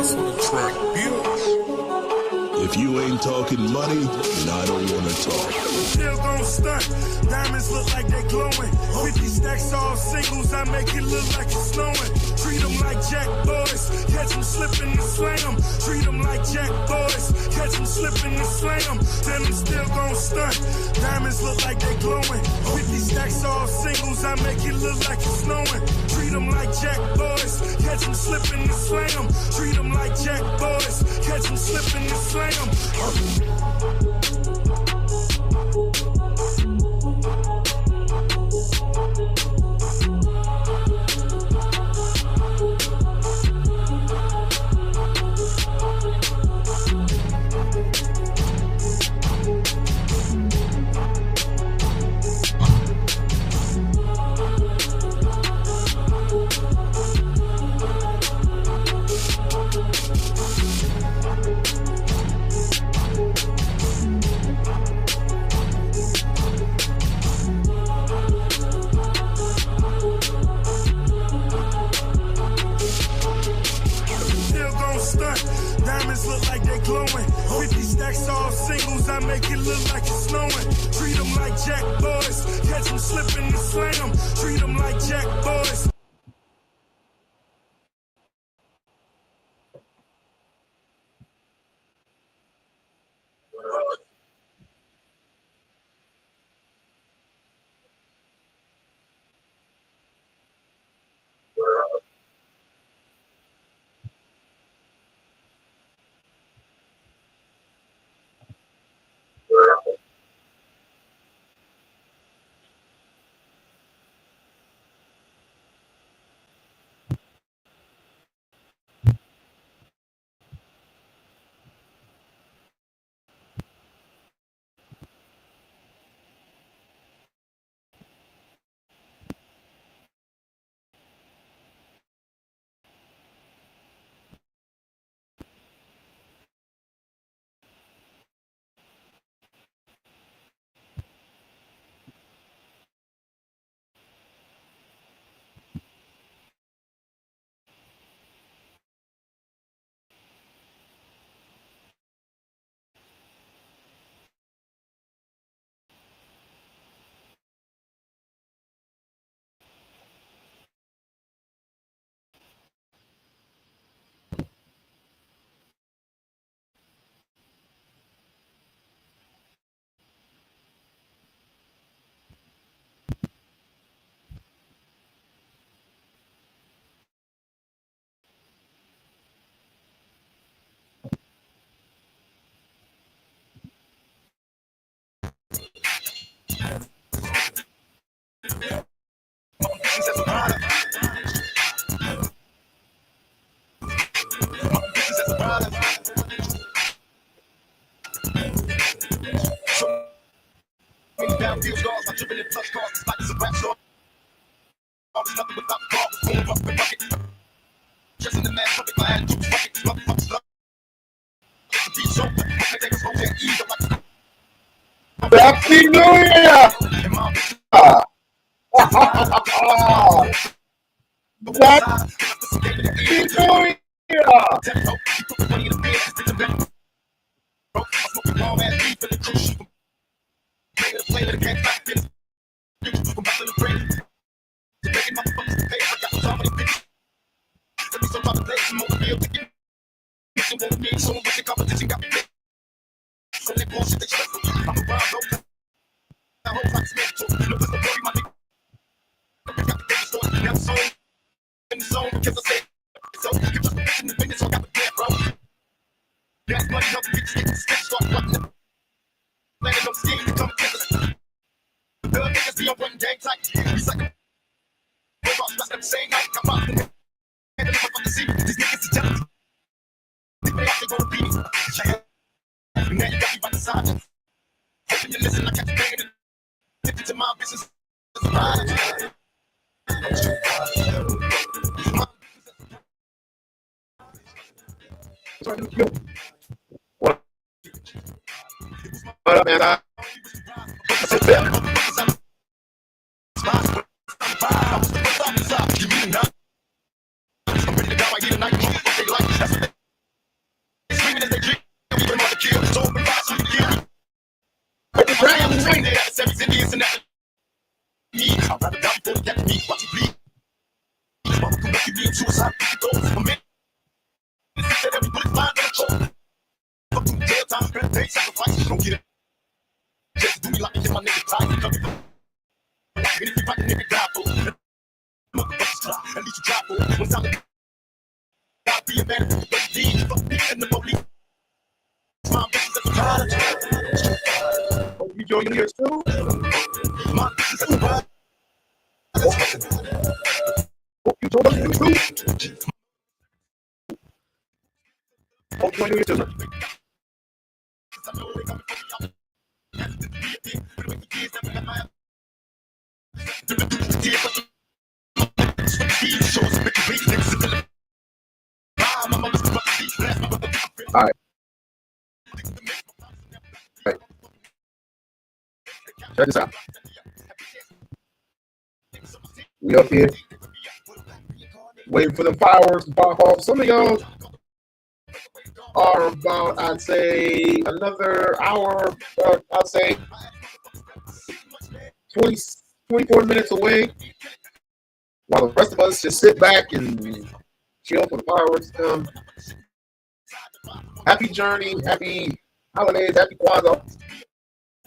That's on the track, bitch. If you ain't talking money, then I don't want to talk. Still gon' stunt. Diamonds look like they glowing. 50 stacks all singles, I make it look like it's snowing. Treat them like jack boys, catch them slipping and slam them. Treat them like jack boys, catch them slipping and slam them. Then I'm still gon' stunt. Diamonds look like they glowing. 50 stacks all singles, I make it look like it's snowing. Treat them like jack boys, catch them slipping and slam them. Treat them like jack boys, catch them slipping and slam them. Diamonds look like they glowing. 50 stacks all singles, I make it look like it's snowing. Treat them like jack boys, catch them slipping and slam them. Treat them like jack boys. Downfield stars, my tripping in plus cars, it's like it's a rap star. There's nothing without the car, boom, rough and bucket. Just in the man, perfect, my hand, juice, bucket, motherfuckers love. It's a beat so, my niggas hold their ease, I'm like. Happy New Year! What up, man? suicide goals. My man said everybody's fine, fuck them jail time, spend day sacrifice. Don't get it. Just do me like it, my nigga tired. Come here. And if you fight the nigga, die for it. Motherfuckers try, at least you try for it. One time to die, be a man, but deed, fuck me and the police. My bitches at the college. Hope you join here too. My bitches at the college. Hope you join here too. Hope you join here too. All right. Check this out. We up here waiting for the fireworks to pop off. Some of y'all are about, I'd say, another hour, I'd say 24 minutes away, while the rest of us just sit back and chill for the fireworks to come. Happy journey, happy holidays, happy Kwanzaa,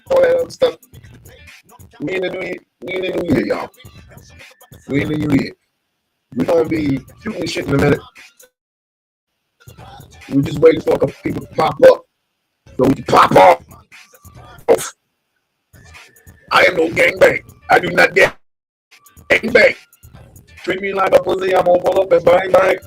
all that other stuff. We in the new year, y'all. We in the new year. We're gonna be shooting this shit in a minute. We're just waiting for a couple people to pop up so we can pop off. I am no gangbang. I do not get gangbang. Treat me like a pussy, I'm gonna pull up and bang bang.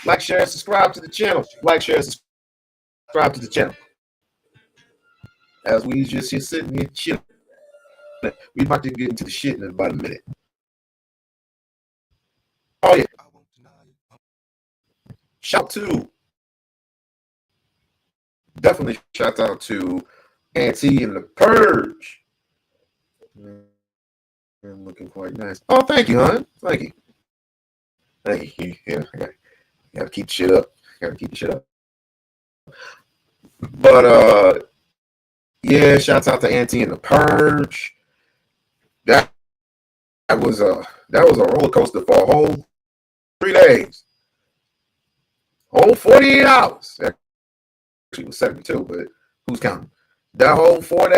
Like, share, subscribe to the channel. Like, share, subscribe to the channel. As we just here sitting here chilling. We about to get into the shit in about a minute. Oh yeah. Definitely shout out to Auntie and the Purge. I'm looking quite nice. Oh, thank you, hon. Thank you. Thank you. Yeah, I gotta keep shit up. Gotta keep the shit up. But yeah, shouts out to Auntie and the Purge. That was a roller coaster for a whole 3 days. Whole 48 hours. Actually, it was 72, but who's counting? That whole 4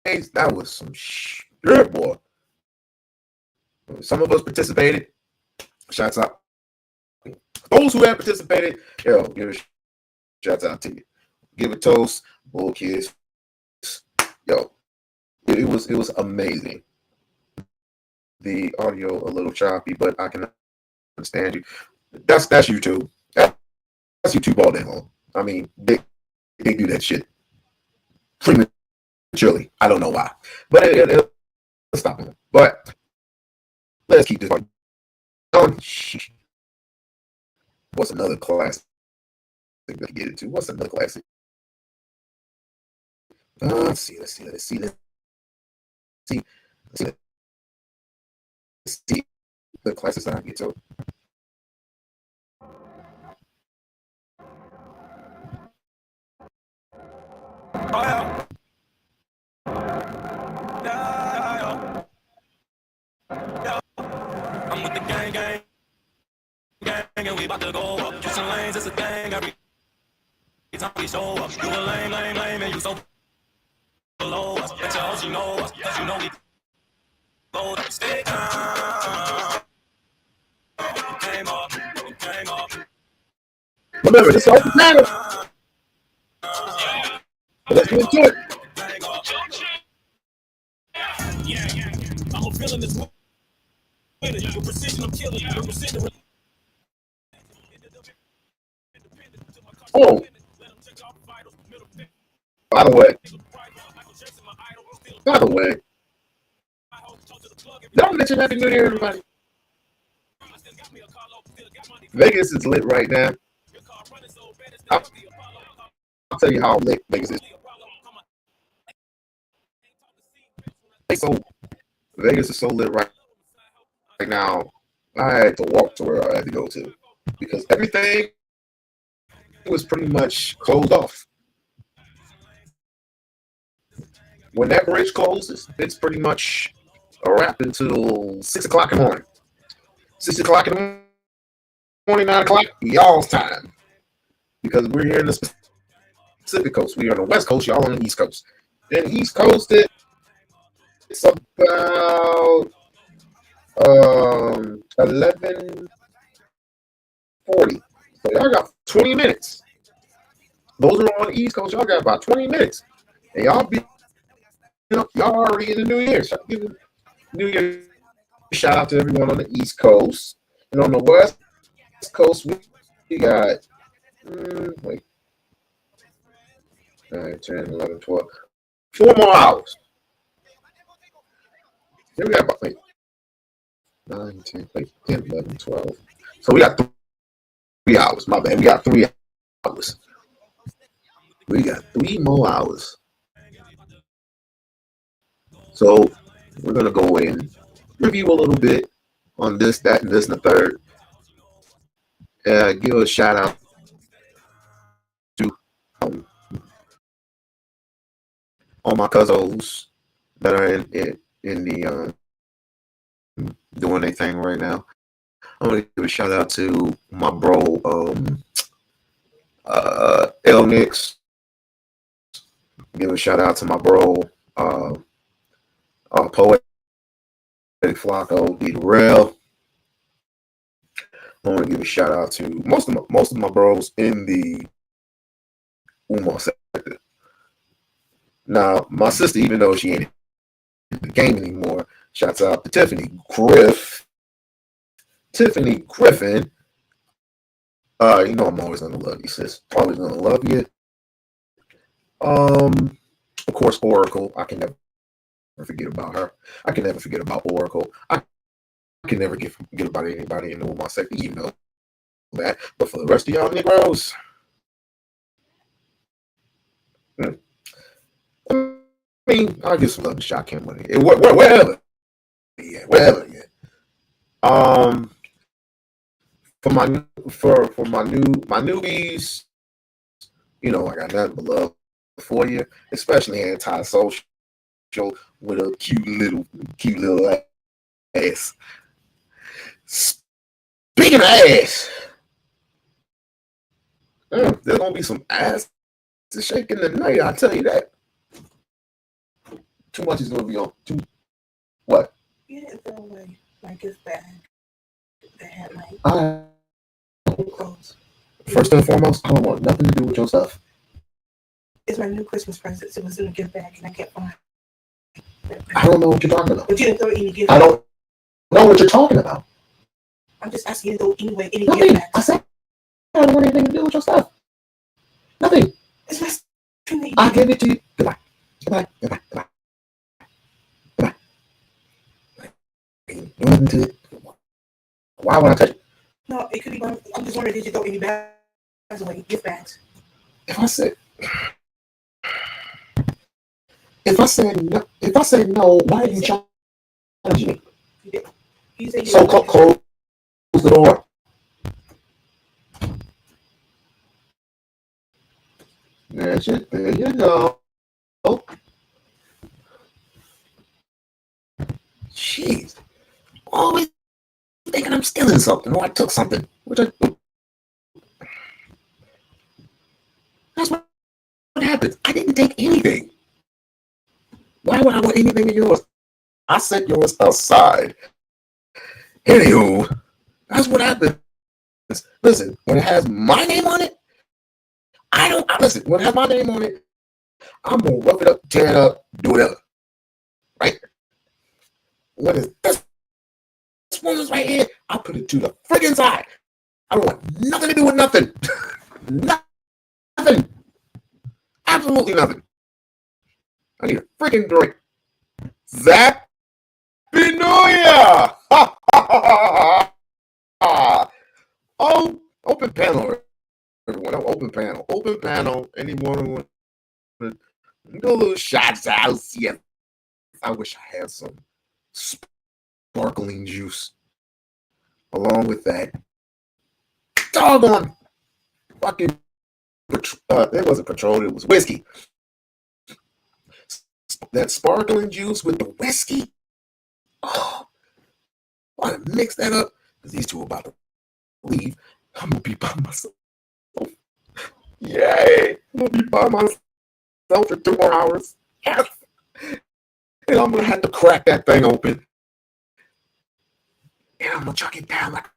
days, that was some shit, boy. Some of us participated. Shouts out. Those who have participated, yo, give a shouts out to you. Give a toast, bull kids. Yo, it was amazing. The audio a little choppy, but I can understand you. That's YouTube. That's YouTube all day long. I mean, they do that shit prematurely. I don't know why, but it'll stop them. But let's keep this going. What's another classic to get into? What's another classic? Let's see. The classics I get to. I'm with the gang, and we about to go up. Juicing lanes, it's a thing. Every time we show up, you a lame, and you so below us. Bet your hoes you know us, cause you know we go up. Stay down. Came up. Remember, this all matters. Let's get into it. Yeah. I'm feeling this winner. Your precision, I'm killing you. Oh, by the way, don't mention Happy New Year, everybody. Vegas is lit right now. I'll tell you how lit Vegas is. So Vegas is so lit right now. I had to walk to where I had to go to because everything was pretty much closed off. when that bridge closes, it's pretty much a wrap until 6 o'clock in the morning. 6 o'clock in the morning, 9 o'clock, y'all's time. Because we're here in the Pacific Coast. We are on the West Coast, y'all on the East Coast. Then the East Coast, it's about 11:40. So y'all got 20 minutes. Those are on the East Coast. Y'all got about 20 minutes. And y'all y'all already in the New Year. So give New Year shout out to everyone on the East Coast. And on the West Coast, we got wait. 9, 10, 11, 12. 4 more hours. Here we got about 9, 10, 11, 12. So we got 3 hours. My bad. We got 3 hours. We got 3 more hours. So we're going to go and review a little bit on this, that, and this, and the third. Give a shout out to all my cousins that are in the doing their thing right now. I'm gonna give a shout out to my bro L Nix. Give a shout out to my bro Poet Flacco D Rail. I want to give a shout out to most of my bros in the Umar sector. Now, my sister, even though she ain't in the game anymore, shouts out to Tiffany Griffin. You know I'm always gonna love you, sis. Always gonna love you. Of course, Oracle. I can never forget about her. I can never forget about Oracle. I can never forget about anybody in the Umar sector, you know that. But for the rest of y'all Negroes, I mean, I'll give some love to Shot Kim money. Wherever. Yeah. For my newbies, you know, I got nothing but love for you, especially anti-social with a cute little ass. Speaking of ass, there's gonna be some ass to shake in the night. I'll tell you that. Too much is gonna be on. What? You didn't throw away my gift bag that had my clothes. First and foremost, I don't want nothing to do with your stuff. It's my new Christmas present. It was in a gift bag, and I can't find it. I don't know what you're talking about. But you didn't throw it in the gift I bag. don't know what you're talking about. I'm just asking you to throw anyway any Nothing. gift bag. I said I don't want anything to do with your stuff. Nothing. It's my thing. I give it to you. Goodbye. Nothing to it. Why would I touch it? No, it could be. I'm just wondering, did you throw any bags away? Gift bags. If I said no, why are you challenging me? You did. You said you So close the door. There you go. Jeez. Always thinking I'm stealing something or I took something. That's what happens. I didn't take anything. Why would I want anything of yours? I set yours aside. Anywho, that's what happens. Listen, when it has my name on it, listen, when it has my name on it, I'm gonna rough it up, tear it up, do whatever. Right? What is this? This woman's right here. I'll put it to the friggin' side. I don't want nothing to do with nothing. Nothing. Absolutely nothing. I need a freaking drink. Happy New Year! Oh, open panel, everyone. Open panel. Anyone want to do a little shots out? Yes. I wish I had some sparkling juice along with that. Doggone fucking. It wasn't Patron. It was whiskey. that sparkling juice with the whiskey. Oh, I want to mix that up because these two are about to leave. I'm gonna be by myself. Yay! I'm gonna be by myself for 2 more hours. Yes. And I'm gonna have to crack that thing open. And I'm gonna chuck it down like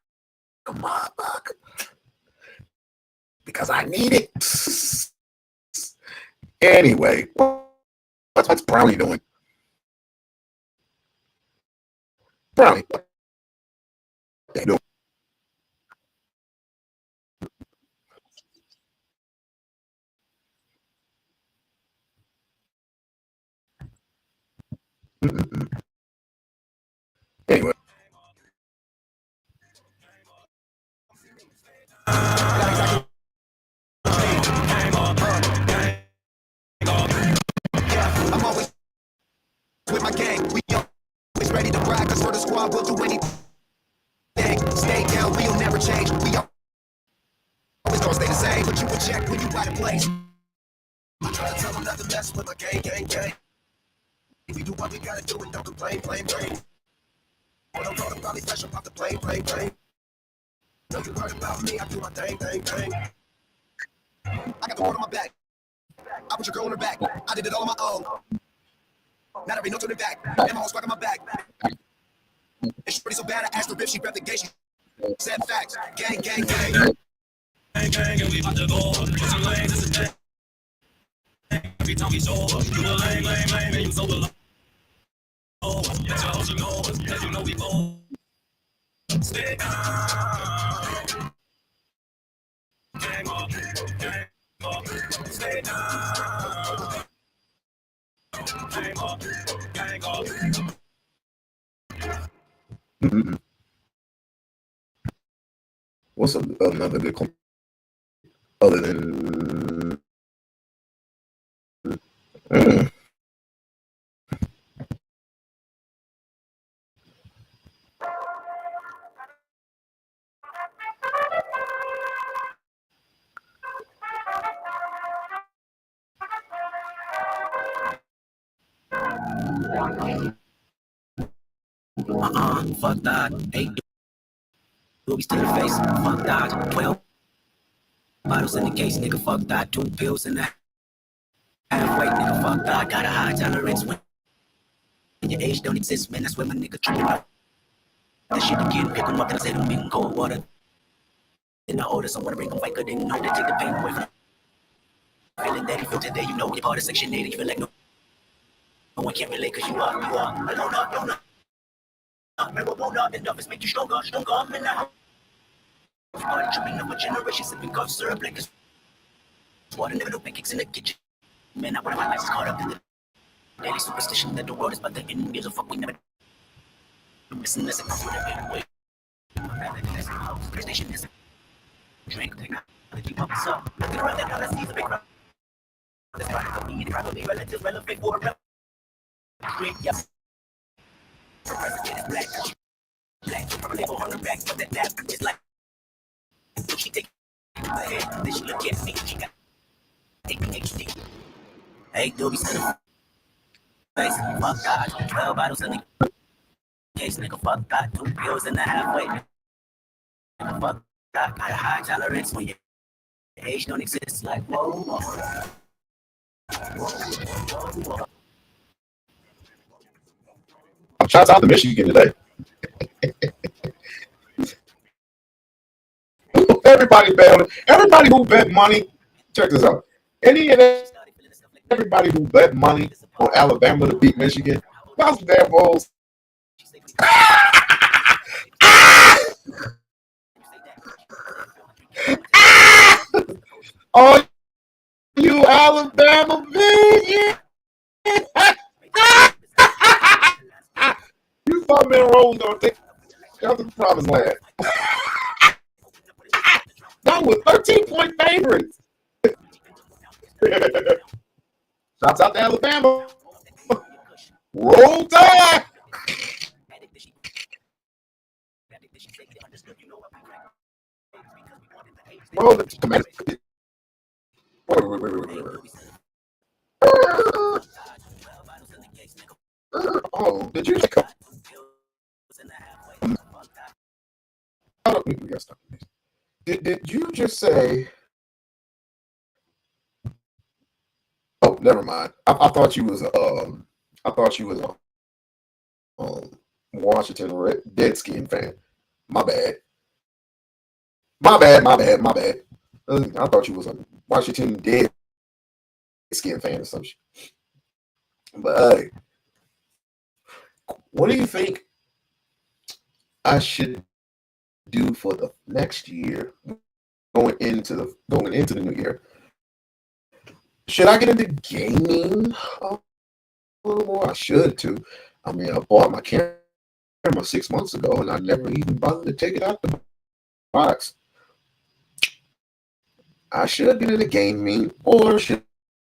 a motherfucker. Because I need it. Anyway, what's Brownie doing? Brownie, what they doing? Anyway. I'm always with my gang. We always ready to ride, cause for the squad we'll do anything. Stay down, we'll never change. We always gonna stay the same. Put you in check when you buy the place. I try to tell them not to mess with my gang. We do what we gotta do and don't complain. But I'm talking about fresh up off the plane. Know you heard about me, I do my thing. I got the world on my back. I put your girl on her back. I did it all on my own. Now there ain't no turning back. And my whole squad on my back. And she's pretty so bad, I asked her if she grabbed the gate. She said facts. Gang. Gang, and we about to go. Put some lanes, it's a day. Every time we show up, you a lame, and you so alone. Let your hustle know, as you know we go. Stay down. Gang up. Stay down. Gang up. What's another good comp other than Fuck that. 8 boobies to the face. Fuck that. 12 bottles in the case, nigga. Fuck that. 2 pills in the halfway, nigga. Fuck that. Got a high tolerance when your age don't exist, man. That's where my nigga tripping out. That shit again, pick 'em up and I set 'em in cold water. Then I order someone to bring 'em fight, cause they know they take the pain away from them. Feeling that he feel today, you know you're part of Section 8, you feel like no one can relate, cause you are alone up. Remember, won't up, and up is make you stronger, I'm in the house. Party tripping up a generation, sipping cough syrup like this. Water, never no pancakes in the kitchen. Man, I wanna my life is caught up in the daily superstition that the world is about to end. Gives a fuck, we never missing this, it comes with a way. PlayStation is drink, technology, pumps up. Looking around that dollar, sees a big crowd. This product of me, probably relative, relevant for a rep. Great, yes. The president is black, probably on her back, but that dab is like. She take my head, then she look at me, she got ADHD. Hey, doobies to the face, fuck God, 12 bottles in the case, nigga, fuck God, 2 pills in the halfway, nigga, fuck God, got a high tolerance when your age don't exist, like, whoa. Shouts out to Michigan today. Everybody who bet money, check this out. Everybody who bet money on Alabama to beat Michigan, bounce their balls. Oh, you Alabama bitch! You thought me and Rose don't think that was the promised land. That was 13-point favorites. Shouts out to Alabama. Roll Tide. Bro, the command. Wait. Oh, did you just got 2 pills and a halfway, nigga, fuck that. we gotta stop this. Did you just say? Oh, never mind. I thought you was I thought you was a Washington Deadskin fan. My bad. My bad. My bad. My bad. I thought you was a Washington Deadskin fan or some shit. But hey, what do you think I should do for the next year, going into the new year? Should I get into gaming a little more? I should too. I mean, I bought my camera 6 months ago, and I never even bothered to take it out the box. I should get into gaming, or should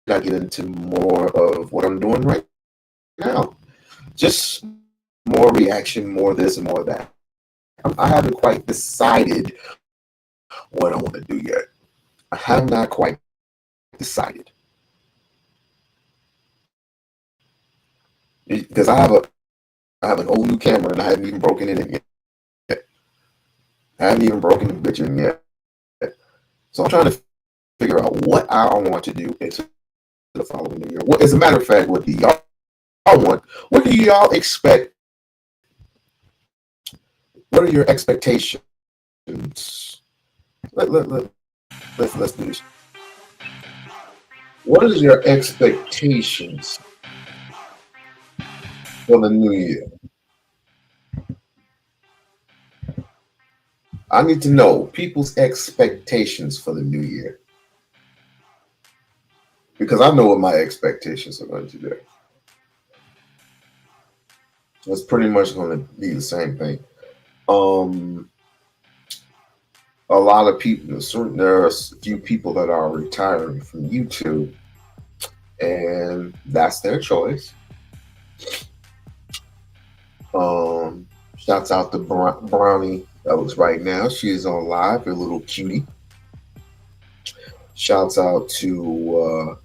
I get into more of what I'm doing right now? Just more reaction, more this and more that. I haven't quite decided what I want to do yet. I have not quite decided. Because I have an old new camera and I haven't even broken it in yet. I haven't even broken the bitch in yet. So I'm trying to figure out what I want to do into the following new year. As a matter of fact, what do y'all want? What do y'all expect? What are your expectations? Let's do this. What is your expectations for the new year? I need to know people's expectations for the new year, because I know what my expectations are going to be. It's pretty much going to be the same thing. A lot of people, there are a few people that are retiring from YouTube, and that's their choice. Shouts out to Brownie Ellis right now. She is on live, a little cutie. Shouts out to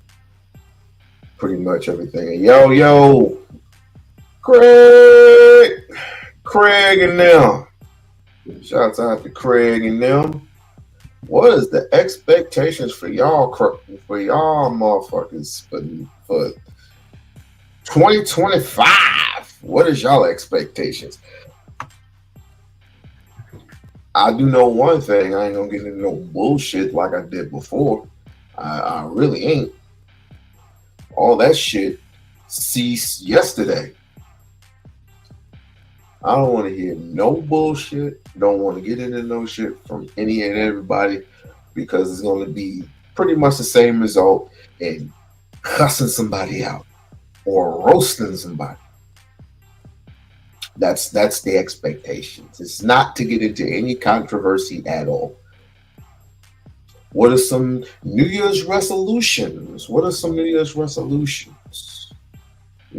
pretty much everything. Yo, Craig and them. Shouts out to Craig and them. What is the expectations for y'all motherfuckers for 2025? What is y'all expectations? I do know one thing. I ain't gonna get into no bullshit like I did before. I really ain't. All that shit ceased yesterday. I don't want to hear no bullshit. Don't want to get into no shit from any and everybody, because it's going to be pretty much the same result in cussing somebody out or roasting somebody. That's the expectations. It's not to get into any controversy at all. What are some New Year's resolutions? You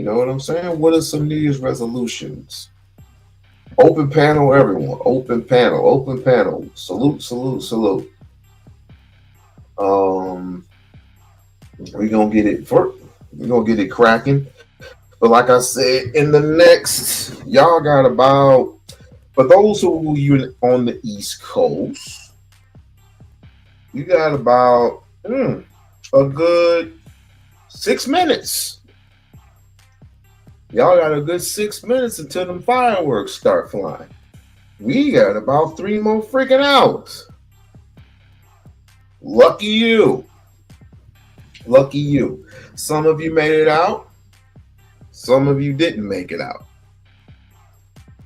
know what I'm saying? What are some New Year's resolutions? Open panel, everyone. Open panel. Salute. We're gonna get it cracking. But like I said, in the next, y'all got about, for those who you on the East Coast, you got about a good 6 minutes. Y'all got a good 6 minutes until them fireworks start flying. We got about 3 more freaking hours. Lucky you. Some of you made it out. Some of you didn't make it out.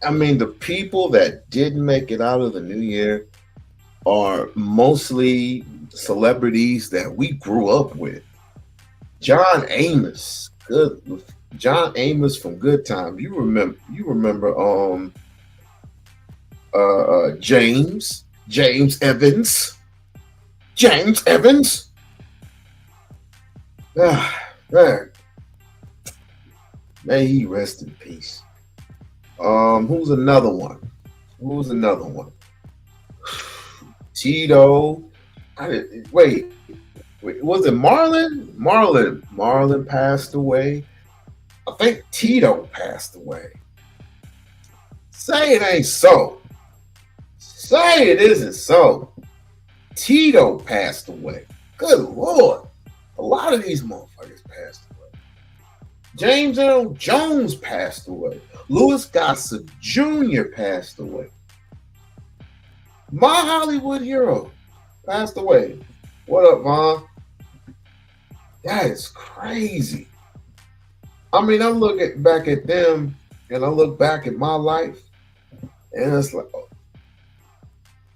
I mean, the people that didn't make it out of the new year are mostly celebrities that we grew up with. John Amos from Good Time. You remember James Evans. Man. May he rest in peace. Who's another one? Tito. Wait, was it Marlon? Marlon passed away. I think Tito passed away. Say it ain't so. Say it isn't so. Tito passed away. Good Lord. A lot of these motherfuckers passed away. James Earl Jones passed away. Louis Gossett Jr. passed away. My Hollywood hero passed away. What up, Vaughn? That is crazy. I mean, I look back at them and I look back at my life and it's like, oh,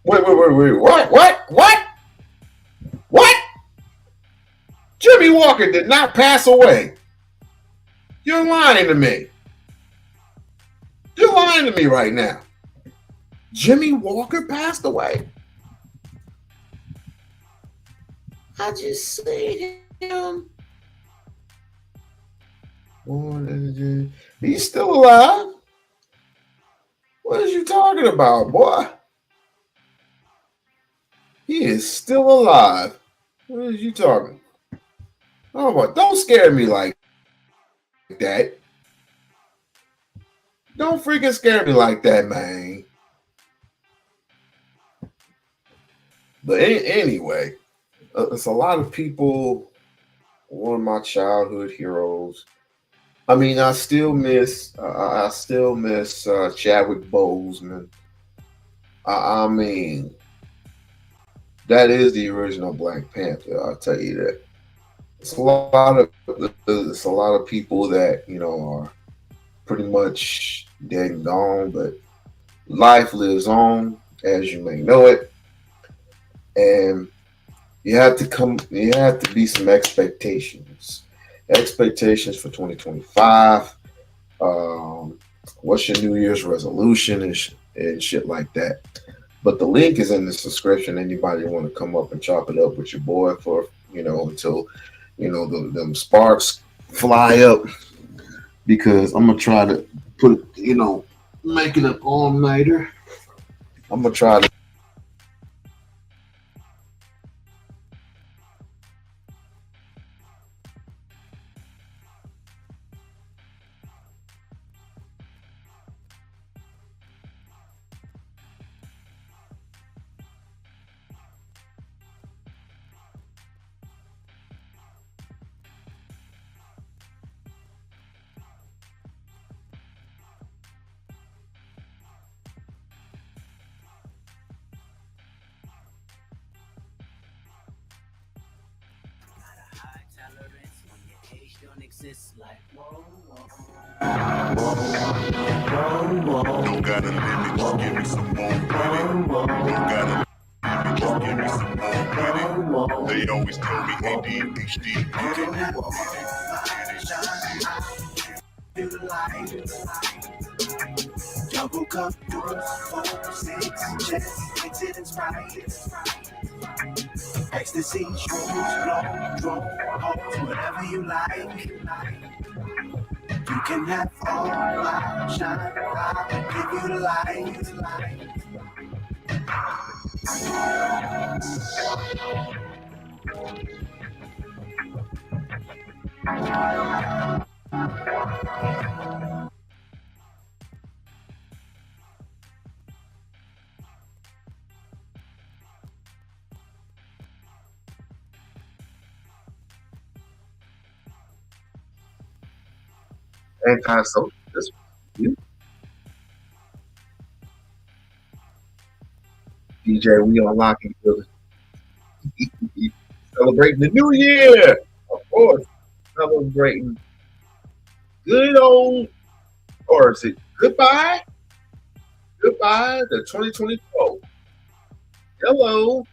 wait, what? Jimmy Walker did not pass away. You're lying to me. You're lying to me right now. Jimmy Walker passed away. I just seen him. He's still alive. What are you talking about, boy? He is still alive. What are you talking? Oh, but don't scare me like that. Don't freaking scare me like that, man. But anyway, it's a lot of people. One of my childhood heroes. I mean, I still miss Chadwick Boseman. I mean, that is the original Black Panther. I'll tell you that. It's a lot of people that are pretty much dead and gone, but life lives on, as you may know it, and you have to be some expectations for 2025. What's your New Year's resolution and shit like that. But the link is in the description. Anybody want to come up and chop it up with your boy for until them sparks fly up, because I'm gonna try to put make it an all-nighter. I'm gonna try to. Like, Don't got a limit, just give me some more credit. Don't got a limit, just give me some more credit. They always tell me ADHD, get it. Double cup, 4, 6, chest, mix it and Sprite. Ecstasy, shrooms, blow, hoes, whatever you like. You can have all my shine, I'll give you the light. Anti-social. You, DJ We-On-Loc in the building. Celebrating the new year, of course. Celebrating good old, or is it goodbye? Goodbye to 2024. Hello,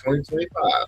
2025.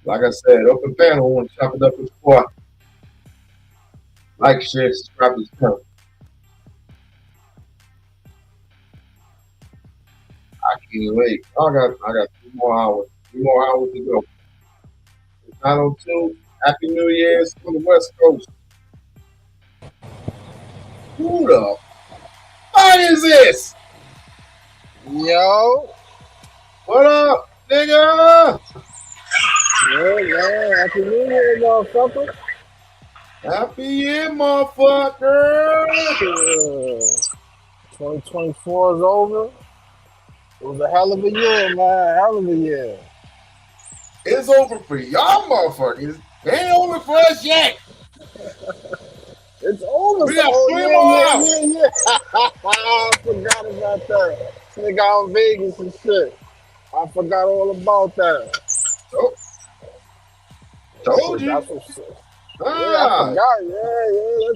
Like I said, open panel. Want to chop it up with squad. Like, share, subscribe to the channel. I can't wait. I got 3 more hours. 3 more hours to go. It's 9:02. Happy New Year's on the West Coast. Who the fuck is this? Yo, What up, nigga? yeah, happy New Year, motherfucker. Happy year, motherfucker. 2024 is over. It was a hell of a year, man. Hell of a year. It's over for y'all, motherfuckers. It ain't over for us yet. It's over. We got 3 more hours. Yeah. I forgot about that. This nigga out in Vegas and shit. I forgot all about that. Told you. That's what shit. Yeah, I Ah, forgot. Yeah,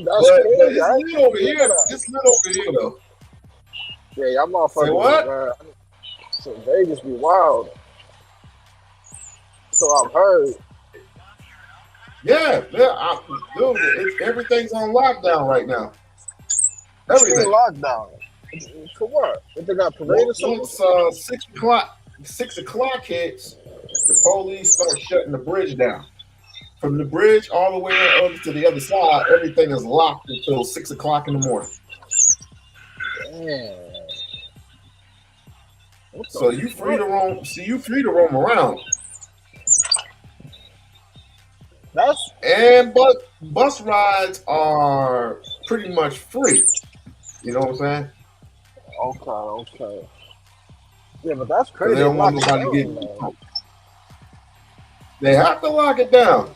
that's but crazy. it's lit over here. It's lit over here, though. Yeah, y'all motherfuckers. Say what? Man. So Vegas be wild. So I've heard. Yeah. Dude, everything's on lockdown right now. It's Everything. lockdown. For what? If they got parade or something? Once 6 o'clock hits, the police start shutting the bridge down. From the bridge all the way over to the other side, everything is locked until 6 o'clock in the morning. Damn. So you free to roam. See, you free to roam around. But bus rides are pretty much free. You know what I'm saying? Okay. Yeah, but that's crazy. They don't want nobody to get. They have to lock it down.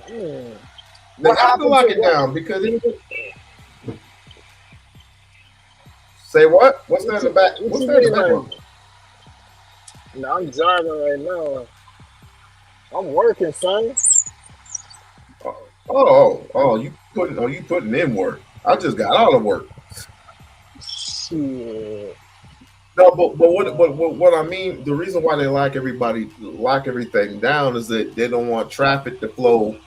They have to lock it down because. Say what? What's that in the back? What's that in the background? No, I'm driving right now. I'm working, son. You putting in work. I just got out of work. Shit. No, but what I mean, the reason why they lock everything down is that they don't want traffic to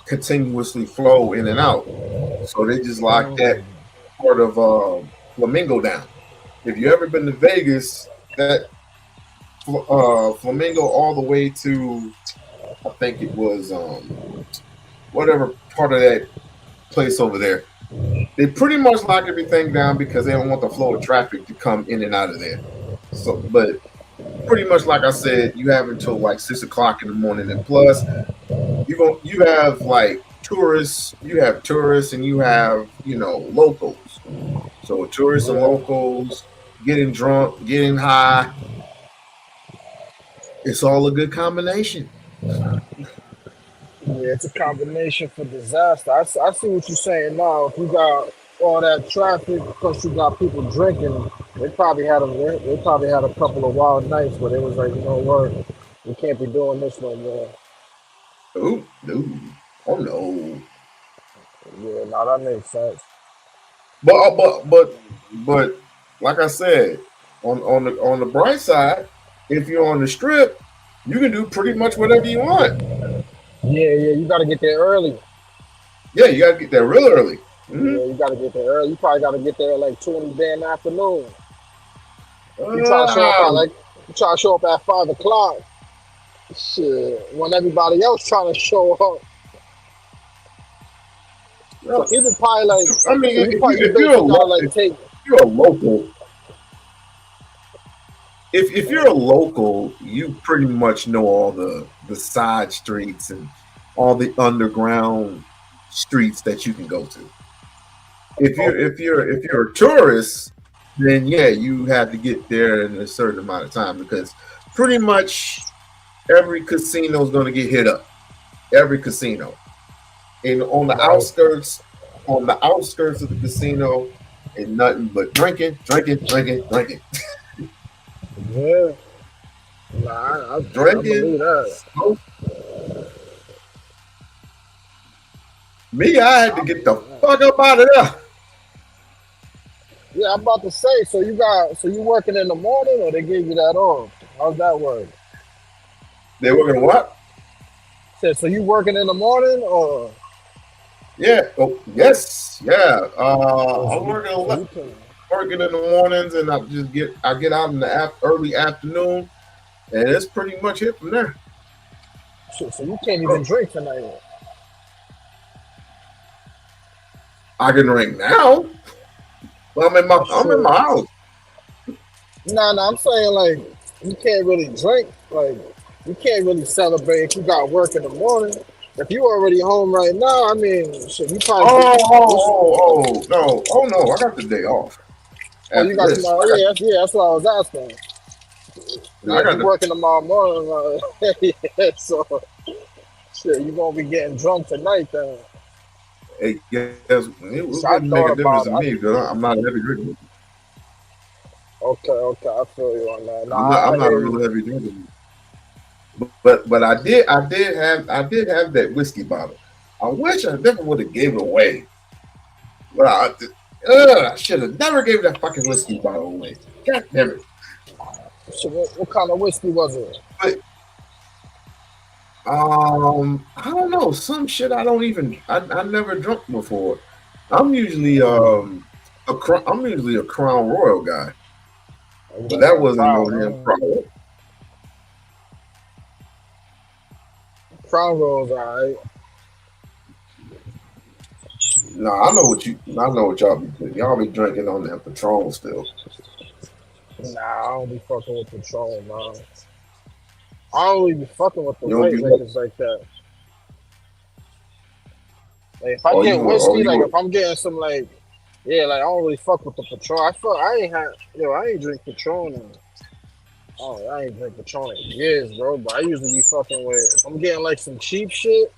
continuously flow in and out. So they just lock that part of Flamingo down. If you ever been to Vegas, that Flamingo all the way to, I think it was whatever part of that place over there. They pretty much lock everything down because they don't want the flow of traffic to come in and out of there. So, but pretty much like I said, you have until like 6 o'clock in the morning, and plus you have like tourists. You have tourists and you have locals. So tourists and locals getting drunk, getting high. It's all a good combination. Yeah, it's a combination for disaster. I see what you're saying now. If you got all that traffic, plus you got people drinking, they probably had a couple of wild nights where they was like, you know what, we can't be doing this no more. Oh no. Yeah, no, that makes sense. But like I said, on the bright side, if you're on the strip, you can do pretty much whatever you want. Yeah, you gotta get there early. Yeah, you gotta get there real early. Mm-hmm. Yeah, you gotta get there early. You probably gotta get there at like 2 in the damn afternoon. You try to show up at 5 o'clock. Shit, when everybody else trying to show up. So people probably like. I mean, if you're a local. If you're a local, you pretty much know all the side streets and all the underground streets that you can go to. If you're a tourist, then yeah, you have to get there in a certain amount of time because pretty much every casino is going to get hit up. Every casino, and on the outskirts of the casino, and nothing but drinking. Yeah. Nah, I Drinking. believe that. Me, I had to get the fuck up out of there. Yeah, I'm about to say. So you working in the morning, or they gave you that off? How's that work? They working what? So you working in the morning or? Yeah. Oh, yes. Yeah. I'm So you can. working in the mornings, and I get out in the early afternoon, and it's pretty much it from there. Shit, so you can't even Oh, drink tonight. I can drink now. Well, I'm in Shit. my house. Nah, I'm saying like you can't really drink. Like you can't really celebrate if you got work in the morning. If you already home right now, I mean, shit, you probably Oh, this. no. Oh no, I got the day off Oh, you after got this. tomorrow? Yeah, that's what I was asking. I Yeah, if got you the working tomorrow morning, yeah, so shit, you gonna be getting drunk tonight then. Hey, yes, it So I wouldn't make thought a difference about to it. me because I'm not a heavy drinker. Okay, I feel you on that. Nah, I'm I not a hear real you. heavy drinker. But I did have that whiskey bottle. I wish I never would have gave it away. But I should have never gave that fucking whiskey bottle away. God damn it. Shit, what kind of whiskey was it? But I don't know. Some shit I never drunk before. I'm usually I'm usually a Crown Royal guy. You But got that that wasn't no Crown, damn huh? problem. Crown rolls, alright. No, I know what y'all be doing. Y'all be drinking on that Patron still. Nah, I don't be fucking with Patron, man. I don't really be fucking with the You don't white be like, liquors like that. Like if I oh get whiskey, you like were if I'm getting some like, yeah, like I don't really fuck with the Patron. I ain't drink Patron in, oh, I ain't drink Patron in years, bro. But I usually be fucking with, if I'm getting like some cheap shit,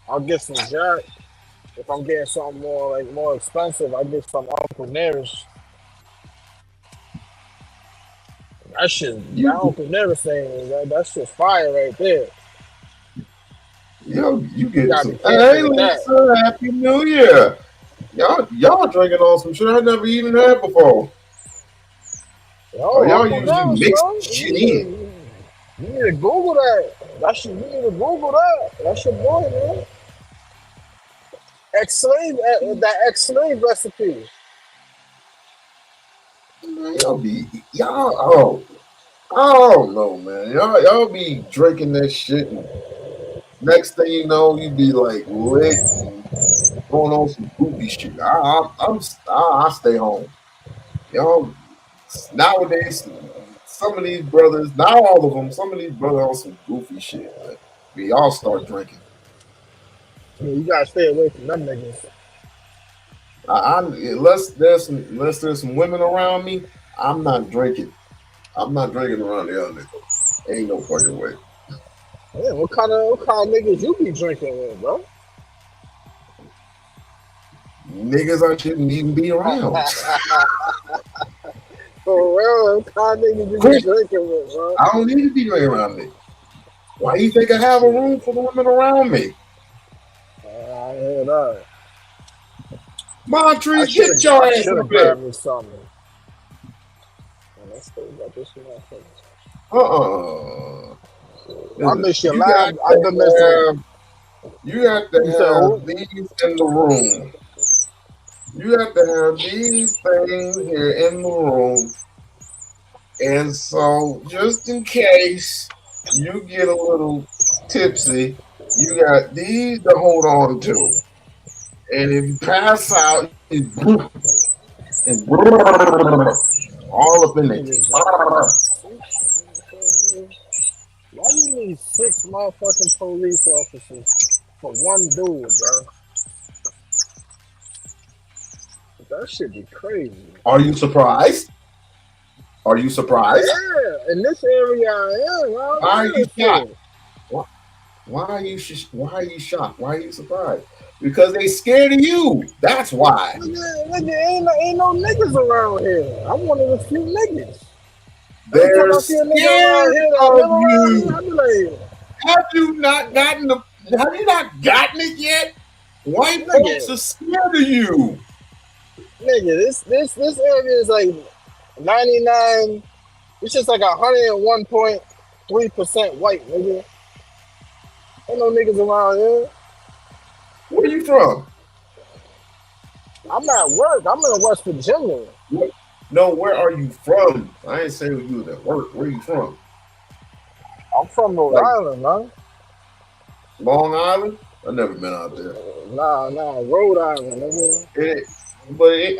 I'll get some Jack. If I'm getting something more expensive, I get some Uncle Nearest. That you Uncle Nearest thing, that shit's fire right there. you You get gotta be some. careful Hey with that. Lisa, Happy New Year. Y'all drinking on some shit I never even had before. Oh, Yo, y'all Uncle usually Nearest, mix bro. shit in. You need to Google that. You need to Google that. That's your boy, man. That ex-slave recipe. Man, I don't know, man. Y'all be drinking that shit, and next thing you know, you be like lit and going on some goofy shit. I stay home. Y'all nowadays, some of these brothers, not all of them, some of these brothers on some goofy shit. Man. We all start drinking. Yeah, you gotta stay away from them niggas. Unless there's some women around me, I'm not drinking. I'm not drinking around the other niggas. Ain't no fucking way. Yeah, what kind of niggas you be drinking with, bro? Niggas I shouldn't even be around. For real, what kind of niggas you be Chris, drinking with, bro? I don't need to be around me. Why do you think I have a Shit. room full of women around me? I hear that. Montrese, get your I ass should up have here. grabbed me something. Man, let's think about this motherfucker. Uh-uh. I miss your You laugh. got I've been missing. you got to You said have who? these in the room. You have to have these things here in the room. And so just in case you get a little tipsy, you got these to hold on to. And if you pass out, you and all up in there. Niggas got 6. Why you need 6 motherfucking police officers for one dude, bro? That should be crazy. Are you surprised? Are you surprised? Yeah, in this area I am. I Why don't are hear you that shocked? shit. Why are you shocked? Why are you surprised? Because they scared of you. That's why. Nigga, ain't no niggas around here. I'm one of the few niggas. Every time They're I see a nigga around scared here that of live around here, you. I be like, Have you not gotten it yet? White folks nigga, are scared of you. this area is like 99. It's just like 101.3% white, nigga. Ain't no niggas around here. Where you from? I'm at work. I'm in West Virginia. No, where are you from? I ain't saying you was at work. Where you from? I'm from Rhode Like Island, man. Long Island? I never been out there. Nah, Rhode Island, nigga.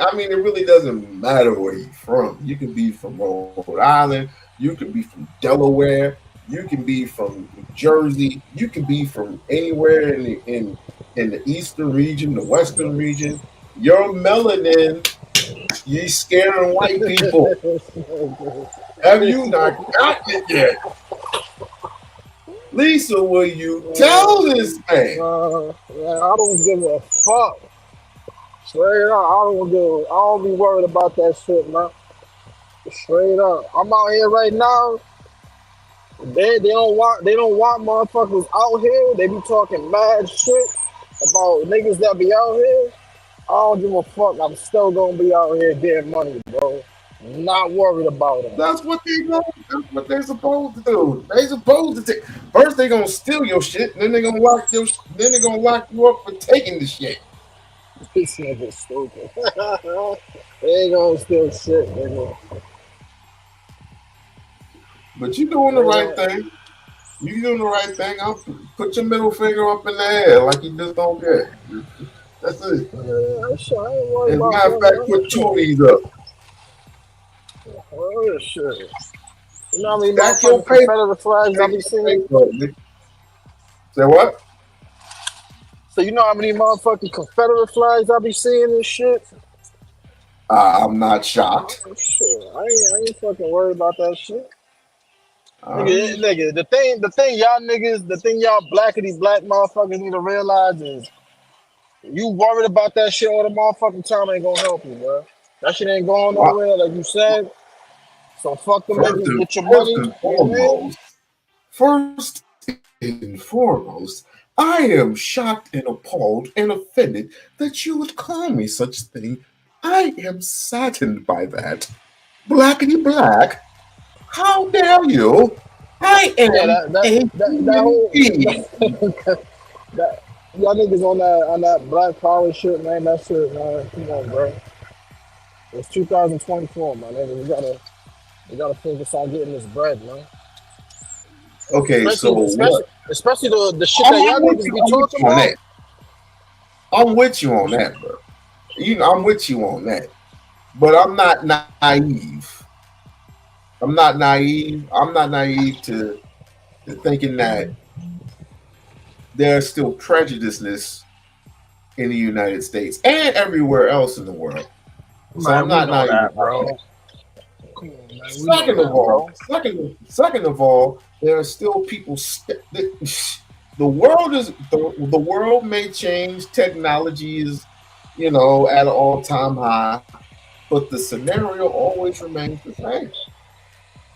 I mean, it really doesn't matter where you're from. You can be from Rhode Island. You can be from Delaware. You can be from New Jersey. You can be from anywhere in the eastern region, the western region. Your melanin, you scaring white people. Have you not gotten it yet? Lisa, will you tell this man? Man, I don't give a fuck. Straight up, I don't be worried about that shit, man. Straight up. I'm out here right now. They don't want motherfuckers out here. They be talking mad shit about niggas that be out here. I don't give a fuck. I'm still gonna be out here getting money, bro. Not worried about it. That's what they're supposed to do. They supposed to take. First they gonna steal your shit, then they gonna lock you up for taking the shit. This nigga stupid. They ain't gonna steal shit, nigga. But you doing the right thing. You doing the right thing. I'll put your middle finger up in the air like you just don't care. That's it. Yeah, sure, I ain't worried As a about matter of fact, put two of these up. Oh shit. You know how many Stack your motherfucking Confederate flags I be seeing? Say what? So you know how many motherfucking Confederate flags I be seeing and shit? I'm not shocked. Shit, I ain't fucking worried about that shit. Nigga, the thing y'all blackity black motherfuckers need to realize is you worried about that shit all the motherfucking time ain't gonna help you, bro. That shit ain't going nowhere, like you said. So fuck them niggas, get your money. First and foremost, I am shocked and appalled and offended that you would call me such a thing. I am saddened by that. Blackity black. How dare you? I am y'all niggas on that black power shit, man. That shit, man. Come on, bro. It's 2024, man. We gotta focus on getting this bread, man. Okay, especially the shit that y'all niggas be talking about. I'm with you on that, bro. I'm with you on that. But I'm not naive. I'm not naive to thinking that there's still prejudiceness in the United States and everywhere else in the world. So I'm not naive, that, bro. Second of all, there are still people. The world may change. Technology is, at an all-time high, but the scenario always remains the same.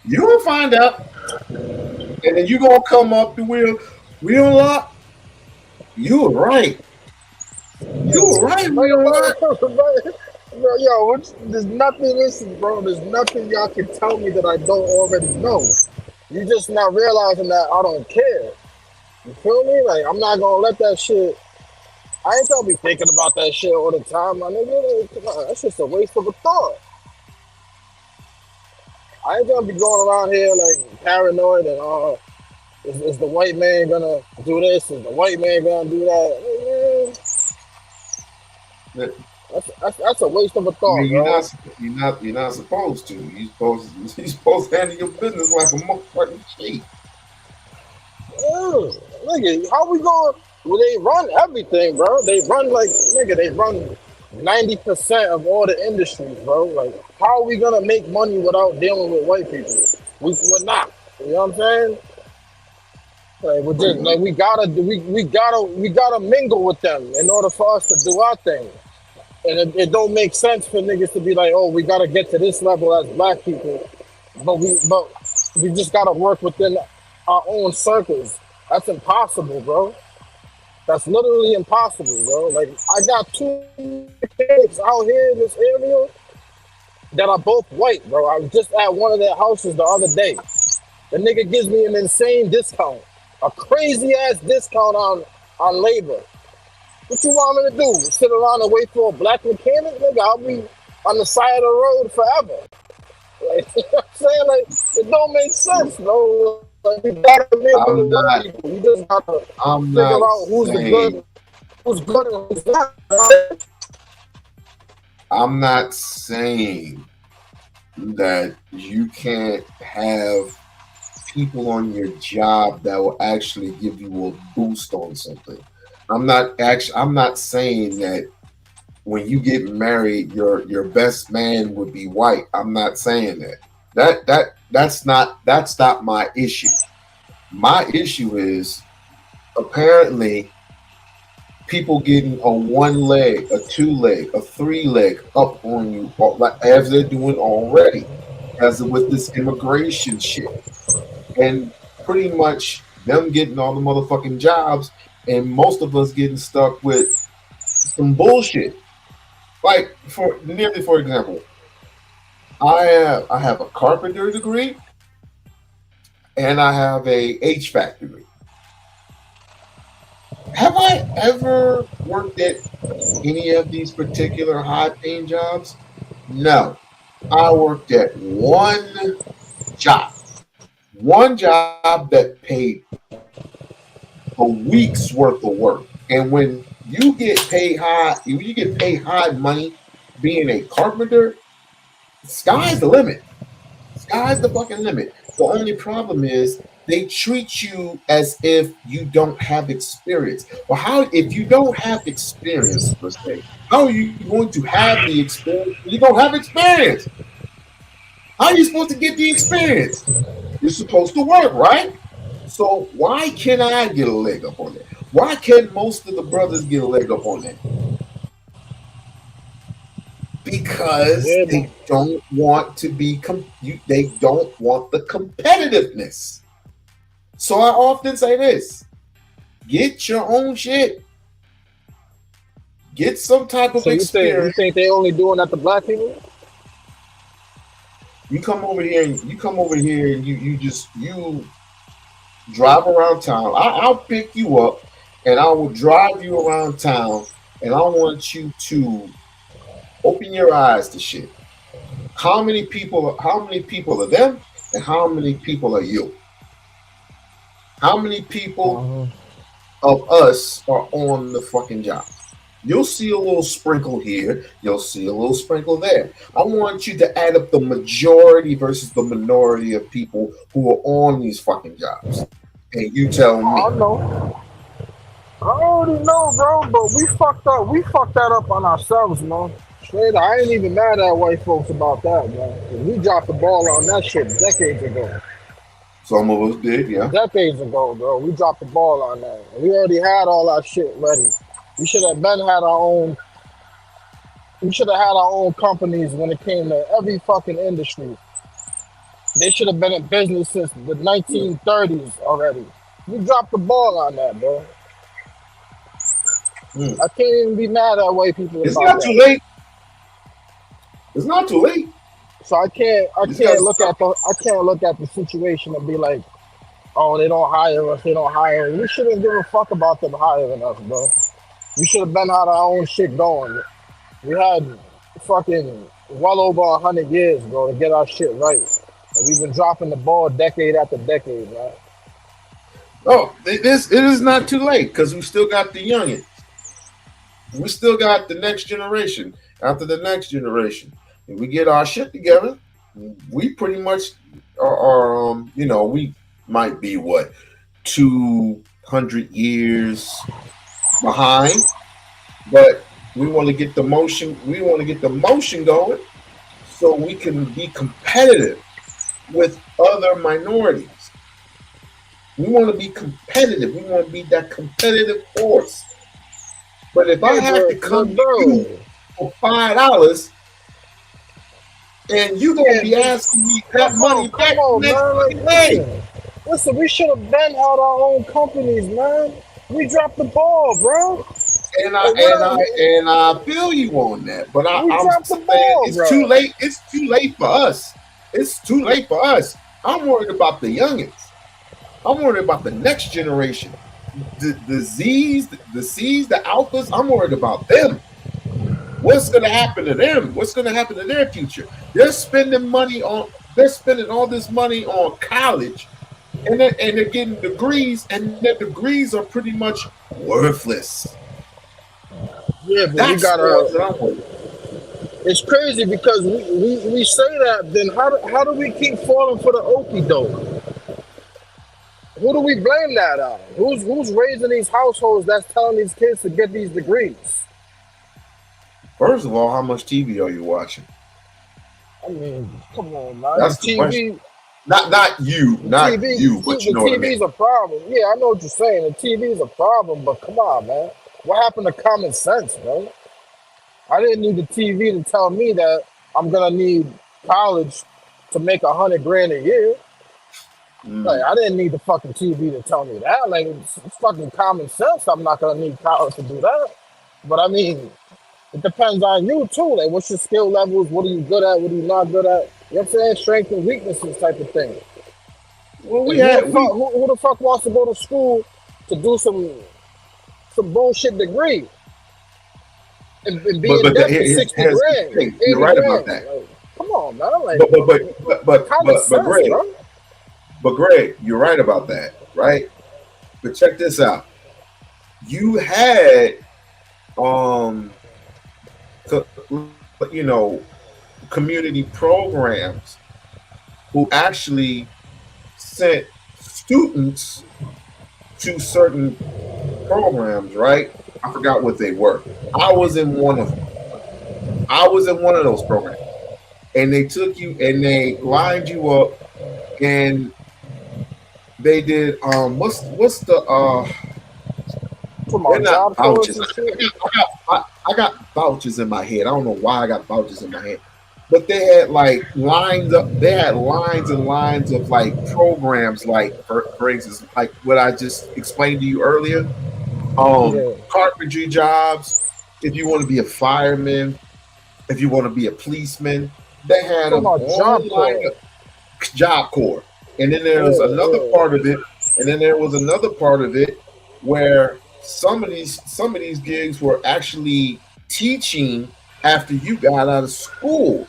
You'll find out, and then you're gonna come up the wheel. We-On-Loc. You were right. Bro, yo, there's nothing. There's nothing y'all can tell me that I don't already know. You just not realizing that I don't care. You feel me? Like, I'm not gonna let that shit. I ain't gonna be thinking about that shit all the time, my nigga. That's just a waste of a thought. I ain't gonna be going around here like paranoid and is the white man gonna do this? Is the white man gonna do that? That's a waste of a thought, You're not supposed to. You're supposed to handle your business like a motherfucking sheep. Nigga, how we going? Well, they run everything, bro. They run 90% of all the industries, bro. Like, how are we gonna make money without dealing with white people? We're not. You know what I'm saying? Like, we're just like we gotta mingle with them in order for us to do our thing. And it don't make sense for niggas to be like, oh, we gotta get to this level as black people, but we just gotta work within our own circles. That's impossible, bro. That's literally impossible, bro. Like, I got 2 kids out here in this area that are both white, bro. I was just at one of their houses the other day. The nigga gives me an insane discount a crazy ass discount on labor. What you want me to do? Sit around and wait for a black mechanic? Nigga, I'll be on the side of the road forever. Like, you know what I'm saying? Like, it don't make sense, bro. Like, you gotta be able to work people. You just gotta I'm figure not out who's saying. who's good and who's not. I'm not saying that you can't have people on your job that will actually give you a boost on something. I'm not saying that when you get married your best man would be white. I'm not saying that. That's not my issue. My issue is apparently people getting a one leg, a two leg, a three leg up on you, as they're doing already, as with this immigration shit, and pretty much them getting all the motherfucking jobs, and most of us getting stuck with some bullshit. Like for example, I have a carpenter degree and I have a HVAC degree. Have I ever worked at any of these particular high paying jobs? No. I worked at one job that paid a week's worth of work. And when you get paid high money being a carpenter, sky's the limit. Sky's the fucking limit. The only problem is they treat you as if you don't have experience. Well, how if you don't have experience per se, how are you going to have the experience when you don't have experience? How are you supposed to get the experience? You're supposed to work, right? So why can't I get a leg up on that? Why can't most of the brothers get a leg up on that? Because they don't want to be they don't want the competitiveness. So I often say this: get your own shit, get some type of experience. You think they only doing that to black people? You come over here and you drive around town. I'll pick you up and I will drive you around town, and I want you to open your eyes to shit. How many people are them, and how many people are you? How many people of us are on the fucking job? You'll see a little sprinkle here. You'll see a little sprinkle there. I want you to add up the majority versus the minority of people who are on these fucking jobs. And you tell me. I know. I already know, bro, but we fucked up. We fucked that up on ourselves, man. Straight, I ain't even mad at white folks about that, man. We dropped the ball on that shit decades ago. Some of us did, yeah. Decades ago, bro. We dropped the ball on that. We already had all our shit ready. We should have had our own. We should have had our own companies when it came to every fucking industry. They should have been in business since the 1930s already. We dropped the ball on that, bro. I can't even be mad at white people. It's not too late. It's not too late. So I can't look at the situation and be like, oh, they don't hire us, they don't hire us. We shouldn't give a fuck about them hiring us, bro. We should have been had our own shit going. We had fucking well over 100 years, bro, to get our shit right. And we've been dropping the ball decade after decade, man. Oh, it is not too late because we still got the youngins. We still got the next generation after the next generation. If we get our shit together, we pretty much are we might be 200 years behind, but we want to get the motion. We want to get the motion going so we can be competitive with other minorities. We want to be competitive. We want to be that competitive force. But if I have to come to you for $5 and you gonna be asking me that money back next day. Listen, we should have been had our own companies, man. We dropped the ball, bro. And I feel you on that, but I'm saying it's too late. It's too late for us. It's too late for us. I'm worried about the youngins. I'm worried about the next generation. The Z's, the C's, the Alphas. I'm worried about them. What's going to happen to them? What's going to happen to their future? They're spending all this money on college, and they're getting degrees, and their degrees are pretty much worthless. Yeah, but That's we gotta. what I'm worried. It's crazy because we say that. Then how do we keep falling for the okie doke? Who do we blame that on? Who's raising these households that's telling these kids to get these degrees? First of all, how much TV are you watching? I mean, come on, man. That's the TV, question. Not you, but you know what I mean. TV's a problem. Yeah, I know what you're saying. The TV's a problem, but come on, man. What happened to common sense, bro? I didn't need the TV to tell me that I'm gonna need college to make $100,000 a year. Like, I didn't need the fucking TV to tell me that. Like, it's fucking common sense. I'm not gonna need college to do that. But I mean, it depends on you too. Like, what's your skill levels? What are you good at? What are you not good at? You know what I'm saying? Strengths and weaknesses type of thing. Well, Like, who the fuck wants to go to school to do some bullshit degree and be in debt for 60 grand? You're right about that. Like, come on, man. Like, but Greg, you're right about that, right? But check this out. You had, community programs who actually sent students to certain programs, right? I forgot what they were. I was in one of them. I was in one of those programs. And they took you and they lined you up and they did what's the they're not vouchers. I got vouchers in my head. I don't know why I got vouchers in my head. But they had like lines up, they had lines and lines of like programs, like for instance, like what I just explained to you earlier. Carpentry jobs, if you want to be a fireman, if you want to be a policeman, they had a job corps. And then there was another part of it, and then there was another part of it where some of these gigs were actually teaching after you got out of school.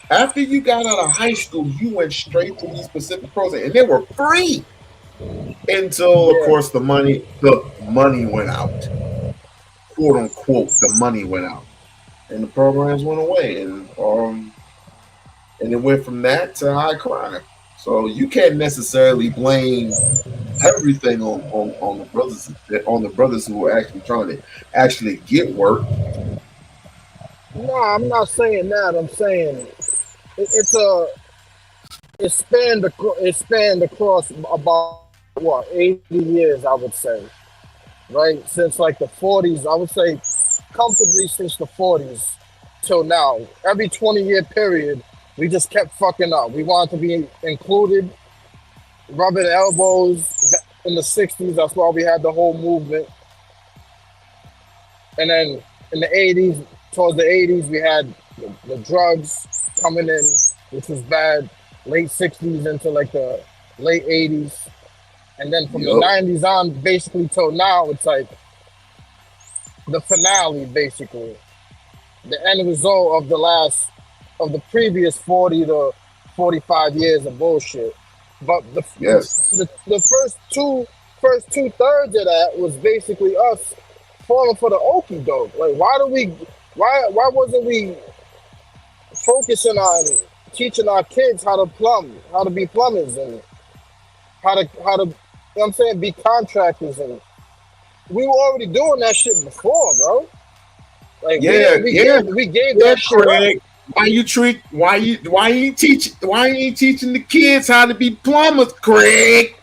After you got out of high school, you went straight to these specific programs, and they were free until, of course, the money went out, quote unquote. The money went out, and the programs went away, and it went from that to high crime. So you can't necessarily blame everything on the brothers who are actually trying to actually get work. No, I'm not saying that. I'm saying it spanned across about 80 years, I would say, right? Since like the 40s, I would say comfortably since the 40s till now. Every 20-year period, we just kept fucking up. We wanted to be included, rubbing elbows in the 60s. That's why we had the whole movement. And then in the 80s, towards the 80s, we had the drugs coming in, which was bad. Late 60s into like the late 80s. And then from the 90s on, basically till now, it's like the finale, basically. The end result of the previous 40 to 45 years of bullshit. But the first two-thirds of that was basically us falling for the okie doke. Like, why wasn't we focusing on teaching our kids how to plumb, how to be plumbers, and how to you know what I'm saying, be contractors? And we were already doing that shit before, bro. Like, we gave that shit up. Why you teaching the kids how to be plumbers, Craig?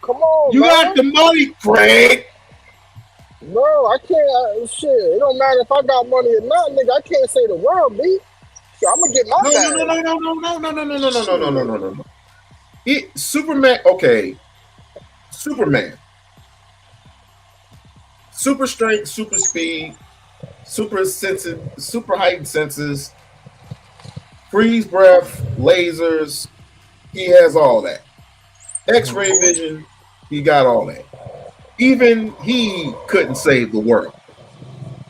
Come on, you man. got the money, Craig. Bro, I can't. Shit, it don't matter if I got money or not, nigga. I can't say the world, B. So I'm gonna get my No. Superman. Okay, Superman. Super strength, super speed, super sensitive, super heightened senses. Freeze breath, lasers. He has all that. X-ray vision. He got all that. Even he couldn't save the world,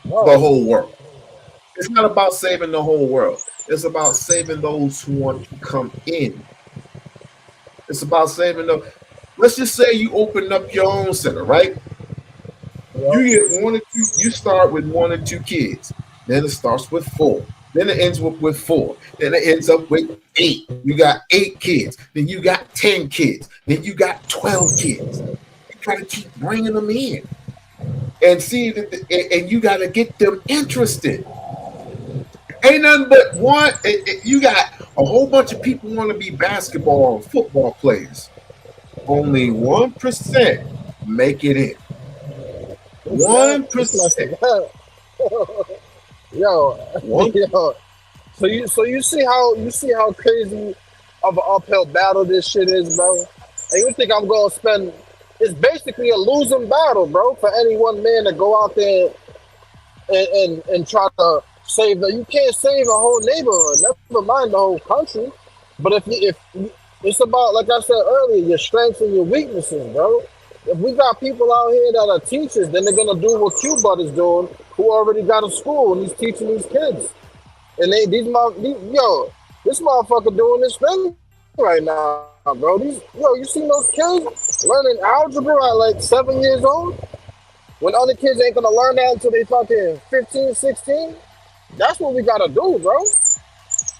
the No. whole world. It's not about saving the whole world. It's about saving those who want to come in. It's about saving them. Let's just say you open up your own center, right? You get 1 or 2. You start with 1 or 2 kids. Then it starts with 4. Then it ends with 4. Then it ends up with 8. You got 8 kids. Then you got 10 kids. Then you got 12 kids. You gotta keep bringing them in, and see that, and you gotta get them interested. Ain't nothing but one. You got a whole bunch of people want to be basketball and football players. Only 1% make it in. 1%. Yo. So you see how crazy of an uphill battle this shit is, bro. And you think I'm gonna spend? It's basically a losing battle, bro, for any one man to go out there and try to save the. You can't save a whole neighborhood, never mind the whole country. But if it's about, like I said earlier, your strengths and your weaknesses, bro. If we got people out here that are teachers, then they're gonna do what Q-Bud is doing, who already got a school and he's teaching these kids. And this motherfucker doing this thing right now, bro. You seen those kids learning algebra at like 7 years old? When other kids ain't gonna learn that until they fucking 15, 16? That's what we gotta do, bro.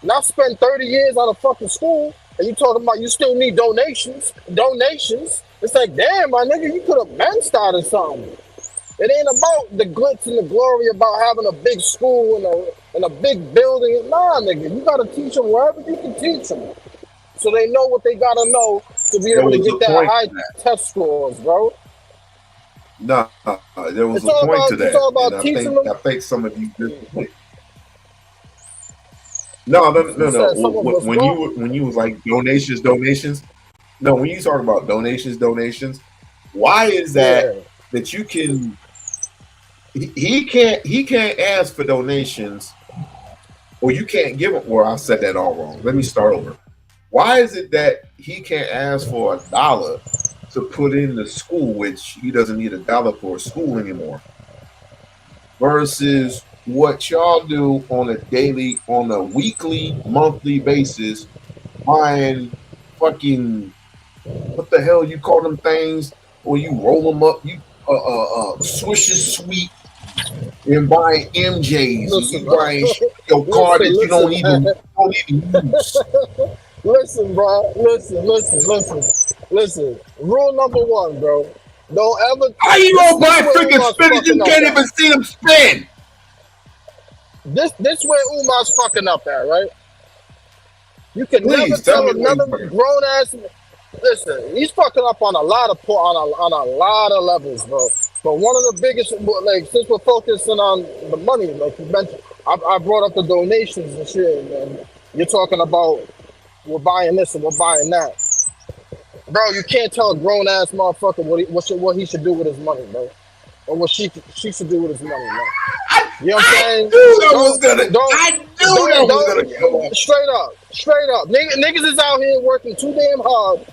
Not spend 30 years out of fucking school and you talking about you still need donations. It's like, damn, my nigga, you could have been started something. It ain't about the glitz and the glory about having a big school and a big building. Nah, nigga, you gotta teach them wherever you can teach them, so they know what they gotta know to be able to get that high test scores, bro. No, there was a point to that. It's all about teaching them. I think some of you did. No. When you was like donations. No, when you talk about donations. Why is that that you can? He can't ask for donations, or you can't give them. Or I said that all wrong. Let me start over. Why is it that he can't ask for $1 to put in the school, which he doesn't need $1 for a school anymore, versus what y'all do on a weekly, monthly basis, buying fucking, what the hell you call them things, or you roll them up, you Swisher Sweet, and buying MJs, Listen, and you buying your car that you don't even use. Listen, bro. Listen. Rule number 1, bro. Don't ever. How you gonna buy freaking spinners? You can't even see them spin. This where Umar's fucking up at, right? You can never tell another grown ass. Listen, he's fucking up on a lot of levels, bro. But one of the biggest, like, since we're focusing on the money, like you mentioned, I brought up the donations and shit, and you're talking about we're buying this and we're buying that, bro. You can't tell a grown ass motherfucker what he should do with his money, bro, or what she should do with his money, man. You know what I'm saying? I knew that was gonna go up. Straight up. Niggas is out here working too damn hard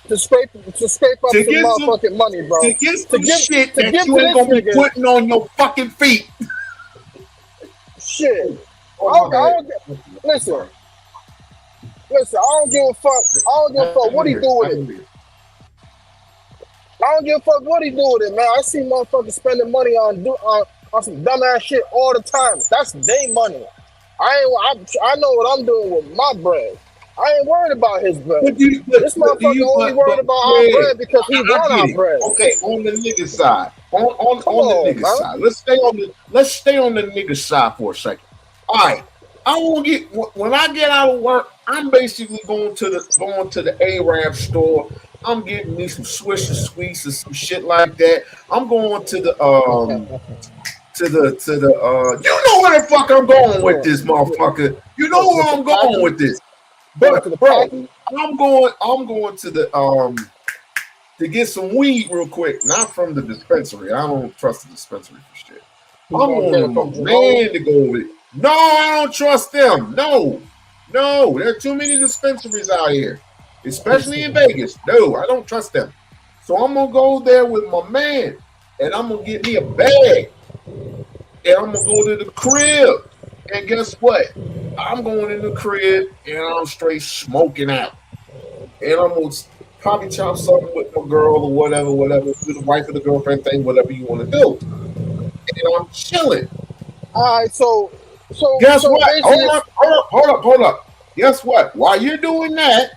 to scrape up some motherfucking money, bro. To get some shit that you ain't gonna be putting on your fucking feet. Shit. Listen. I don't give a fuck what he do with it. I don't give a fuck what he do with it, man. I see motherfuckers spending money on some dumbass shit all the time. That's their money. I know what I'm doing with my bread. I ain't worried about his bread. This motherfucker only worried about our bread because he want our bread. Okay, on the nigga side. On the nigga side. Let's stay on the nigga side for a second. All right. When I get out of work, I'm basically going to the Arab store. I'm getting me some Swisher Sweets or some shit like that. I'm going to the you know where the fuck I'm going with this, motherfucker. You know where I'm going with this. But bro, I'm going to the to get some weed real quick, not from the dispensary. I don't trust the dispensary for shit. I'm going to man to go with it. No, I don't trust them. No, there are too many dispensaries out here, especially in Vegas. No, I don't trust them. So I'm gonna go there with my man, and I'm gonna get me a bag, and I'm gonna go to the crib. And guess what? I'm going in the crib and I'm straight smoking out. And I'm gonna probably chop something with my girl or whatever, do the wife or the girlfriend thing, whatever you want to do. And I'm chilling. All right, so Guess what? basically, Hold up. Guess what? While you're doing that,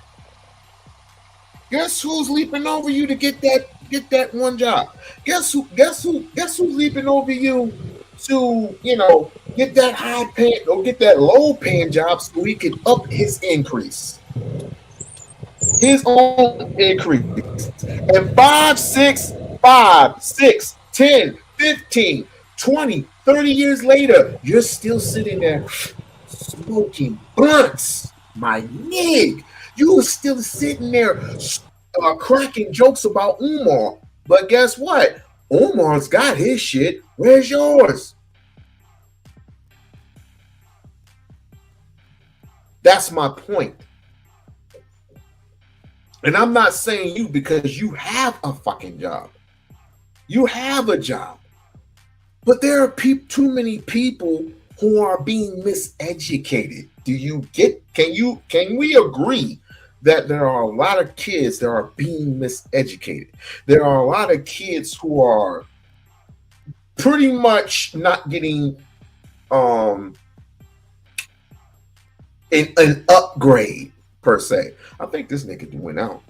guess who's leaping over you to get that one job? Guess who's leaping over you to, get that high paying or get that low paying job so he can up his increase. His own increase. And 5, 6, 5, 6, 10, 15, 20, 30 years later, you're still sitting there smoking blunts, my nig. You were still sitting there cracking jokes about Umar. But guess what? Umar's got his shit. Where's yours? That's my point. And I'm not saying you because you have a fucking job. You have a job. But there are too many people who are being miseducated. Can we agree that there are a lot of kids that are being miseducated? There are a lot of kids who are pretty much not getting an upgrade per se. I think this nigga went out.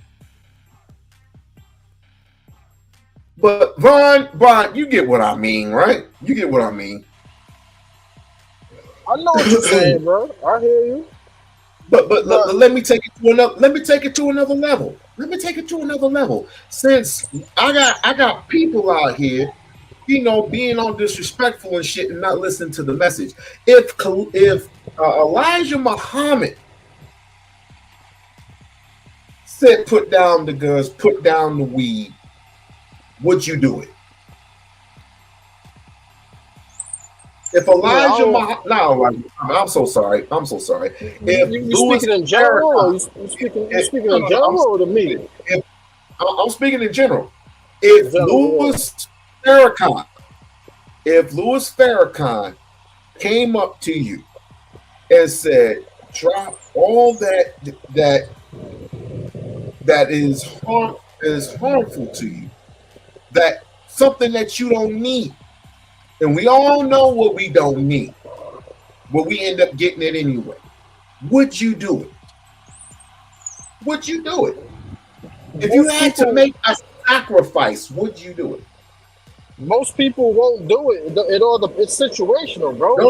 But Vaughn, you get what I mean, right? You get what I mean. I know what you're saying, bro. I hear you. But let me take it to another. Let me take it to another level. Since I got people out here, being all disrespectful and shit and not listening to the message. If Elijah Muhammad said, "Put down the guns, put down the weed," would you do it? If Elijah Muhammad, I'm so sorry. If you speaking in general, or you speaking in general, or to me? I'm speaking in general. If Louis Farrakhan came up to you and said, "Drop all that is harmful to you, that something that you don't need," and we all know what we don't need, but we end up getting it anyway, would you do it? Would you do it? If you had to make a sacrifice, would you do it? Most people won't do it. It's situational, bro. No.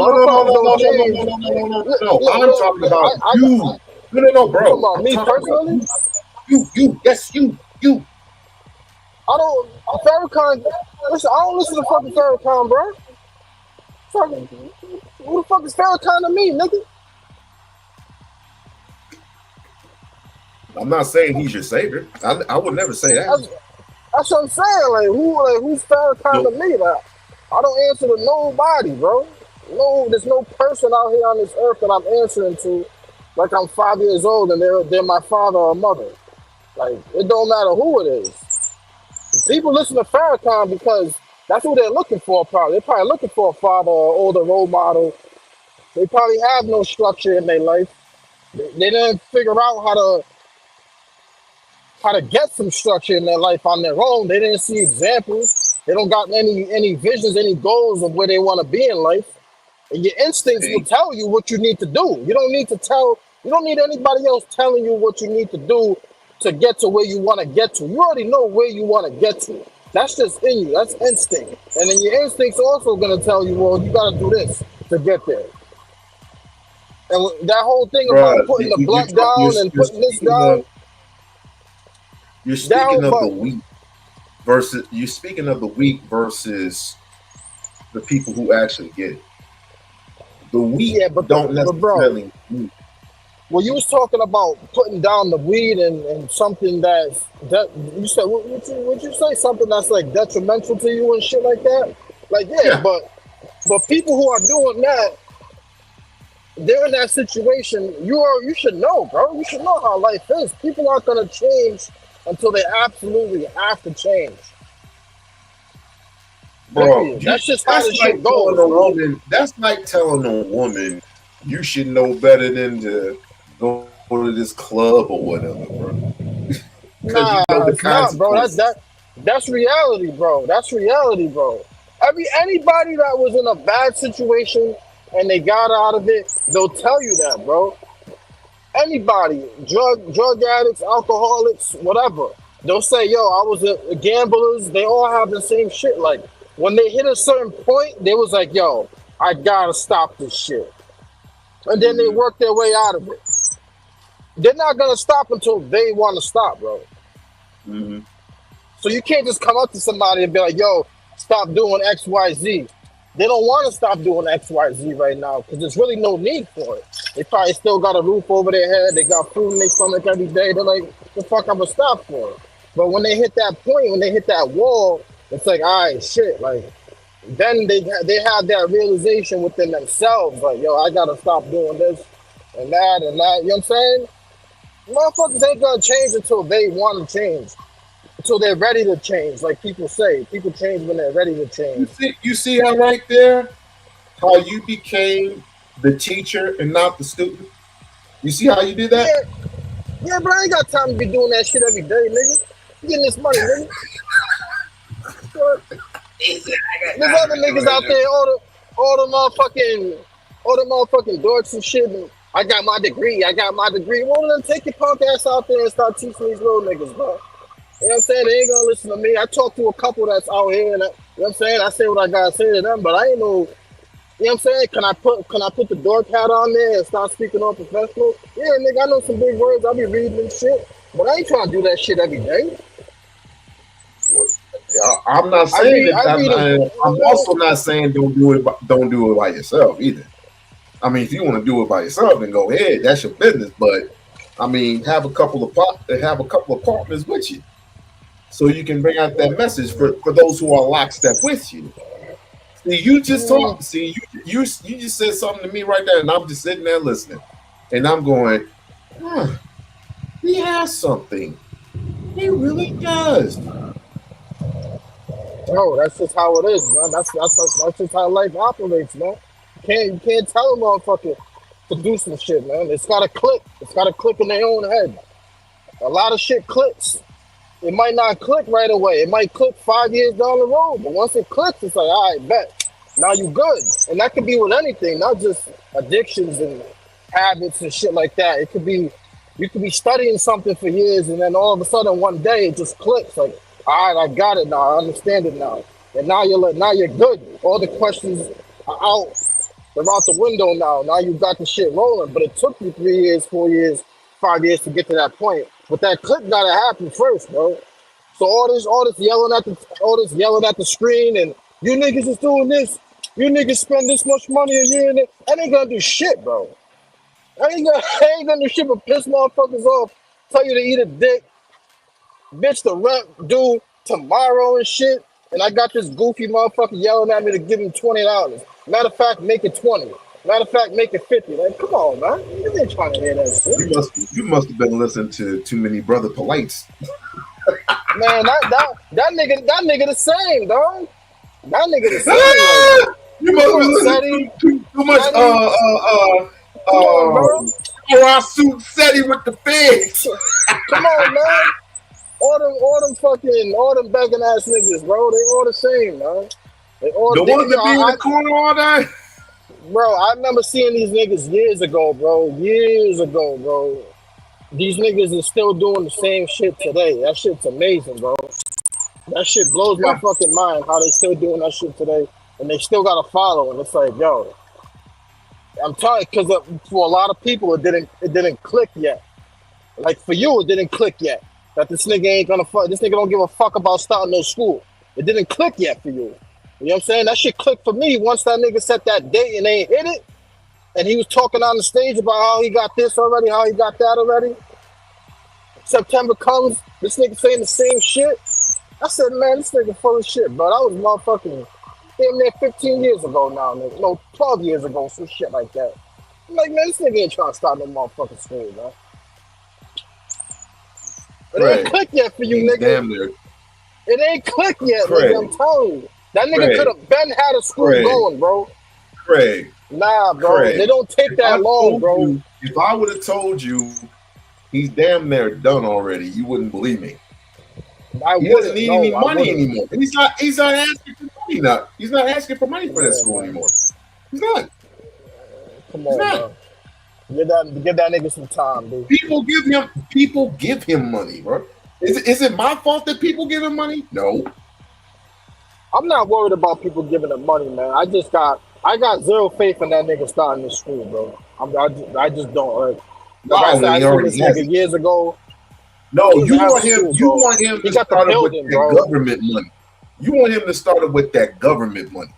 I'm talking about you. No, bro. About me personally? You. Yes, you. I don't. Farrakhan. Listen, I don't listen to fucking Farrakhan, bro. Who the fuck is Farrakhan to me, nigga? I'm not saying he's your savior. I would never say that. That's what I'm saying. Who's Farrakhan to me? Like, I don't answer to nobody, bro. No, there's no person out here on this earth that I'm answering to. Like I'm 5 years old and they're my father or mother. Like it don't matter who it is. People listen to Farrakhan because that's who they're looking for. Probably they're probably looking for a father or older role model. They probably have no structure in their life. They didn't figure out how to get some structure in their life on their own. They didn't see examples. They don't got any visions, any goals of where they want to be in life. And your instincts will tell you what you need to do. You don't need anybody else telling you what you need to do to get to where you want to get to. You already know where you want to get to. That's just in you. That's instinct. And then your instincts also going to tell you, well, you got to do this to get there. And that whole thing about putting the blunt down and putting this down. You're speaking of the weak versus the people who actually get it. The weak don't necessarily. Well, you was talking about putting down the weed and something that you said. Would you say something that's like detrimental to you and shit like that? Like but people who are doing that, they're in that situation. You should know, bro. You should know how life is. People aren't gonna change until they absolutely have to change. Bro, Period. That's just how the shit goes, telling a bro. woman. That's like telling a woman you should know better than to go to this club or whatever, bro. Because you Nah, know the it's not, bro. consequences. That's reality, bro. That's reality, bro. Anybody that was in a bad situation and they got out of it, they'll tell you that, bro. Anybody, drug addicts, alcoholics, whatever. They'll say, yo, I was a gamblers. They all have the same shit. Like when they hit a certain point, they was like, yo, I gotta stop this shit. And then they work their way out of it. They're not gonna stop until they want to stop, bro. Mm-hmm. So you can't just come up to somebody and be like, yo, stop doing X, Y, Z. They don't want to stop doing X, Y, Z right now because there's really no need for it. They probably still got a roof over their head. They got food in their stomach every day. They're like, the fuck I'm gonna stop for it? But when they hit that point, when they hit that wall, it's like, all right, shit. Like, then they have that realization within themselves. Like, yo, I gotta stop doing this and that and that. You know what I'm saying? Motherfuckers ain't gonna change until they want to change. Until they're ready to change, like people say. People change when they're ready to change. You see how right there, how you became the teacher and not the student? You see how you did that? Yeah, but I ain't got time to be doing that shit every day, nigga. You getting this money, nigga. There's other niggas out there, all the motherfucking dorks and shit. And I got my degree. Well, then take your punk ass out there and start teaching these little niggas, bro. You know what I'm saying? They ain't gonna listen to me. I talk to a couple that's out here, and you know what I'm saying? I say what I gotta say to them, but I ain't no. You know what I'm saying? Can I put the dork hat on there and start speaking on professional? Yeah, nigga, I know some big words. I be reading and shit, but I ain't trying to do that shit every day. I'm not saying I'm also not saying don't do it by yourself either. I mean, if you want to do it by yourself, then go ahead. That's your business. But I mean, have a couple of partners with you, so you can bring out that message for those who are lockstep with you. See, you just talk. See, you just said something to me right there, and I'm just sitting there listening, and I'm going, he has something. He really does. Oh, that's just how it is, man. That's just how life operates, man. You can't tell a motherfucker to do some shit, man. It's gotta click. It's gotta click in their own head. A lot of shit clicks. It might not click right away. It might click 5 years down the road. But once it clicks, it's like, all right, bet. Now you good. And that could be with anything, not just addictions and habits and shit like that. It could be, you could be studying something for years and then all of a sudden one day it just clicks. Like, all right, I got it now. I understand it now. And now you're good. All the questions are out. They're out the window now. Now you got the shit rolling. But it took you 3 years, 4 years, 5 years to get to that point. But that click gotta happen first, bro. So all this yelling at the screen and you niggas is doing this. You niggas spend this much money a year and that ain't gonna do shit, bro. I ain't gonna do shit but piss motherfuckers off. Tell you to eat a dick. Bitch, the rent due tomorrow and shit. And I got this goofy motherfucker yelling at me to give him $20. Matter of fact, make it 20. Matter of fact, make it 50. Like, come on, man. You ain't trying to hear that shit. You must have been listening to too many Brother Polites. Man, that nigga the same, dog. That nigga the same. Like, you must be listening to too much suit Seti with the figs. Come on, man. All them begging ass niggas, bro. They all the same, man. The ones that be in the corner all day. Bro, I remember seeing these niggas years ago, bro. These niggas is still doing the same shit today. That shit's amazing, bro. That shit blows my fucking mind how they still doing that shit today. And they still got to follow. And it's like, yo, I'm telling you, because for a lot of people, it didn't click yet. Like for you, it didn't click yet. That this nigga ain't gonna fuck. This nigga don't give a fuck about starting no school. It didn't click yet for you. You know what I'm saying? That shit clicked for me once that nigga set that date and they ain't hit it. And he was talking on the stage about how he got this already, how he got that already. September comes, this nigga saying the same shit. I said, man, this nigga full of shit, bro. That was motherfucking damn near 15 years ago now, nigga. No, 12 years ago, some shit like that. I'm like, man, this nigga ain't trying to start no motherfucking school, man. It ain't Craig, clicked yet for you, he's nigga. damn near. It ain't clicked yet, Craig, nigga. I'm telling you. That nigga Craig, could have been had a school Craig, going, bro. Craig, Nah, bro. They Craig. don't take If I that long, told bro. you, if I would have told you he's damn near done already, you wouldn't believe me. I He doesn't wouldn't. need No, any I money wouldn't. anymore. He's not asking for money now. He's not asking for money for that Yeah, school man. anymore. He's not. Come He's on, not. bro. Give that nigga some time, dude. People give him money, bro. Is it my fault that people give him money? No. I'm not worried about people giving him money, man. I got zero faith in that nigga starting this school, bro. I just don't. Like I Wow, said, when I he seen this already has nigga it. years ago. No, He you has want a him. school, You bro. want him He to got the start it with building, that bro. government money. You want him to start it with that government money.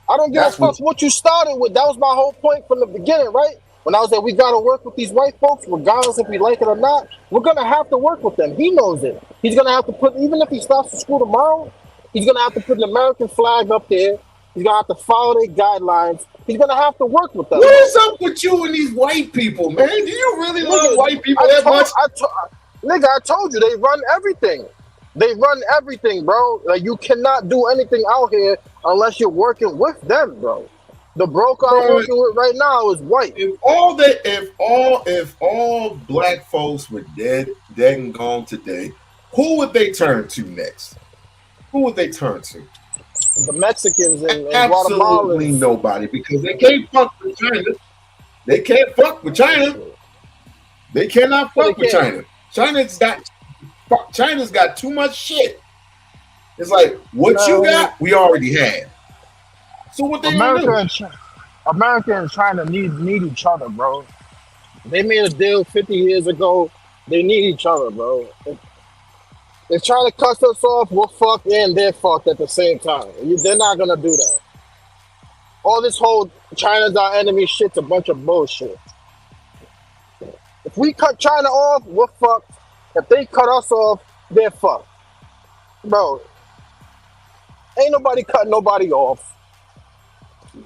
I don't give a That's fuck what you started with. That was my whole point from the beginning, right? When I was like, we gotta work with these white folks, regardless if we like it or not. We're gonna have to work with them. He knows it. He's gonna have to put, even if he starts the school tomorrow, he's gonna have to put an American flag up there. He's gonna have to follow their guidelines. He's gonna have to work with them. What is up with you and these white people, man? Do you really love white people that much? Nigga, I told you they run everything. They run everything, bro. Like you cannot do anything out here unless you're working with them, bro. The broker I'm working with right now is white. If all black folks were dead and gone today, who would they turn to next? Who would they turn to? The Mexicans and Absolutely Guatemalans. Nobody, because they can't fuck with China. They can't fuck with China. They cannot fuck with China. China's got too much shit. It's like what you got, we already had. So what they gonna do? America and China need each other, bro. They made a deal 50 years ago. They need each other, bro. They're trying to cut us off. We're fucked and they're fucked at the same time. They're not gonna do that. All this whole China's our enemy shit's a bunch of bullshit. If we cut China off, we're fucked. If they cut us off, they're fucked. Bro, ain't nobody cutting nobody off.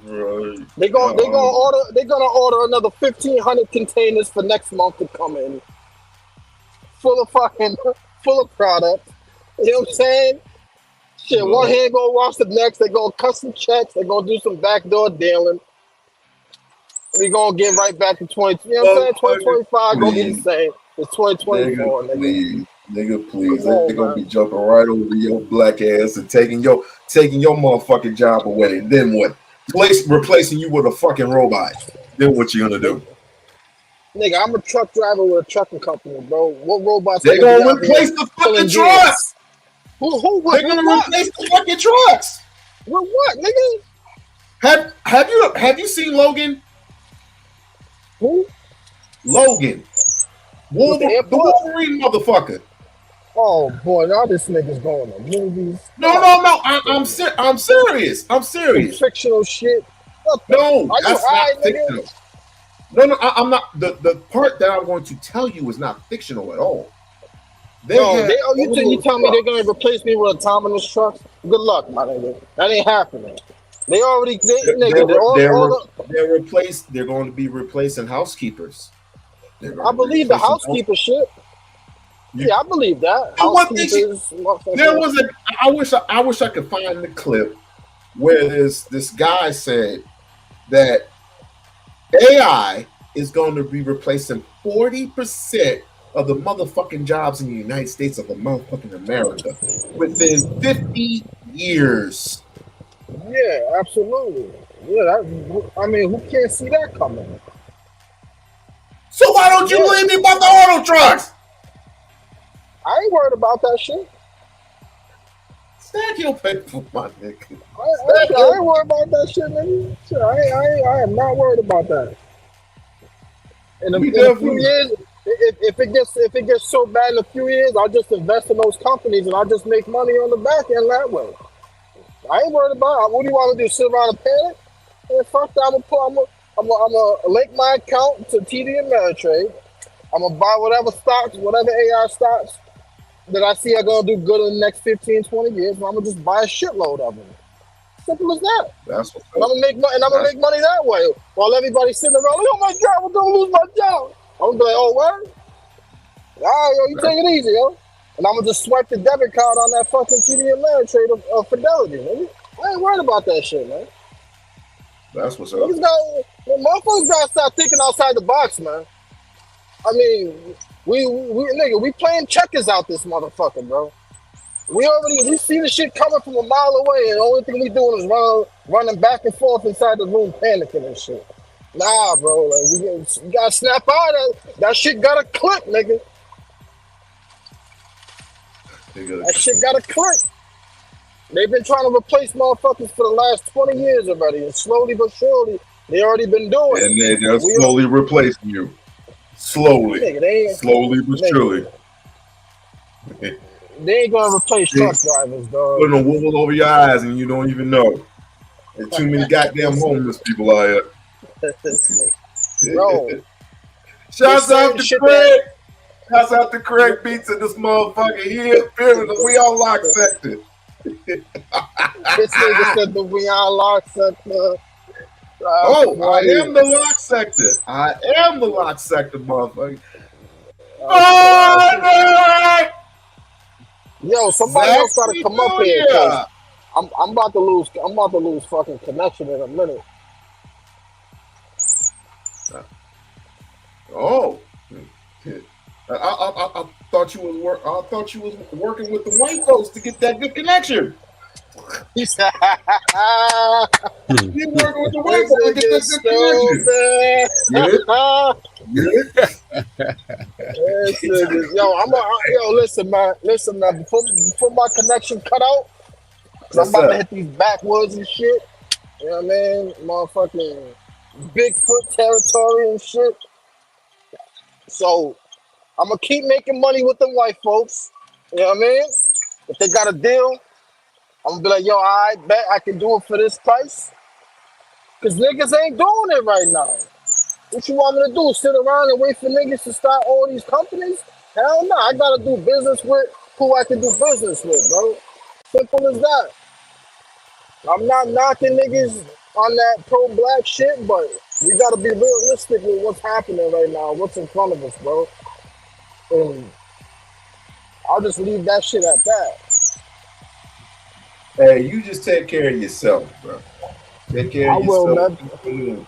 Right. They're gonna order another 1,500 containers for next month to come in. Full of product. You know what I'm saying? Shit, one hand gonna wash the next, they're gonna cut some checks, they're gonna do some backdoor dealing. We're gonna get right back to 20, you know what I'm saying? 2025 gonna be the same. It's 2024, nigga. Nigga, please. They're gonna be jumping right over your black ass and taking your motherfucking job away. And then what? Replacing you with a fucking robot. Then what you gonna do? Nigga, I'm a truck driver with a trucking company, bro. What robots? They're gonna replace the fucking trucks. They're gonna replace the fucking trucks. With what, nigga? Have you seen Logan? Who? Logan. The Wolverine motherfucker. Oh boy, now this nigga's going to movies. No. I'm serious. Fictional shit. No, that's not fictional. No, I'm not. The part that I'm going to tell you is not fictional at all. You tell me they're going to replace me with autonomous trucks? Good luck, my nigga. That ain't happening. They already they're going to be replacing housekeepers. I believe the housekeeper shit. Yeah, I believe that. I wish I could find the clip where this guy said that AI is going to be replacing 40% of the motherfucking jobs in the United States of the motherfucking America within 50 years. Yeah, absolutely. Yeah, who can't see that coming? So why don't you leave me about the auto trucks? I ain't worried about that shit. Stack your paper, my nigga. I ain't worried about that shit, nigga. Shit, I am not worried about that. In a few years, if it gets so bad in a few years, I'll just invest in those companies and I'll just make money on the back end that way. I ain't worried about it. What do you want to do? Sit around and panic? Hey, fuck that. I'm gonna link my account to TD Ameritrade. I'm gonna buy whatever AI stocks that I see are gonna do good in the next 15, 20 years. I'm gonna just buy a shitload of them. Simple as that. That's what's I'm gonna make money that way. While everybody's sitting around, like, oh my god, we're gonna lose my job. I'm gonna be like, oh what? All right, yo, you take it easy, yo. And I'm gonna just swipe the debit card on that fucking TD Ameritrade of Fidelity, nigga. I ain't worried about that shit, man. That's what's up. Motherfuckers gotta start thinking outside the box, man. I mean, we playing checkers out this motherfucker, bro. We see the shit coming from a mile away, and the only thing we doing is running back and forth inside the room, panicking and shit. Nah, bro, like we gotta snap out of that shit. Gotta click, nigga. That shit gotta click. They've been trying to replace motherfuckers for the last 20 years already, and slowly but surely, they already been doing it. And they're slowly replacing you. Slowly. Nigga, slowly but surely. They ain't gonna replace truck drivers, dog. Putting a wool over your eyes and you don't even know. There's too many goddamn homeless people out here. Bro. Shouts out to Craig. Shouts out to Craig Beats in this motherfucker here. Feeling the We-On-Loc sector. This nigga said the We-On-Loc sector. I am the lock sector. I am the lock sector, motherfucker. Yo, somebody else gotta come up here, cause I'm about to lose fucking connection in a minute. Oh, I thought you was working with the white folks to get that good connection. He said, "You working with the white folks to get that good connection." Listen, man. Before my connection cut out, cause I'm about to hit these backwoods and shit. You know what I mean? Motherfucking Bigfoot territory and shit. So I'm gonna keep making money with the white folks. You know what I mean? If they got a deal, I'm gonna be like, yo, I bet I can do it for this price. Cause niggas ain't doing it right now. What you want me to do? Sit around and wait for niggas to start all these companies? Hell no, I gotta do business with who I can do business with, bro. Simple as that. I'm not knocking niggas on that pro-black shit, but we gotta be realistic with what's happening right now, what's in front of us, bro. And I'll just leave that shit at that. Hey, you just take care of yourself, bro. Take care of yourself. Man.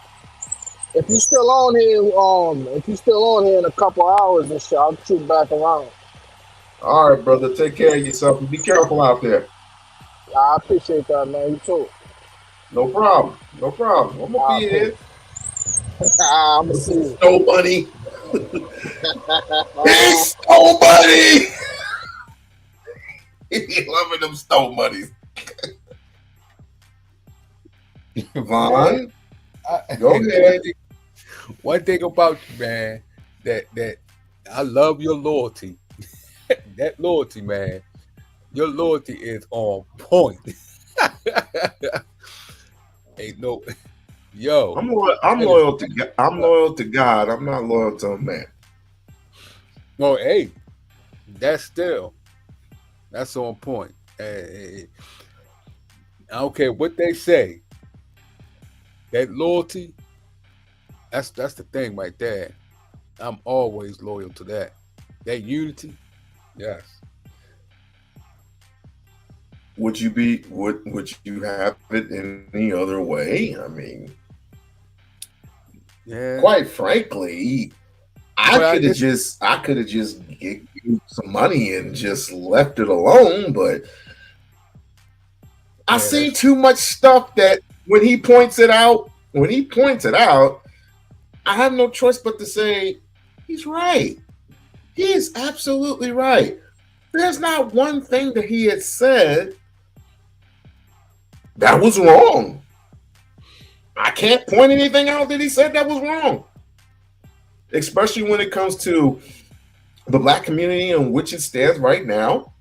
If you still on here in a couple hours and shit, I'll shoot back around. All right, brother. Take care of yourself and be careful out there. I appreciate that, man. You too. No problem. I'm gonna be here. I'm gonna see you. Snow bunny. It's Snow bunny. He loving them Snow bunnies. Vaughn, go ahead. One thing about you, man, that I love your loyalty. That loyalty, man. Your loyalty is on point. Ain't no, yo. I'm loyal to God. I'm loyal to God. I'm not loyal to a man. No, hey, that's on point. I don't care what they say. That loyalty, that's the thing right there. I'm always loyal to that. That unity, yes. Would you have it any other way? I mean, yeah. Quite frankly, I could have just given you some money and just left it alone, but I see too much stuff that when he points it out, I have no choice but to say he's right. He is absolutely right. There's not one thing that he had said that was wrong. I can't point anything out that he said that was wrong. Especially when it comes to the black community in which it stands right now.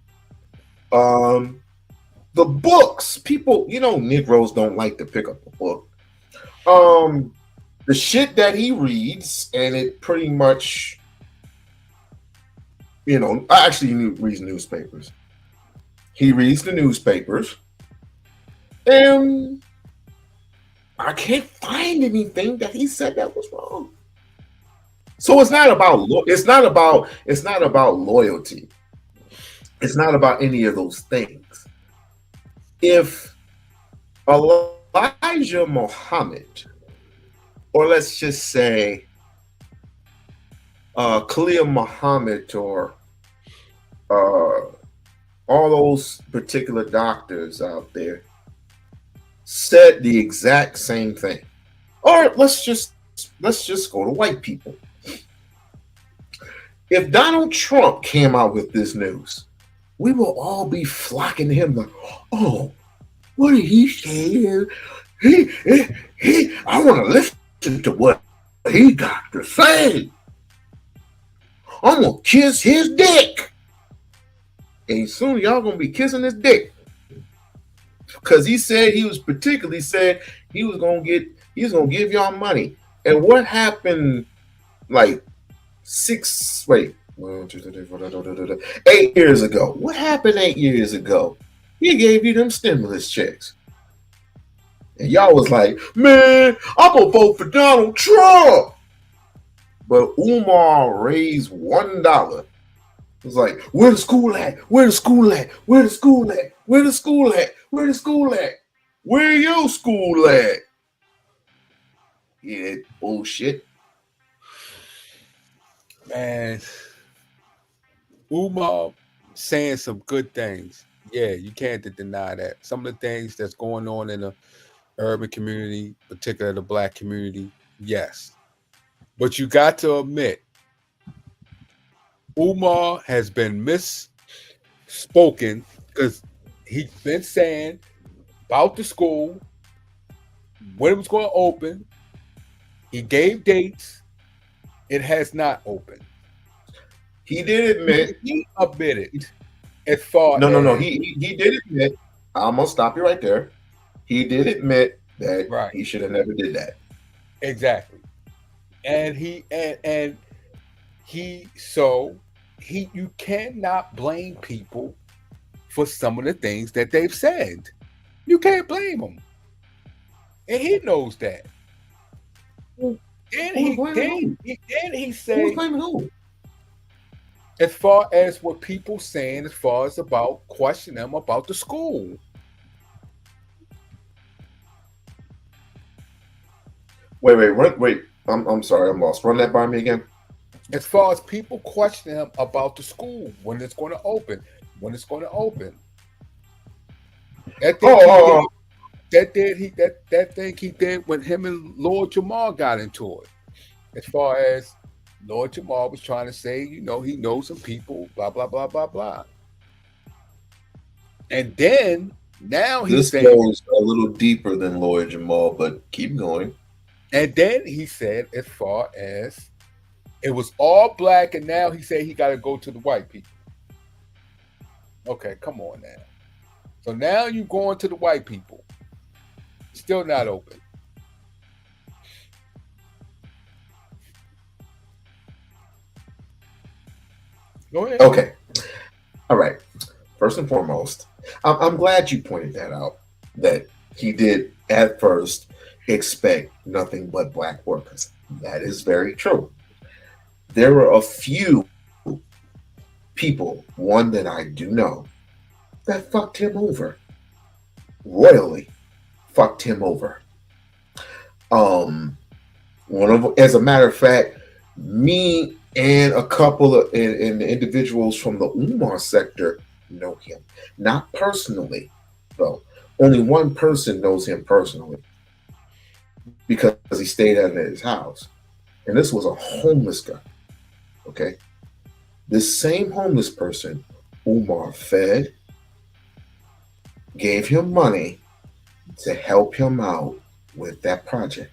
The books, people, Negroes don't like to pick up a book. The shit that he reads, and it pretty much, actually he reads newspapers. He reads the newspapers, and I can't find anything that he said that was wrong. So it's not about loyalty. It's not about any of those things. If Elijah Muhammad, or let's just say Khalil Muhammad, or uh, all those particular doctors out there said the exact same thing. Or let's just go to white people. If Donald Trump came out with this news, we will all be flocking to him like, oh, what did he say? I want to listen to what he got to say. I'm gonna kiss his dick. And soon y'all gonna be kissing his dick. Because he said he was particularly said he was gonna give y'all money. And what happened like 8 years ago? What happened 8 years ago? He gave you them stimulus checks. And y'all was like, man, I'm gonna vote for Donald Trump. But Umar raised $1. It was like, where the school at? Where the school at? Where the school at? Where the school at? Where the school at? Where your school at? Yeah, bullshit. Man, Umar saying some good things. Yeah, you can't deny that. Some of the things that's going on in the urban community, particularly the black community, yes. But you got to admit, Umar has been misspoken because he's been saying about the school, when it was going to open. He gave dates. It has not opened. He did admit. He admitted as far No. as He did admit. I'm gonna stop you right there. He did admit that Right. he should have never did that. Exactly. And you cannot blame people for some of the things that they've said. You can't blame them. And he knows that. And he Who's said, blaming who? as far as what people saying, as far as about questioning them about the school. Wait. I'm sorry, I'm lost. Run that by me again. As far as people questioning him about the school, when it's going to open, That thing he did when him and Lord Jamal got into it. As far as Lord Jamal was trying to say, he knows some people, blah blah blah blah blah. And then now he's This saying, goes a little deeper than Lloyd Jamal, but keep going. and then he said, as far as it was all black, and now he said he got to go to the white people. Okay, come on now. So now you going to the white people. Still not open. Go ahead. Okay. All right. First and foremost, I'm glad you pointed that out, that he did at first expect nothing but black workers. That is very true. There were a few people, one that I do know, that fucked him over. Royally fucked him over. As a matter of fact, me and a couple of and individuals from the Umar sector know him. Not personally, though. Only one person knows him personally because he stayed at his house. And this was a homeless guy. Okay? This same homeless person, Umar fed, gave him money to help him out with that project.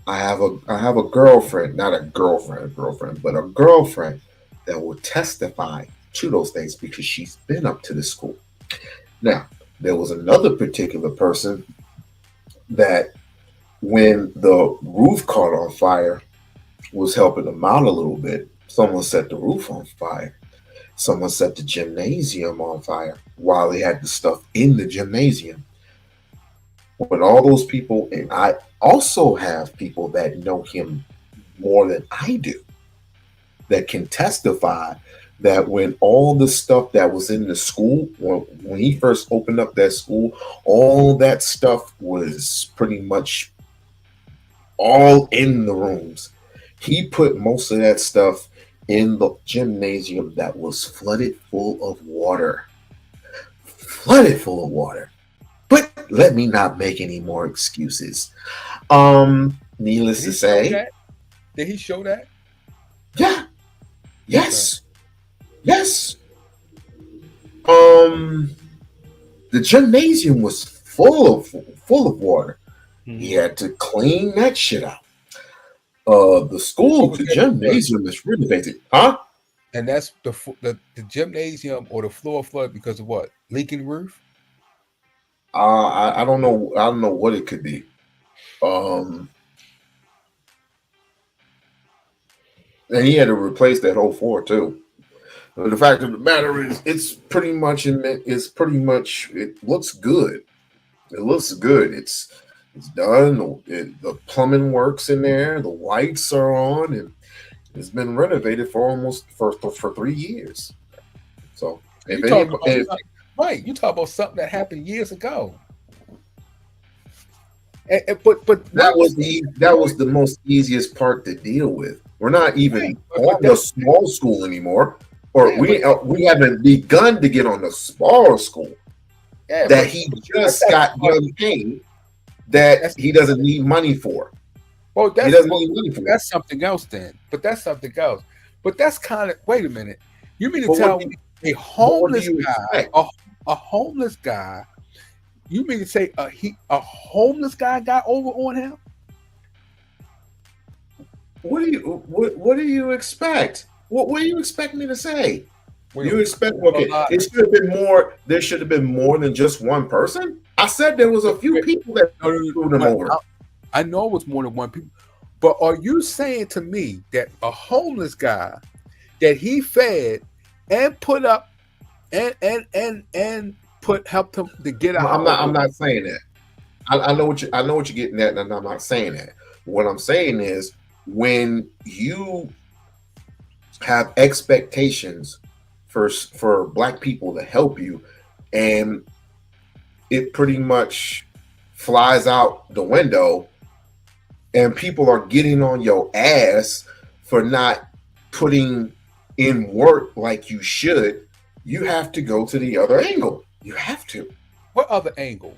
I have a girlfriend, not a girlfriend, but a girlfriend that will testify to those things because she's been up to the school. Now, there was another particular person that when the roof caught on fire was helping them out a little bit. Someone set the roof on fire. Someone set the gymnasium on fire while they had the stuff in the gymnasium. When all those people, and I also have people that know him more than I do that can testify that when all the stuff that was in the school, when he first opened up that school, all that stuff was pretty much all in the rooms. He put most of that stuff in the gymnasium that was flooded full of water. Flooded full of water. But let me not make any more excuses. Needless to say, did he show that? yeah, yes, yes. The gymnasium was full of water. He had to clean that shit out. The school, the gymnasium is renovated, huh? And that's the gymnasium or the floor flood because of what? Leaking roof? I don't know. I don't know what it could be. And he had to replace that whole floor too. The fact of the matter is, it's pretty much. It looks good. It looks good. It's done. The plumbing works in there. The lights are on, and it's been renovated for almost for 3 years. So you talk about something that happened years ago. But that was the most easiest part to deal with. We're not even on the small school anymore, or we haven't begun to get on the small school that he just got done paying that he doesn't need money for. Well, he doesn't need money for. That's something else then. But that's something else. But that's kind of wait a minute. You mean to tell me a homeless guy, a homeless guy? You mean to say a homeless guy got over on him? What do you expect? What do you expect me to say? You expect it should have been more. There should have been more than just one person. I said there was a few people that threw them over. I know it was more than one people, but are you saying to me that a homeless guy that he fed and put up and helped him to get out? I'm not saying that. I know what you're getting at, and I'm not saying that. What I'm saying is when you have expectations for Black people to help you, and it pretty much flies out the window, and people are getting on your ass for not putting in work like you should, you have to go to the other angle. You have to. What other angle?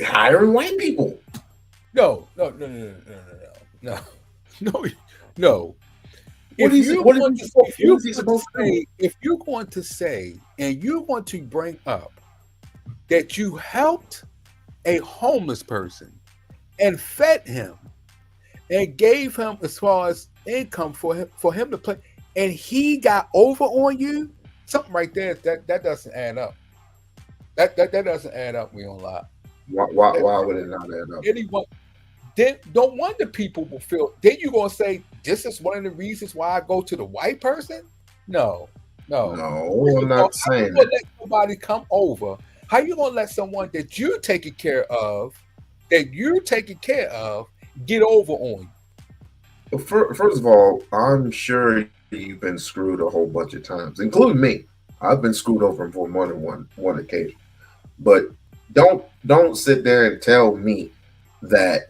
Hiring white people. No. If you're going to say, and you're going to bring up that you helped a homeless person and fed him and gave him as far as income for him to play, and he got over on you, something right there that doesn't add up. That doesn't add up. We don't lie. Why would it not add up? Anyone? Then don't wonder people will feel. Then you gonna say this is one of the reasons why I go to the white person? No. I'm not saying that. Let somebody come over. How you gonna let someone that you're taking care of, get over on you? First of all, I'm sure you've been screwed a whole bunch of times, including me. I've been screwed over for more than one occasion. But don't sit there and tell me that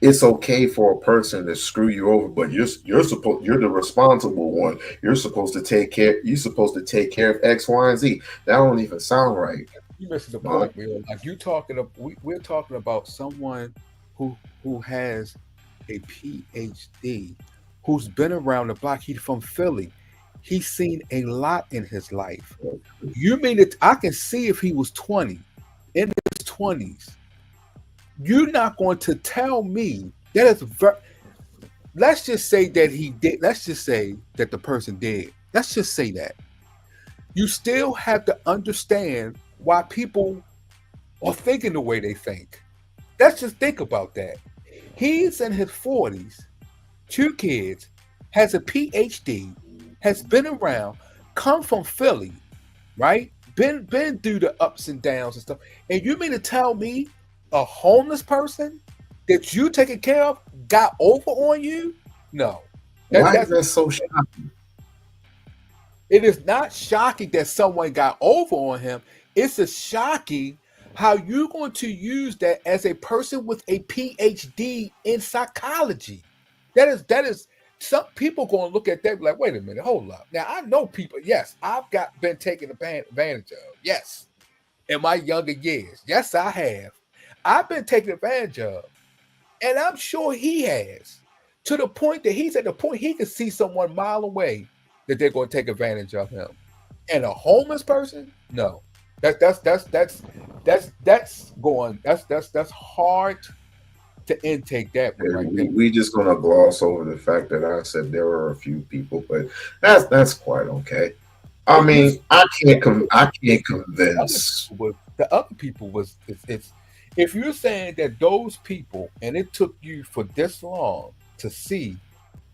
it's okay for a person to screw you over, but you're the responsible one. You're supposed to take care. You're supposed to take care of X, Y, and Z. That don't even sound right. You missing the point, Will. Like we're talking about someone who has a PhD, who's been around the block. He's from Philly. He's seen a lot in his life. You mean that I can see if he was 20, in his 20s. You're not going to tell me that is let's just say that he did. Let's just say that the person did. Let's just say that. You still have to understand why people are thinking the way they think. Let's just think about that. He's in his 40s, 2 kids, has a PhD, has been around, come from Philly, right? Been through the ups and downs and stuff. And you mean to tell me a homeless person that you taking care of got over on you? No. Why is that so shocking? It is not shocking that someone got over on him. It's a shocking how you're going to use that as a person with a PhD in psychology. That is some people going to look at that and be like, wait a minute, hold up. Now I know people. Yes, I've been taken advantage of. Yes, in my younger years. Yes, I have. I've been taken advantage of, and I'm sure he has. To the point that he's at the point he can see someone a mile away that they're going to take advantage of him. And a homeless person, no. That's hard to intake that one right there. We just gonna gloss over the fact that I said there were a few people, but that's quite okay. I mean, I can't convince. The other people was it's if you're saying that those people and it took you for this long to see,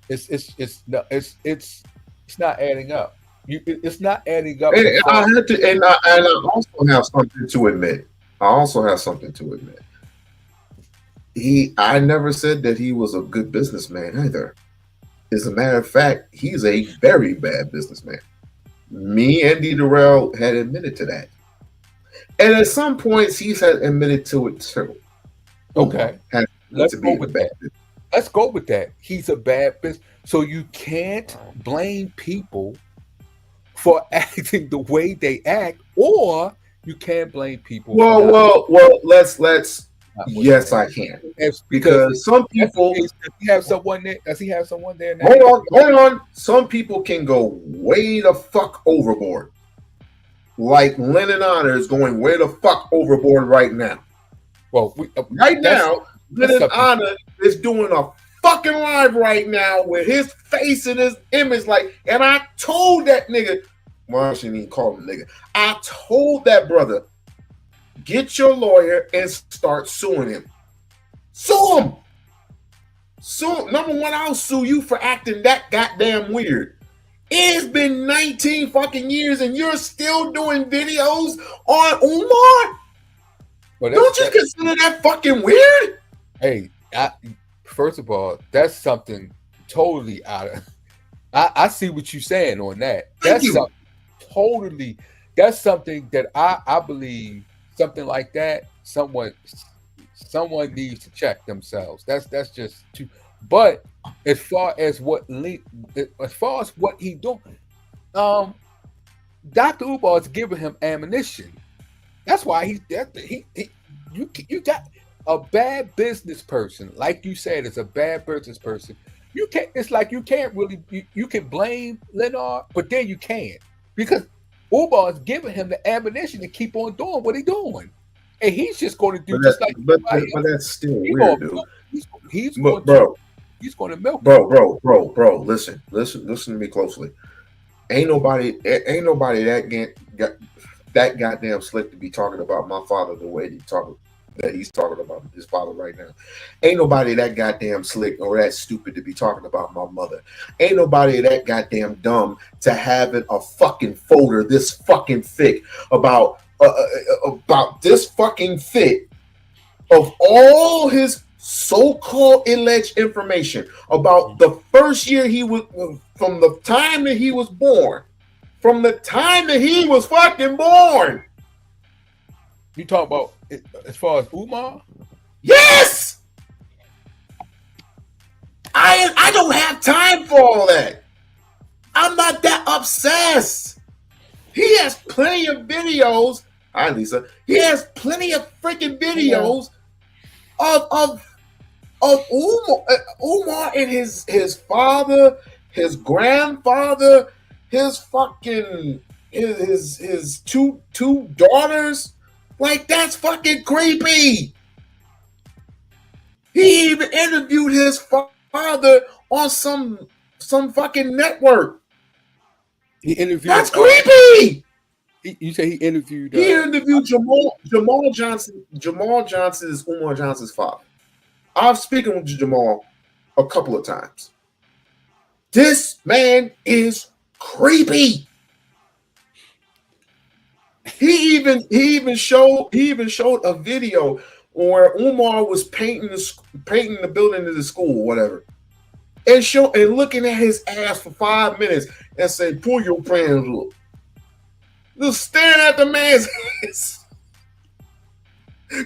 it's not adding up. It's not adding up. And I had to, and I also have something to admit. I never said that he was a good businessman either. As a matter of fact, he's a very bad businessman. Me and D. Durrell had admitted to that. And at some points, he's had admitted to it too. Okay. Let's go with that. Let's go with that. He's a bad business. So you can't blame people for acting the way they act, or you can't blame people. Well, let's. Yes, I can. Because some people. Does he have someone there? Does he have someone there now? Hold on. Some people can go way the fuck overboard. Like Lennon Honor is going way the fuck overboard right now. Well, right now, Lennon Honor is doing a fucking live right now with his face and his image. Like, and I told that nigga, well, I shouldn't even call him nigga. I told that brother, get your lawyer and start suing him. Sue him. Number one, I'll sue you for acting that goddamn weird. It's been 19 fucking years and you're still doing videos on Umar? Well, don't you consider that fucking weird? Hey, first of all, that's something totally out of. I see what you're saying on that. That's something that I believe something like that. Someone needs to check themselves. That's just too. But as far as what he doing, Dr. Umar is giving him ammunition. That's why you got a bad business person, like you said, is a bad business person. You can't. It's like you can't really. You can blame Leonard, but then you can't because Umar is giving him the ammunition to keep on doing what he's doing, and he's just going to do but that's still weird, dude. He's going to milk. Bro. Listen to me closely. Ain't nobody that goddamn slick to be talking about my father the way he's talking about his father right now. Ain't nobody that goddamn slick or that stupid to be talking about my mother. Ain't nobody that goddamn dumb to having a fucking folder this fucking thick about this fucking thick of all his so-called alleged information about the first year he was, from the time that he was born. From the time that he was fucking born. You talk about as far as Umar? Yes! I don't have time for all that. I'm not that obsessed. He has plenty of videos. Hi, Lisa. He has plenty of freaking videos of Umar and his father, his grandfather, his fucking his two daughters. Like, that's fucking creepy. He even interviewed his father on some fucking network. He interviewed. That's creepy. You say he interviewed. He interviewed Jamal Johnson. Jamal Johnson is Umar Johnson's father. I've spoken with Jamal a couple of times. This man is creepy. He even showed a video where Umar was painting the building of the school, whatever, and looking at his ass for 5 minutes and say, "Pull your pants up." Just staring at the man's ass.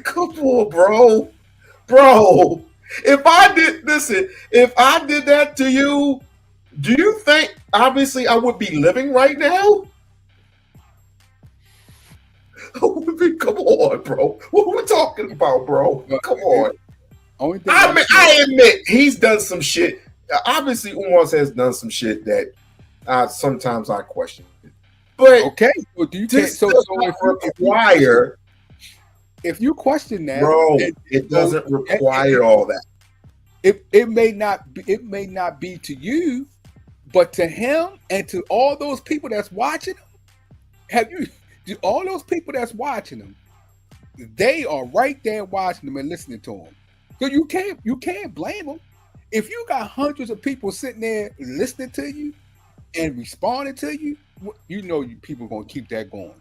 Come on, bro. If I did that to you, do you think obviously I would be living right now? Come on, bro. What are we talking about, bro? Come on. Only thing I admit he's done some shit. Obviously, Umar has done some shit that sometimes I question. But okay, well, do you this so does not require, if you question that, bro, it doesn't require all that. It may not be to you, but to him and to all those people that's watching him. All those people that's watching him, they are right there watching him and listening to him. So you can't blame them. If you got hundreds of people sitting there listening to you and responding to you, you know people gonna keep that going.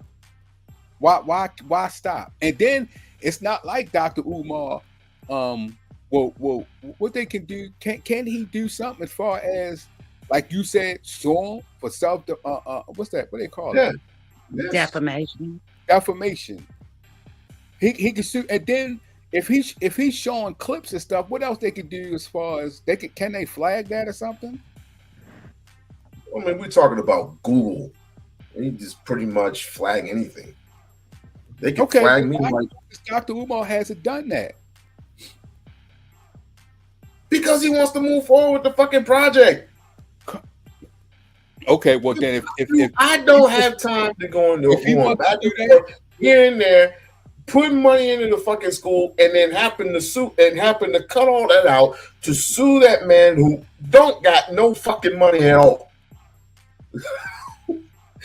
Why stop? And then it's not like Dr. Umar. Well, what they can do? Can he do something as far as, like you said, sue for self? What's that? What do they call it? Defamation. Defamation. He can sue, and then if he's showing clips and stuff, what else they can do as far as can they flag that or something? I mean, we're talking about Google. You just pretty much flag anything. They can flag me like Dr. Umar hasn't done that. Because he wants to move forward with the fucking project. Okay, well then if I don't have time to go into back and forth here and there, putting money into the fucking school, and then happen to cut all that out to sue that man who don't got no fucking money at all.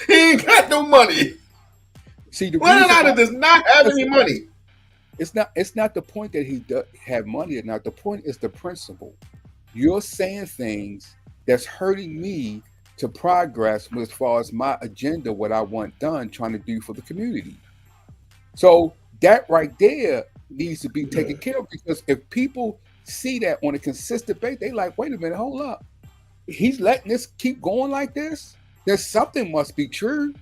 He ain't got no money. See, the Leonardo does not have any money. It's not the point that he does have money or not. The point is the principle. You're saying things that's hurting me to progress as far as my agenda, what I want done, trying to do for the community. So that right there needs to be taken care of, because if people see that on a consistent basis, they like, wait a minute, hold up. He's letting this keep going like this? There's something must be true.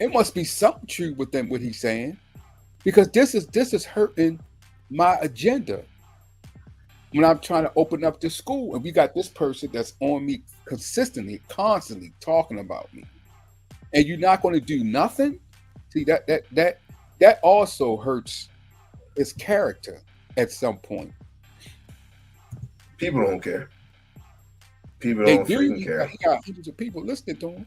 It must be something true with what he's saying, because this is hurting my agenda. When I'm trying to open up this school and we got this person that's on me consistently, constantly talking about me, and you're not going to do nothing. See, that also hurts his character at some point. People don't care. People don't freaking care. He got hundreds of people listening to him.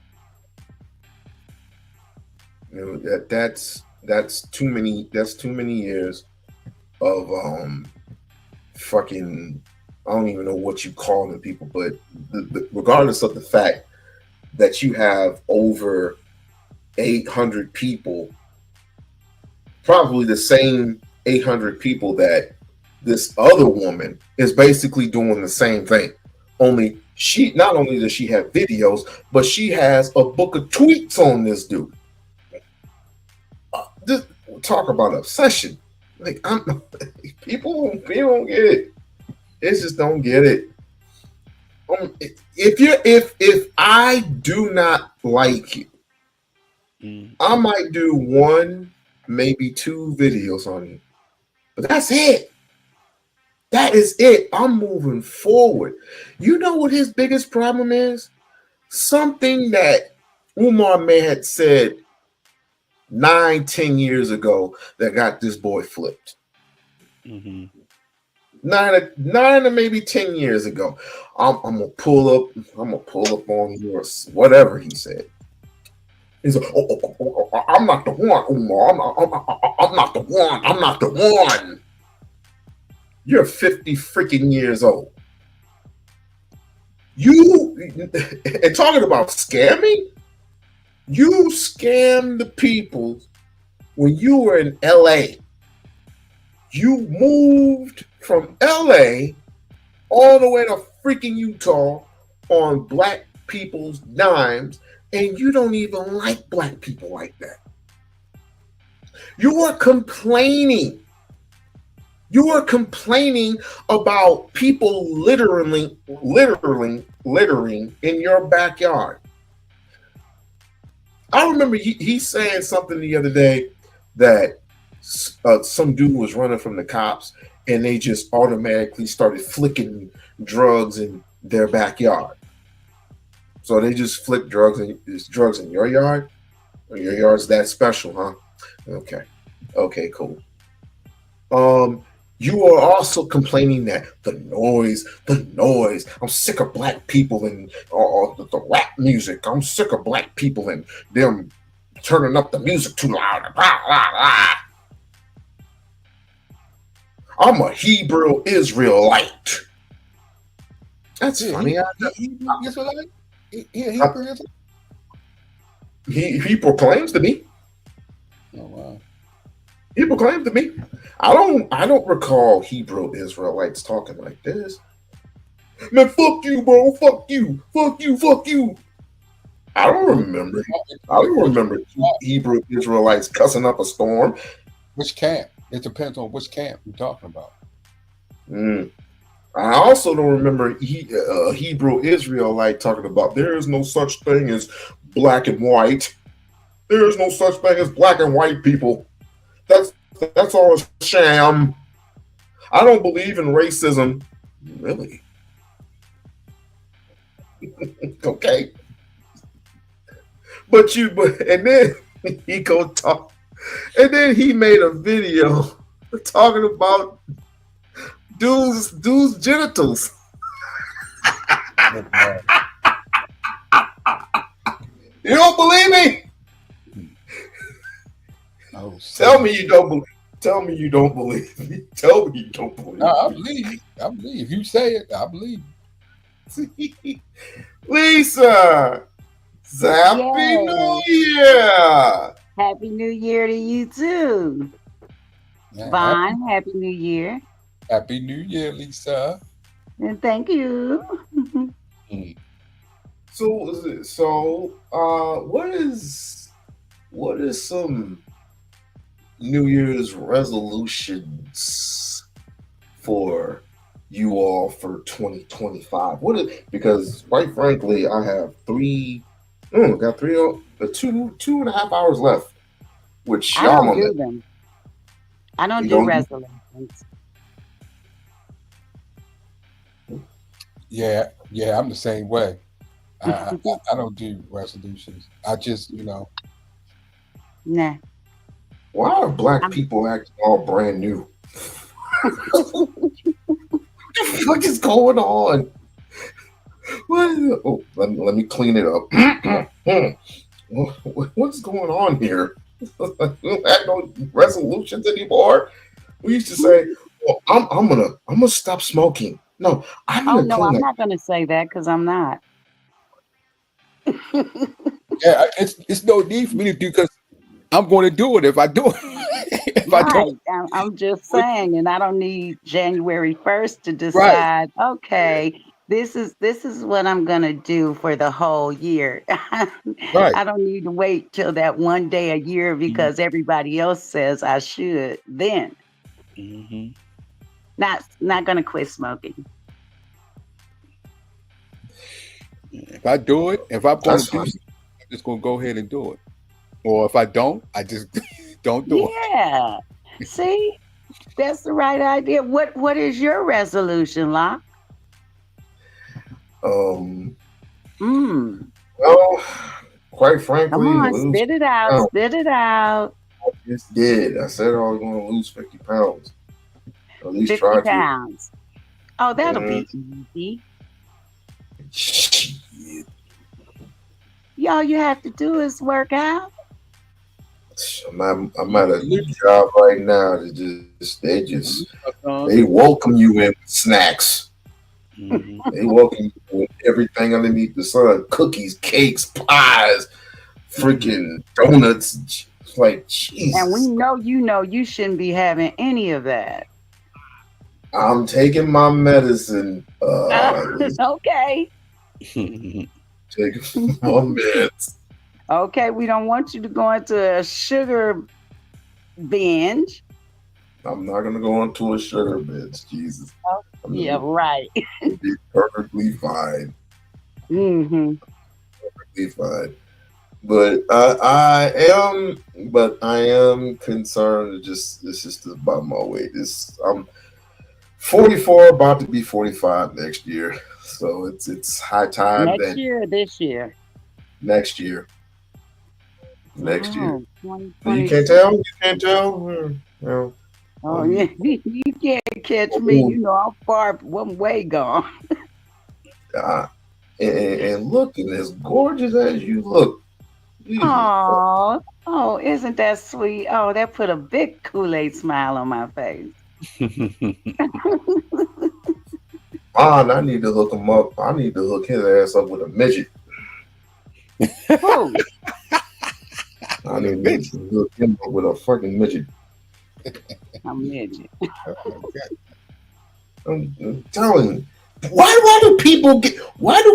You know, that's too many. That's too many years of fucking. I don't even know what you call them people, but regardless of the fact that you have over 800 people, probably the same 800 people that this other woman is basically doing the same thing. Only she, not only does she have videos, but she has a book of tweets on this dude. Talk about obsession. Like, people don't get it. They just don't get it. If I do not like you, I might do one, maybe two videos on you, but that's it. That is it. I'm moving forward. You know what his biggest problem is? Something that Umar may had said 9-10 years ago that got this boy flipped. 9 to maybe 10 years ago. I'm gonna pull up on yours, whatever he said. He's like, I'm not the one, Umar. I'm not the one. I'm not the one. You're 50 freaking years old. And talking about scamming, you scammed the people when you were in LA. You moved from LA all the way to freaking Utah on black people's dimes, and you don't even like black people like that. You are complaining You are complaining about people littering in your backyard. I remember he saying something the other day that some dude was running from the cops and they just automatically started flicking drugs in their backyard. So they just flick drugs in your yard? Or your yard's that special, huh? Okay. Okay, cool. You are also complaining that the noise. I'm sick of black people and the rap music. I'm sick of black people and them turning up the music too loud. Blah, blah, blah. I'm a Hebrew Israelite. That's funny. Hebrew Israelite? Hebrew Israelite? He proclaims to me. Oh wow. He proclaimed to me. I don't recall Hebrew Israelites talking like this. Man, fuck you, bro. Fuck you. Fuck you. Fuck you. I don't remember. I don't remember Hebrew Israelites cussing up a storm. Which camp? It depends on which camp you're talking about. I also don't remember Hebrew Israelite talking about there is no such thing as black and white. There is no such thing as black and white people. That's all a sham. I don't believe in racism. Really? Okay. But and then he go talk, and then he made a video talking about dude's genitals. You don't believe me? Oh, tell me you don't believe. Tell me you don't believe me. Tell me you don't believe. No, I believe. I believe. If you say it, I believe. Lisa, Happy New Year! Happy New Year to you too. Yeah, Vaughn, Happy New Year. Happy New Year, Lisa. And thank you. So, what is some New Year's resolutions for you all for 2025? Because quite frankly, I have two and a half hours left. Which I don't do them. I don't do resolutions. Yeah, I'm the same way. I don't do resolutions. I just, Nah. Why are black people acting all brand new? What the fuck is going on? Let me clean it up. What's going on here? We don't have no resolutions anymore. We used to say, "Well, I'm gonna stop smoking." No, I'm not gonna say that because I'm not. Yeah, it's no need for me to do because I'm going to do it if I do it. If I don't, I'm just saying, and I don't need January 1st to decide. Right. Okay, this is what I'm gonna do for the whole year. Right. I don't need to wait till that one day a year because everybody else says I should. Then, not gonna quit smoking. If I do it, if I'm going to do something, I'm just going to go ahead and do it. Or if I don't, I just don't do it. Yeah. See, that's the right idea. What is your resolution, Loc? Well, quite frankly, come on, spit it out. Spit it out. I just did. I said I was going to lose 50 pounds. At least 50 try pounds. Oh, that'll be easy. Shit. All you have to do is work out. I'm at a job right now. They welcome you in with snacks. They welcome you with everything underneath the sun: cookies, cakes, pies, freaking donuts. It's like, Jesus. And we know you shouldn't be having any of that. I'm taking my medicine. Okay. Taking my meds. Okay, we don't want you to go into a sugar binge. I'm not gonna go into a sugar bitch. Jesus, Oh, I'm yeah, gonna right. be perfectly fine. Mm-hmm. Perfectly fine. But I am concerned. Just it's just about my weight. I'm 44, about to be 45 next year. So it's high time Next that year or this year? next year. Next year. Oh, You can't 2026. tell. You can't tell. Well, Oh, yeah. You can't catch me. old. You know, I'm far, one way gone. Uh, and looking as gorgeous as you look. Jesus. Oh, oh, isn't that sweet? Oh, that put a big Kool-Aid smile on my face. I need to hook him up. I need to hook his ass up with a midget. Who? I With a need bitch. to hook him up with a fucking midget. A midget. I'm telling you. Why do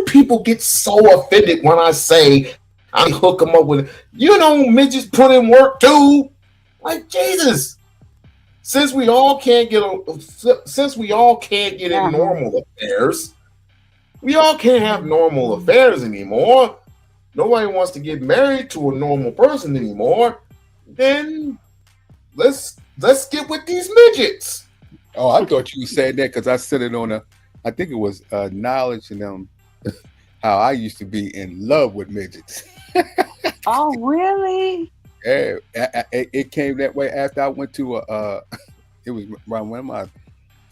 people get so offended when I say I hook them up with midgets put in work too? Like Jesus. Since we all can't get in Uh-huh. normal affairs, we all can't have normal affairs anymore. Nobody wants to get married to a normal person anymore. Then let's get with these midgets. Oh, I thought you said that because I said it on I think it was knowledge and how I used to be in love with midgets. Oh, really? Yeah, it came that way after I went to it was around one of my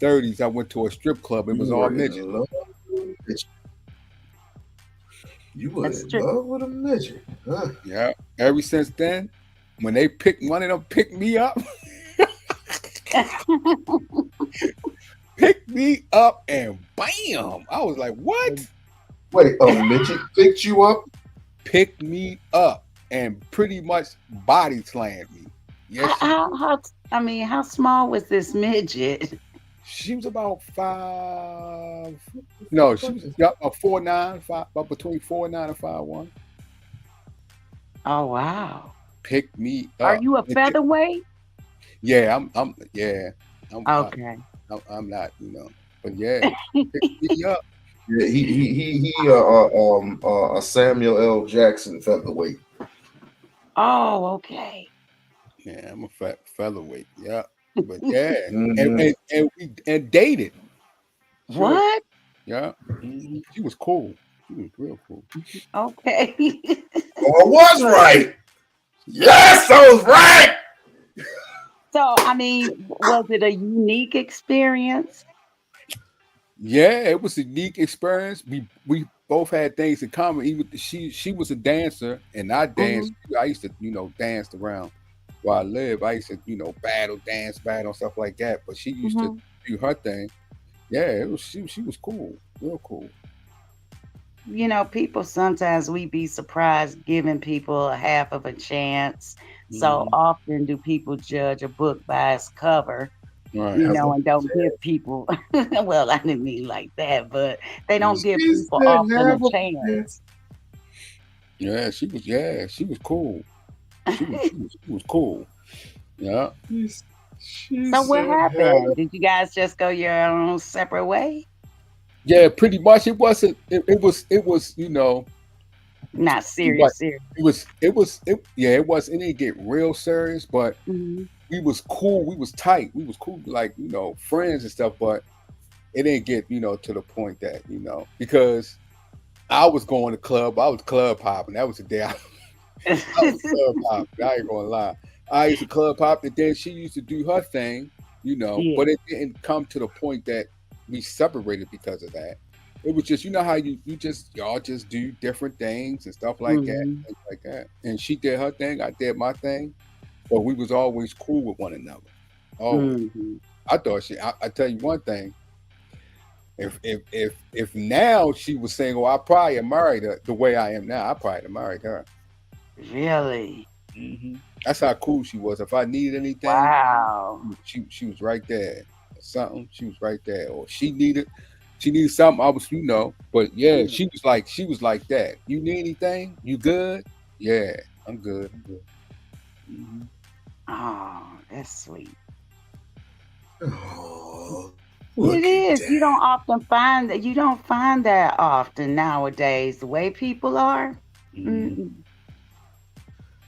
30s. I went to a strip club. It You was all were midgets. in love with a midget. You were That's in true. love with a midget. Huh? Yeah. Ever since then, when one of them picked me up, picked me up, and bam, I was like, "What?" Wait, a midget picked you up? Picked me up and pretty much body slammed me. Yes, she did. How small was this midget? She was about 5. No, she was about 4'9", 5, about between 4'9" and 5'1". Oh, wow. Picked me Are up. you a featherweight? Yeah, I'm, I, Okay. I'm not, but yeah, picked me up. Yeah, he a Samuel L. Jackson featherweight. Oh, okay. Yeah, I'm a featherweight. Yeah, but yeah, and Mm-hmm. and, and we dated. She was, What? yeah, she was cool. She was real cool. Okay. Oh, I was right. Yes, I was right. So, was it a unique experience? Yeah, it was a unique experience. We both had things in common. Even she was a dancer and I danced. Hmm. I used to dance around where I live. I used to dance battle stuff like that. But she used to Hmm. do her thing. Yeah, it was she was cool, real cool. People sometimes we be surprised giving people a half of a chance. So Hmm. often do people judge a book by its cover, Right. and don't give people, well, I didn't mean like that, but they don't give She people said often a have a chance. chance. She was cool. She was cool. Yeah. She So what said have. happened? Did you guys just go your own separate way? Yeah, pretty much. It wasn't. It was. Not You're right. serious, serious. Yeah, it was. It didn't get real serious, but Mhm. we was cool. We was tight. We was cool, like friends and stuff. But it didn't get to the point that because I was going to club. I was club hopping. That was the day I was club hopping. I ain't gonna lie. I used to club hop, and then she used to do her thing, Yeah. but it didn't come to the point that we separated because of that. It was just, how y'all just do different things and stuff like that, Hmm. things like that. And she did her thing, I did my thing, but we was always cool with one another. Always. Hmm. I thought I tell you one thing. If now she was single, I probably have married her the way I am now. I probably have married her. Really? That's how cool she was. If I needed anything, Wow. she was right there. Something, she was right there. Or she needed something. I was, But yeah, Yeah. she was like that. You need anything? You good? Yeah, I'm good. I'm good. Oh, that's sweet. Oh, It look at is. You that. don't often find that. You don't find that often nowadays. The way people are. Mm-mm.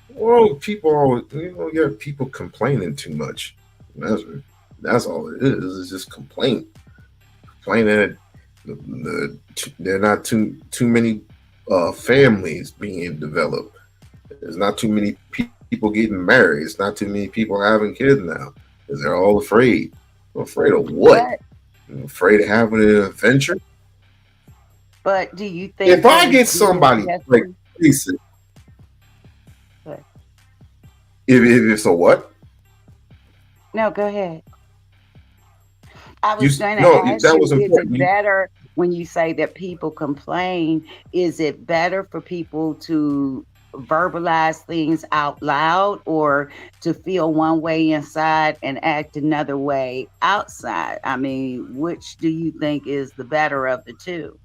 Well, people always, you have people complaining too much. That's that's all it is. It's just complaining that there are not too many families being developed. There's not too many people getting married. It's not too many people having kids now because they're all afraid. Afraid of what? But Afraid of having an adventure. but do you If think that I it's get somebody like necessary? Lisa, But- if it's a what? No, go ahead. I You was going to no, ask that you, was is it important. better when you say that people complain? Is it better for people to verbalize things out loud or to feel one way inside and act another way outside? I mean, which do you think is the better of the two?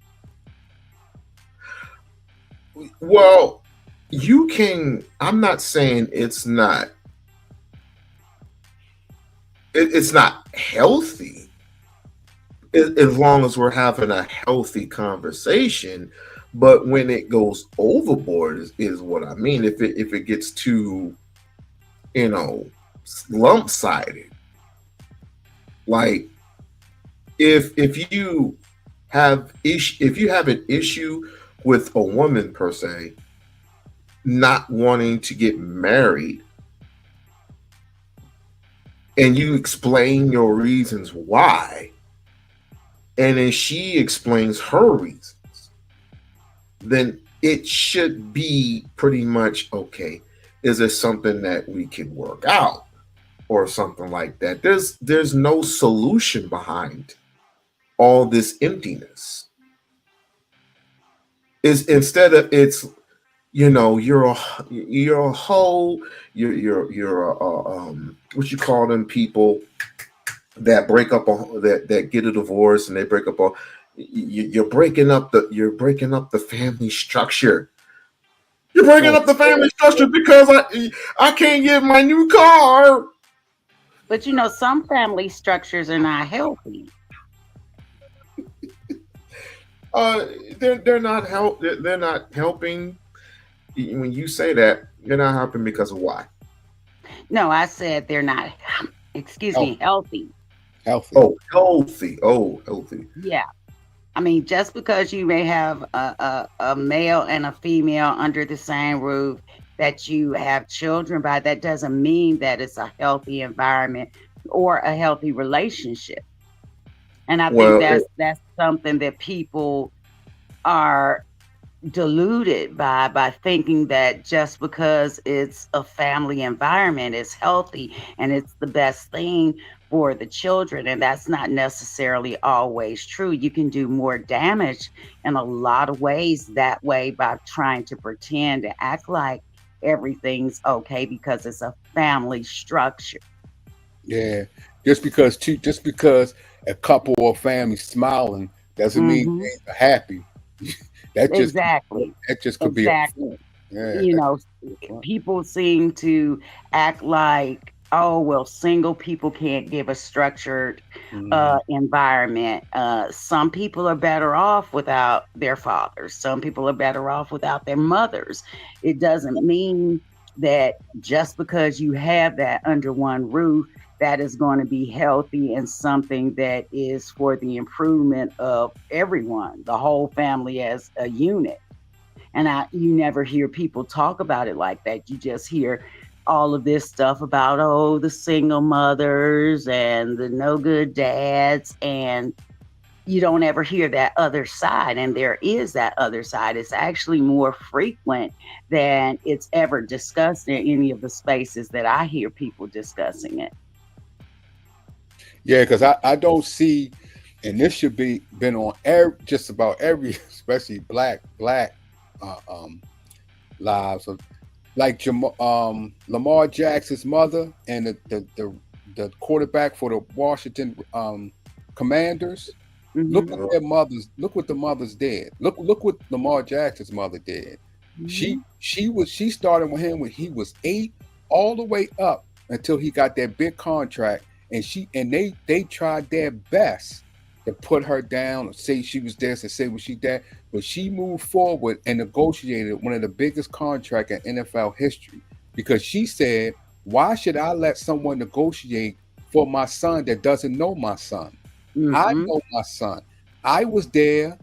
Well, you can. I'm not saying it's not. It's not healthy as long as we're having a healthy conversation. But when it goes overboard is what I mean. If it gets too, you know, lump sided, like if you have an issue with a woman per se not wanting to get married, and you explain your reasons why, and then she explains her reasons, then it should be pretty much okay. Is there something that we can work out or something like that? There's no solution behind all this emptiness. Is instead of it's you're a hoe, you're what you call them people that break up that get a divorce and they break up you're breaking up the family structure. You're breaking But up the family structure because I can't get my new car. some family structures are not healthy. Uh, they're not they're not helping. When you say that, you're not helping because of why? No, I said they're not, excuse me, Healthy. healthy. Healthy. Oh, healthy. Oh, healthy. Yeah. I mean, just because you may have a male and a female under the same roof that you have children by, that doesn't mean that it's a healthy environment or a healthy relationship. And I think Well, that's something that people are deluded by thinking that just because it's a family environment it's healthy and it's the best thing for the children, and that's not necessarily always true. You can do more damage in a lot of ways that way by trying to pretend and act like everything's okay because it's a family structure. Yeah. Just because a couple or family smiling doesn't mean Hmm. they are happy. That just Exactly. that just could be a Exactly. yeah. you know, People seem to act like, oh, well, single people can't give a structured Mhm. environment. Some people are better off without their fathers. Some people are better off without their mothers. It doesn't mean that just because you have that under one roof, that is going to be healthy and something that is for the improvement of everyone, the whole family as a unit. And you never hear people talk about it like that. You just hear all of this stuff about, oh, the single mothers and the no good dads, and you don't ever hear that other side. And there is that other side. It's actually more frequent than it's ever discussed in any of the spaces that I hear people discussing it. Yeah, because I don't see, and this should be been on just about every, especially black uh, um, lives of like Lamar Jackson's mother and the quarterback for the Washington Commanders. Look Hmm. what their mothers. Look what the mothers did. Look what Lamar Jackson's mother did. Hmm. She started with him when he was 8, all the way up until he got that big contract, and they tried their best to put her down or say she was this and say what she that, but she moved forward and negotiated one of the biggest contracts in NFL history because she said, "Why should I let someone negotiate for my son that doesn't know my son? I Mm-hmm. know my son. I was there.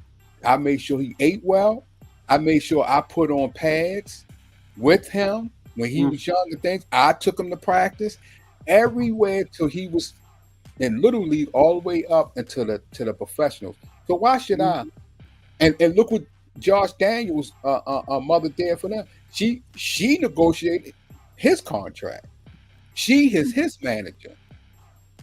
I made sure he ate well. I made sure I put on pads with him when he was young and things. I took him to practice everywhere till he was in little league all the way up into the professionals. So why should I? Mm-hmm. And look what Josh Daniels, mother did for them. She negotiated his contract. She is his manager.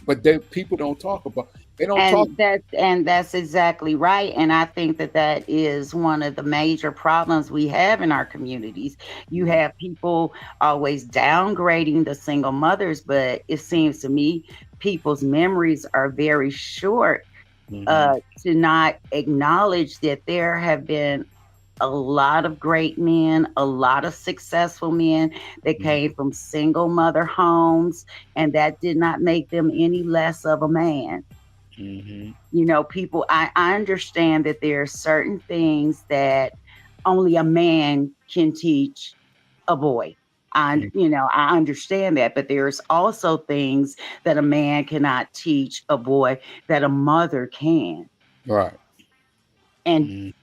But people don't talk about. They don't talk. And that's exactly right. And I think that that is one of the major problems we have in our communities. You have people always downgrading the single mothers, but it seems to me people's memories are very short, Mhm. to not acknowledge that there have been a lot of great men, a lot of successful men that Mhm. came from single mother homes, and that did not make them any less of a man. Mhm. People, I understand that there are certain things that only a man can teach a boy. Mhm. I understand that, but there's also things that a man cannot teach a boy that a mother can. Right. And Mhm.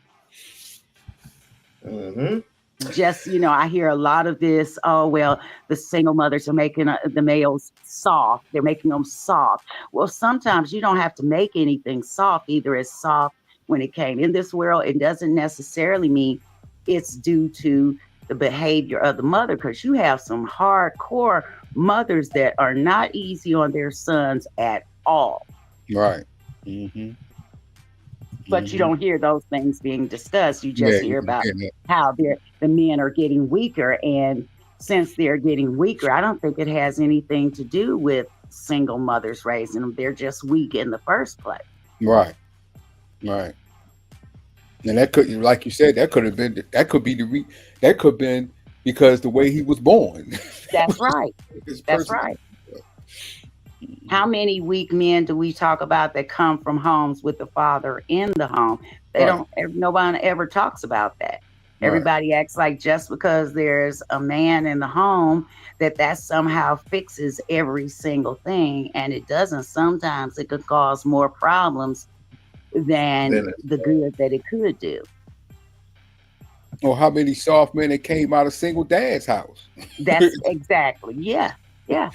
Mm-hmm. just, I hear a lot of this, oh, well, the single mothers are making the males soft. They're making them soft. Well, sometimes you don't have to make anything soft. Either it's soft when it came in this world. It doesn't necessarily mean it's due to the behavior of the mother, because you have some hardcore mothers that are not easy on their sons at all. Right. Mhm. But you Mhm. don't hear those things being discussed. You Yeah, just you hear don't about hear that. how the men are getting weaker. And since they're getting weaker, I don't think it has anything to do with single mothers raising them. They're just weak in the first place. Right. Right. And that could, like you said, that could have been, that could be that could have been because the way he was born. That That's was right. his That's person. right. How many weak men do we talk about that come from homes with the father in the home? They Right. don't, nobody ever talks about that. Right. Everybody acts like just because there's a man in the home, that somehow fixes every single thing. And it doesn't. Sometimes it could cause more problems than Then the good that it could do. Or how many soft men that came out of single dad's house? That's exactly. Yeah. Yeah.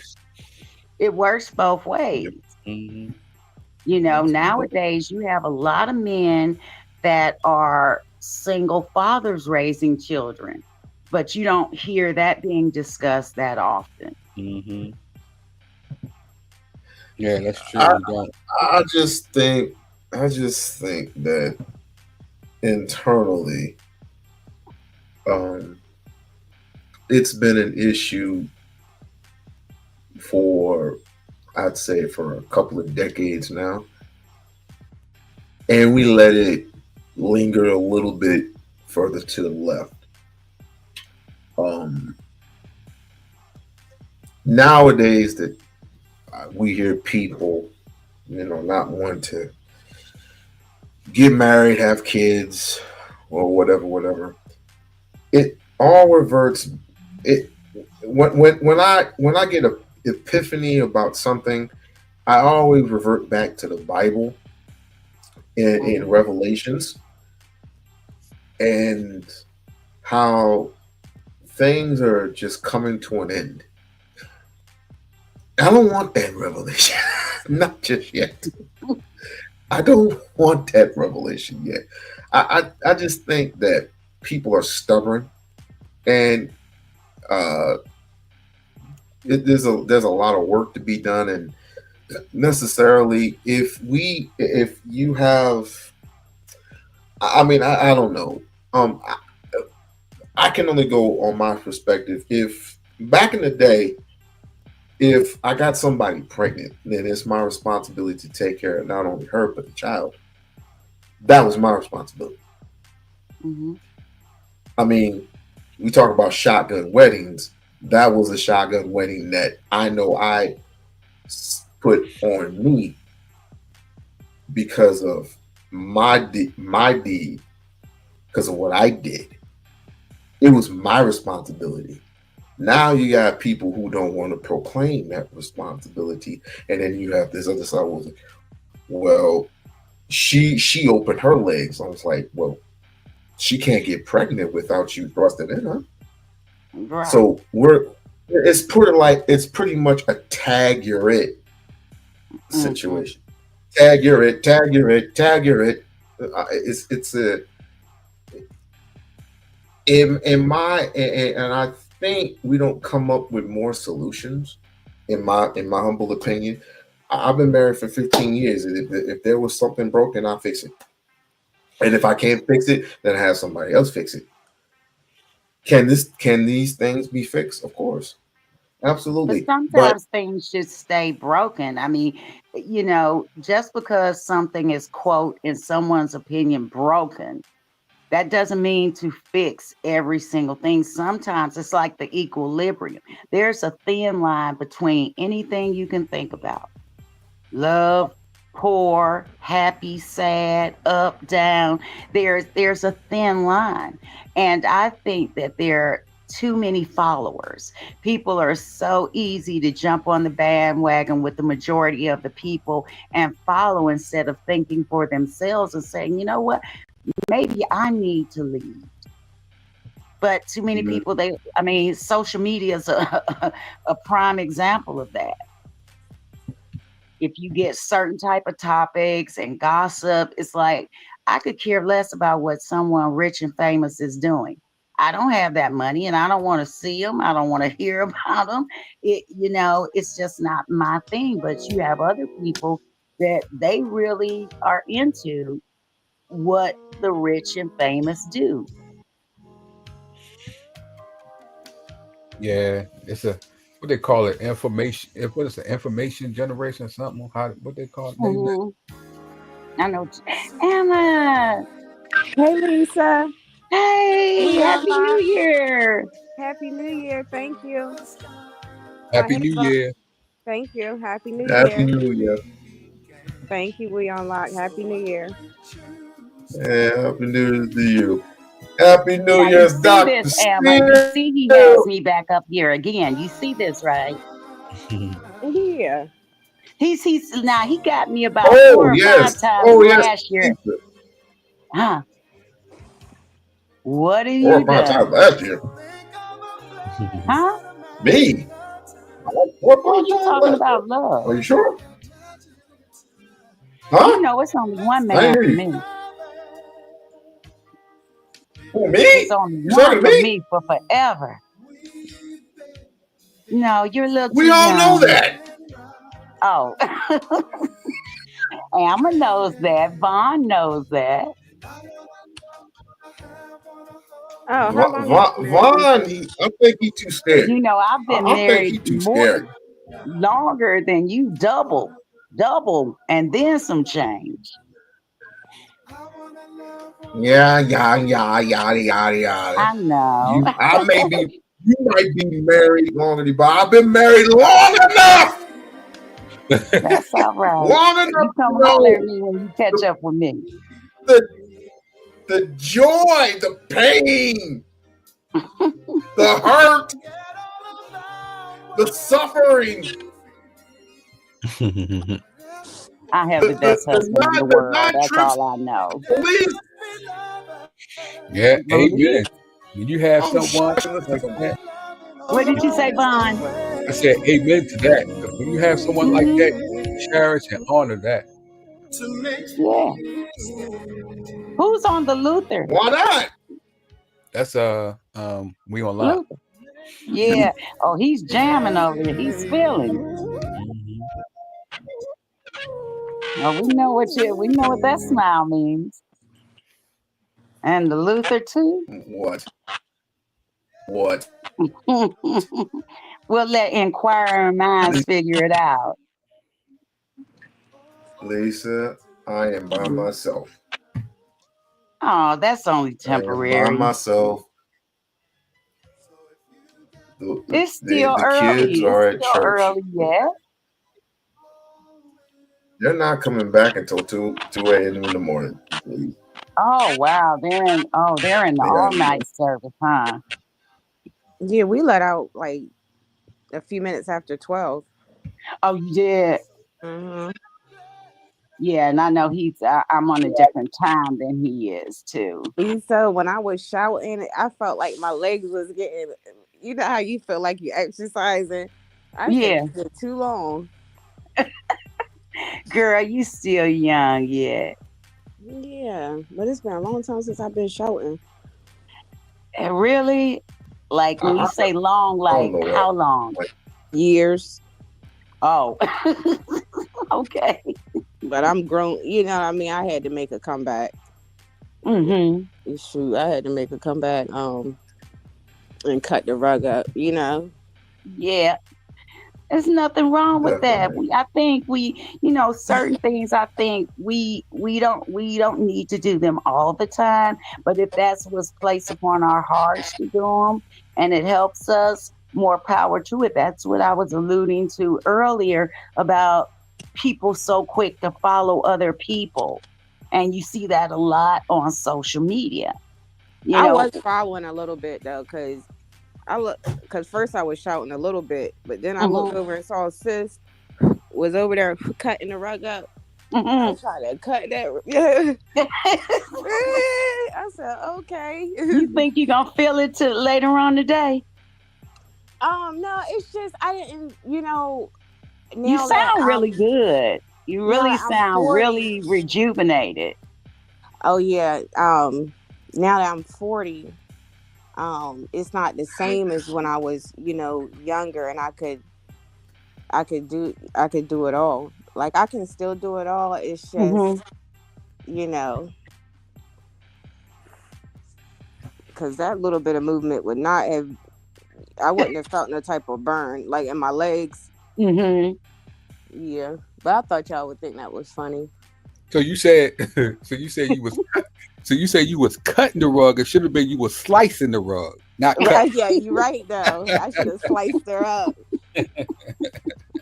It works both ways. Mhm. Nowadays you have a lot of men that are single fathers raising children, but you don't hear that being discussed that often. Mhm. Yeah, that's true. I You don't. I just think that internally, um, it's been an issue for, I'd say, for a couple of decades now, and we let it linger a little bit further to the left. Um, Nowadays, that we hear people, not want to get married, have kids, or whatever. It all reverts. It when I get a epiphany about something, I always revert back to the Bible in Mhm. Revelations and how things are just coming to an end. I don't want that revelation, not just yet. I don't want that revelation yet. I just think that people are stubborn, and uh, there's a lot of work to be done, and necessarily if you have, I mean, I don't know. I can only go on my perspective. If back in the day, if I got somebody pregnant, then it's my responsibility to take care of not only her but the child. That was my responsibility. Mhm. I mean, we talk about shotgun weddings. That was a shotgun wedding that I know I put on me because of my deed, because of what I did. It was my responsibility. Now you got people who don't want to proclaim that responsibility, and then you have this other side was, well, she opened her legs. I was like, well, she can't get pregnant without you thrusting in her. Right. So it's pretty much a tag you're it situation. Tag you're it, tag you're it, tag you're it. It's a in my and I think we don't come up with more solutions. In my humble opinion, I've been married for 15 years. If there was something broken, I'll fix it. And if I can't fix it, then I have somebody else fix it. Can these things be fixed? Of course, But absolutely. But sometimes things should stay broken. I mean, just because something is, quote, in someone's opinion, broken, that doesn't mean to fix every single thing. Sometimes it's like the equilibrium. There's a thin line between anything you can think about: love, poor, happy, sad, up, down. There's a thin line. And I think that there are too many followers. People are so easy to jump on the bandwagon with the majority of the people and follow instead of thinking for themselves and saying, you know what, maybe I need to lead. But too many people, social media is a prime example of that. If you get certain type of topics and gossip, it's like, I could care less about what someone rich and famous is doing. I don't have that money and I don't want to see them. I don't want to hear about them. It's just not my thing. But you have other people that they really are into what the rich and famous do. Yeah, it's a what they call it, information. What is it, information generation or something? What they call it? Name that. Mhm. I know. Emma, Hey, Lisa. hey, We on happy New lock. Year. Happy New Year. Thank you. My Happy New headphone. Year. Thank you. Happy New Happy Year. New Year. Thank you. We on lock. Happy New Year. Yeah, Happy New Year to you. Happy New Now you Year's, see this, Dr. Emma. You Spear. see he has me back up here again. You see this, right? Yeah. He's now he got me about Oh, 4 or 5 yes. times Oh, yes. last year. Huh? What have 4 you or 5 done? times last year. Huh? Me? 4 Who or 5 you times talking last year. about Are love? you sure? You Huh? know it's only one I man didn't for hear you. me. Who, It's me? only You talking one to for me? me for forever. No, you're a little We too all know young. that. Oh, Emma knows that. Vaughn knows that. Oh, how long have you been married, Vaughn, Lisa? I think he's too scared. I've been I think married he's too scared. longer than you, double, and then some change. Yeah, yeah, yeah, yada, yada, yada. I know. You might be married longer than, but I've been married long enough, That's all right. long enough You to come holler at know me when you catch up with me. the the joy, the pain, the hurt, the suffering, I have the best husband in the the world. non That's trips, all I know. police. Yeah, Believe? amen. When you have Oh, someone shut like that, What did you say, Vaughn? I said amen to that. Because when you have someone like that, Hmm. you cherish and honor that. Yeah. Who's on the Luther? why not? That's we on lock. Luther. Yeah. Oh, he's jamming over there. He's feeling it. Mhm. Oh, we know what that smile means. And the Luther too. What? What? We'll let inquiring minds figure it out. Lisa, I am by myself. Oh, that's only I am by temporary. myself. It's still The kids early. It's are at still church. early yet. They're not coming back until 2 a.m. in the morning. Oh wow, they're in the They all got night service, huh? Yeah, we let out like a few minutes after 12. Oh, you did. Mm-hmm. Yeah, and I know I'm on a different time than he is too. So when I was shouting, I felt like my legs was getting. You know how you feel like you exercising. I said Yeah, this is too long. girl, you still young yet. Yeah, but it's been a long time since I've been shouting. And really, like when you I say long, don't like know that. how long? Like, Years, Oh, okay. but I'm grown. You know what I mean? I had to make a comeback. Mm-hmm. Shoot, I had to make a comeback. And cut the rug up. You know. Yeah. There's nothing wrong with that. definitely. I think certain things. I think we don't need to do them all the time. But if that's what's placed upon our hearts to do them, and it helps us, more power to it. That's what I was alluding to earlier about people so quick to follow other people, and you see that a lot on social media. You I know. was following a little bit though, because first I was shouting a little bit, but then I looked Mhm, over and saw sis was over there cutting the rug up. I mhm. tried to cut that. I said, okay. You think you're gonna feel it till later on today? No, it's just I didn't, You now that sound really good. You now really that I'm sound 40. really rejuvenated. Oh yeah. Now that I'm 40, it's not the same as when I was, younger, and I could do it all. Like I can still do it all. It's Hmm. just, you know, because that little bit of movement would not have. I wouldn't have felt no type of burn like in my legs. Hmm. Yeah, but I thought y'all would think that was funny. So you said, so you said you was cutting the rug. It should have been you was slicing the rug, not cut. Right? Yeah, you're right though. I should have sliced her up.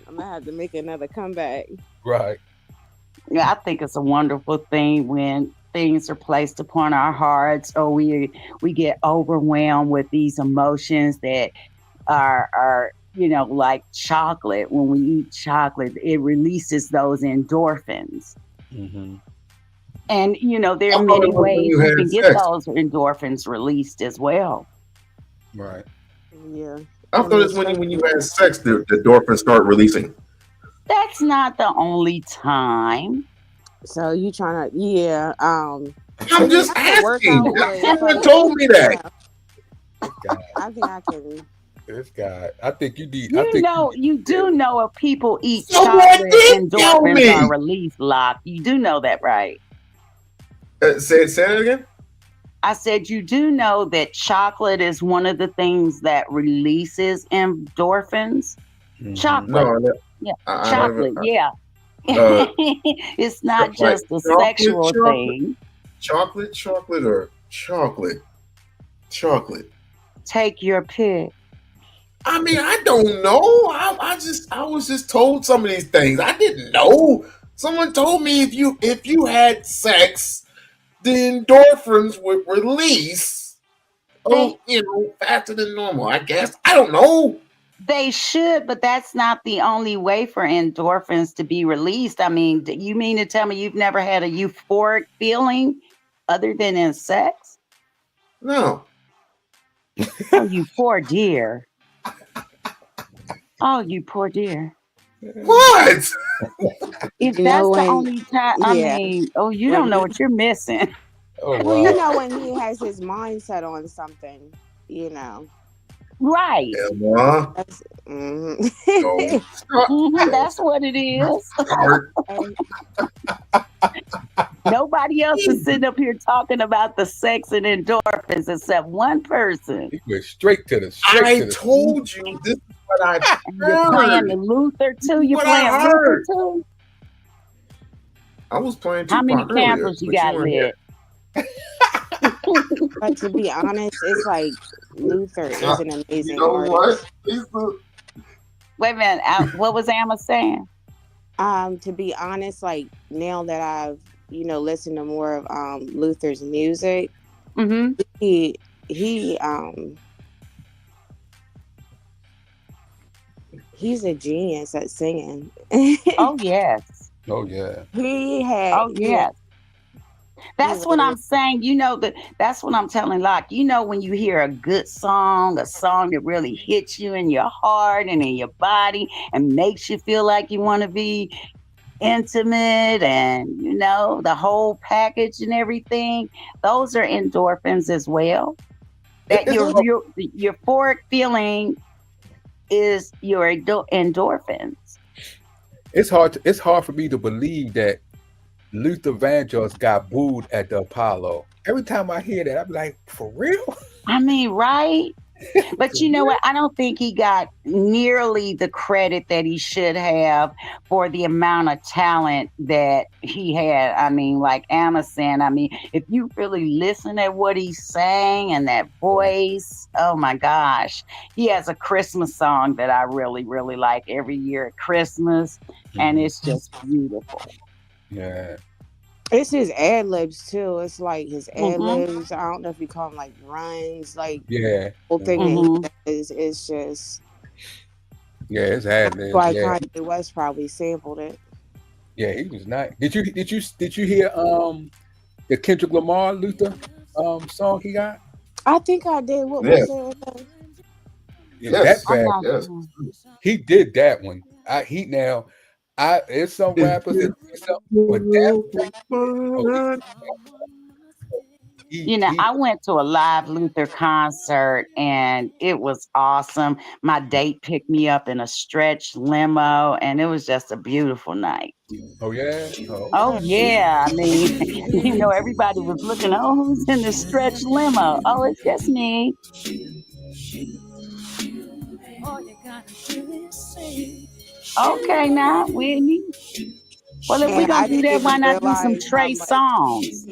I'm gonna have to make another comeback. Right. Yeah, I think it's a wonderful thing when things are placed upon our hearts, or we get overwhelmed with these emotions that are like chocolate. When we eat chocolate, it releases those endorphins. Mm-hmm. And there I are thought many it was when ways you you had can get sex. those endorphins released as well. Right. Yeah, I when thought the it's sex. when you had sex the endorphins start releasing. That's not the only time. So you trying to, yeah. I I'm mean, just after asking. workout was Someone like, told me you that. know, This guy. I think I can. This guy. I think you need. I You think know, you do know if people eat Someone chocolate, did tell endorphins are me. released, Lock. You do know that, right? Say it again. I said you do know that chocolate is one of the things that releases endorphins. Mhm. Chocolate. No, Yeah. I never. Chocolate. Yeah. Uh, It's not like just a chocolate, sexual chocolate, thing. chocolate, or chocolate. Take your pick. I mean, I don't know. I was just told some of these things. I didn't know. Someone told me if you had sex, the endorphins would release. They Oh, faster than normal. I guess. I don't know. They should, but that's not the only way for endorphins to be released. I mean, you mean to tell me you've never had a euphoric feeling other than in sex? No. Oh, you poor dear. Oh, you poor dear. What? If You know that's the when, only time, I yeah, mean, oh, you don't when know what you're missing. Oh well, you wow. know when he has his mindset on something, you know. Right. Emma, That's, don't start. Don't That's what it is. start. Nobody else is sitting up here talking about the sex and endorphins except one person. He went straight to the I the. told you this is what I And you're playing the heard. Luther This too. is You're what I playing Luther heard. too. I was playing How many Tupac earlier, candles you but you got weren't here. lit? but to be honest, it's like Luther is an You amazing know what? artist. Lisa? Wait a minute. What was Emma saying? To be honest, like now that I've listened to more of Luther's music, Mm-hmm. he he um he's a genius at singing. Oh yes. Oh yeah. Oh yeah, yes. he That's what literally. I'm saying. That's what I'm telling Locke. When you hear a good song, a song that really hits you in your heart and in your body and makes you feel like you want to be intimate and the whole package and everything, those are endorphins as well. That It's your Mhm. hard, your the euphoric feeling is your endorphins. it's hard for me to believe that Luther Vandross got booed at the Apollo. Every time I hear that, I'm like, for real? I mean, right? But For you know real? what? I don't think he got nearly the credit that he should have for the amount of talent that he had. I mean, like Anna saying, I mean, if you really listen at what he sang and that voice, oh my gosh. He has a Christmas song that I really, really like every year at Christmas, and Mhm. it's just beautiful. Yeah. It's his ad libs too. It's like his ad Hmm. libs. I don't know if you call them like runs. Like Yeah. whole thing that Mhm. he Hmm. does is just. Yeah, it's ad libs. Why Yeah. Kanye West probably sampled it. Yeah, he was nice. Did you hear the Kendrick Lamar Luther song he got? I think I did. What Yes, was it? Yeah, that yes, I'm bad. not yes. sure. He did that one. He now I There's some If rappers that you do some, but that open oh he my he I went to a live Luther concert and it was awesome. My date picked me up in a stretch limo and it was just a beautiful night. oh yeah. Oh Oh, Mm. yeah. I mean, everybody was looking, oh, who's in the stretch limo? Oh, it's just me. Okay, now, Whitney. Well, if we're And going I to do didn't that, why even not do some realize how Trey much songs?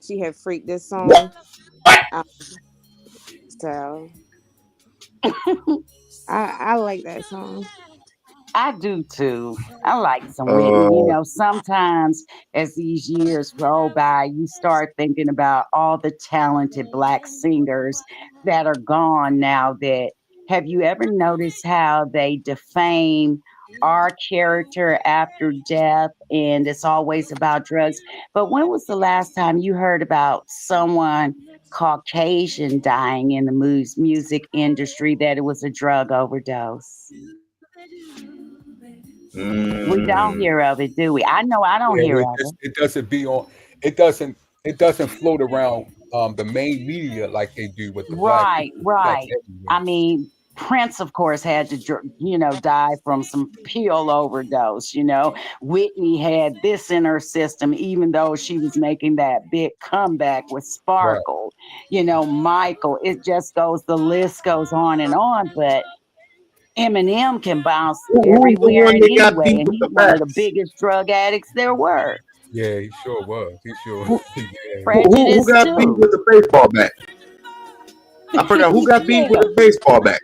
she had freaked this song. Um, so I like that song. I do too. I like some Whitney. uh Sometimes as these years roll by, you start thinking about all the talented Black singers that are gone now. That have you ever noticed how they defame our character after death? And it's always about drugs. But when was the last time you heard about someone Caucasian dying in the music industry that it was a drug overdose? We don't mm, hear of it, do we? I know I don't yeah, hear it of just it. it doesn't be on it doesn't it doesn't float around the main media like they do with the black Right, blacks right. I everywhere. mean, Prince, of course, had to, die from some pill overdose. Whitney had this in her system, even though she was making that big comeback with Right. Sparkle. Michael, it just goes, the list goes on and on. But Eminem can bounce who's the everywhere one and that got beef anyway, and with he's the one of the backs? biggest drug addicts there were. Yeah, he sure was. He sure Who- yeah. Who Prejudice got beef too. with the baseball bat? I forgot who He got beef with did. the baseball bat.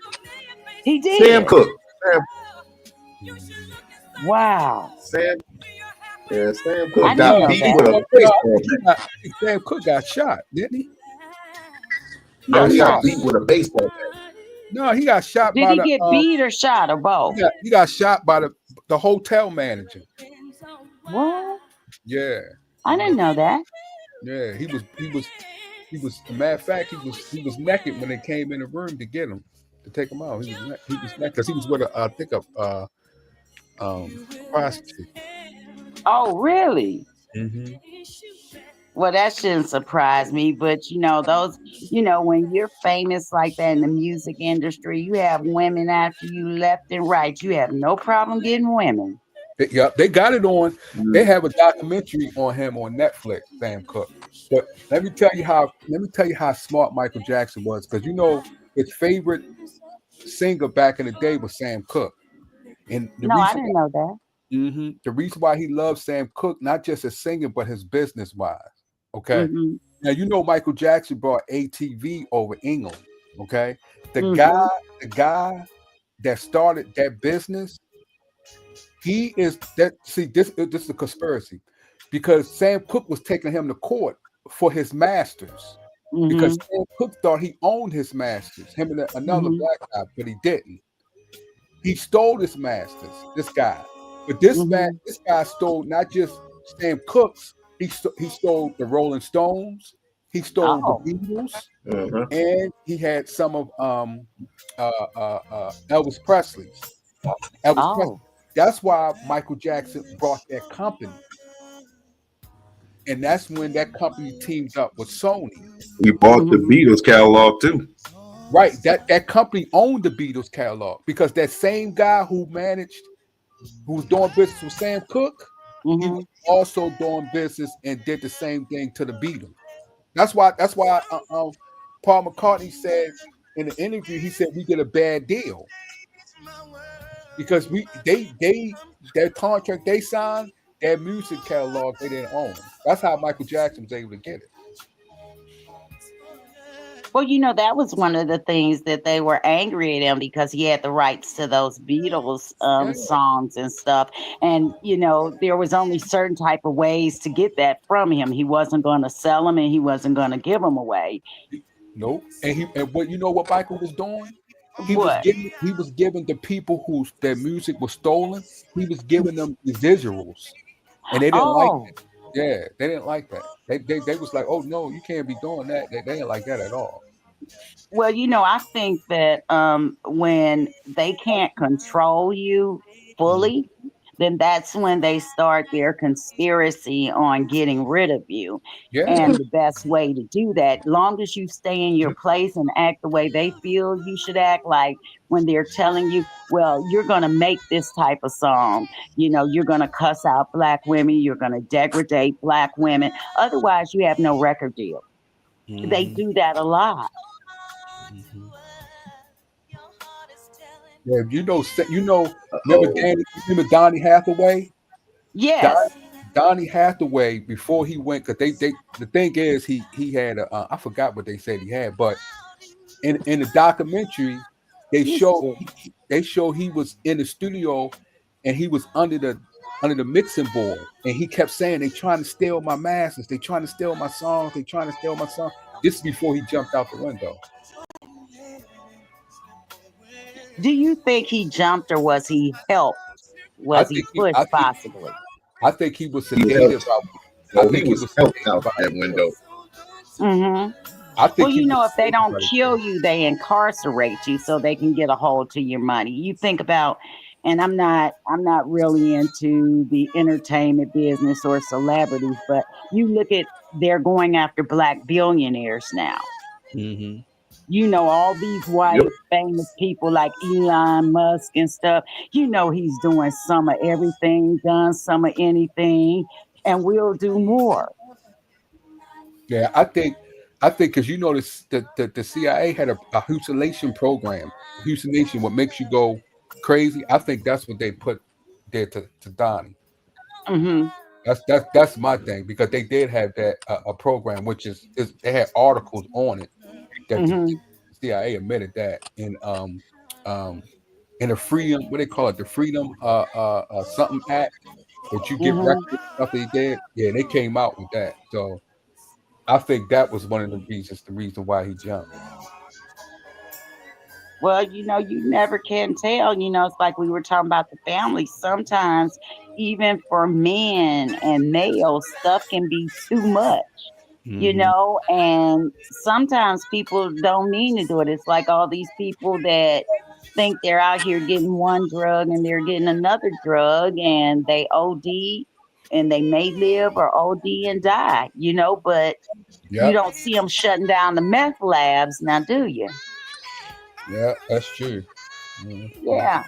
He Sam did. Cook. Mhm. Wow. Sam, yeah, Sam I Cook didn't got No, know beef with that. a I baseball think bat. I think Sam Cook got shot, didn't he? He No, got I'm he shot. got not beef with a sure. baseball bat. No, he got shot Did by he the get beat or shot or both? he got shot by the hotel manager. What? Yeah. I didn't know that. Yeah, matter of fact, he was naked when they came in the room to get him, to take him out. He was naked because he was with I think a prostitute. Oh, really? Hmm. Well, that shouldn't surprise me. But when you're famous like that in the music industry, you have women after you left and right. You have no problem getting women. They got it on. They Mm, have a documentary on him on Netflix, Sam Cooke. But let me tell you how smart Michael Jackson was, because his favorite singer back in the day was Sam Cooke, and the No, I reason didn't know that. the reason why he loves Sam Cooke, not just as singer, but his business wise. Okay. Mm-hmm. Now Michael Jackson brought ATV over England. Okay. The guy, Mm-hmm. the guy that started that business, He is that. See, this is a conspiracy because Sam Cooke was taking him to court for his masters because Mm-hmm. Sam Cooke thought he owned his masters, him and another Mm-hmm. black guy, but he didn't. He stole his masters, this guy. But this guy stole not just Sam Cooke's, he stole the Rolling Stones, he stole the Oh, Beatles, Uh-huh. and he had some of Elvis Presley's. Elvis Presley. oh. That's why Michael Jackson brought that company. And that's when that company teamed up with Sony. We bought the Mm-hmm. Beatles catalog too. Right. That company owned the Beatles catalog because that same guy who was doing business with Sam Cooke, he Mm-hmm. was also doing business and did the same thing to the Beatles. That's why Paul McCartney said in the interview, he said we get a bad deal because they their contract they signed, their music catalog they didn't own. That's how Michael Jackson was able to get it. Well, that was one of the things that they were angry at him because he had the rights to those Beatles Yeah. songs and stuff. And, there was only certain type of ways to get that from him. He wasn't going to sell them and he wasn't going to give them away. Nope. And what you know what Michael was doing? What? He was giving the people whose their music was stolen, he was giving them residuals. And they didn't like Oh, it. Yeah, they didn't like that. They was like, oh no, you can't be doing that. They didn't like that at all. well, I think that when they can't control you Mhm. fully, then that's when they start their conspiracy on getting rid of you. Yeah. And the best way to do that, long as you stay in your place and act the way they feel you should act, like when they're telling you, well, you're going to make this type of song, you're going to cuss out black women, you're going to degrade black women. Otherwise, you have no record deal. They Hmm. do that a lot. Hmm. Yeah, Oh, remember Donnie Hathaway? Don, Yes. Donnie Hathaway before he went, because the thing is he had I forgot what they said he had, but in the documentary they He's show sick. they show he was in the studio and he was under the mixing board and he kept saying they trying to steal my masters, they trying to steal my songs, they trying to steal my song. This is before he jumped out the window. Do you think he jumped or was he helped? I Was he think he pushed possibly? I think he was he sedated helped. about I No, he think he was was helped sedated out about that a year. window. Hmm. I Well, think he was if they sedated don't about a kill year. you, they incarcerate you so they can get a hold to your money. You think about, and I'm not really into the entertainment business or celebrities, but you look at they're going after black billionaires now. Hmm. All these Yep. white famous people like Elon Musk and stuff, he's doing some of everything, done some of anything, and will do more. Yeah, I think because the CIA had a hallucination program. Hallucination, what makes you go crazy. I think that's what they put there to Donnie. Hmm. That's my thing because they did have that a program which is they had articles on it that the Hmm. CIA admitted that um in the freedom, what they call it, the freedom something act that you get Hmm. records stuff they did. Yeah, they came out with that. So I think that was one of the reason why he jumped. Well, you never can tell. It's like we were talking about the family. Sometimes, even for men and males, stuff can be too much. Hmm. And sometimes people don't mean to do it. It's like all these people that think they're out here getting one drug and they're getting another drug and they OD and they may live or OD and die, but you Yep. don't see them shutting down the meth labs now, do you? Yeah, that's true. Mhm. Yeah.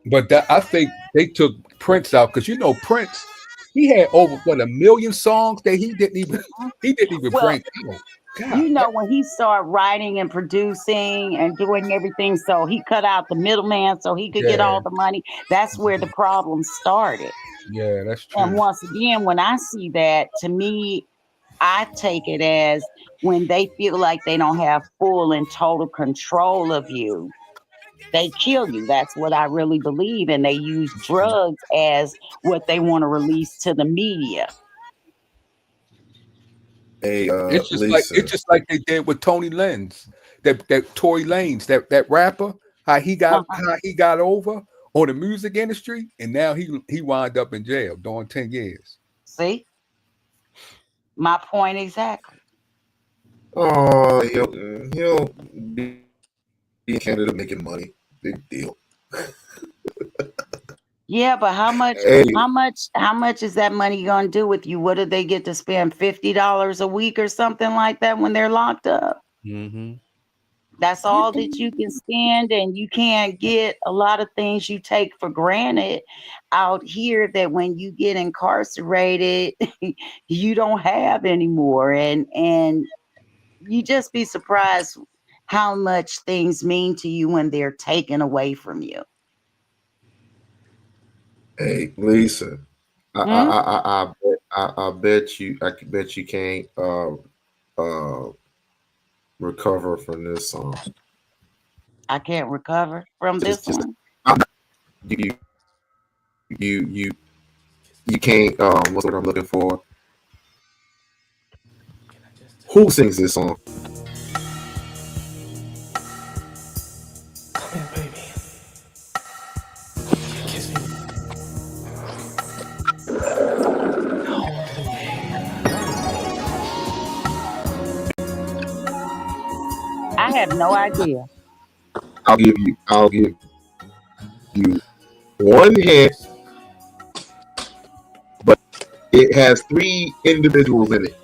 But I think they took Prince out because Prince, he had over what 1 million songs that he didn't even Mhm. he didn't even Well, bring out. God, when he started writing and producing and doing everything, so he cut out the middleman so he could get yeah, all the money. That's where the problem started. yeah, that's And true. once again, when I see that, to me, I take it as when they feel like they don't have full and total control of you, They kill you. That's what I really believe. And they use drugs as what they want to release to the media. Hey, It's Lisa. just like they did with Tony Lenz, that Tory Lanez, that rapper, Uh-huh. how he got over on the music industry, and now he wound up in jail doing 10 years. See, my point exactly. Oh, he'll be in Canada making money. Big deal. Yeah, but Hey, how much is that money gonna do with you? What do they get to spend $50 a week or something like that when they're locked up? Mm-hmm. That's all that you can spend, and you can't get a lot of things you take for granted out here that when you get incarcerated, you don't have anymore. And you just be surprised how much things mean to you when they're taken away from you. hey, Lisa. Hmm? I bet you. I could bet you can't uh recover from this song. I can't recover from this Just one. I'm not, you you you can't. What's what I'm looking for? Who sings this song? I have no idea. I'll give you one hint, but it has three individuals in it,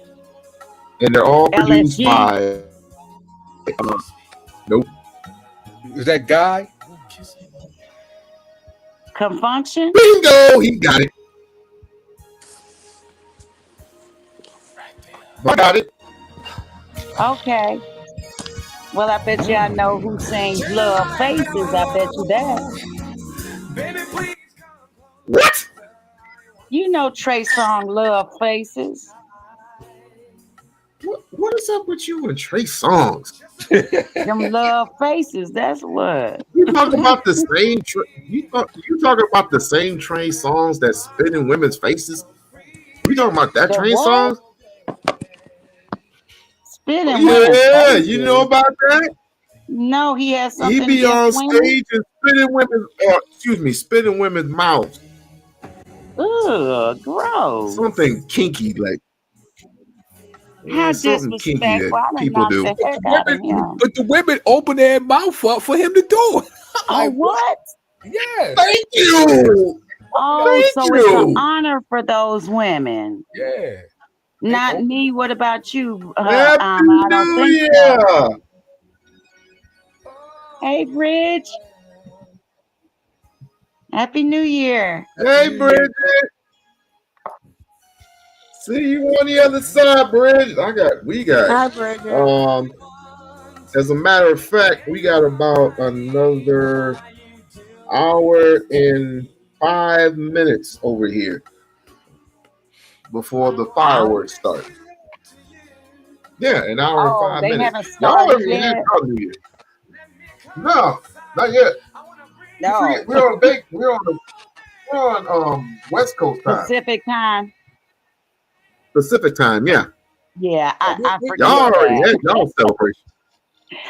and they're all produced LSG, by. Nope. Is that guy? Confunction. Bingo! He got it. I got it. Okay. Well, I bet you I know who sings Love Faces. I bet you that. What? You know Trey song Love Faces. What is up with you and Trey Songs? Them love faces, that's what. You talking about the same? You talking about the same Trey Songs that spit in women's faces? We talking about that The Trey what? Songs? Spit in women's Yeah, you know faces. about that? No, he has He something be against on women. stage and spit in women's mouths. Ugh, gross. Something kinky, like How something kinky disrespectful. that I done people knocked do. the heck out of him. But the women open their mouth up for him to do it. I'm Oh, like, what? what? Yes. Thank you, Oh, thank so it's an you. honor for those women. Yeah. They Not open. me. What about you? Happy I don't New think so. Year. Hey, Bridge. Happy New Year. Happy Hey, New Year. Bridget. See you on the other side, Bridget. We got. Hi, Bridget. Um, as a matter of fact, we got about another hour and 5 minutes over here before the Hour? fireworks start. Yeah, an hour and Oh, five they minutes. haven't Y'all started already had yet. y'all New Year. No, not yet. You No. forget we're on West Coast time, Pacific time. Pacific time. Yeah, Yeah, I y'all forget already that. had y'all celebration.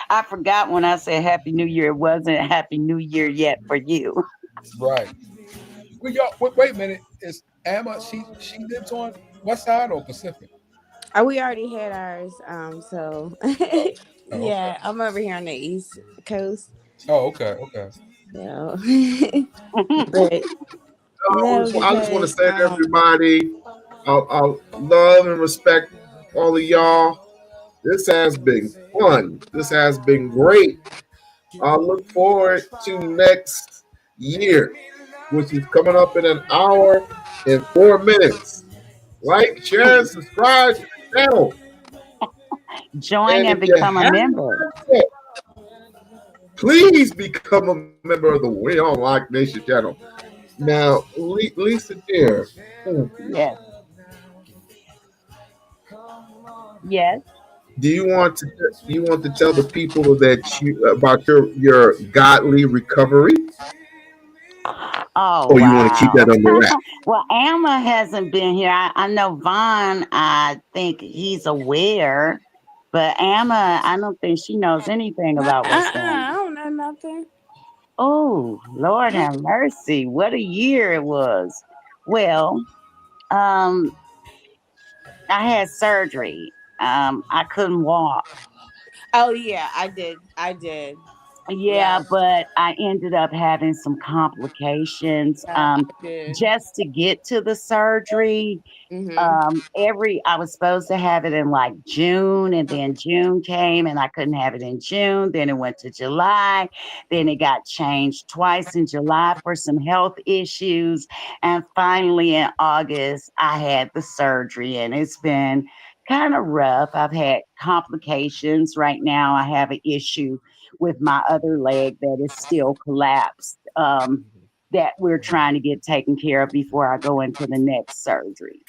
I forgot when I said Happy New Year. It wasn't Happy New Year yet for you. Right. Well, y'all, wait a minute. Is Emma, she lives on West Side or Pacific? We already had ours. So Oh, oh, okay. yeah, I'm over here on the East Coast. Oh, okay, okay. So, but no, I just want to because say to everybody, I love and respect all of y'all. This has been fun. This has been great. I look forward to next year, which is coming up in an hour and 4 minutes. Like, share, and subscribe to the channel. Join And and if you become a haven't member. done so, please become a member of the We-On-Loc Nation channel. Now, Lisa dear, Yes, yes. Do you want to tell the people that you about your godly recovery, Oh or you want to keep wow. that under wrap? Well, Amma hasn't been here. I know Vaughn. I think he's aware, but Amma, I don't think she knows anything about what's going I on. don't know nothing. Oh Lord have mercy! What a year it was. Well, um, I had surgery. I couldn't walk. Oh yeah, I did. I did. Yeah, Yeah, but I ended up having some complications. I did. Just to get to the surgery, Mhm. I was supposed to have it in like June, and then June came and I couldn't have it in June. Then it went to July. Then it got changed twice in July for some health issues. And finally in August, I had the surgery, and it's been kind of rough. I've had complications. Right now, I have an issue with my other leg that is still collapsed. That we're trying to get taken care of before I go into the next surgery.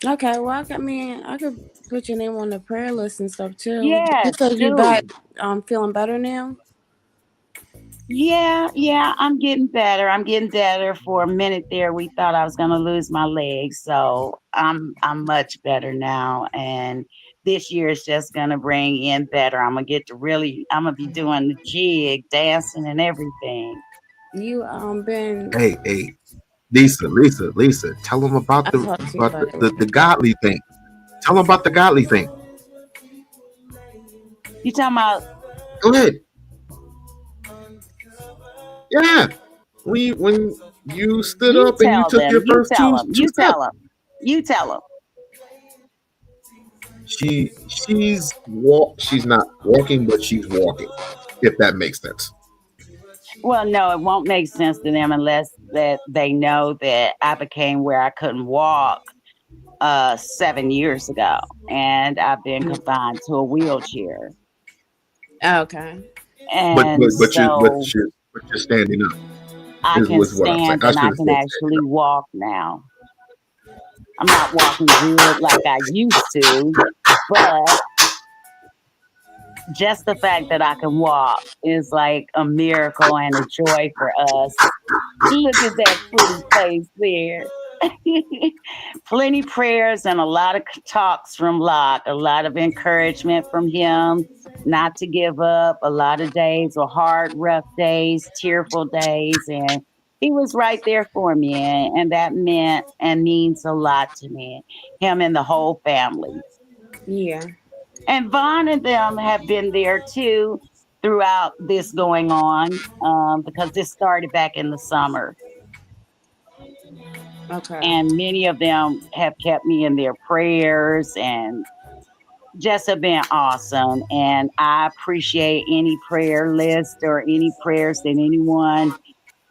Okay, well, I mean, I could put your name on the prayer list and stuff too. You Yes, said you back, do. feeling better now. Yeah, yeah, I'm getting better. I'm getting better. For a minute there, we thought I was gonna lose my legs, so I'm much better now. And this year is just gonna bring in better. I'm gonna be doing the jig, dancing, and everything. You been. Hey, Lisa, tell them I talked to you about it. the godly thing. Tell them about the godly thing. You talking about? Go ahead. Yeah. When you stood You up and you tell took them. your You first tell them. two You tell steps, them. You tell them. she's not walking, but she's walking. If that makes sense. Well, no, it won't make sense to them unless that they know that I became where I couldn't walk 7 years ago, and I've been confined to a wheelchair. Okay. But And but but you so but you're standing up I is can was what I'm saying. stand I and should I have can said standing actually walk now. I'm not walking good like I used to, but just the fact that I can walk is like a miracle and a joy for us. Look at that pretty face there. Plenty prayers and a lot of talks from Locke, a lot of encouragement from him not to give up. A lot of days were hard, rough days, tearful days, and he was right there for me, and that meant and means a lot to me. Him and the whole family. Yeah. And Vaughn and them have been there too throughout this going on, because this started back in the summer. Okay. And many of them have kept me in their prayers and just have been awesome. And I appreciate any prayer list or any prayers that anyone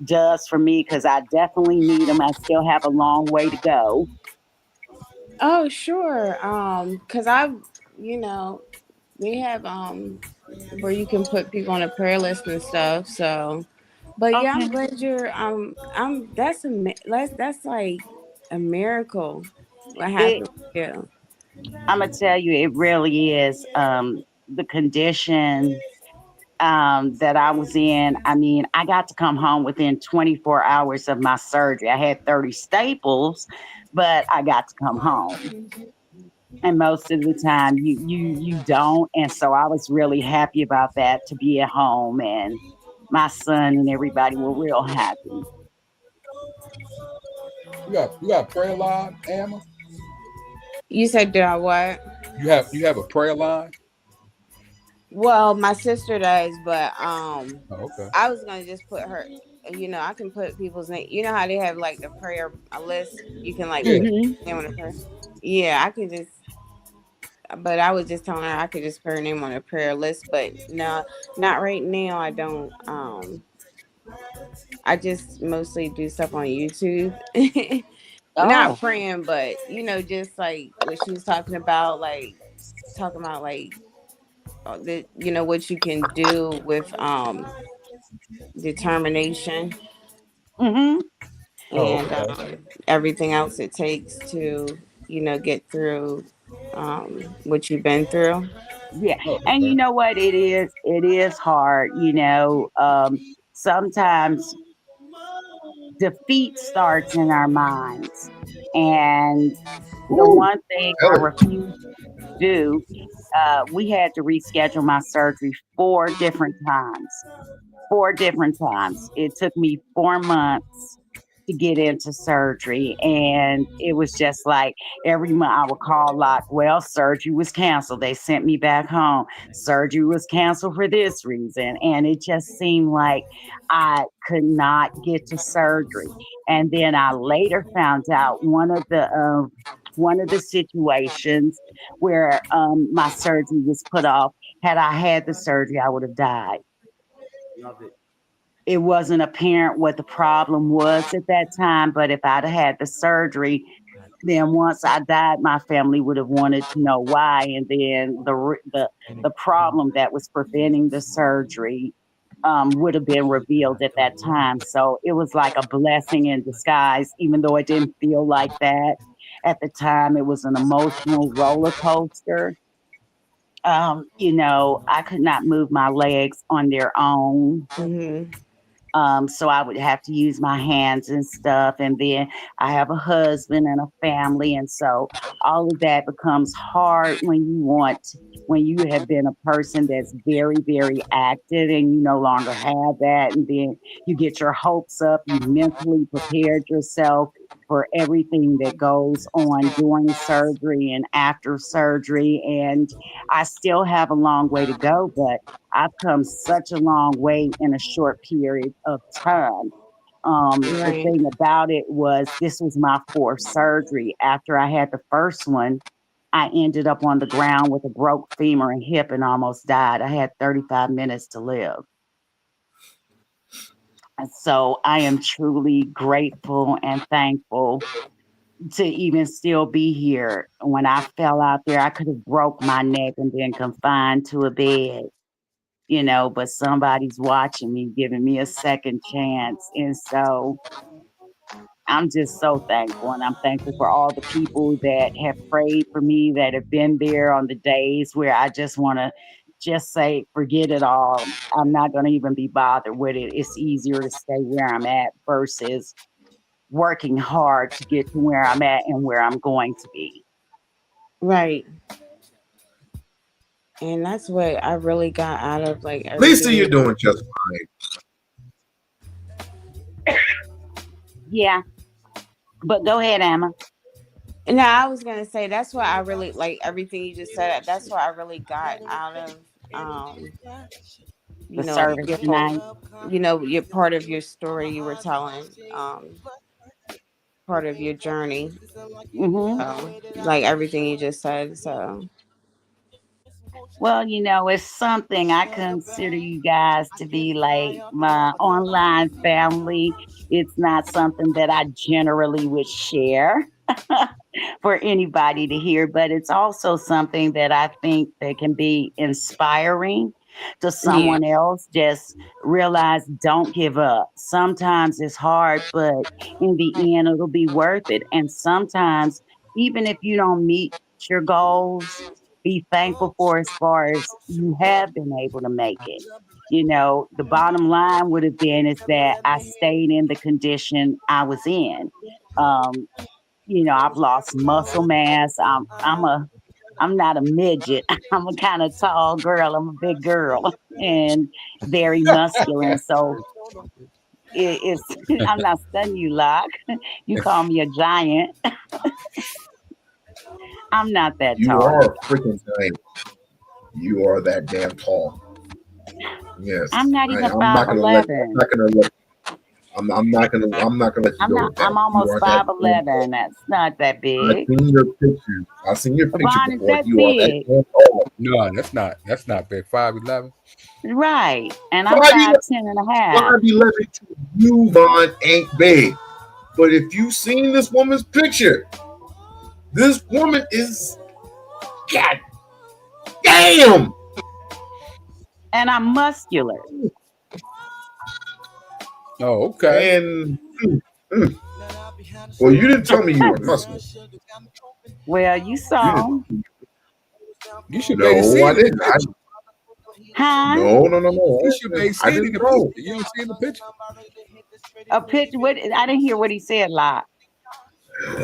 does for me, because I definitely need them. I still have a long way to go. Oh, sure. Cause you know, they have where you can put people on a prayer list and stuff. So, but yeah, I'm Okay. glad you're that's like a miracle. What It, happened with you? I'm going to tell you, it really is. The condition that I was in. I mean, I got to come home within 24 hours of my surgery. I had 30 staples, but I got to come home. And most of the time you don't. And so I was really happy about that, to be at home, and my son and everybody were real happy. You got a prayer line, Emma? You said do I what? You have a prayer line? Well, my sister does, but Oh, okay. I was gonna just put her. You know, I can put people's name. You know how they have like the prayer a list. You can like Yeah. put Hmm. name on a prayer. Yeah, I can just. But I was just telling her I could just put her name on a prayer list. But no, not right now. I don't. I just mostly do stuff on YouTube. Not Oh. praying, but just like what she was talking about, like talking about like the what you can do with determination Hmm. Oh, and okay. everything else it takes to get through what you've been through. Yeah. Oh, And you okay. know what? It is hard, sometimes defeat starts in our minds. And the Woo, one thing tell I it. refuse to do, we had to reschedule my surgery 4 different times. 4 different times. It took me 4 months to get into surgery. And it was just like every month I would call, like, well, surgery was canceled. They sent me back home. Surgery was canceled for this reason. And it just seemed like I could not get to surgery. And then I later found out one of the situations where my surgery was put off. Had I had the surgery, I would have died. It wasn't apparent what the problem was at that time, but if I'd have had the surgery, then once I died, my family would have wanted to know why, and then the problem that was preventing the surgery would have been revealed at that time. So it was like a blessing in disguise, even though it didn't feel like that at the time. It was an emotional roller coaster. I could not move my legs on their own. Hmm. So I would have to use my hands and stuff. And then I have a husband and a family. And so all of that becomes hard when you have been a person that's very, very active and you no longer have that. And then you get your hopes up, you mentally prepared yourself for everything that goes on during surgery and after surgery. And I still have a long way to go, but I've come such a long way in a short period of time. The Right. thing about it was this was my fourth surgery. After I had the first one, I ended up on the ground with a broke femur and hip and almost died. I had 35 minutes to live. And so I am truly grateful and thankful to even still be here. When I fell out there, I could have broke my neck and been confined to a bed, but somebody's watching me, giving me a second chance. And so I'm just so thankful. And I'm thankful for all the people that have prayed for me, that have been there on the days where I just want to just say, forget it all. I'm not going to even be bothered with it. It's easier to stay where I'm at versus working hard to get to where I'm at and where I'm going to be. Right. And that's what I really got out of like Lisa, you're everything. doing just fine. Yeah. But go ahead, Emma. No, I was gonna say that's what I really like everything you just said. That's what I really got out of um, The service your part, tonight. your part of your story you were telling, part of your journey. Hmm. Like everything you just said. So Well, it's something I consider you guys to be like my online family. It's not something that I generally would share for anybody to hear, but it's also something that I think that can be inspiring to yeah, someone else. Just realize, don't give up. Sometimes it's hard, but in the end, it'll be worth it. And sometimes, even if you don't meet your goals, be thankful for as far as you have been able to make it. The bottom line would have been is that I stayed in the condition I was in. Um, I've lost muscle mass. I'm not a midget. I'm a kind of tall girl. I'm a big girl and very muscular. And so it's I'm not stunning you, Locke. You call me a giant. I'm not that You tall, are you a freaking giant. You are that damn tall. I'm Yes, not even I'm five not gonna let. I'm eleven. not gonna let. I'm not gonna. I'm not gonna let you I'm go not with that. I'm You almost are that five damn tall. eleven. That's not that I've big. seen your pictures. I've seen your picture Vaughn, is before. that You are that big? damn tall. No, that's not big. 5'11". Right. And I'm 5'11", 5'10.5". 5'11" to you, Vaughn, ain't big. But if you seen this woman's picture, this woman is god damn. And I'm muscular. Oh, okay. And mm. Well, you didn't tell me you were muscular. Well, you You saw didn't. 'em. You should be able to see No, I it in the didn't. picture. Huh? No. You should be able to I see it in didn't the know. picture. You don't see it in the picture. A picture? What? I didn't hear what he said. Lot.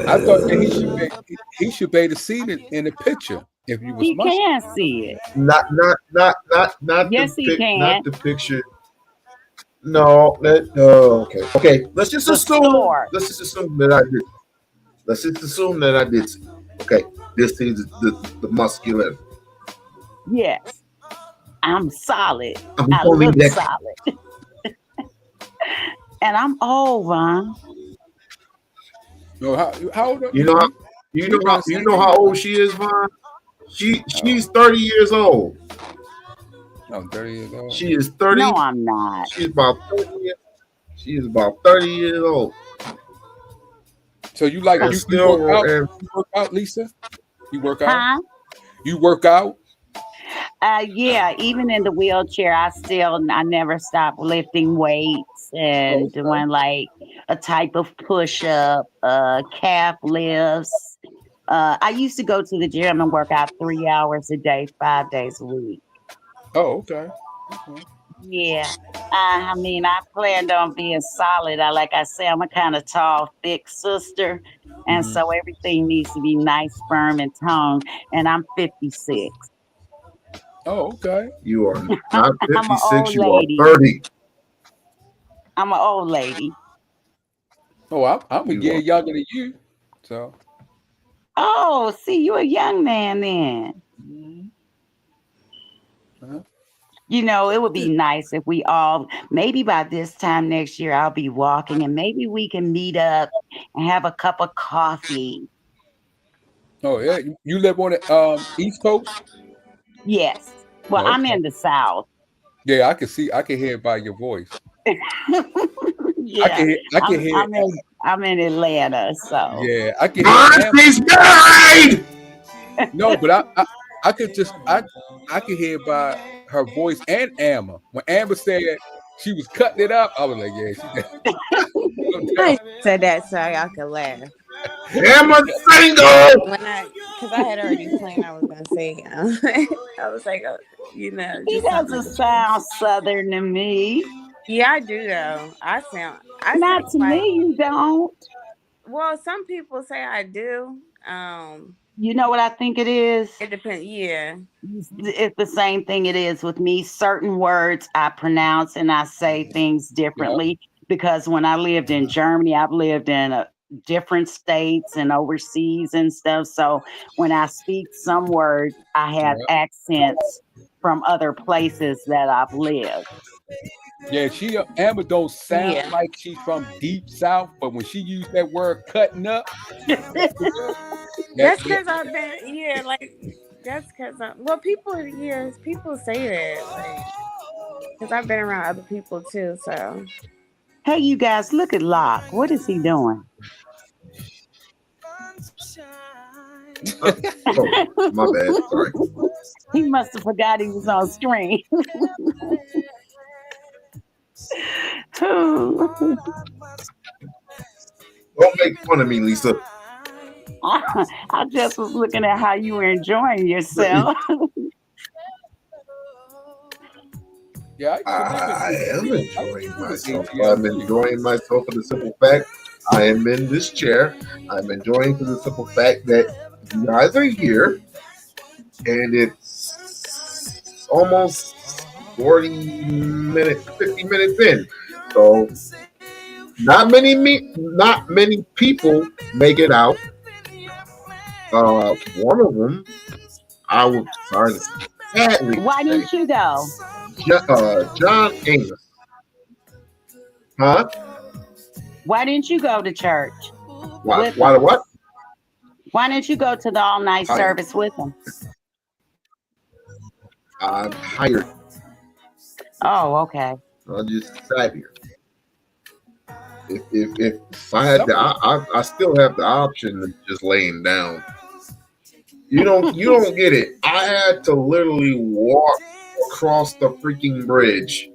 I thought that he should be able to see it in the picture if you was He muscle. can see it. Not Yes, he can. the picture. No, okay. The store. Let's just assume that I did. Let's just assume that I did. Okay, this is the muscular. Yes, I'm solid. I'm I calling look that. solid, and I'm old, Ron. No, how old are You know how you? We around the you same know how age. old she is, Vaughn? Oh, She's 30 years old. no, 30 years old. She is 30. No, I'm not. She's about 30 years. She is about 30 years old. So you like And you still work out? and You work out, Lisa? You work out? Huh? You work out? Yeah. Even in the wheelchair, I never stop lifting weights Oh, and okay. doing like a type of push up, calf lifts. I used to go to the gym and work out 3 hours a day, 5 days a week. Oh, okay. Okay. Yeah. I mean, I planned on being solid. Like I say, I'm a kind of tall, thick sister. And Hmm. so everything needs to be nice, firm, and toned. And I'm 56. Oh, okay. you are not I'm an 56, old you are lady. 30. I'm an old lady. Oh, I'm a You year are younger than you. So Oh, see, you a young man then. mhm. Uh-huh. You know, it would be nice if we all, maybe by this time next year, I'll be walking and maybe we can meet up and have a cup of coffee. Oh yeah. You live on the East Coast? Yes. Well, Oh, I'm okay. in the South. Yeah, I can hear it by your voice. Yeah. I can hear I'm in Atlanta, so yeah, I can hear Vaughn, she's married. no, but I could just I could hear by her voice and Amber. When Amber said she was cutting it up, I was like, yeah, no I doubt. said that so y'all could laugh. Emma single. Cause I had already planned I was gonna say, I was like, he just something doesn't like a joke. sound southern to me. Yeah, I do though. I Not sound to like, me, you don't. well, some people say I do. You know what I think it is? It depends. Yeah, It's the same thing it is with me. Certain words I pronounce and I say things Yeah, differently because when I lived in Germany, I've lived in different states and overseas and stuff. So when I speak some words, I have yeah. accents from other places that I've lived. Yeah, Amber don't sound yeah. like she's from deep south, but when she used that word cutting up, That's that because I've been, yeah, like that's because well, people say that, like, because I've been around other people too. So Hey, you guys, look at Locke. What is he doing? Oh, my bad. Sorry. He must have forgot he was on screen. Don't make fun of me, Lisa. I just was looking at how you were enjoying yourself. yeah, I am I used enjoying to live in myself. ATL I'm too. enjoying myself for the simple fact I am in this chair. I'm enjoying for the simple fact that you guys are here, and it's almost 40 minutes, 50 minutes in. So not many people make it out. One of them, I would sorry to sadly Why say, didn't you go? John Amos. Huh? Why didn't you go to church with Why him? the what? Why didn't you go to the all night I am service with him? I'm hired. Oh, okay. I just sat here. If I had I still have the option of just laying down. You don't get it. I had to literally walk across the freaking bridge,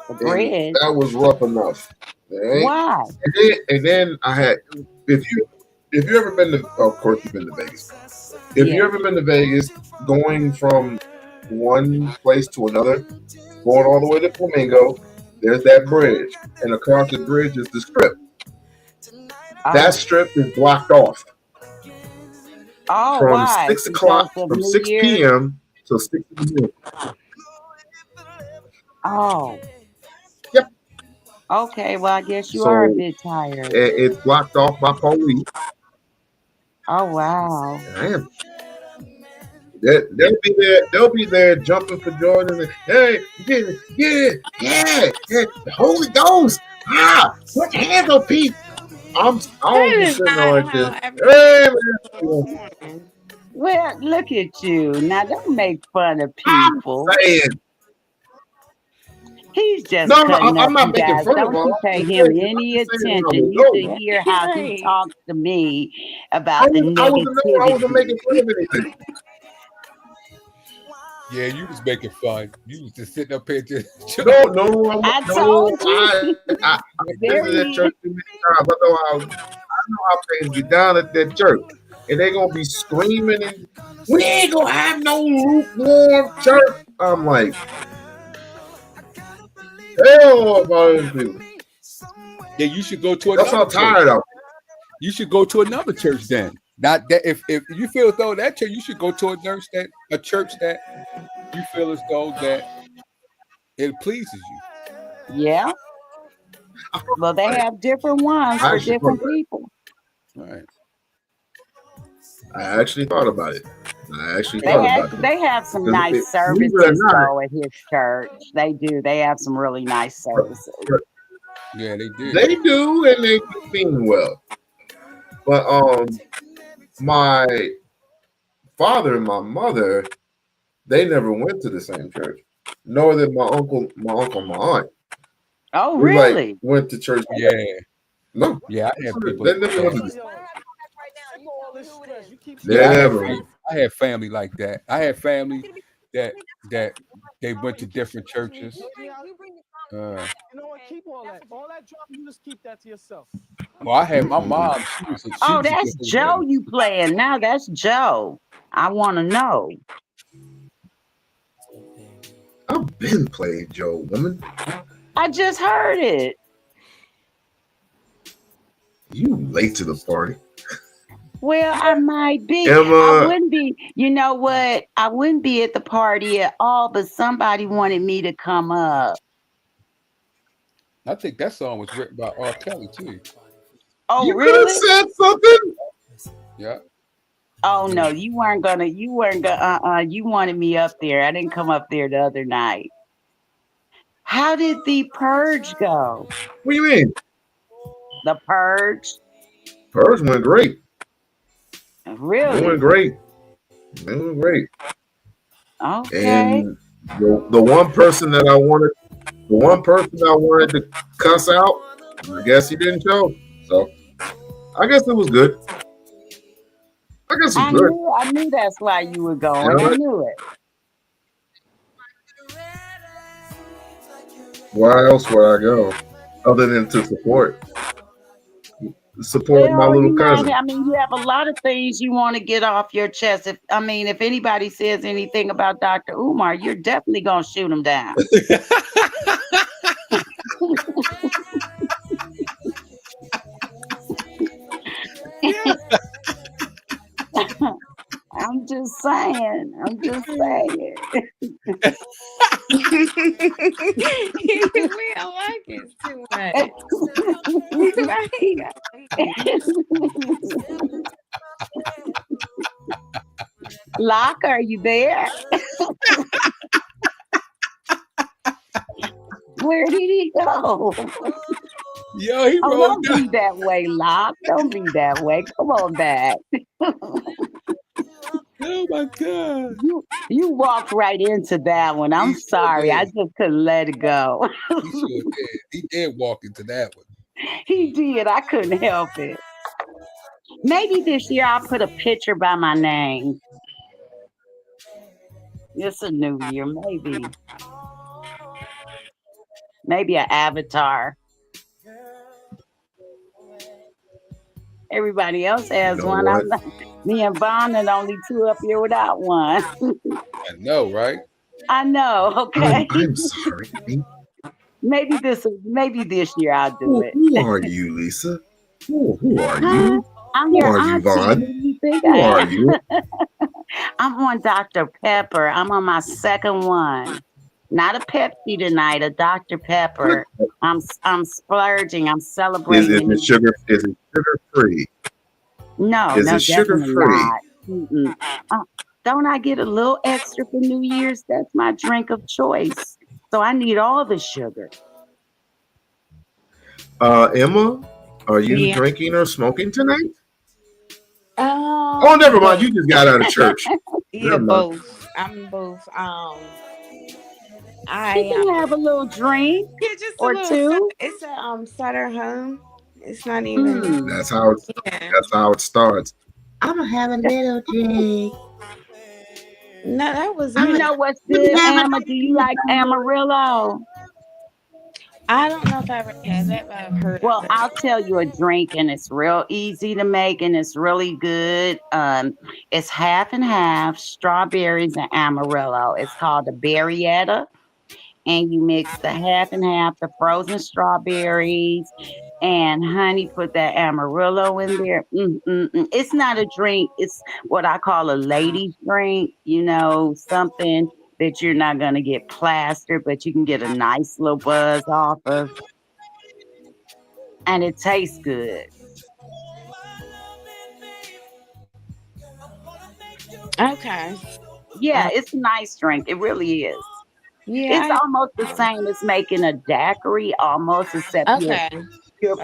The and bridge. that was rough enough. Right? Why? And then I had if you if you ever been to, of course you've been to Vegas. If you Yes. ever been to Vegas, going from one place to another, going all the way to Flamingo, there's that bridge, and across the bridge is the strip. That Oh. strip is blocked off Oh, from why? 6 o'clock, Because of from New 6 Year's? p.m. till 6 in the morning. Oh. Yep. Okay. Well, I guess you are a So bit tired. it's blocked off by police. Oh, wow. And I am. They'll be there. They'll be there jumping for Jordan. And, hey, yeah. The Holy Ghost. Put your hands on Pete. I'll That be is sitting there not like this. how Hey, everything man. is. Well, look at you. Now, don't make fun of I'm people. saying. He's just No, cutting up, I'm not you making guys. fun of Don't him. you pay him any I'm just saying I attention. was You should low. hear how he Right. talks to me about the I wasn't negativity. making fun of anything. Yeah, you was making fun. You was just sitting up here just I told you. I There visited that he church is. too many times. I know how things get down at that church, and they gonna be screaming and we ain't gonna have no lukewarm church. I'm like, hell about these people. Yeah, you should go to That's how another church. tired of. You should go to another church then. Not that if you feel as though that church, you should go to a church that you feel as though that it pleases you. Yeah. Well, they have different ones I for actually thought different about it. people. Right. I actually thought about it. They have some nice Believe it or services not, though at his church. They do. They have some really nice services. Yeah, they did. they do, and they mean well. But my father and my mother, they never went to the same church. Nor did my uncle, and my aunt. Oh, We like really? went to church. Yeah. No, Yeah, I had people. they never went to. They Yeah, never. I had family like that. I had family that that they went to different churches. Uh, You know what? Keep all that. All that drama, you just keep that to yourself. well, I had my mom. She Oh, was a that's different Joe lady. you playing now. That's Joe. I want to know. I've been playing Joe, woman. I just heard it. You late to the party. Well, I might be. I Emma, wouldn't be. You know what? I wouldn't be at the party at all, but somebody wanted me to come up. I think that song was written by R. Kelly too. Oh, you could have really? said something. Yeah. Oh no, you weren't gonna. You weren't gonna. You wanted me up there. I didn't come up there the other night. How did the purge go? What do you mean? The purge, Hers went great. It really? went great. It went great. Okay. And the one person that I wanted, to cuss out, I guess he didn't show. So I guess it was good. I guess it was good. I knew that's why you were You going. know I what? knew it. Where else would I go other than to support my Well, little you might. cousin? I mean, you have a lot of things you want to get off your chest. If anybody says anything about Dr. Umar, you're definitely gonna shoot him down. I'm just saying. We don't like it too much. Loc, are you there? Where did he go? Yo, he Oh, rolled don't be that way, Loc. Don't be that way. Come on back. Oh my God. You walked right into that one. I'm sorry. I just couldn't let it go. He sure did. He did walk into that one. He did. I couldn't help it. Maybe this year I'll put a picture by my name. It's a new year, maybe. Maybe an avatar. Everybody else You has know one. what? I'm not, me and Vaughn are the only two up here without one. I know, right? I know. Okay. I'm sorry. Maybe this year I'll do it. Who are you, Lisa? Who are Huh? you? I'm Who your are you, auntie. Vaughn? Who do you think Who I are am? you? I'm on Dr. Pepper. I'm on my second one. Not a Pepsi tonight, a Dr. What Pepper. I'm splurging. I'm is celebrating it? the new Sugar? Is it sugar free? No, Is no, it sugar definitely free? not. Mm-mm. Uh, don't I get a little extra for New Year's? That's my drink of choice. So I need all the sugar. Emma, are you Yeah. drinking or smoking tonight? Oh, never mind. Both. You just got out of church. Yeah, Never mind. both. I'm both. She I can have a little drink yeah, just a or little. two. It's a Sutter home. It's not even. Mm. That's how it's. Yeah. That's how it starts. I'm gonna have a little drink. No, that was You it. know what's good, Amma? Do you like Amarillo? I don't know if I ever had that, but I've heard Well, of it. I'll tell you a drink, and it's real easy to make, and it's really good. It's half and half strawberries and Amarillo. It's called the Berryetta, and you mix the half and half the frozen strawberries and honey. Put that Amarillo in there. It's not a drink. It's what I call a ladies' drink. You know, something that you're not gonna get plastered, but you can get a nice little buzz off of, and it tastes good. Okay. Yeah, it's a nice drink. It really is. It's Yeah. almost the same as making a daiquiri, almost, except Okay. Okay. you're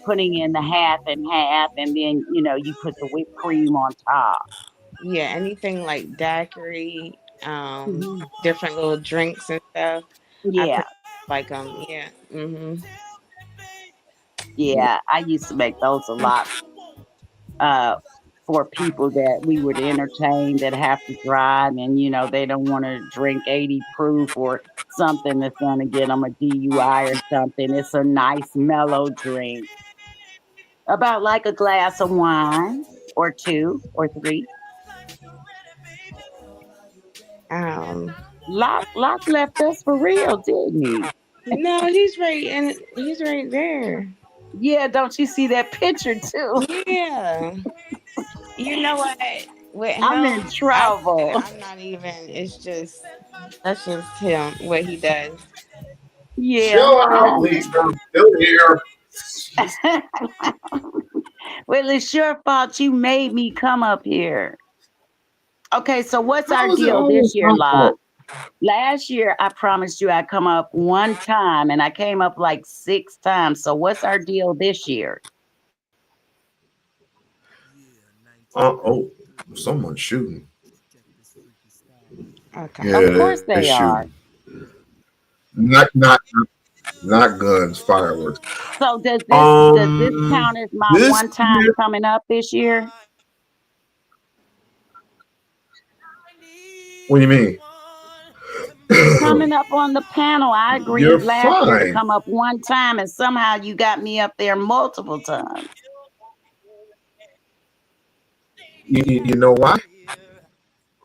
putting in the half and half, and then you put the whipped cream on top. Yeah. Anything like daiquiri, Mhm. different little drinks and stuff. I Yeah, pretty like them. Yeah. Yeah. yeah. I used to make those a lot uh, for people that we would entertain that have to drive, and they don't want to drink 80 proof or something that's going to get them a DUI or something. It's a nice mellow drink, about like a glass of wine or two or three. Um. Lock left us for real, didn't he? No, he's right, and he's right there. Yeah, don't you see that picture too? Yeah. You know what? With I'm him, in trouble. I'm not even. It's just that's just him. What he does. Yeah. Chill out, Lisa. I'm still here. Well, it's your fault you made me come up here. Okay, so what's our How is it deal always this year, my Lot? fault? Last year, I promised you I'd come up one time, and I came up like 6 times. So what's our deal this year? Oh, someone's shooting. Okay. Of Yeah, course they're they are. shooting. Not guns, fireworks. So does this count as my This one time year, coming up this year? what do you mean? Coming up on the panel, I You're agreed last year to fine. come up one time, and somehow you got me up there multiple times. You know why?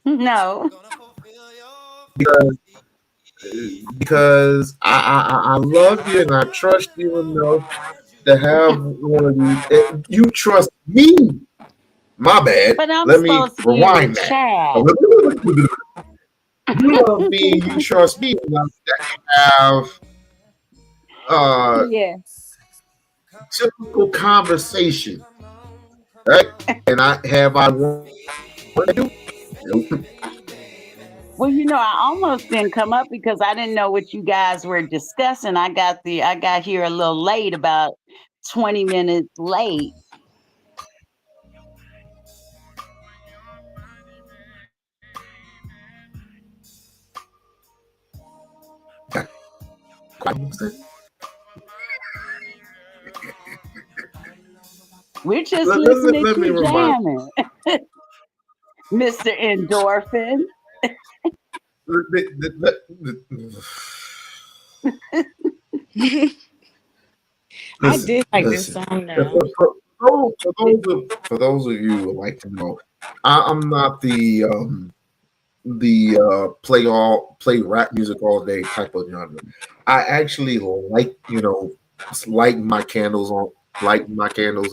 No. Because I love you and I trust you enough to have one of these. You trust me. My bad. But I'm Let me supposed to be in the rewind that. chat. You love me and you trust me enough to have uh Yeah. typical conversation, right? And I want to do. Nope. Well, I almost didn't come up because I didn't know what you guys were discussing. I got here a little late, about 20 minutes late. We're just listening Let me to remind. jamming, Mr. Endorphin. I Listen, did like this listen. song though. For those of you who would like to know, I'm not the play rap music all day type of genre. I actually like lighting my candles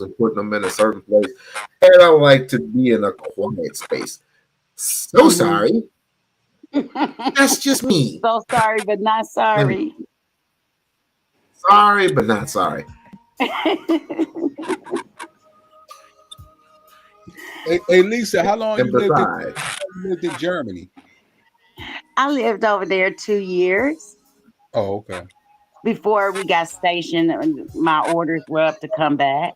and putting them in a certain place, and I like to be in a quiet space. So Hmm. sorry, that's just me. So sorry, but not Let me sorry. sorry, but not sorry. Hey, Lisa, how long And besides, you lived in Germany? I lived over there 2 years Oh, okay. before we got stationed and my orders were up to come back.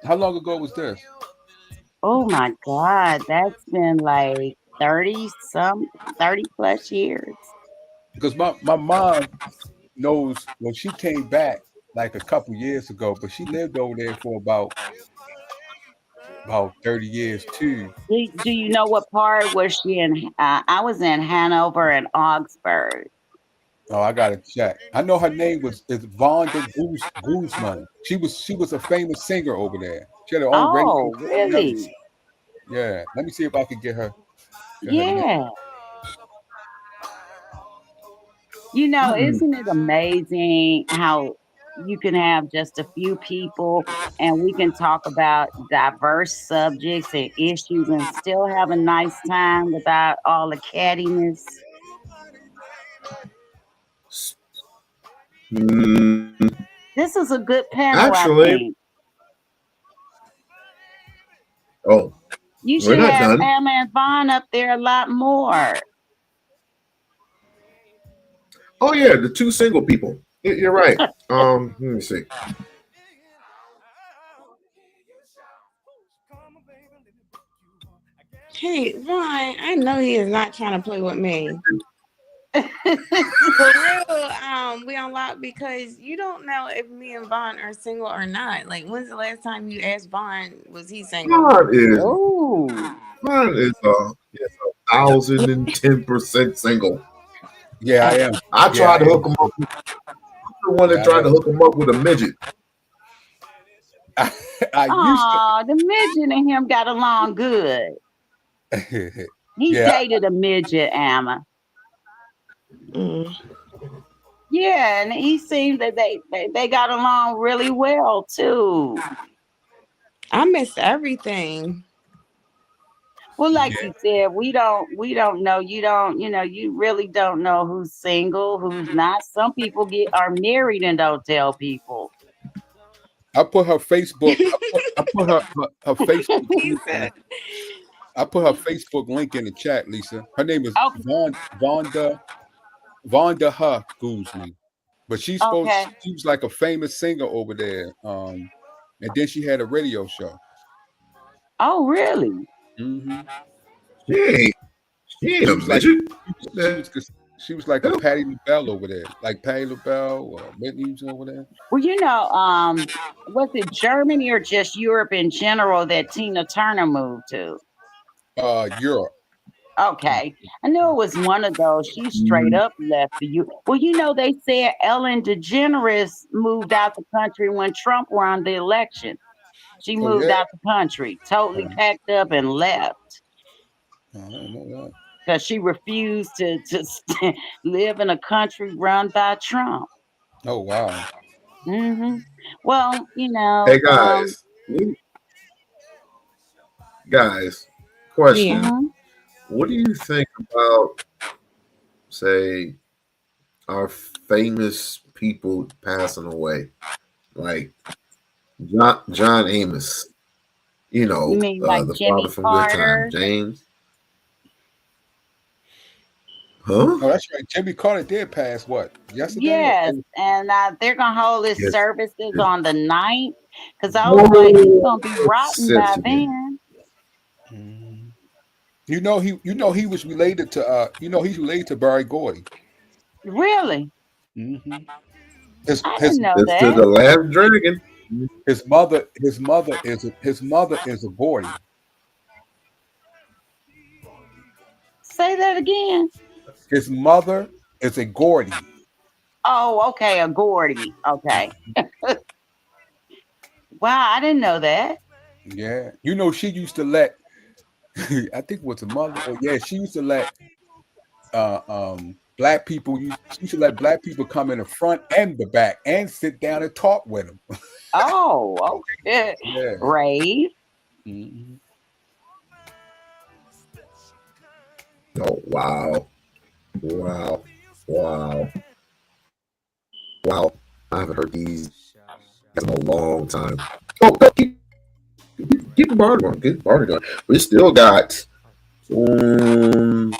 How long ago was this? Oh my God, that's been like 30 plus years. Because my mom knows when she came back like a couple years ago, but she lived over there for about 30 years too. Do you know what part was she in? I was in Hanover and Augsburg. Oh, I gotta check. I know her name is Vonda Guzman. She was a famous singer over there. She had her own radio Oh, show and everything. really? Yeah. Let me see if I can get her name. Yeah. You know, mm, isn't it amazing how you can have just a few people and we can talk about diverse subjects and issues and still have a nice time without all the cattiness? mm, This is a good panel, I actually, think. oh, You we're should not have done. Emma and Vaughn up there a lot more. Oh yeah, the two single people. You're right. Let me see. Hey, Ron, I know he is not trying to play with me. For real, we unlocked because you don't know if me and Vaughn are single or not. Like, when's the last time you asked Vaughn, was he single? Mine is Oh, mine is yes, 1,010% single. Yeah, I Oh, am. I Yeah, tried I to hook am. him up. The one that Yeah, tried to hook him up with a midget. I am. I used oh, the midget and him got along good. to. He Yeah, dated a midget, Emma. mm. Yeah, and he seemed that they got along really well too. I missed everything. Well, like yeah. you said, we don't know. You really don't know who's single, who's not. Some people are married and don't tell people. I put her Facebook. I put her Facebook He link in the. said, I put her Facebook link in the chat, Lisa. Her name is Okay, Vonda Huff Guzman. But okay. she was like a famous singer over there. And then she had a radio show. Oh, really? Hmm. She ain't, she ain't She a was like midget. she The was she was like a hell? Patti LaBelle over there, like Patti LaBelle or Whitney was over there. Well, was it Germany or just Europe in general that Tina Turner moved to? Europe. Okay. I knew it was one of those. She straight Mm, up left for you. Well, they said Ellen DeGeneres moved out the country when Trump won the election. She Oh moved yeah, out the country, totally packed up and left I didn't know that. because she refused to live in a country run by Trump. Oh wow. Hmm. Well, hey guys, question: yeah. mhm. what do you think about, say, our famous people passing away, like John Amos? You mean like The father Jimmy from Good Time, Carter? James. Huh? Oh, that's right. Jimmy Carter did pass what yesterday? Yes, and they're gonna hold his Yes. services on the 9th because I was like, he's No gonna be rotten by exception. then. Mhm. He was related to he's related to Barry Gordy. Really? Hmm. His I his didn't know It's to that. the last dragon. his mother is a Gordy. Say that again. His mother is a Gordy. Oh, okay, a Gordy. Okay. Wow, I didn't know that. Yeah, you know she used to let. I think it was a mother. Or yeah, she used to let black people. She used to let black people come in the front and the back and sit down and talk with them. Oh, okay. Yeah. Rave. Mhm. Oh wow, wow, wow, wow! I haven't heard these in a long time. Oh, go, keep the party going. Keep the party going. We still got um,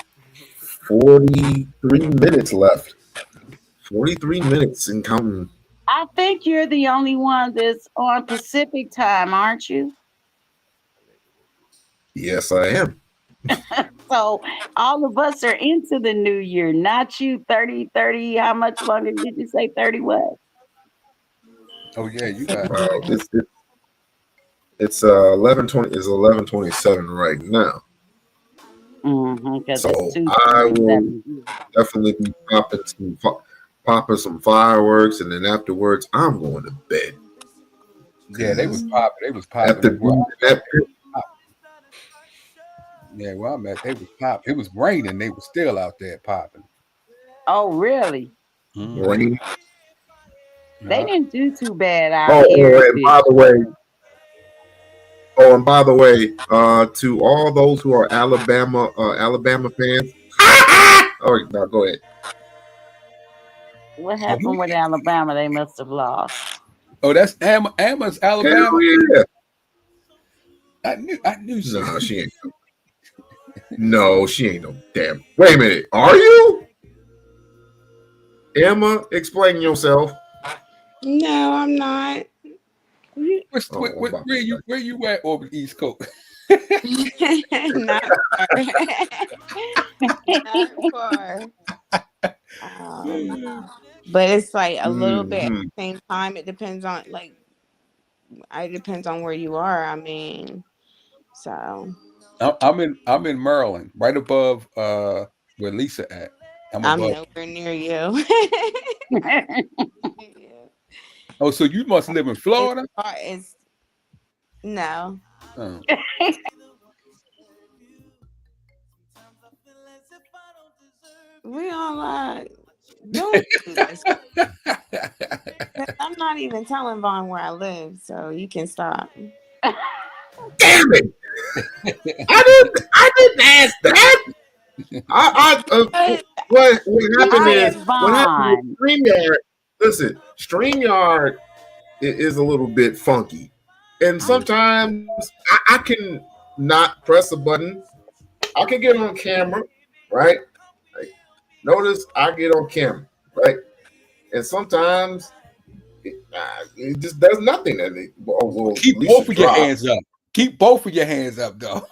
43 minutes left. 43 minutes and counting. I think you're the only one that's on Pacific time, aren't you? Yes, I am. So all of us are into the new year, not you. 30, 30. How much longer did you say? 30 what? Oh yeah, you got. It's 11:20. It's 11:27 right now. Because So it's I will 2:27. definitely be popping some fireworks, and then afterwards, I'm going to bed. Yeah, they was Cause popping. They was popping after everywhere. being that, Yeah, where I'm at, they was popping. It was raining. They was still out there popping. Oh, really? Hmm. rain. They Yeah. didn't do too bad out Oh, here and this by the way, year. to all those who are Alabama fans. Oh, no, go ahead. What Oh, happened with Alabama? They must have lost. oh, that's Emma's Hell Alabama. yeah! I knew she. No, she ain't. No, she ain't no damn. Wait a minute. Are you Emma? Explain yourself. No, I'm not. Oh, I'm about to say. Where you at over the East Coast? Not far. Not far. Um, but it's like a little bit at Mm-hmm. the same time. It depends on it depends on where you are. I mean, so I'm in Maryland, right above where Lisa at. I'm I'm above. nowhere near you. Oh, so you must live in As Florida? far as no, Oh. we all don't do this. 'Cause I'm not even telling Vaughn where I live, so you can stop. Damn it! I didn't ask that. But What You happened I said is what happened with Vaughn. StreamYard. Listen, StreamYard is a little bit funky, and sometimes I can not press a button. I can get on camera, right? Like, notice I get on camera, right? And sometimes it just does nothing. And well, at Keep least both it of your dropped. hands up. Keep both of your hands up, though.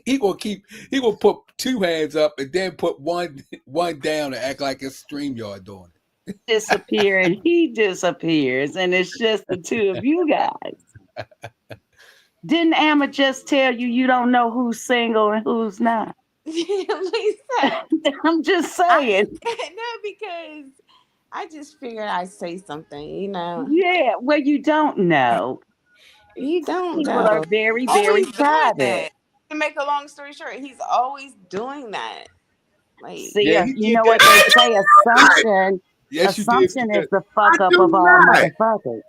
He gonna put two hands up and then put one down and act like it's StreamYard doing Disappear and he disappears, and it's just the two of you guys. Didn't Amma just tell you you don't know who's single and who's not? Lisa, I'm just I saying. no because I just figured I'd say something. Yeah, well, you don't know. You don't People are know. very, very Always doing private. that. To make a long story short, he's always doing that. Like See, Yeah, he you did know that. what they say? Assumption. Yes, you did. Assumption is Because, the I fuck up do of all not. motherfuckers.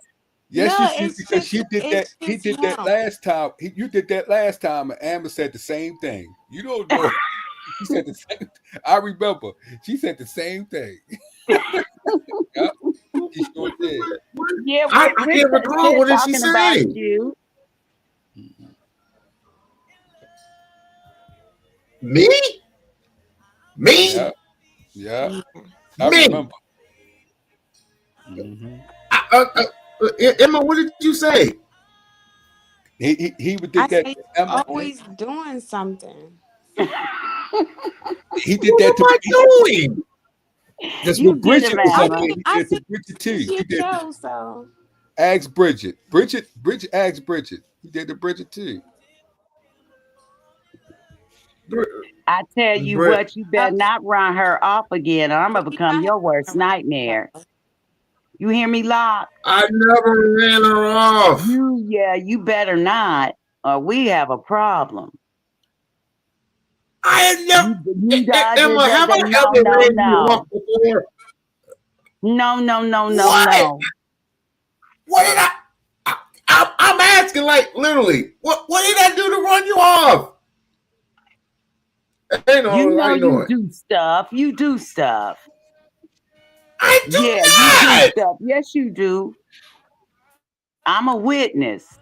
yes, no, you did. Because she did that. it's He just did that him. last time. You did that last time, and Amber said the same thing. You don't know. She said the same. I remember. She said the same thing. Yep, she sure did. Yeah, I we're can't recall. they're What did she talking about say? you. Me? Yeah, Me? yeah. I Me? remember. Hmm. Emma, what did you say? He I did that. say he's Emma, always doing something. he did What that to am I me. doing? Just You with get him, Bridget or I Amma. something. mean, He I did see to Bridget too. it's your He did to show, so ask Bridget. Bridget asked Bridget. He did to Bridget too. I tell you Brett, what, you better not run her off again, or I'm gonna he's become not your worst having a nightmare. show. You hear me, Lock? I never ran her off. You better not, or we have a problem. I had never. You dodge it. Emma, have I No, ever no, ran you no. off before? No, no, no, no, What? no. What did I'm asking, like, literally, what did I do to run you off? Hey, You no, how know you you doing? do stuff. You do stuff. I do Yeah, you do not. stuff. Yes, you do. I'm a witness.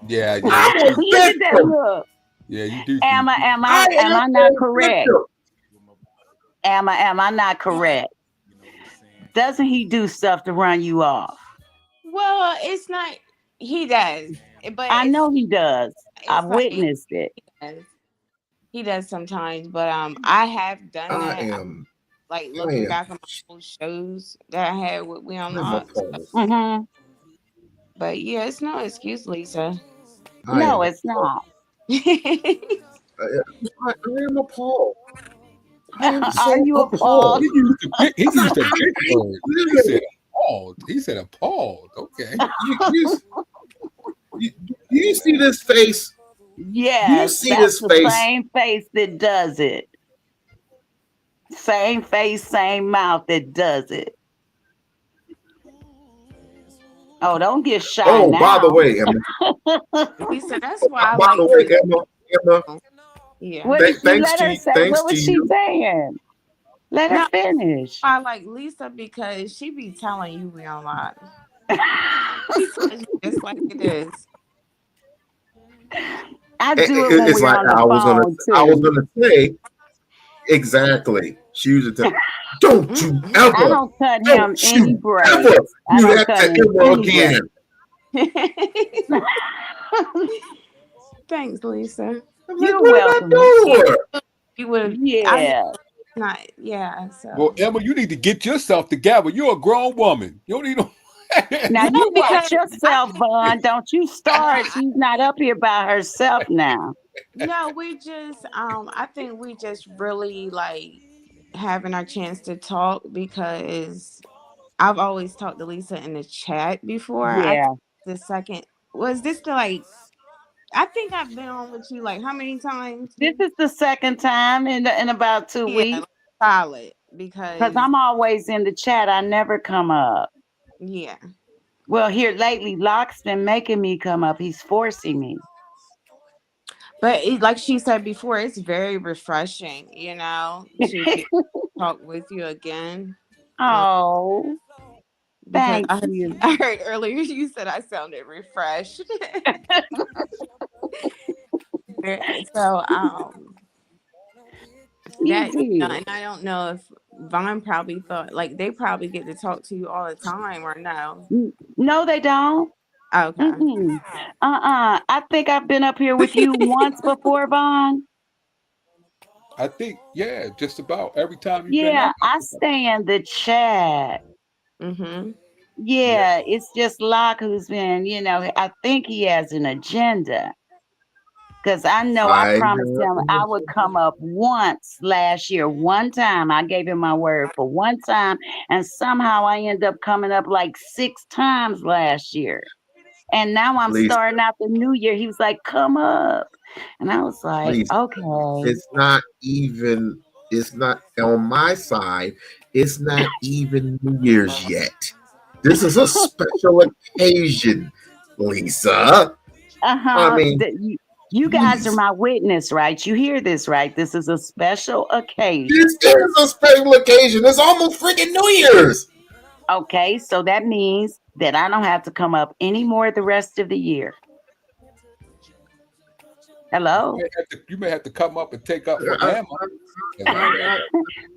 Yeah, yeah, I'm you a do. Look at that victim. look. Yeah, you do. Am I am I I am am I a not correct? victim. Am I not correct? Doesn't he do stuff to run you off? Well, it's not. He does, but I know he does. I've it's like witnessed it. he does. He does sometimes, but I have done I that. am. Like I looking am. back on my old shows that I had with I'm We-On-Loc. appalled. Hmm. But yeah, it's no excuse, Lisa. I No, am. it's not. I am appalled. I am Are so you appalled. appalled? He used a big word. He said Literally, appalled. He said appalled. Okay. you see this face? You Yes, see that's this the face? same face that does it. Same face, same mouth that does it. Oh, don't get shy Oh, by the now. way, Emma. Lisa, that's why I By like the to. way, Emma. Yeah. What did you Thanks let her to say? thanks What to was she you. saying? Let her No, finish. I like Lisa because she be telling you We-On-Loc. She tells you just like it is. I do it when It's we're like on the phone I was too. gonna say exactly. She used to tell, don't you I ever, don't cut him don't any you ever breaks. I do don't that cut to him Emma any again. breaks. Thanks, Lisa. I'm like, You're what did I welcome. do Yeah, to her? you would have. I know Yeah. not. Yeah. Well, So Emma, you need to get yourself together. You're a grown woman. You don't need no. Now no, you watch because I yourself, think Vaughn. Don't you no, start. She's not up here by herself now. no. We just I think we just really like having our chance to talk because I've always talked to Lisa in the chat before. I think Yeah. the second was this the like I think I've been on with you like how many times? This is the second time in about 2 Yeah, weeks. like, solid Because because I'm always in the chat. I never come up. yeah. Well, here lately, Locke's been making me come up. He's forcing me. But like she said before, it's very refreshing, to be talk with you again. Um, Oh, because thank you. I heard earlier you said I sounded refreshed. So You that did. and I don't know if Vaughn probably thought like they probably get to talk to you all the time or no. No, they don't. Okay. Mm-mm. I think I've been up here with you once before, Vaughn. I think, yeah, just about every time you've been Yeah, on. I stay in the chat. Mhm. Yeah. Yeah, it's just Locke who's been, I think he has an agenda. Because I know I I promised him I would come up once last year. One time I gave him my word for one time. And somehow I end up coming up like 6 times last year. And now I'm Lisa, starting out the new year. He was like, come up. And I was like, Lisa. okay. It's not even. It's not on my side. It's not even New Year's yet. This is a special occasion, Lisa. I Uh-huh. mean, You guys are please. my witness, right? You hear this, right? This is a special occasion. This is a special occasion. It's almost freaking New Year's. Okay, so that means that I don't have to come up anymore the rest of the year. Hello? You may have to come up and take up for I, Emma. 'Cause I,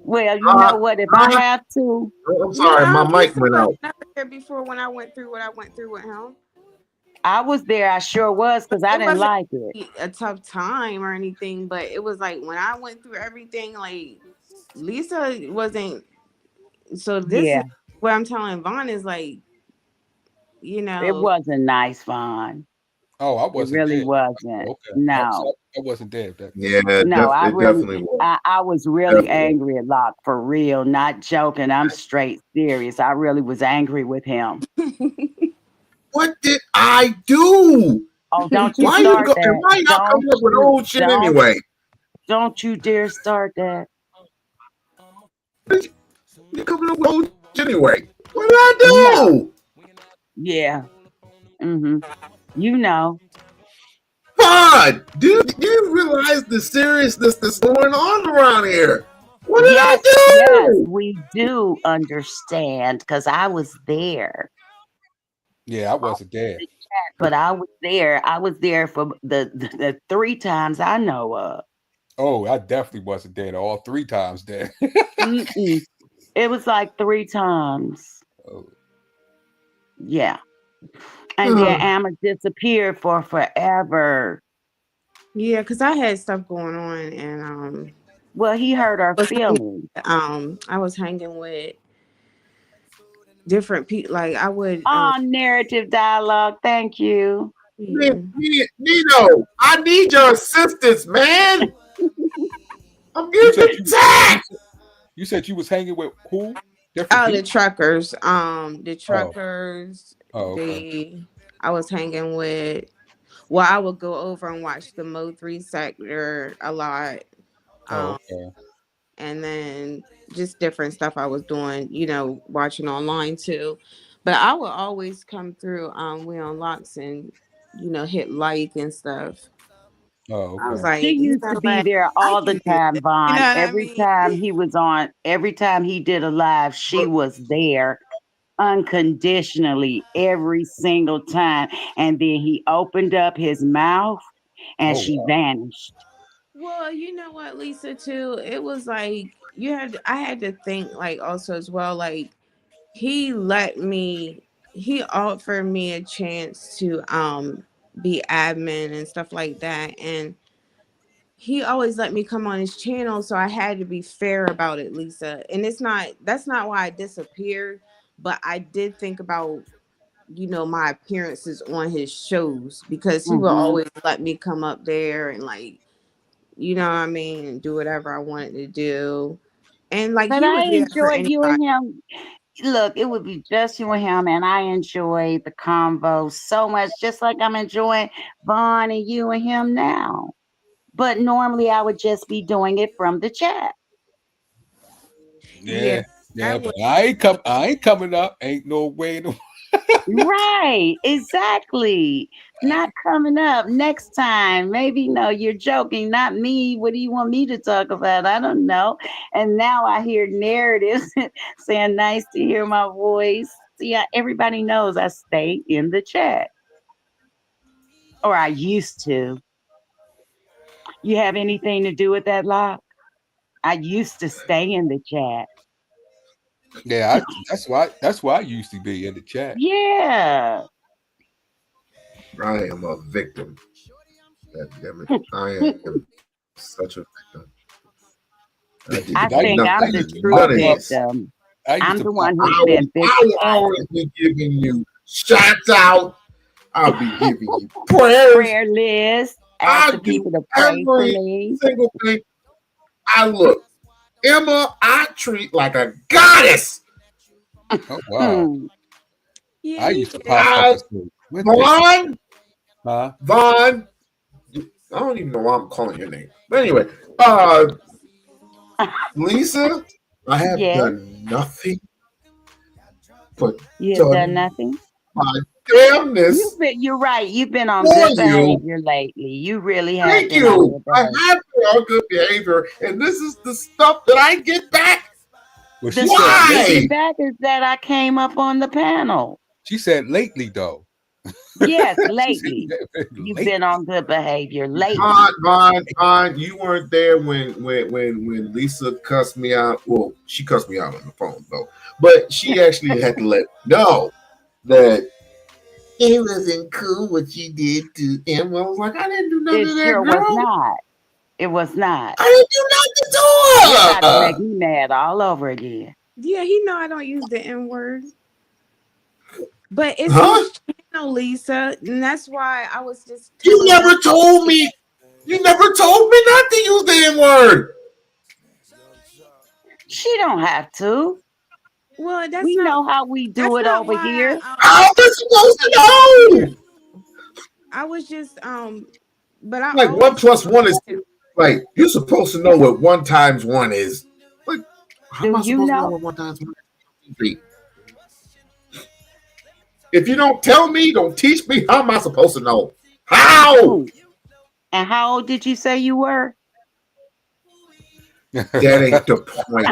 Well, you I, know what? If I I, have to, I'm sorry, my You mic still went wasn't out. up there before when I went through what I went through with him. I was there. I sure was because I It didn't wasn't like it. a tough time or anything, but it was like when I went through everything, like Lisa wasn't. So this is Yeah, what I'm telling Vaughn is like, you it know, wasn't nice, Vaughn. Oh, I It wasn't really there. wasn't. Okay, No, I wasn't there. That Yeah, no, I it really, definitely was. I was really Definitely was. angry at Locke for real, not joking. I'm straight serious. I really was angry with him. What did I do? Oh, don't you Why you start go and that. why y'all Don't coming up with you, old shit don't, anyway? don't you dare start that. You coming up with old shit anyway? What did I No, do? yeah, mm-hmm. You know. God, dude, do you realize the seriousness that's going on around here? What did I Yes, yes, do? we do understand because I was there. yeah, I wasn't In there. the chat, but I was there. I was there for the three times I know of. Oh, I definitely wasn't there. All three times there. Mm-mm. It was like three times. Oh, Yeah. And then Emma disappeared for forever. Yeah, because I had stuff going on, and Well, he hurt our was hanging, feelings. I was hanging with different people. Like I would, Oh, narrative dialogue. Thank you. yeah. Nino, I need your assistance, man. I'm you getting said you attacked. you said you was hanging with who? Different Oh, the people? truckers. The Oh, truckers. oh, okay. I was hanging with. Well, I would go over and watch the Mo3 sector a lot. Oh, Um, okay. and then just different stuff I was doing, watching online too. But I would always come through We-On-Locs and, hit like and stuff. Oh, I was okay. She like, used to be what? there I all the can do time, this. You Vaughn. know what I Every mean? time he was on, every time he did a live, she was there unconditionally every single time. And then he opened up his mouth and Oh, she wow. vanished. Well, you know what, Lisa, too? It was like I had to think like also as well, like he let me he offered me a chance to be admin and stuff like that, and he always let me come on his channel, so I had to be fair about it, Lisa. And that's not why I disappeared, but I did think about my appearances on his shows because he would Hmm. always let me come up there and like what I mean, and do whatever I wanted to do. And like But he I was there for enjoyed you anybody. and him. Look, it would be just you and him, and I enjoyed the convo so much, just like I'm enjoying Vaughn and you and him now. But normally I would just be doing it from the chat. Yeah, Yeah, yeah, that but was I ain't coming up. Ain't no way. No. Right, exactly. Not coming up next time. Maybe no, you're joking, not me. What do you want me to talk about? I don't know. And now I hear narratives saying nice to hear my voice. See, everybody knows I stay in the chat, or I used to. You have anything to do with that, Lock? I used to stay in the chat. Yeah, that's why I used to be in the chat. Yeah. I am a victim. God damn it. I am such a victim. I did I 'Cause I think used I'm nothing the in true none pop of up. this. victim. I used I'm to the pop one up. who's been I will always victimized. be giving you shouts out. I'll be giving you prayers. Prayer list, I asking do people to pray for every me. single thing. I look. Emma, I treat like a goddess. Oh wow. Hmm. yeah, I he used to did. pop up I and say, "What this? Vaughn, Huh?" Vaughn. I don't even know why I'm calling your name. But anyway, Lisa, I have Yes, done nothing but you have done done nothing. my damnness You're right. You've been on for good you. behavior lately. You really have Thank been on you. good I behavior. have been on good behavior, and this is the stuff that I get back. Well, The she said stuff you lately. Why? get back is that I came up on the panel. She said lately though. Yes, She said lately. You've lately. been on good behavior Vaughn, lately. Vaughn, Vaun, you weren't there when Lisa cussed me out. Well, she cussed me out on the phone though, but she actually had to let me know that it wasn't cool what you did to him. I was like, I didn't do none It of that, sure was girl. not. It was not. I didn't do nothing You're to about to make her. me mad all over again. Yeah, he know I don't use the N word, but it's Huh? his. No, Lisa, and that's why I was just You telling never her. told me. You never told me not to use the N word. She don't have to. Well, We know how we do that's it not over why here. How am I supposed to know? I was just but I Like one always plus one is tell. like you're supposed to know what one times one is. Like, how Do am I you supposed to know know? what one times one is? If you don't tell me, don't teach me, how am I supposed to know? How? Ooh. And how old did you say you were? That ain't the point.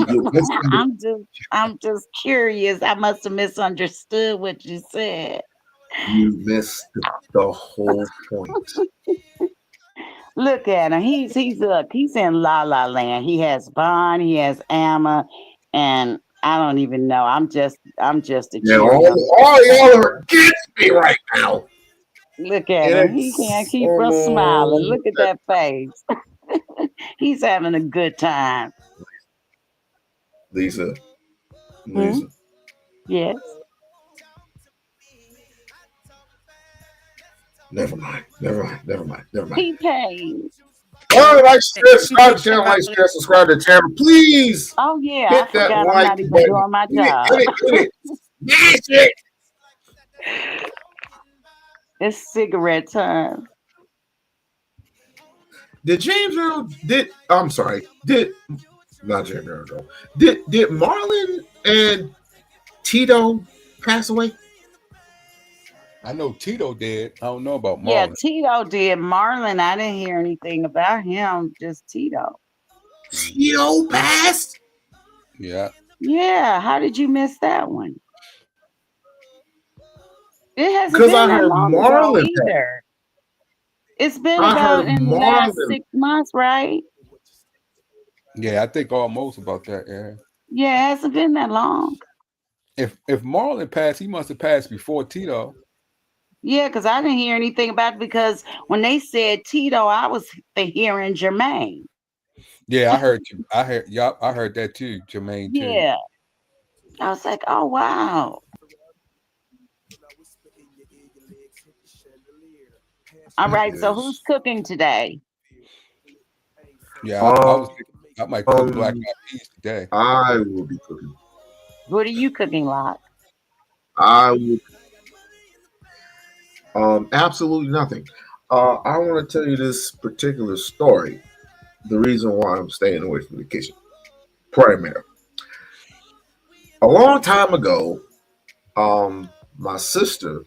You listen, I'm just curious. I must have misunderstood what you said. you missed the whole point. Look at him. He's in La La Land. He has Bond, he has Amma, and I don't even know. I'm just a Yeah, Cheerio. all y'all are against me right now. Look at And him. He can't it's keep from smiling. Look at that face. He's having a good time. Lisa, Hmm? Lisa. Yes. Never mind. Never mind. Never mind. Never mind. T-Pain. All right, like, share, You subscribe think to the channel, about like, it. share, subscribe to the channel. Please Oh yeah, I hit that forgot I'm like not even button. doing my Hit it, job. hit it, hit it. Yes, it. It's cigarette time. Did James Earl did I'm sorry, did not James Earl. Did Marlon and Tito pass away? I know Tito did. I don't know about Yeah, Marlon. Tito did. Marlon, I didn't hear anything about him, just Tito. Tito passed? Yeah. Yeah, how did you miss that one? It hasn't Because been I that heard long ago Marlon passed. either. It's been I heard about in the last Marlon. 6 months, right? Yeah, I think almost about that. Yeah. Yeah, it hasn't been that long. If Marlon passed, he must have passed before Tito. Yeah, because I didn't hear anything about it because when they said Tito, I was hearing Jermaine. Yeah, I heard you. I heard y'all. I heard that too, Jermaine too. Yeah. I was like, oh wow. All That right, so who's is cooking today? Yeah, I was um thinking I might cook black eyed peas today. I will be cooking. What are you cooking, Lot? I will absolutely nothing. I want to tell you this particular story. The reason why I'm staying away from the kitchen. Primary. A long time ago, my sister-in-law,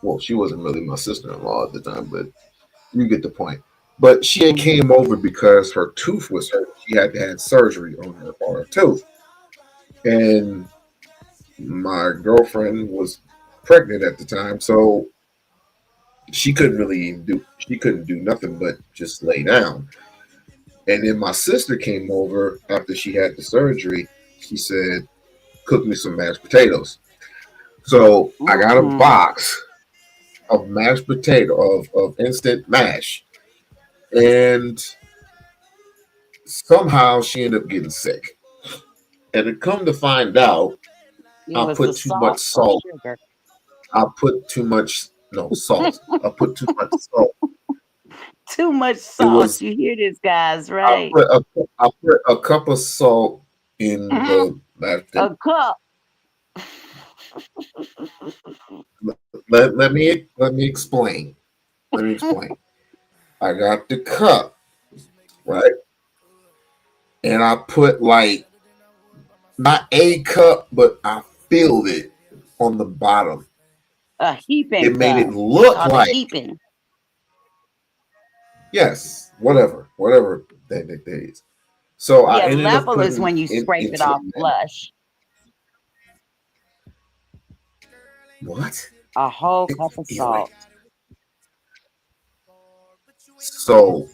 well, she wasn't really my sister-in-law at the time, but you get the point. But she had Mhm. came over because her tooth was hurt. She had to have surgery on her tooth. And my girlfriend was pregnant at the time, so she couldn't do nothing but just lay down. And then my sister came over after she had the surgery. She said, cook me some mashed potatoes. So I got a Mhm. box of mashed potato of instant mash. And somehow she ended up getting sick. And to come to find out, It I was the put too much salt or salt. sugar. I put too much no salt. I put too much salt. Too much It salt. was You hear this, guys, I right? put a cup of salt in the mashed potato. A cup. Let me explain. Let me explain. I got the cup, right? And I put like not a cup, but I filled it on the bottom. A heaping It made it cup. It's look called a like heaping. yes, whatever that is. So I Yeah, ended up level is putting when you it scrape it into off the flush. what? A whole cup of Anyway, salt. so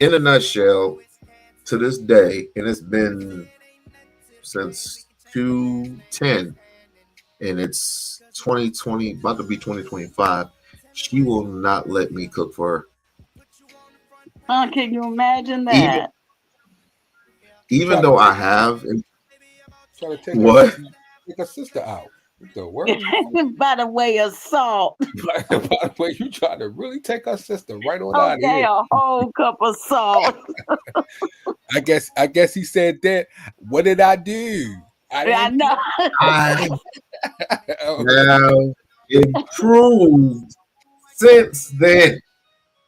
in a nutshell, to this day, and it's been since 2010, and it's 2020, about to be 2025. She will not let me cook for her, Can you imagine even that? Try even to though I take have. try to take her What? cooking. take a sister out. What the word? By the way of salt. By the way, you trying to really take our sister right on out of Okay, here. a whole cup of salt. I guess he said that. What did I do? I I didn't know. I do. have improved since then.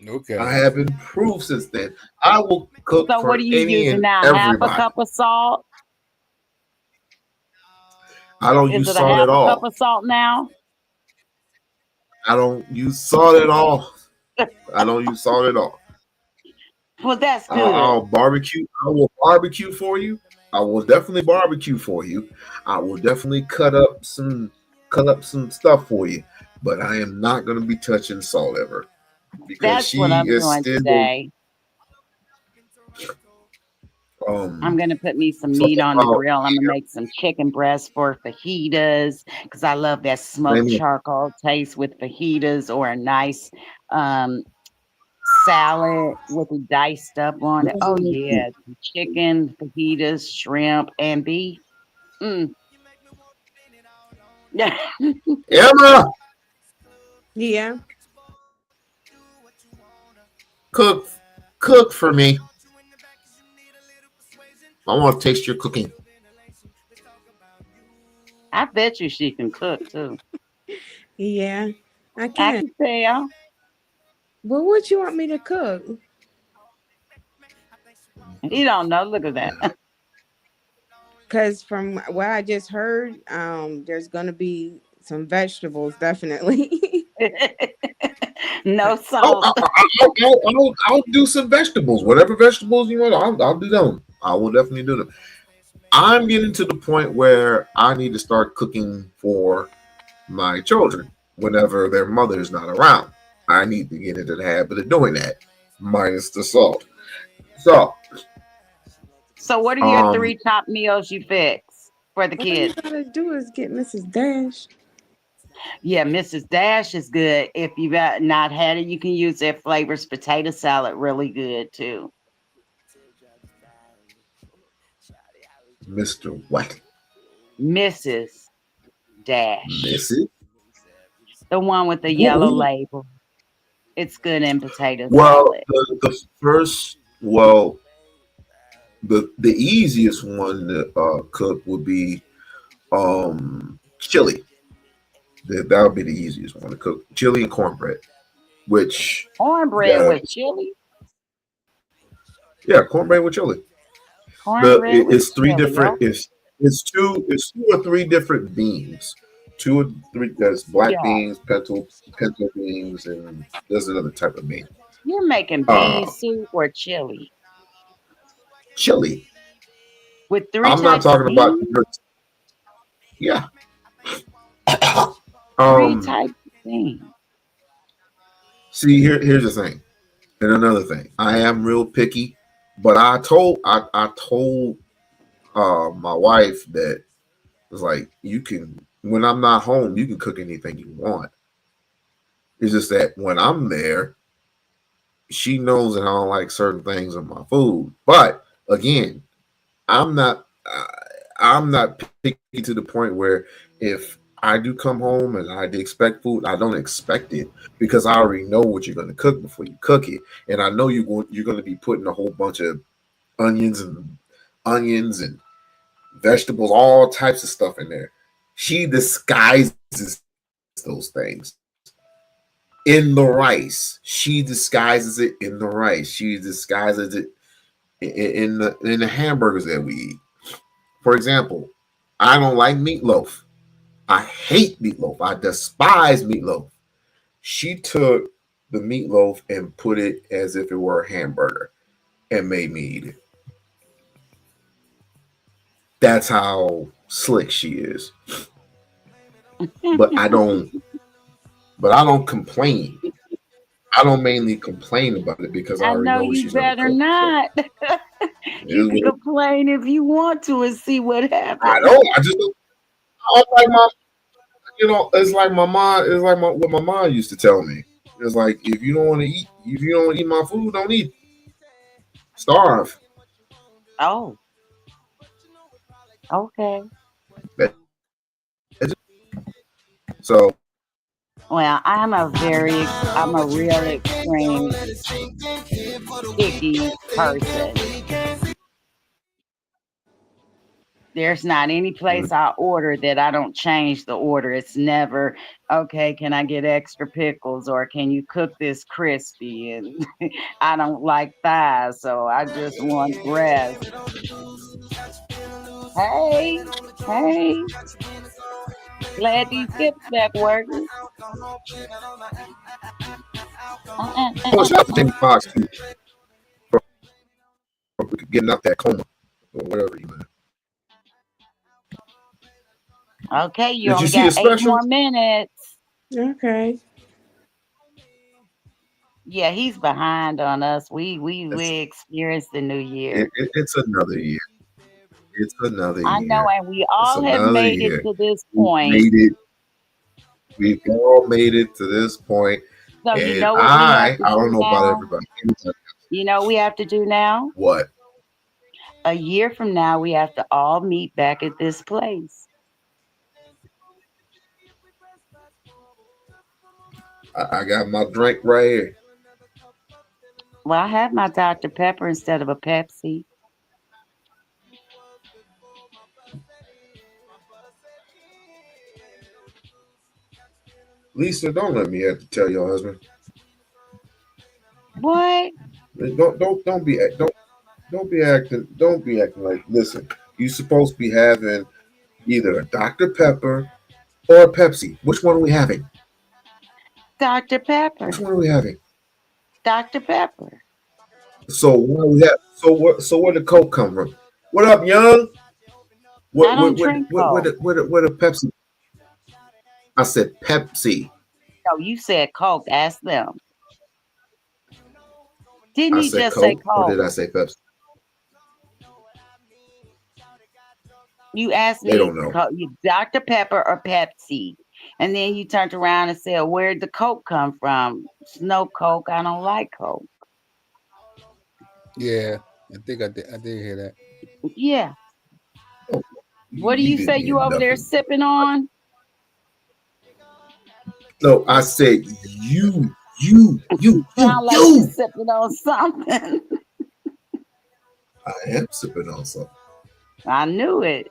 I Okay. have improved since then. I will cook So what are for you any using and now? Half a everybody. cup of salt? I don't Is use it a salt half at a cup all. of salt now? I don't use salt at all. I don't use salt at all. Well, that's I'll good. barbecue. I will barbecue for you. I will definitely barbecue for you. I will definitely cut up some stuff for you. But I am not going to be touching salt ever because That's what she I'm is doing still today. I'm um. gonna put me some So meat on the about grill. I'm gonna make some chicken breast for fajitas because I love that smoked maybe charcoal taste with fajitas or a nice um, salad with it diced up on it. Oh yeah, chicken, fajitas, shrimp, and beef. Mm. Yeah. Emma Yeah. cook cook for me. I want to taste your cooking. I bet you she can cook too. Yeah. I I can. can tell. Well, what you want me to cook? He don't know. Look at that. Because from what I just heard, there's gonna be some vegetables, definitely. No Oh, salt. I'll do some vegetables. Whatever vegetables you want, I'll do them. I will definitely do them. I'm getting to the point where I need to start cooking for my children whenever their mother is not around. I need to get into the habit of doing that, minus the salt. So, So, what are your um, three top meals you fix for the All you kids? gotta do is get Mrs. Dash. Yeah, Mrs. Dash is good. If you've not had it, you can use their flavors. Potato salad, really good too. Mr. What? Mrs. Dash, Missy? the one with the yellow Who? label. It's good in potato Well, salad. the first, well, the easiest one to cook would be chili. That would be the easiest one to cook. Chili and cornbread, which Cornbread the with chili. yeah, cornbread with chili. Cornbread with It's three chili. different. Oh, It's two or three different beans. Two or three. There's black yeah. beans, pinto beans, and there's another type of bean. You're making bean Uh, soup or chili chili. with three I'm not types of talking about beans. yeah. Three Um. types of beans. See, here's the thing, and another thing. I am real picky, but I told my wife that it's like you can when I'm not home, you can cook anything you want. It's just that when I'm there, she knows that I don't like certain things in my food. But again, I'm not I'm not picky to the point where if I do come home and I do expect food, I don't expect it because I already know what you're going to cook before you cook it, and I know you're going to be putting a whole bunch of onions and onions and vegetables, all types of stuff in there. She disguises those things in the rice. She disguises it in the rice. She disguises it in the hamburgers that we eat. For example, I don't like meatloaf. I hate meatloaf. I despise meatloaf. She took the meatloaf and put it as if it were a hamburger and made me eat it. That's how slick she is. But I don't. But I don't complain. I don't mainly complain about it because I I already know know what you she's going to better cook. So not. it You is can what complain if you want to and see what I happens. don't. I just don't. I don't like my. It's like my mom. It's like what my mom used to tell me. It's like if you don't want to eat, if you don't eat my food, don't eat. Starve. Oh, okay. That's So Well, I'm a real extreme picky person. There's not any place I order that I don't change the order. It's never, okay, can I get extra pickles or can you cook this crispy? And I don't like thighs, so I just want breast. Hey, hey, glad these hips back working. oh, shout out to Jamie Foxx too for getting out that coma or whatever you in. Okay, you Did you only see got his 8 special? more minutes. Okay. Yeah, he's behind on us. We It's, experienced the new year. it's another year. It's another I know, year. and we It's all have another made it year. to this We've point. made it. We've all made it to this point, So you and know what we have I to don't do know about now? everybody. You know what we have to do now? What? A year from now, we have to all meet back at this place. I got my drink right here. Well, I have my Dr. Pepper instead of a Pepsi. Lisa, don't let me have to tell your husband. What? Don't be acting like. Listen, you supposed to be having either a Dr Pepper or a Pepsi. Which one are we having? Dr. Which Pepper. one are we having? Dr. Pepper. So what we have? So where the Coke come from? What up, young? I don't drink Coke. Where the Pepsi? I said Pepsi. No, you said Coke. Ask them. Didn't I you said just say Coke, or Coke? did I say Pepsi? You asked They me don't know. Dr. Pepper or Pepsi. And then you turned around and said, where'd the Coke come from? It's no Coke. I don't like Coke. Yeah, I think I did hear that. Yeah. Oh, What do you you say didn't hear you over there nothing. sipping on? No, I said Sound like you you. sipping on something. I am sipping on something. I knew it.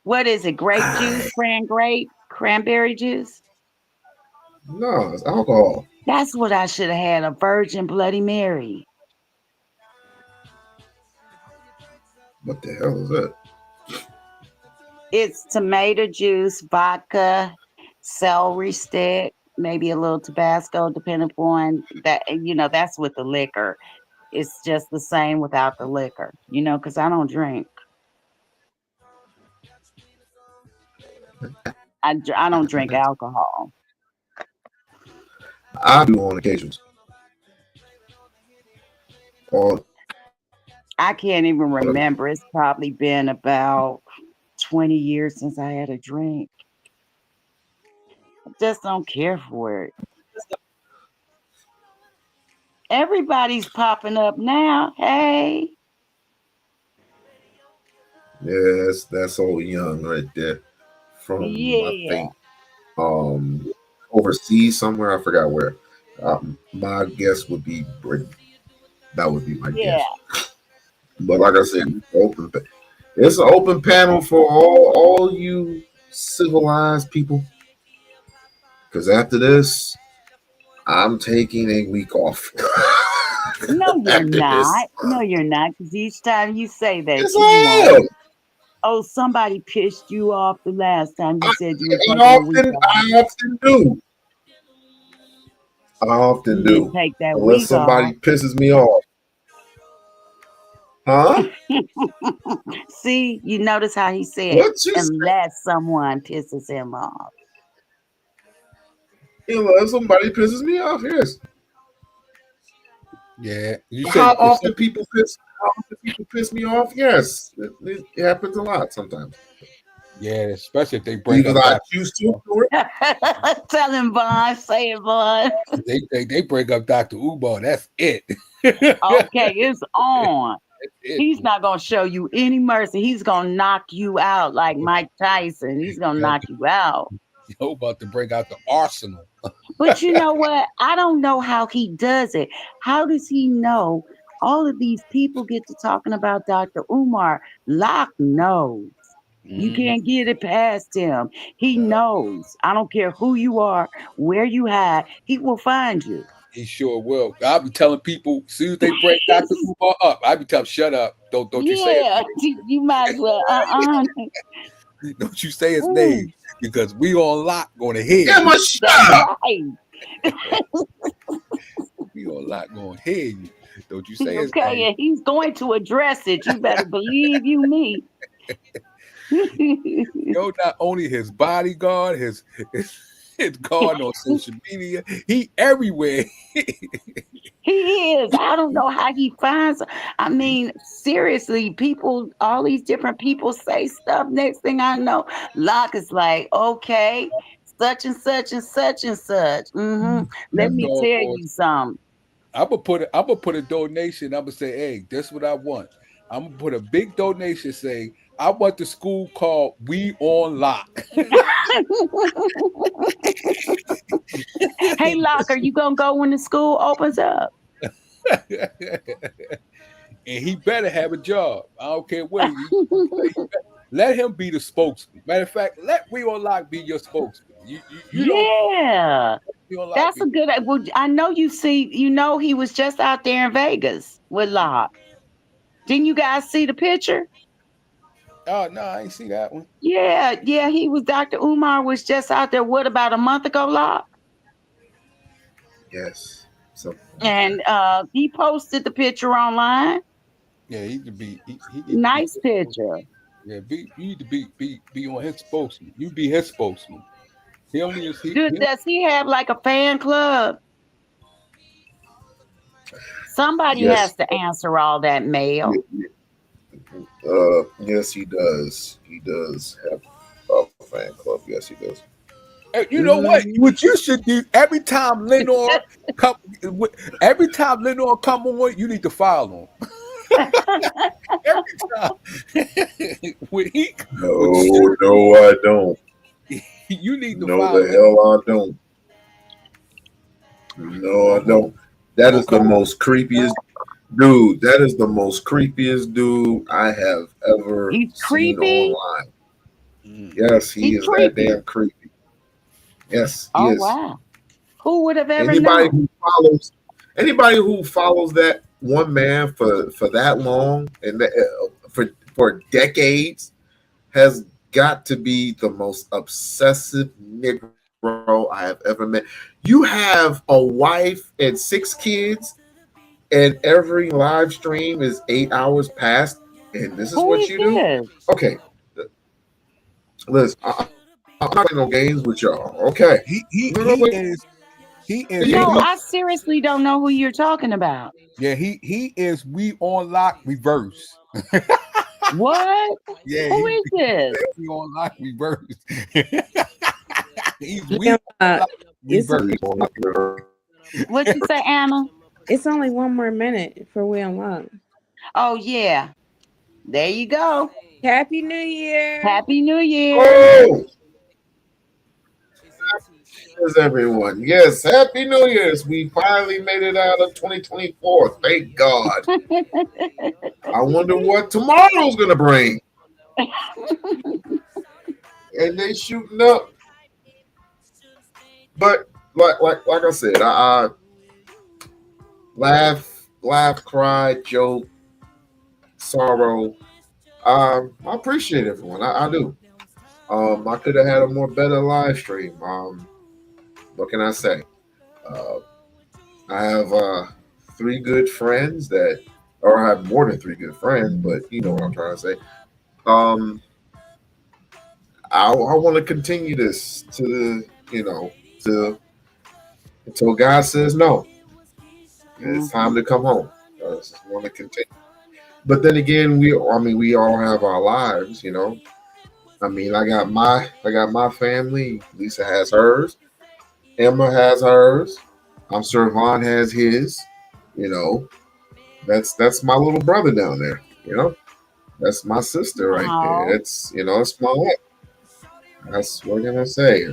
What is it? Grape juice, cranberry juice? No, it's alcohol. That's what I should have had, a virgin Bloody Mary. What the hell is that? It's tomato juice, vodka, celery stick, maybe a little Tabasco, depending upon that. That's with the liquor. It's just the same without the liquor, because I don't drink. I don't drink alcohol. I do on occasions. All I can't even remember. It's probably been about 20 years since I had a drink. I just don't care for it. Everybody's popping up now. Hey. yeah, that's old young right there. From I Yeah. think overseas somewhere. I forgot where. My guess would be Britain. That would be my Yeah. guess. But like I said, it's an open panel for all you civilized people. Because after this, I'm taking a week off. No, you're After not. this, No, you're not. Because each time you say that, yes, you I am. won't. Oh, somebody pissed you off the last time you said you were I taking a week off. often do. I often You didn't do. take that Unless week somebody off. pisses me off. Huh? See, you notice how he said, What you say? unless someone pisses him off. Unless somebody pisses me off, yes. Yeah, you How said if often people piss me off? Yes. It happens a lot sometimes. yeah, especially if they break Either up I Doctor. choose to do it. Tell him, Vaughn. Say it, Vaughn. They break up Doctor Ubo. That's it. Okay, it's on. That's it. He's not going to show you any mercy. He's going to knock you out like Mike Tyson. He's going to knock you out. Yo, about to bring out the arsenal. But you know what? I don't know how he does it. How does he know all of these people get to talking about Dr. Umar? Locke knows. You Mhm. can't get it past him. He knows. I don't care who you are, where you hide, he will find you. He sure will. I'll be telling people as soon as they bring Dr. Umar up, I be telling shut up. Don't you say his Yeah, you might as well. name. Don't you say his name Mm, because we on lock gonna hear you. Emma, shut that's up. right. We on lock gonna hear you. Don't you say his Okay, name. and he's going to address it. You better believe you me. Yo, not only his bodyguard, his guard on social media, he everywhere. He is. I don't know how he finds. I mean, seriously, people, all these different people say stuff. Next thing I know, Locke is like, okay, such and such and such and such. Let That me dog tell boy. you something. I'm gonna put a donation. I'm gonna say, hey, this what I want. I'm gonna put a big donation saying I want the school called We On Lock. Hey, Locke, are you gonna go when the school opens up? And he better have a job. I don't care what let him be the spokesman. Matter of fact, let We On Lock be your spokesman. You don't Yeah, We On Lock that's be. a good. Well, I know you see. You know he was just out there in Vegas with Locke. Didn't you guys see the picture? Oh no, I ain't see that one. Yeah, yeah, he was. Dr. Umar was just out there. What about a month ago, Locke? Yes, something like that. And he posted the picture online. Yeah, he need to be Nice picture. yeah, you need to be on his spokesman. You be his spokesman. He only is he Does he have like a fan club? Somebody Yes, has to answer all that mail. yes, he does. He does have a fan club. Yes, he does. Hey, you know what? Mhm. What you should do come, every time Lenore come on, you need to follow him. Every time when he, what you should No, no, I don't. do, you need to No, the follow him. hell I don't. No, I don't. That Or is the come on. most creepiest dude. That is the most creepiest dude I have ever He's seen creepy. online. Mm. Yes, he He's is that creepy. damn creepy. Yes, he Oh is. wow. Who would have ever Anybody known? who follows, anybody who follows that one man for that long and for decades has got to be the most obsessive Negro I have ever met. You have a wife and 6 kids, and every live stream is 8 hours past, and this is Who what is you do? this? Okay, listen, I'm not playing no games with y'all. Okay, no, wait. He is No, we I seriously don't know who you're talking about. yeah he is We On Lock reverse. What? Yeah, Who is this? we on lock reverse. He's We we on on lock it's reverse. What you say, Anna? it's only one more minute for We-On-Loc. Oh yeah. There you go. Happy New Year. Happy New Year. Oh, yes, everyone. Yes, Happy New Year's. We finally made it out of 2024. Thank God. I wonder what tomorrow's gonna bring. And they shooting up. But like I said, I laugh, cry, joke, sorrow. I appreciate everyone. I do. I could have had a more better live stream. What can I say? Uh, I have 3 good friends that, or I have more than 3 good friends, but you know what I'm trying to say. Um, I want to continue this to the, to until God says no. It's time Mhm. to come home. I just want to continue. But then again, we all have our lives, you know. I mean, I got my family. Lisa has hers. Emma has hers. I'm sure Vaughn has his. You know, that's my little brother down there. You know, that's my sister right there. Oh, It's it's my wife. That's what can I say.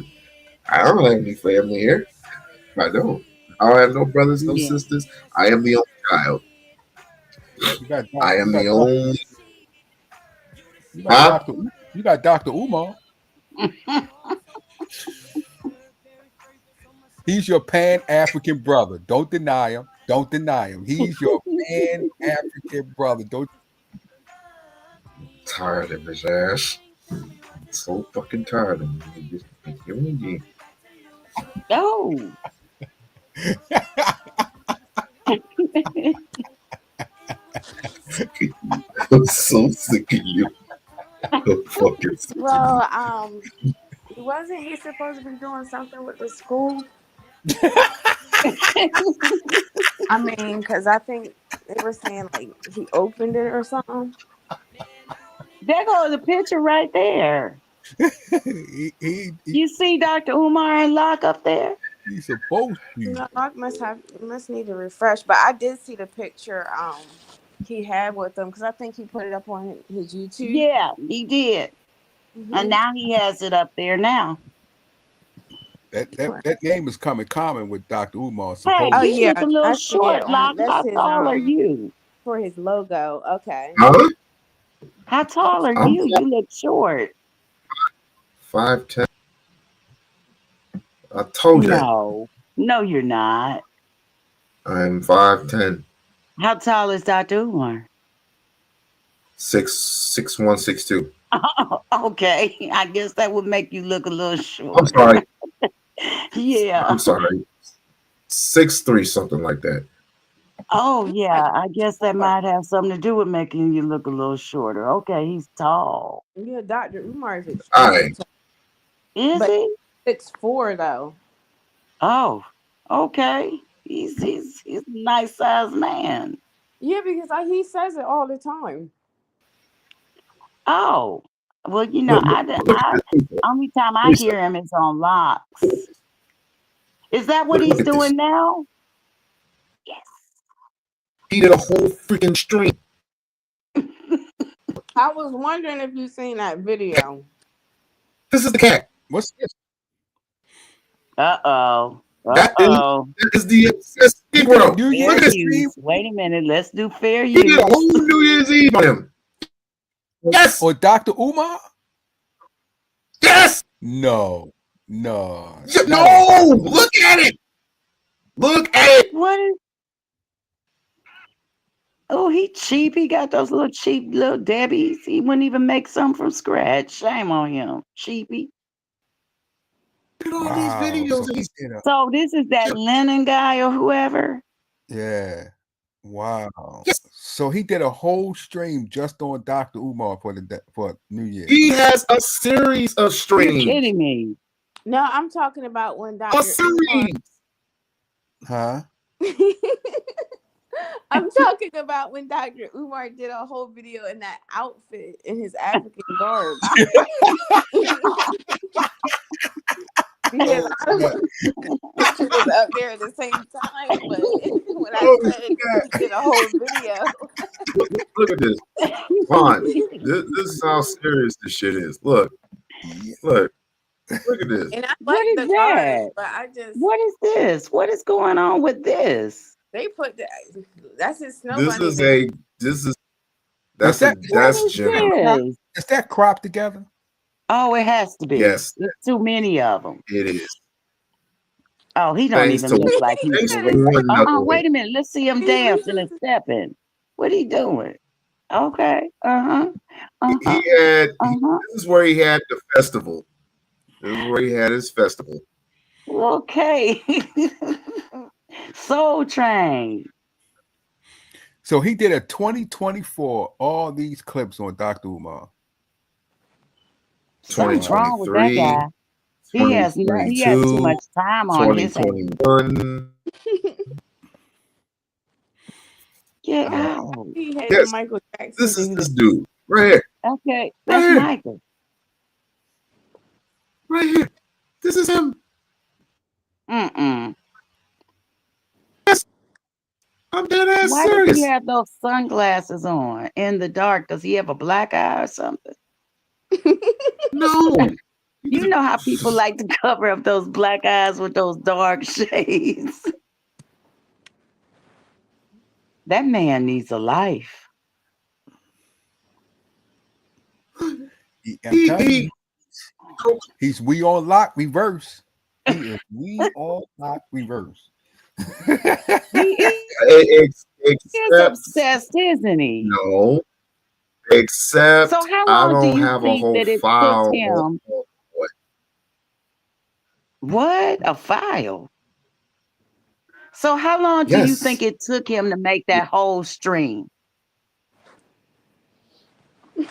I don't have any family here. I don't. I don't have no brothers, no Yeah. sisters. I am the only child. You got I am the only. you got Huh? Doctor you got Doctor Umar. He's your Pan African brother. Don't deny him. Don't deny him. He's your Pan African brother. Don't. Tired of his ass. So fucking tired of him. Oh. I'm so sick of you. I'm fucking sick of you. Well, wasn't he supposed to be doing something with the school? I mean, because I think they were saying like he opened it or something. There goes the picture right there. You see Dr. Umar and Locke up there? He's supposed to. No, I must need to refresh. But I did see the picture he had with them because I think he put it up on his YouTube. Yeah, he did. And now he has it up there now. That name is coming common with Dr. Umar. Hey, Supposedly. Oh you yeah, look a little I see it short, on. Locke. How That's his tall are you? for his logo. Okay. Huh? How tall are I'm you? You look short. 5'10". I told you. No, you're not. I'm 5'10". How tall is Dr. Umar? 6'1", 6'2". Oh, okay. I guess that would make you look a little short. I'm sorry. Yeah. I'm sorry. 6'3", something like that. Oh, yeah. I guess that might have something to do with making you look a little shorter. Okay, he's tall. Yeah, Dr. Umar is All extremely right. tall. Is But he? 6'4" though. Oh, okay. He's a nice sized man. Yeah, because he says it all the time. Oh, well, Look, look at this. only time I Lisa, hear him is on locks. Is that what look he's at this. doing now? Yes. He did a whole freaking stream. I was wondering if you seen that video. This is the cat. What's this? Uh-oh. That Uh-oh. is the obsessed Negro. New Look Year's at this. Use. Wait a minute. Let's do fair He did use. a whole New Year's Eve on him. Yes. Or Dr. Umar? Yes. No. No. Look at it. Look at it. What is? Oh, he cheap. He got those little cheap little Debbies. He wouldn't even make some from scratch. Shame on him. Cheapy. Look at all Wow. these videos. So, He's So this is that Lennon guy or whoever? yeah. Wow. Yes. So he did a whole stream just on Dr. Umar for New Year's. He has a series of streams. You're kidding me. No, I'm talking about when A Dr. series. Huh? I'm talking about when Dr. Umar did a whole video in that outfit in his African garb. Because I was up there at the same time, but when I said he did a whole video. Look at this. Vaughn, this is how serious this shit is. Look at this. And I What like is the that? garb, but I just What is this? What is going on with this? they put that's his snow This bunny. is What is Jim. this? Is that cropped together? Oh, it has to be. Yes. There's too many of them. It is. Oh, he don't Thanks even to- look like he's thanks a to real. one knucklehead. Wait a minute. Let's see him dancing and stepping. What he doing? Okay. This is where he had the festival. This is where he had his festival. Okay. Soul Train. So he did a 2024, all these clips on Dr. Umar. Something's wrong with that guy. He has too much time on his hands. 2021. Get out. He hated Yes. Michael Jackson. This is this dude right here. Okay, that's Right here. Michael. Right here. This is him. Mm-mm. Yes. I'm dead ass Why does serious. he have those sunglasses on in the dark? Does he have a black eye or something? No. You know how people like to cover up those black eyes with those dark shades. That man needs a life. I'm He, telling he you, he's We-On-Loc reverse. He is We-On-Loc reverse. He ex- is except obsessed, isn't he? no, So except how I long do don't you have a think whole that it took file him? on what. What? A file? So how long do you think Yes. it took him to make that whole stream?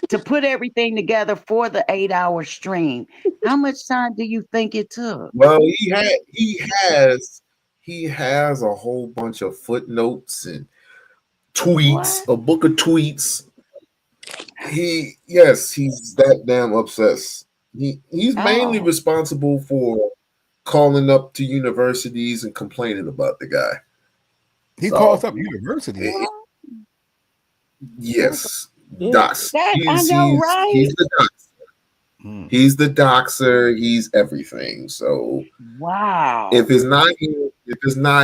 To put everything together for the 8-hour stream? How much time do you think it took? Well, he has a whole bunch of footnotes and tweets, What? a book of tweets. He's that damn obsessed. He's mainly Oh, responsible for calling up to universities and complaining about the guy. He calls So up universities. eh, what? yes, Yeah. docs. That I He's know, he's right? he's the docs. Hmm. He's the doxer. He's everything. So Wow. if it's not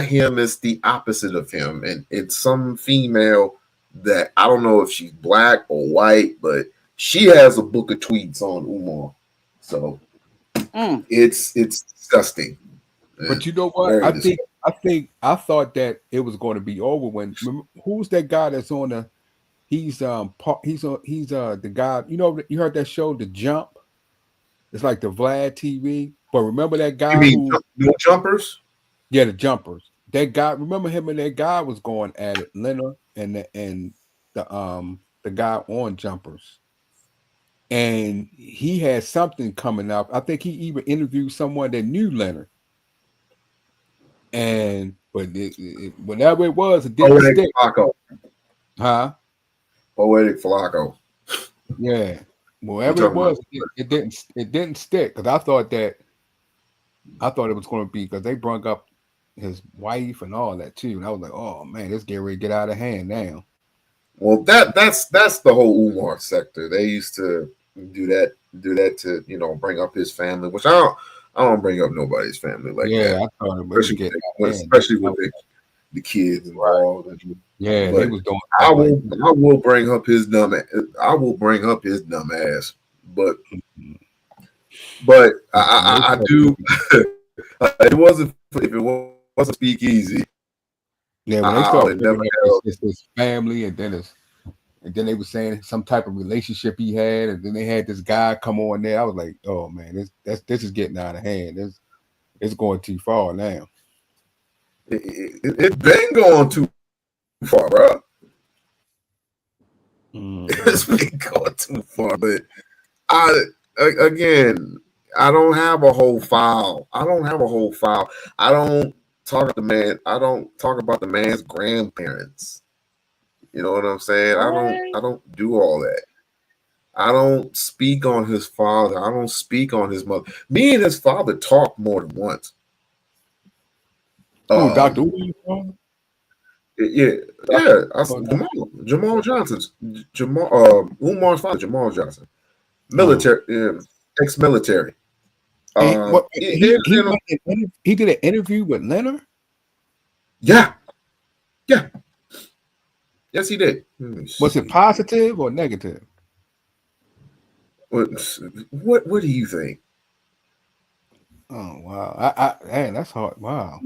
him, it's the opposite of him, and it's some female that I don't know if she's black or white, but she has a book of tweets on Umar. So Mm. it's disgusting. But you know what? Very disgusting. I thought that it was going to be over when who's that guy that's on the he's the guy, you know, you heard that show The Jump? It's like the Vlad TV. But remember that You guy mean who no jumpers? yeah, the jumpers. That guy, remember him and that guy was going at it, Leonard the guy on jumpers. And he had something coming up. I think he even interviewed someone that knew Leonard. And but whatever it was, it didn't Poetic stick. Flacco. Huh? Poetic Flacco. Yeah. You Whatever it talking about? was, it didn't stick. Because I thought it was going to be because they brought up his wife and all that too. And I was like, oh man, this getting ready to get out of hand now. Well, that's the whole Umar sector. They used to do that to bring up his family, which I don't bring up nobody's family like Yeah, that, I thought it was getting out of hand. especially with the kids involved. Yeah, But they was doing I stuff like will bring up his dumb ass. But I do. It wasn't if it wasn't speakeasy. yeah, when they I started would never bringing have. up his family and then they were saying some type of relationship he had, and then they had this guy come on there. I was like, oh man, this is getting out of hand. It's going too far now. It's been going too far, bro. It's been going too far. But again, I don't have a whole file. I don't talk the man. I don't talk about the man's grandparents. You know what I'm saying? I don't do all that. I don't speak on his father. I don't speak on his mother. Me and his father talked more than once. Oh, Dr. Uwe? Yeah. Jamal Johnson's Umar's father, Jamal Johnson, military, ex-military. He did an interview with Leonard. Yeah. Yes, he did. Was it positive or negative? What do you think? Oh wow! Man, that's hard. Wow.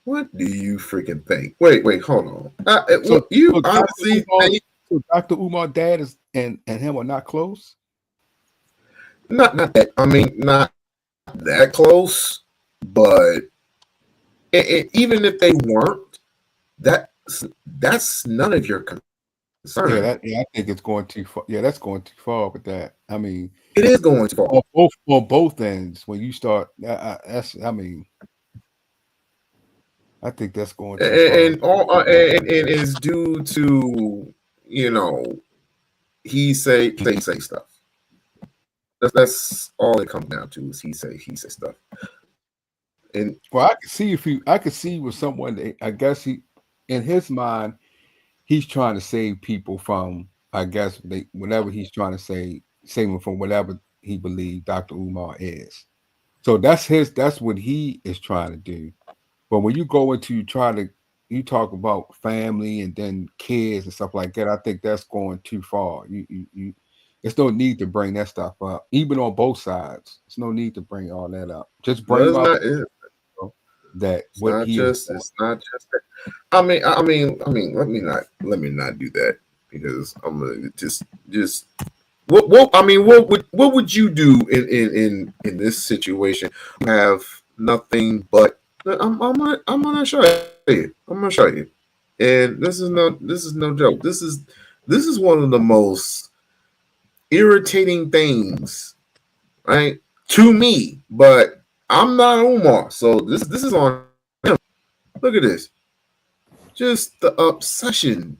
What do you freaking think? Wait, hold on. So Honestly think Dr. Umar dad is and him are not close? not that. I mean, not that close, but even if they weren't, that's none of your concern. Yeah, I think it's going too far. Yeah, that's going too far with that. I mean, it is going too far on both ends. When you start, I think that's going too far. And it's due to he say stuff. That's all it comes down to is he say stuff. And well, I could see with someone that I guess in his mind he's trying to save people from, I guess whatever he's trying to save them from whatever he believed Dr. Umar is. So that's what he is trying to do. But when you go into you talk about family and then kids and stuff like that, I think that's going too far. There's no need to bring that stuff up, even on both sides. There's no need to bring all that up. Just No, bring it's up not. that It's what not he is. just. It's not just that. I mean. Let me not do that because I'm gonna just. What would you do in this situation? You have nothing but. I'm gonna show you. I'm gonna show you. And this is no joke. This is one of the most irritating things, right? To me, but I'm not Omar, so this is on him. Look at this. Just the obsession.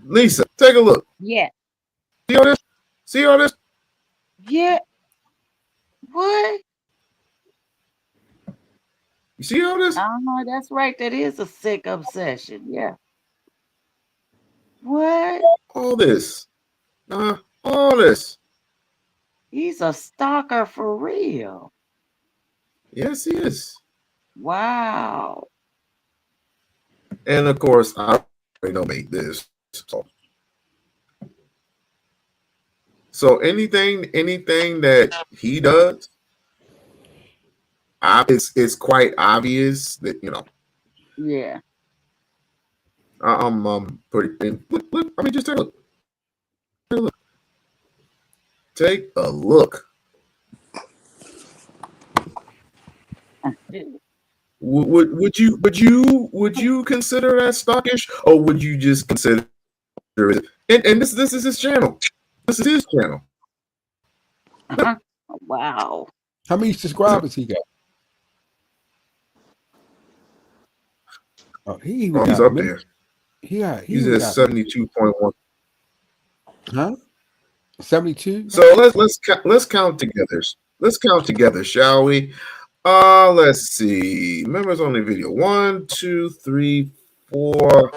Lisa, take a look. Yeah. See all this? See all this? Yeah. What? You see all this? That's right. That is a sick obsession. Yeah. What? All this. All this. He's a stalker for real. Yes, he is. Wow. And of course, I already know make this. So anything that he does, it's quite obvious that Yeah. I'm pretty. Look, I mean, just take a look. Take a look. Would you consider that stockish, or would you just consider it? And this is his channel. This is his channel. Wow. How many subscribers he got? Oh, He's up there. He's at 72.1. Huh? 72. So let's count together. Let's count together, shall we? Let's see. Members only video. 1, 2, 3, 4,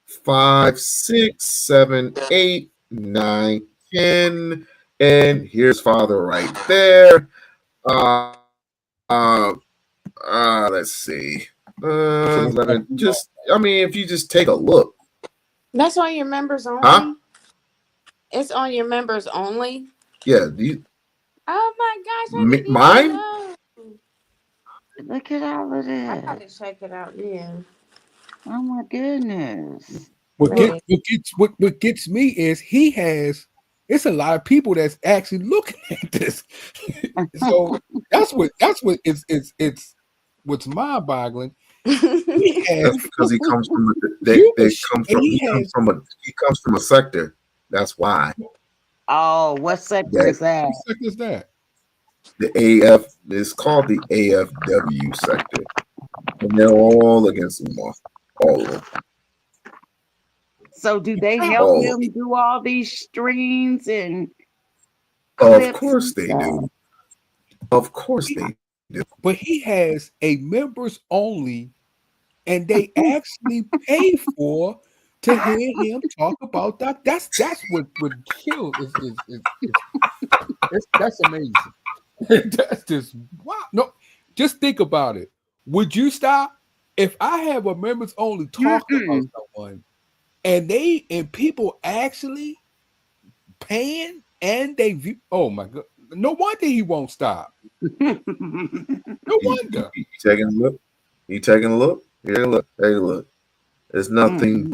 5, 6, 7, 8, 9, 10. And here's Father right there. Let's see. 11. If you just take a look. That's on your members only. Huh? It's on your members only. Yeah. Oh my gosh! I didn't Mine? even know. Look at all of I that. gotta check it out. Yeah. Oh my goodness. What gets me is it's a lot of people that's actually looking at this. So that's what's mind-boggling. That's because he comes from he comes from a sector. That's why. Oh, what sector is that? What sector is that? The AF is called the AFW sector, and they're all against Umar. All of them. So do they help him do all these streams and Of course they do. Of course they do. But he has a members only, and they actually pay for to hear him talk about that. That's what kills that's amazing. That's just wow. No, just think about it. Would you stop if I have a members only talk about someone and people actually paying and they view? Oh my god! No wonder he won't stop. No wonder. You taking a look? You taking a look? Here, look. Take a look. There's nothing.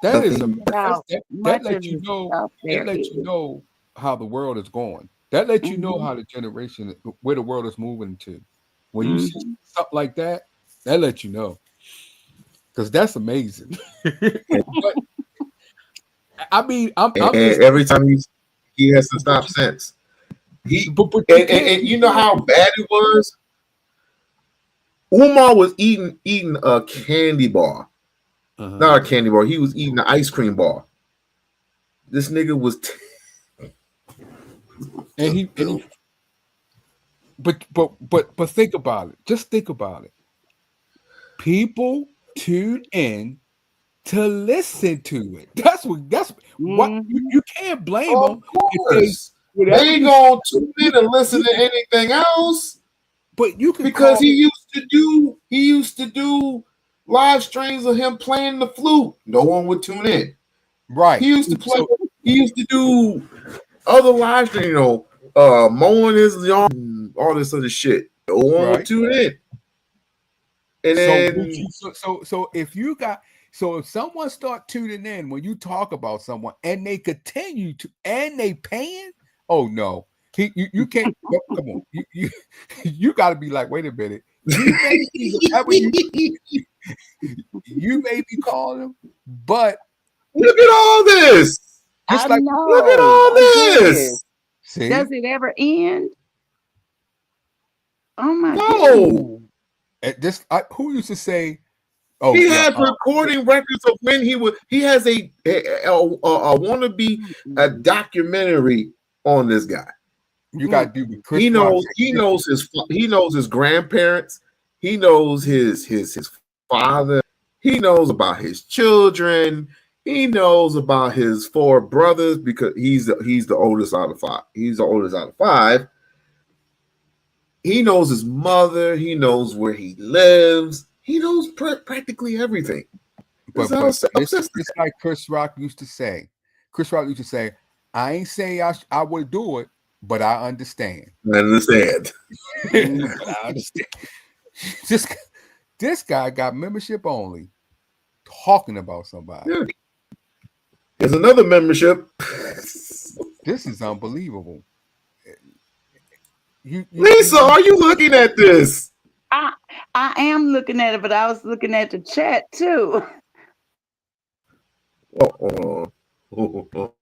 That is that lets you know. That lets you know how the world is going. That lets you know how the generation, where the world is moving to. When you see something like that, that lets you know. Because that's amazing. But, I mean, I'm just, every time he has to stop sense. And you know how bad it was? Umar was eating a candy bar. Not a candy bar. He was eating an ice cream bar. This nigga was but think about it. Just think about it. People tune in to listen to it. That's what you can't blame them whatever they you gonna tune in and listen to anything else but you can because call he used to do live streams of him playing the flute. No one would tune in. right. He used to play. So He used to do other live streams, mowing his lawn, all this other shit. No one would right. tune in. And So would then you so if you got so if someone start tuning in when you talk about someone and they continue to and they paying, oh no. You can't come on. You got to be like, wait a minute. You may be whatever you may be calling them, but look at all this. I just like Look at know. all My goodness. this. see, Does it ever end? Oh my No. goodness. who used to say, oh He yeah, has recording records of when he was. He has a wannabe a documentary on this guy. you got to do with Chris He Rock. knows his grandparents. He knows his father. He knows about his children. He knows about his 4 brothers because he's the oldest out of 5. He's the oldest out of 5. He knows his mother. He knows where he lives. He knows practically everything. But it's like Chris Rock used to say. Chris Rock used to say, I ain't saying I would do it, but I understand. I understand. But I understand. This guy got membership only talking about somebody. Yeah. There's another membership. This is unbelievable. Lisa, are you looking at this? I am looking at it, but I was looking at the chat too. Oh, what's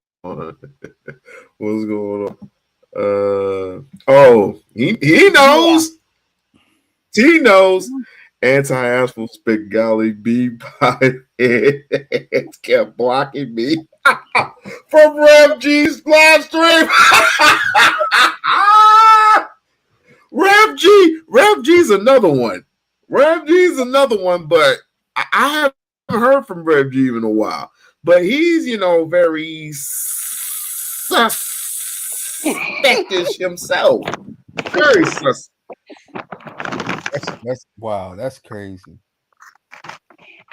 going on? He knows. Yeah. He knows. Anti-asphalt spit golly B by it kept blocking me from Rev G's live stream. Rev G's another one. Rev G's another one, but I haven't heard from Rev G in a while. But he's, very suspectish himself. Very suspect. That's wow. That's crazy.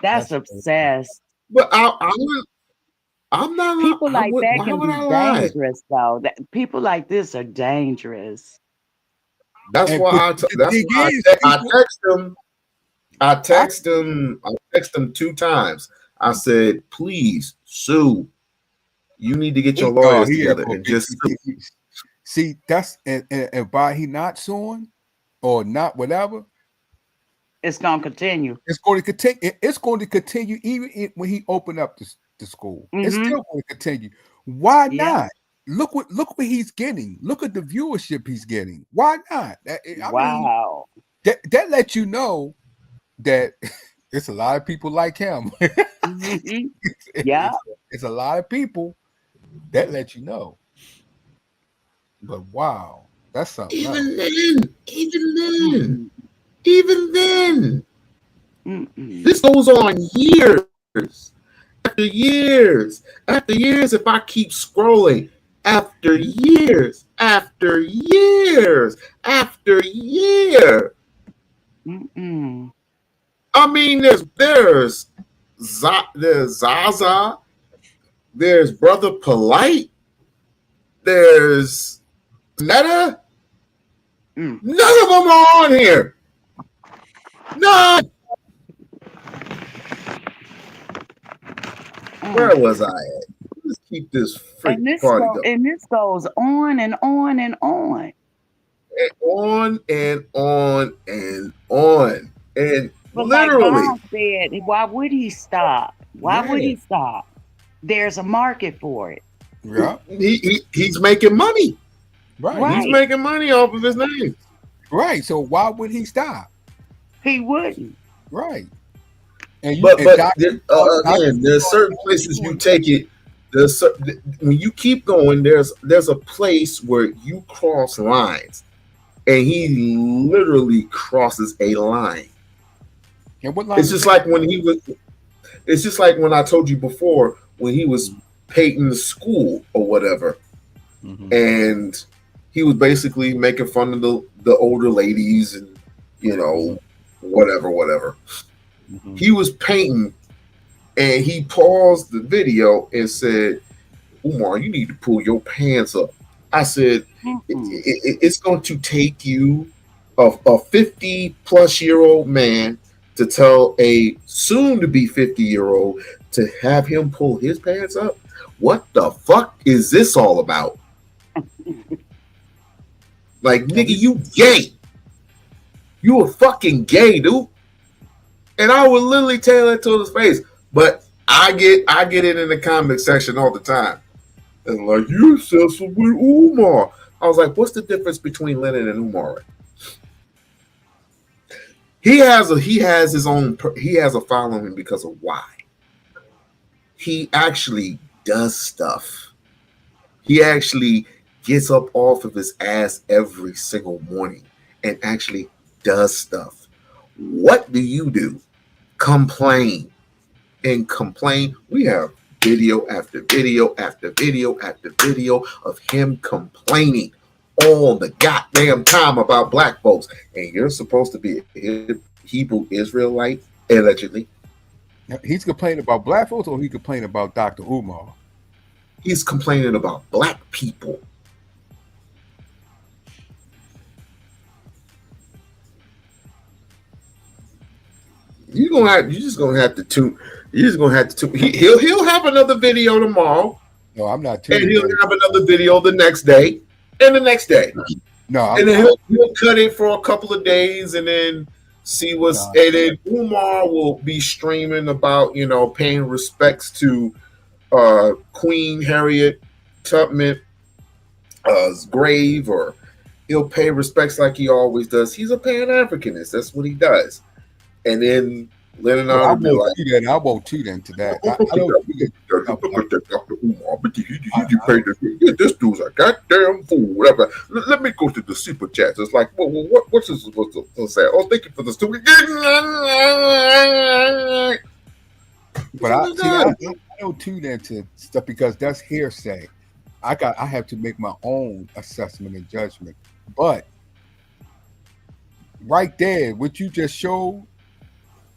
That's obsessed. But I'm not. People like that can be dangerous, though. People like this are dangerous. That's why I text him. I text him 2 times. I said, please, Sue, you need to get your lawyers together and just see. That's and by he not suing or not whatever, it's going to continue. It's going to continue. It's going to continue even when he opened up the school. Mm-hmm. It's still going to continue. Why not? Look what he's getting. Look at the viewership he's getting. Why not? Wow. That lets you know that it's a lot of people like him. Mm-hmm. Yeah. It's a lot of people that let you know. But wow, that's something. Even then. Mm-mm. This goes on years after years after years. If I keep scrolling, after years after years after year. Mm-mm. I mean, there's Zaza, there's Brother Polite, there's Netta. None of them are on here. None. Where was I at? Let's keep this freaking party going. And this goes on and on and on. And on and on and on. And but literally. Like Bob said, why would he stop? Why would he stop? There's a market for it. Yeah. He's making money. Right. He's making money off of his name. Right. So why would he stop? He wouldn't. Right. And again, there's certain places you take it. When you keep going, there's a place where you cross lines, and he literally crosses a line. And what line? It's just like when he was. It's just like when I told you before when he was painting the school or whatever, and and he was basically making fun of the older ladies and whatever. Mhm. He was painting, and he paused the video and said, "Umar, you need to pull your pants up." I said, it's going to take you a 50-plus-year-old man to tell a soon-to-be 50-year-old to have him pull his pants up. What the fuck is this all about? Like, nigga, you gay. You a fucking gay, dude. And I would literally tell that to his face. But I get it in the comment section all the time. And like, you obsessed with Umar. I was like, what's the difference between Lennon and Umar? He has a following because of why. He actually does stuff. He actually gets up off of his ass every single morning and actually does stuff. What do? Complain and complain. We have video after video after video after video of him complaining all the goddamn time about black folks. And you're supposed to be a Hebrew Israelite, allegedly. He's complaining about black folks, or he complaining about Dr. Umar? He's complaining about black people. You're just gonna have to tune. He'll have another video tomorrow. No, I'm not tuning. And he'll have another video the next day and the next day. No, and then he'll cut it for a couple of days and then see what's. And then Umar will be streaming about paying respects to Queen Harriet Tubman's grave, or he'll pay respects like he always does. He's a Pan-Africanist. That's what he does. And then Lennon will be like, I won't tune into that. I don't this dude's a goddamn fool. Whatever. Let me go to the super chats. It's like, what's this supposed to say? Oh, thank you for the stupid. But I don't tune into stuff because that's hearsay. I have to make my own assessment and judgment. But right there, what you just showed,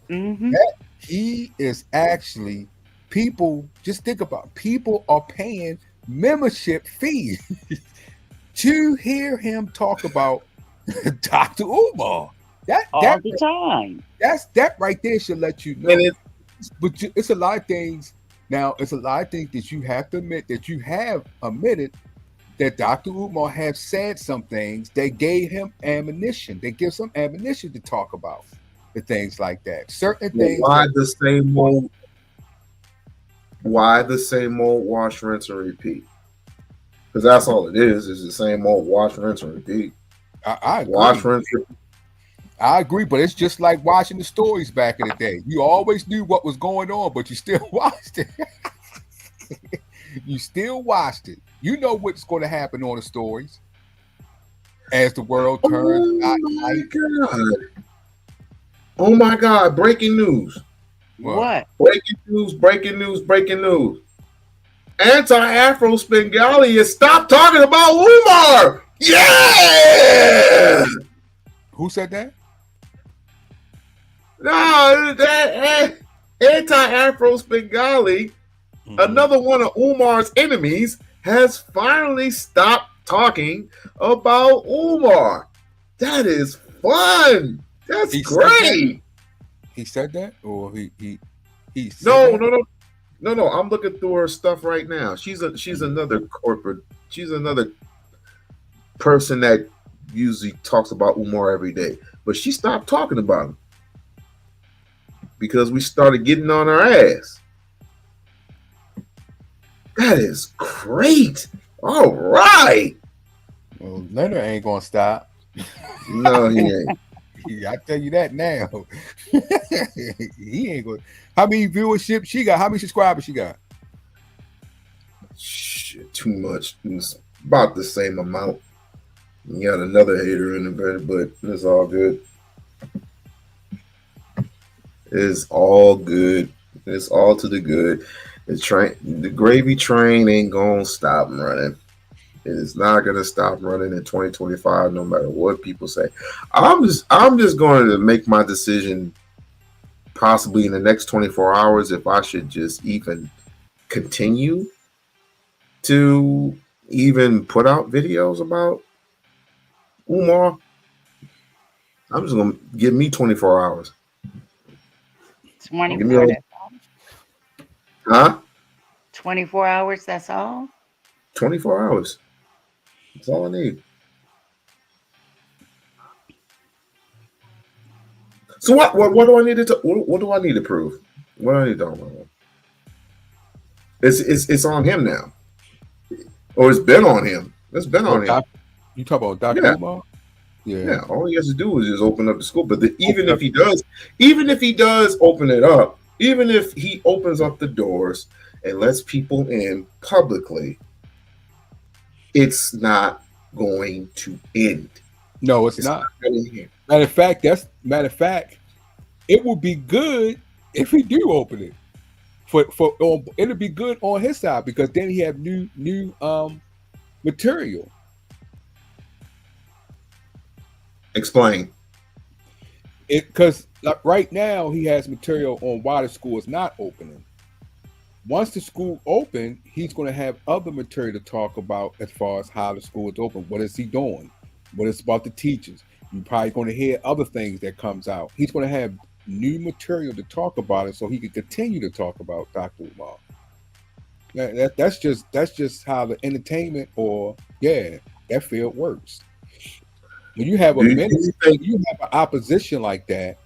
that he is actually, people, just think about, people are paying membership fees to hear him talk about Dr. Umar. All the time. That right there should let you know. But it's a lot of things. Now, it's a lot of things that you have to admit, that you have admitted that Dr. Umar has said some things that gave him ammunition. They give some ammunition to talk about the things like that. Certain things. Why the same old wash, rinse, and repeat? Because that's all it is the same old wash, rinse, and repeat. I agree. Wash, rinse, repeat. I agree, but it's just like watching the stories back in the day. You always knew what was going on, but you still watched it. You still watched it. You know what's going to happen on the stories as the world turns. Oh my God! Breaking news. What? Breaking news. Anti-Afro Spengali has stopped talking about Umar. Yeah. Who said that? No, that Anti-Afro Spengali, another one of Umar's enemies, has finally stopped talking about Umar. That is fun. That's great. He said that, or he said No. I'm looking through her stuff right now. She's another corporate. She's another person that usually talks about Umar every day, but she stopped talking about him because we started getting on our ass. That is great. All right. Well, Leonard ain't gonna stop. No, he ain't. I tell you that now. He ain't going. How many viewership she got? How many subscribers she got? Shit, too much. It's about the same amount. You got another hater in the bed, but it's all good. It's all good. It's all to the good. The gravy train ain't gonna stop running. It is not going to stop running in 2025, no matter what people say. I'm just going to make my decision possibly in the next 24 hours if I should just even continue to even put out videos about Umar. I'm just going to give me 24 hours. Give me 24, a, that's all. huh? 24 hours, that's all? 24 hours. That's all I need. So what do I need to what do I need to prove? What do I need to talk about? It's on him now. Or it's been on him. It's been Oh, on him. you talk about Dr. Yeah. Umar? Yeah. Yeah. All he has to do is just open up the school. But even Open if up- he does open it up, even if he opens up the doors and lets people in publicly, it's not going to end. No, it's It's not. not going to end. Matter of fact, it would be good if he do open it. It'll be good on his side because then he have new material. Explain. Because like right now he has material on why the school is not opening. Once the school open, he's going to have other material to talk about as far as how the school is open. What is he doing? What is about the teachers? You're probably going to hear other things that comes out. He's going to have new material to talk about it, so he can continue to talk about Dr. Umar. That's just how the entertainment that field works. When you have Do you think an opposition like that,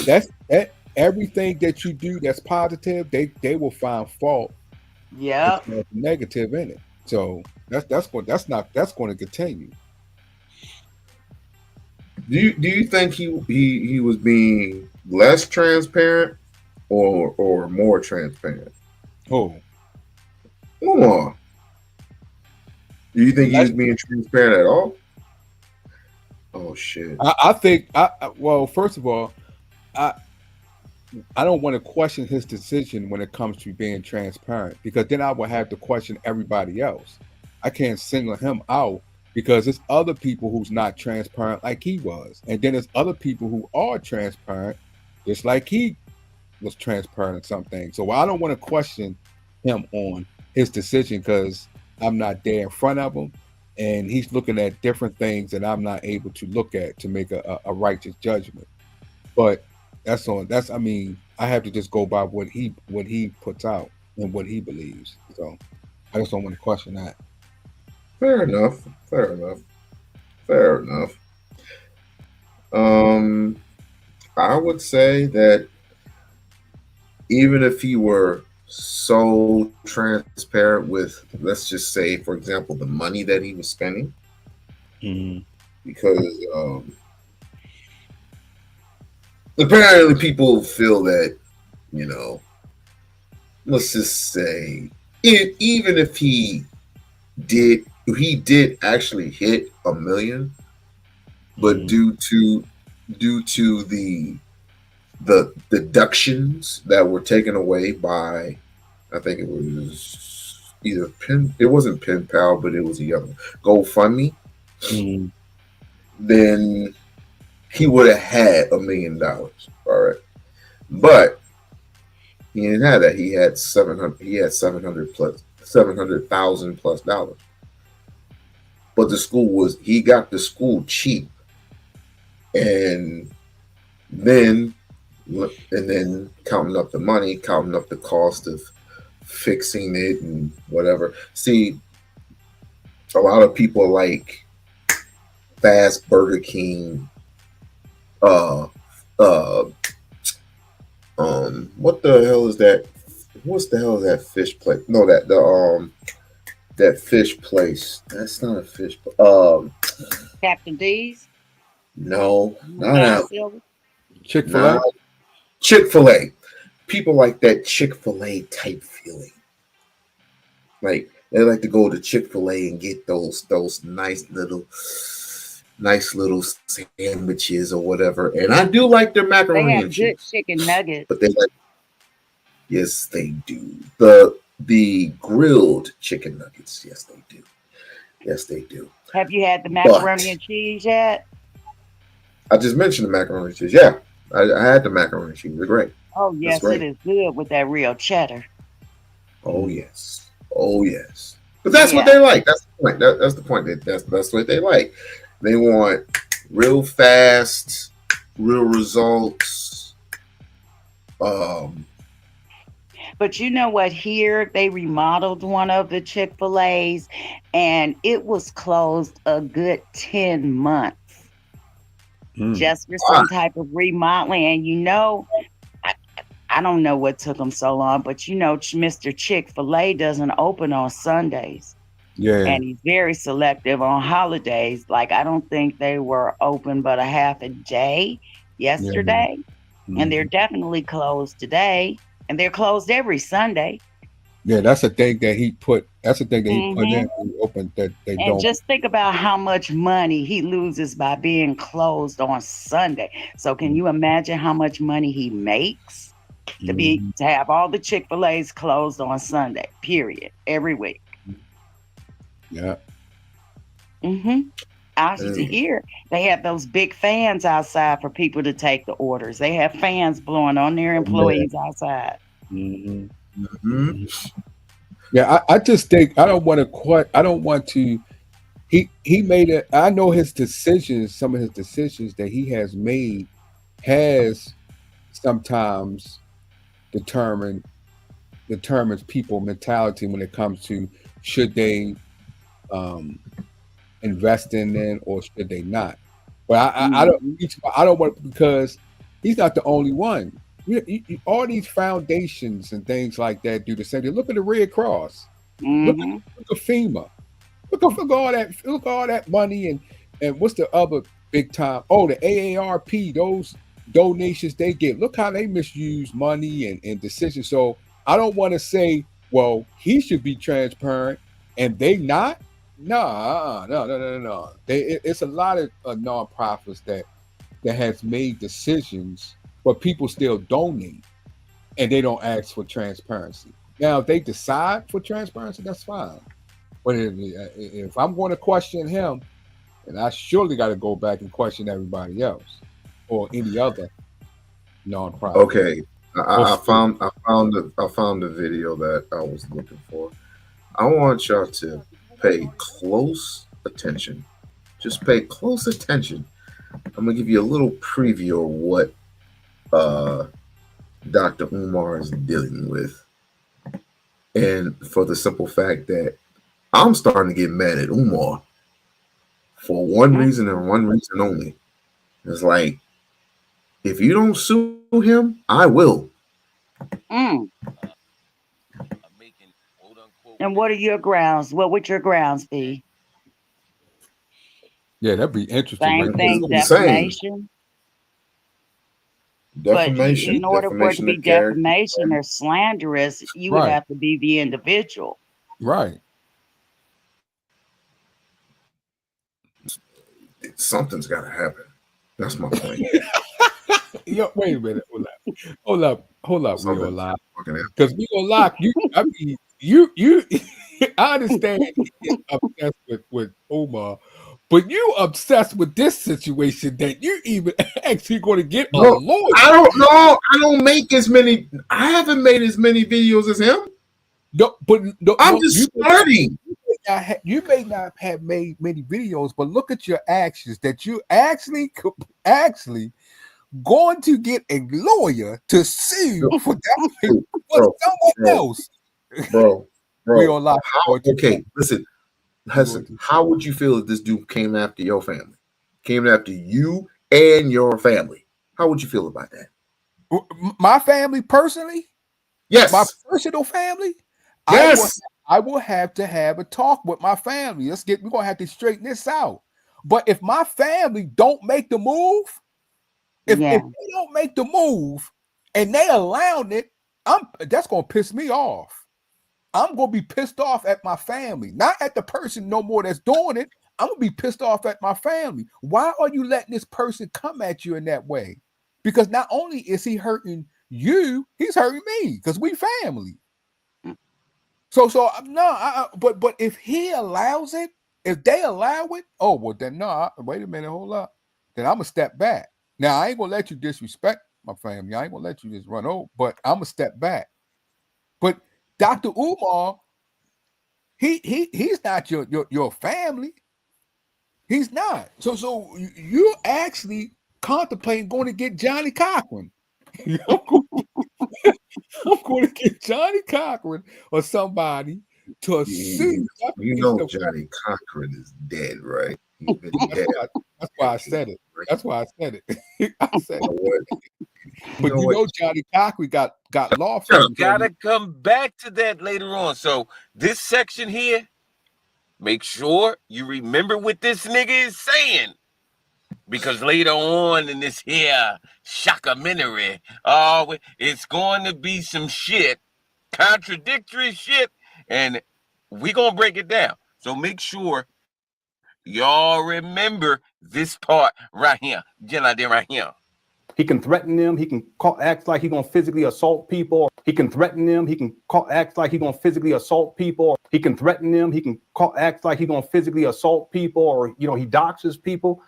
that everything that you do that's positive, they will find fault Yep. and negative in it. So that's going to continue. Do you think he was being less transparent or more transparent? Oh, More. Do you think he was being transparent at all? Oh shit! I think well, first of all, I don't want to question his decision when it comes to being transparent because then I would have to question everybody else. I can't single him out because there's other people who's not transparent like he was, and then there's other people who are transparent, just like he was transparent in some things. So I don't want to question him on his decision because I'm not there in front of him, and he's looking at different things that I'm not able to look at to make a righteous judgment. But I mean, I have to just go by what he puts out and what he believes. So I just don't want to question that. Fair enough. Fair enough. Fair enough. I would say that even if he were so transparent with, let's just say, for example, the money that he was spending, because apparently people feel that, let's just say, even if he did actually hit $1 million, but due to the deductions that were taken away by, I think it was either it wasn't Pen Pal, but it was the other GoFundMe, then he would have had $1 million. All right. But he didn't have that. He had 700,000 plus dollars. But he got the school cheap. And then counting up the money, counting up the cost of fixing it and whatever. See, a lot of people like fast Burger King, what the hell is that? What's the hell is that fish place? No, that fish place. That's not a fish. Captain D's. No, not Chick-fil-A. Chick-fil-A. People like that Chick-fil-A type feeling. Like they like to go to Chick-fil-A and get those nice little sandwiches or whatever. And I do like their macaroni They have and good cheese. chicken nuggets. But yes, they do. The grilled chicken nuggets, yes, they do. Yes, they do. Have you had the macaroni But and cheese yet? I just mentioned the macaroni and cheese. Yeah, I had the macaroni and cheese. They're great. Oh, That's yes, it great. is good with that real cheddar. Oh yes. Oh yes. But that's what Yeah. they like. That's the point. That's the point. That's what they like. They want real fast, real results. Um, But you know what? Here they remodeled one of the Chick-fil-A's and it was closed a good 10 months just for ah, some type of remodeling. And I, I don't know what took them so long, but Mr. Chick-fil-A doesn't open on Sundays. Yeah, And he's very selective on holidays. Like, I don't think they were open but a half a day yeah, yesterday. And they're mhm. definitely closed today. And they're closed every Sunday. Yeah. That's the thing that he put. That's the thing that he put Hmm in when he opened that they And don't. just think about how much money he loses by being closed on Sunday. So can you imagine how much money he makes Mhm. to have all the Chick-fil-A's closed on Sunday, period, every week? Yeah, Mm-hmm. Out mm, here, they have those big fans outside for people to take the orders. They have fans blowing on their yeah. employees outside. hmm mhm. Yeah, I just think I don't want to quite. I don't want to. He made it. I know his decisions. Some of his decisions that he has made has sometimes determined determines people mentality when it comes to should they um, invest in it or should they not. But I don't. Mm-hmm. I don't want because he's not the only one. All these foundations and things like that do the same thing. Look at the Red Cross. Mm-hmm. Look at FEMA. Look at all that money and what's the other big time? Oh, the AARP, those donations they get. Look how they misuse money and decisions. So I don't want to say, well, he should be transparent and they not. No, no. It's a lot of nonprofits that has made decisions, but people still donate and they don't ask for transparency. Now, if they decide for transparency, that's fine. But if I'm going to question him, then I surely got to go back and question everybody else or any other nonprofit Okay. or school. I found the video that I was looking for. I want y'all to pay close attention. Just pay close attention. I'm gonna give you a little preview of what uh, Dr. Umar is dealing with, and for the simple fact that I'm starting to get mad at Umar for one reason and one reason only. It's like if you don't sue him, I will. Mm. And what are your grounds? What would your grounds be? Yeah, that'd be interesting Same right It's there. thing, gonna be the same defamation. But defamation, in order for it to defamation be of character. defamation or slanderous, you would Right, have to be the individual. right. Something's got to happen. That's my point. Yo, wait a minute. Hold up. We on Something's live fucking happen. because we on lock. You, I mean, you. I understand he is obsessed with Omar, but you obsessed with this situation that you even actually going to get a No, lawyer. I don't know. I don't make as many. I haven't made as many videos as him. No, but I'm no, just starting. you may not have made many videos, but look at your actions that you actually going to get a lawyer to sue for that for Bro, someone bro, else. bro, We bro. on live. Okay, listen, how would you feel if this dude came after your family, came after you and your family? How would you feel about that? My family personally, my Yes, personal family, I will yes. I will have to have a talk with my family. We're gonna have to straighten this out. But if my family don't make the move, if Yeah. they don't make the move and they allowing it, that's gonna piss me off. I'm gonna be pissed off at my family, not at the person no more that's doing it. I'm gonna be pissed off at my family. Why are you letting this person come at you in that way? Because not only is he hurting you, he's hurting me because we family. So no, but if he allows it, If they allow it, oh well, then no. Wait a minute, hold up. Then I'm gonna step back. Now I ain't gonna let you disrespect my family. I ain't gonna let you just run over. But I'm gonna step back. But Dr. Umar, he's not your family. He's not. So you're actually contemplating going to get Johnny Cochran. I'm going to get Johnny Cochran or somebody to sue. You know Johnny Cochran is dead, right? He's been dead. That's why I said it. That's why I said it. I said it. But You know Johnny Cochran got law You firms. gotta come back to that later on. So this section here, make sure you remember what this nigga is saying. Because later on in this here shockumentary, it's going to be some shit, contradictory shit, and we gonna break it down. So make sure y'all remember this part right here. Right here. He can threaten them. He can act like he's gonna physically assault people. He can threaten them. He can act like he's gonna physically assault people. He can threaten them. He can act like he's gonna physically assault people, or he doxes people.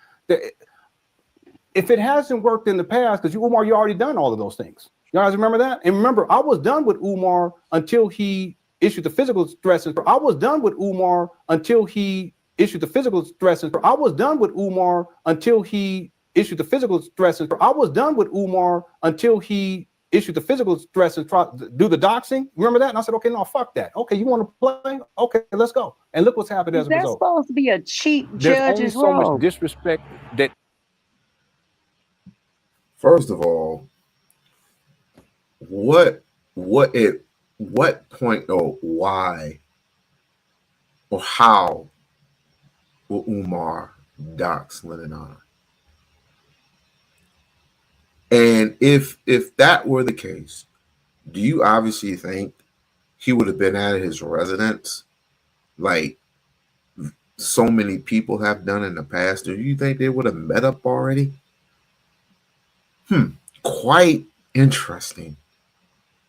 If it hasn't worked in the past, because Umar, you already done all of those things. You guys remember that? And remember, I was done with Umar until he issued the physical stresses. I was done with Umar until he issued the physical stresses. I was done with Umar until he issued the physical stresses. I was done with Umar until he issued the physical stresses, do the doxing. Remember that? And I said, okay, no, fuck that. Okay, you want to play? Okay, let's go. And look what's happened as a result. That's supposed to be a cheap There's judge only as so well. much disrespect that. First of all, what point or why or how will Umar dox Lebanon? And if that were the case, do you obviously think he would have been at his residence like so many people have done in the past? Do you think they would have met up already? Quite interesting.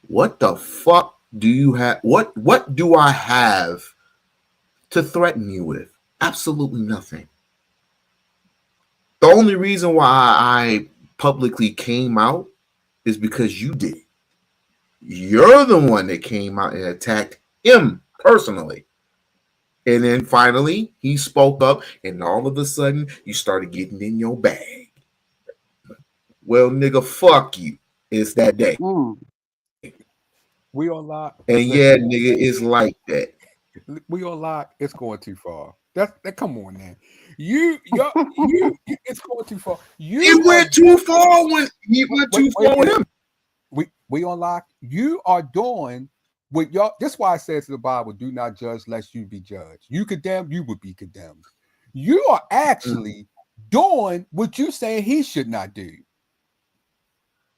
What the fuck do you have? What do I have to threaten you with? Absolutely nothing. The only reason why I publicly came out is because you did. You're the one that came out and attacked him personally. And then finally, he spoke up, and all of a sudden, you started getting in your bag. Well, nigga, fuck you. It's that day. We-On-Loc. And yeah, nigga, it's like that. We-On-Loc. It's going too far. That come on, man. It's going too far. He went too far with him. We-On-Loc. You are doing what y'all. That's why I said to the Bible, do not judge lest you be judged. You condemn, you would be condemned. You are actually doing what you saying he should not do.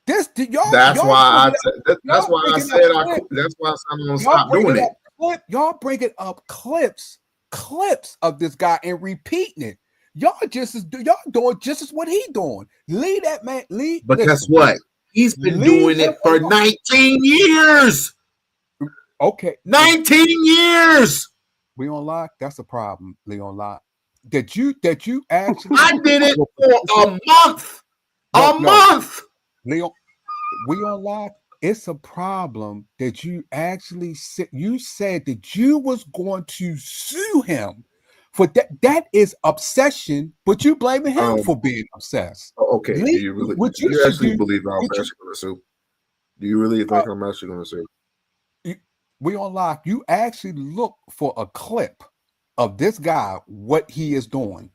That's why I said I'm gonna stop doing it. Y'all bringing up clips of this guy and repeating it. Y'all doing just as what he doing. Leave that man. But guess what? He's been doing it for 19 years. Okay, 19 years. We-On-Loc. That's a problem, We-On-Loc. That you actually. I did it for a month. Month. We-On-Loc. It's a problem that you actually said. You said that you was going to sue him for that. That is obsession, but you blaming him for being obsessed. Okay. Do you really? You actually believe I'm actually going to sue? Do you really think I'm actually going to sue? We-On-Loc. You actually look for a clip of this guy, what he is doing.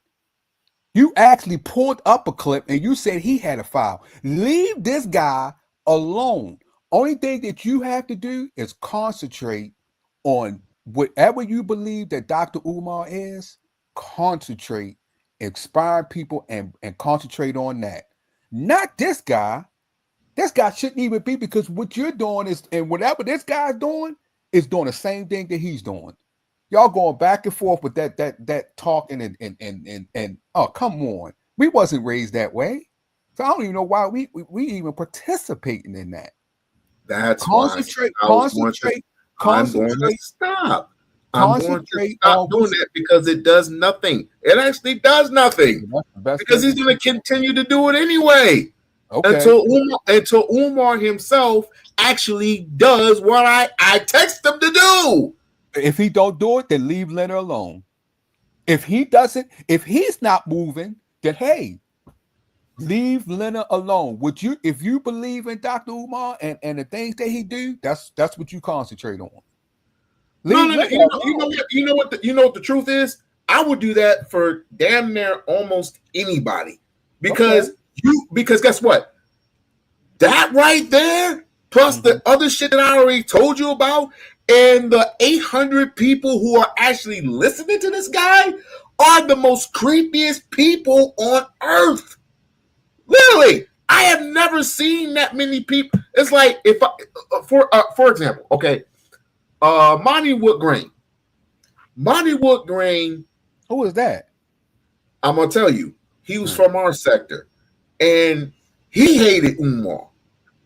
You actually pulled up a clip and you said he had a file. Leave this guy alone. Only thing that you have to do is concentrate on whatever you believe that Dr. Umar is. Concentrate, inspire people, and concentrate on that. Not this guy. This guy shouldn't even be, because what you're doing is, and whatever this guy's doing is doing the same thing that he's doing. Y'all going back and forth with that talking and oh, come on. We wasn't raised that way. So I don't even know why we even participating in that. That's concentrate. I'm going to stop. I'm going to Concentrate stop on doing what's that because it does nothing. It actually does nothing that's the best because thing. he's going to continue to do it anyway Okay. until Umar himself actually does what I text him to do. If he don't do it, then leave Leonard alone. If he doesn't, if he's not moving, then hey, leave Leonard alone. Would you, if you believe in Dr. Umar and the things that he do, that's what you concentrate on. No, Leave no, no. Leonard alone. You know what the truth is? I would do that for damn near almost anybody because because guess what? That right there, plus the other shit that I already told you about, and the 800 people who are actually listening to this guy are the most creepiest people on earth. Literally, I have never seen that many people. It's like if I, for example, okay, Monty Woodgrain. Monty Woodgrain. Who is that? I'm gonna tell you, he was from our sector, and he hated Umar.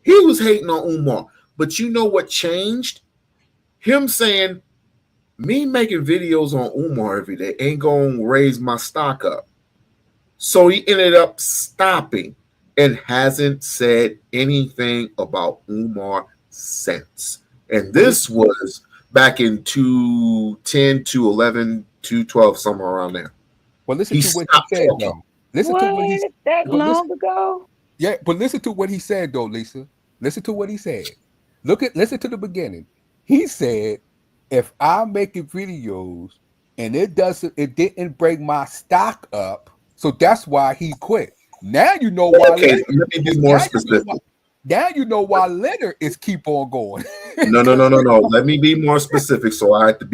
He was hating on Umar, but you know what changed? Him saying, "Me making videos on Umar every day ain't gonna raise my stock up." So he ended up stopping and hasn't said anything about Umar since. And this was back in 2010, 2011, 2012, somewhere around there. Well, listen to what he said, though. Listen to what he that long ago? Yeah, but listen to what he said, though, Lisa. Listen to what he said. Listen to the beginning. He said, "If I'm making videos and it didn't bring my stock up, so that's why he quit." Now you know why. Okay, let me be more specific. Now you know why Leonard is keep on going. No. Let me be more specific. So I had to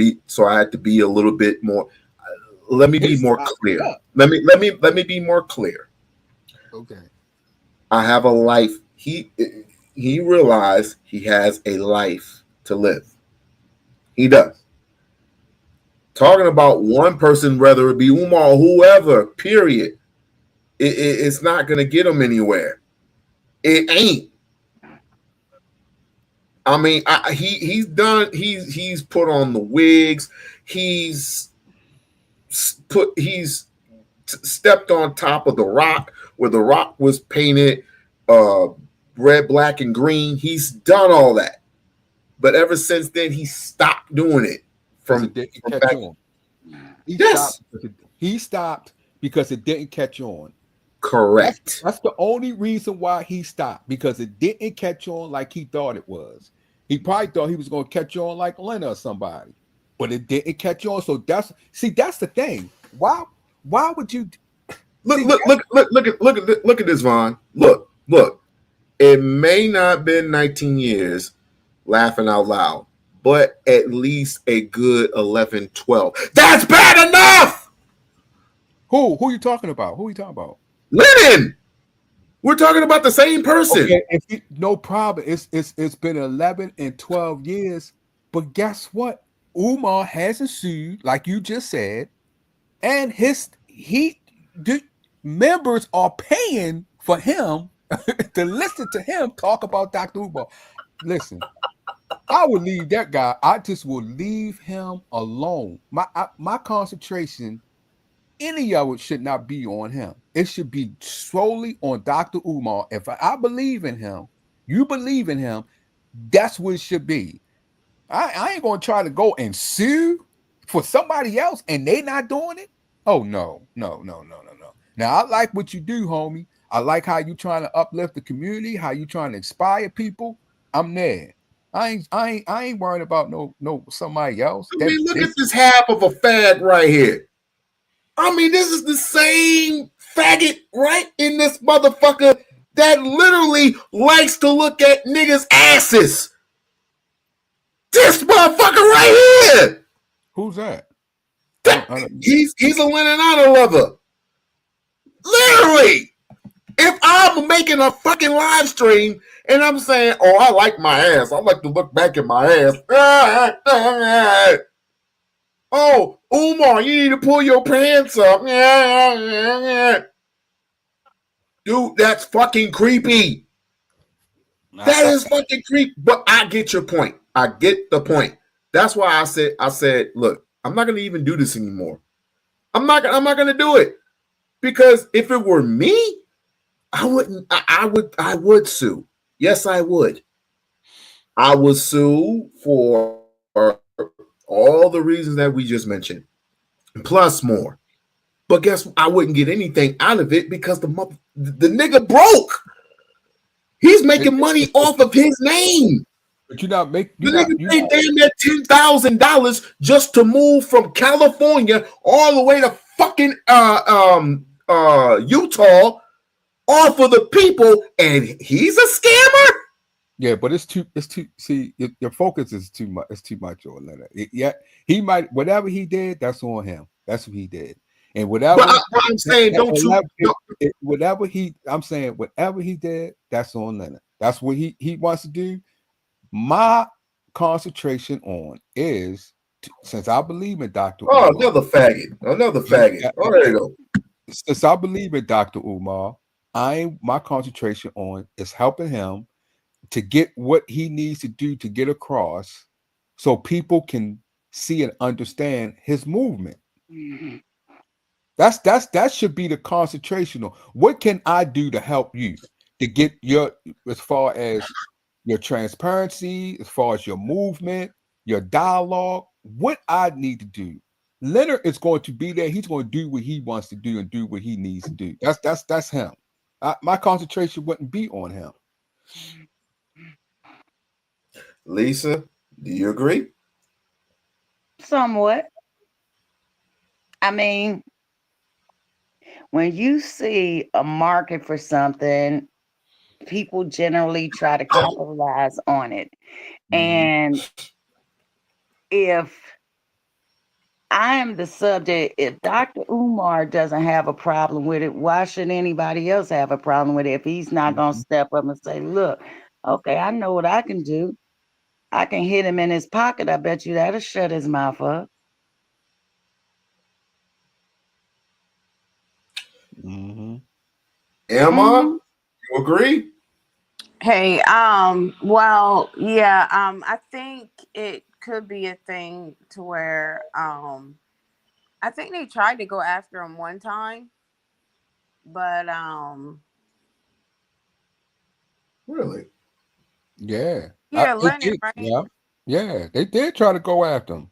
be a little bit more. Let me be more clear. Let me be more clear. Okay. I have a life. He realized he has a life to live. He does. Talking about one person, whether it be Umar or whoever, period, it's not going to get him anywhere. It ain't. I mean, he's done. He's put on the wigs. He's stepped on top of the rock where the rock was painted red, black, and green. He's done all that, but ever since then, he stopped doing it. He stopped because it didn't catch on. Correct. That's the only reason why he stopped, because it didn't catch on like he thought it was. He probably thought he was going to catch on like Lena or somebody, but it didn't catch on. So that's the thing. Why would you look at this, Vaughn? Look. It may not have been 19 years laughing out loud, but at least a good 11, 12. That's bad enough. Who you talking about? Who are you talking about? Lennon. We're talking about the same person. Okay, no problem. It's been 11 and 12 years, but guess what? Umar hasn't sued, like you just said, and the members are paying for him to listen to him talk about Dr. Umar. Listen, I would leave that guy. I just will leave him alone. My concentration, any of it should not be on him. It should be solely on Dr. Umar. If I believe in him, you believe in him, that's what it should be. I ain't gonna try to go and sue for somebody else and they not doing it. Oh no. Now I like what you do, homie. I like how you trying to uplift the community, how you trying to inspire people. I'm there. I ain't worried about no somebody else. I mean, look at this half of a fag right here. I mean, this is the same faggot right in this motherfucker that literally likes to look at niggas' asses. This motherfucker right here. Who's that? He's a Leonardo lover. Literally. If I'm making a fucking live stream and I'm saying, "Oh, I like my ass. I like to look back at my ass." Oh, Umar, you need to pull your pants up. Dude, that's fucking creepy. That is fucking creepy. But I get your point. I get the point. That's why I said, look, I'm not gonna even do this anymore. I'm not gonna do it. Because if it were me, I wouldn't. I would sue. Yes, I would. I would sue for all the reasons that we just mentioned, plus more. But guess what? I wouldn't get anything out of it because the nigga broke. He's making money off of his name. But you're not make The you're not nigga you're paid not damn near $10,000 just to move from California all the way to fucking Utah, all for the people, and he's a scammer. Yeah, but it's too. See, your focus is too much. It's too much on Leonard. Yeah, he might whatever he did. That's on him. That's what he did, and But I'm saying, don't you? whatever he. I'm saying whatever he did. That's on Leonard. That's what he wants to do. My concentration on is since I believe in Dr. Oh, Umar. another faggot. Oh, there you go. Since I believe in Dr. Umar, my concentration on is helping him to get what he needs to do to get across so people can see and understand his movement. Mm-hmm. That should be the concentration on what can I do to help you to get your as far as your transparency, as far as your movement, your dialogue, what I need to do. Leonard is going to be there. He's going to do what he wants to do and do what he needs to do. That's him. My concentration wouldn't be on him. Lisa, do you agree? Somewhat. I mean, when you see a market for something, people generally try to capitalize on it. And if I am the subject, if Dr. Umar doesn't have a problem with it, why should anybody else have a problem with it if he's not going to step up and say, look, okay, I know what I can do. I can hit him in his pocket. I bet you that'll shut his mouth up. Emma, you agree? Hey, well, yeah, I think it could be a thing to where, I think they tried to go after him one time, but, Really? Yeah. yeah, They Leonard, did. right? Yeah. They did try to go after him.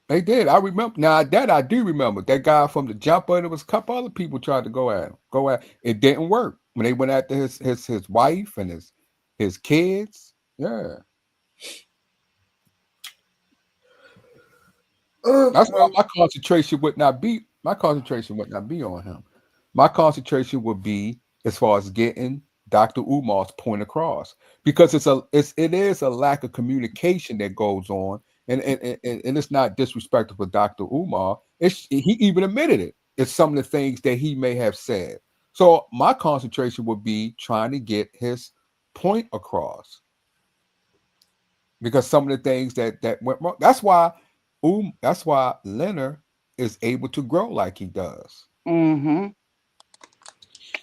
They did. I remember. Now that I do remember. That guy from the jumper. There was a couple other people tried to go at him. It didn't work when they went after his wife and his kids. Yeah. That's why my concentration would not be on him. My concentration would be as far as getting Dr. Umar's point across because it is a lack of communication that goes on, and it's not disrespectful for Dr. Umar. He even admitted it. It's some of the things that he may have said. So my concentration would be trying to get his point across because some of the things that went wrong. That's why Leonard is able to grow like he does. Mm-hmm.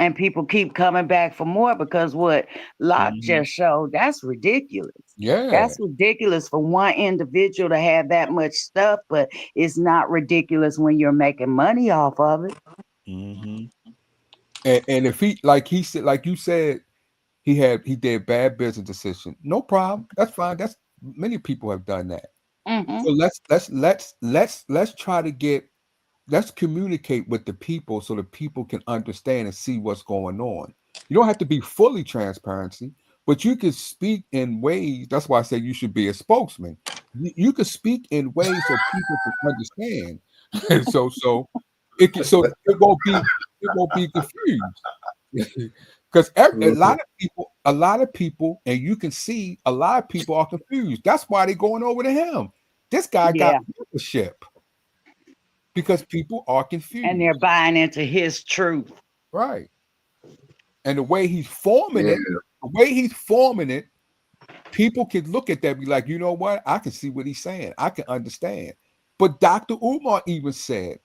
And people keep coming back for more because what Locke just showed, that's ridiculous. Yeah. That's ridiculous for one individual to have that much stuff, but it's not ridiculous when you're making money off of it. And if like you said, he did bad business decision. No problem. That's fine. That's many people have done that. So let's try to let's communicate with the people so the people can understand and see what's going on. You don't have to be fully transparency, but you can speak in ways. That's why I say you should be a spokesman. You can speak in ways so people can understand. And so it won't be confused. Because a lot of people, and you can see a lot of people are confused. That's why they're going over to him. This guy got membership because people are confused. And they're buying into his truth. Right. And the way he's forming it, people can look at that and be like, you know what? I can see what he's saying. I can understand. But Dr. Umar even said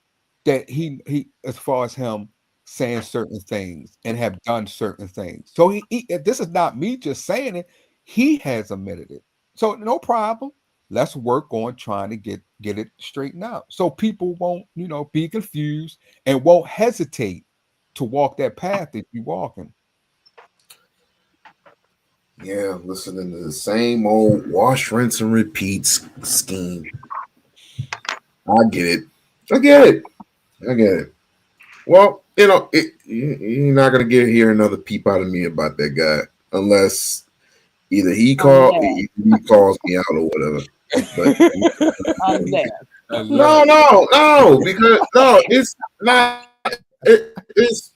that he as far as him saying certain things and have done certain things. So he this is not me just saying it. He has admitted it. So no problem. Let's work on trying to get it straightened out so people won't, be confused and won't hesitate to walk that path that you're walking. Yeah, listening to the same old wash, rinse, and repeat scheme. I get it. I get it. I get it. Well, you're not gonna hear another peep out of me about that guy unless either he calls me out or whatever. But Unless. no, because no, it's not. It's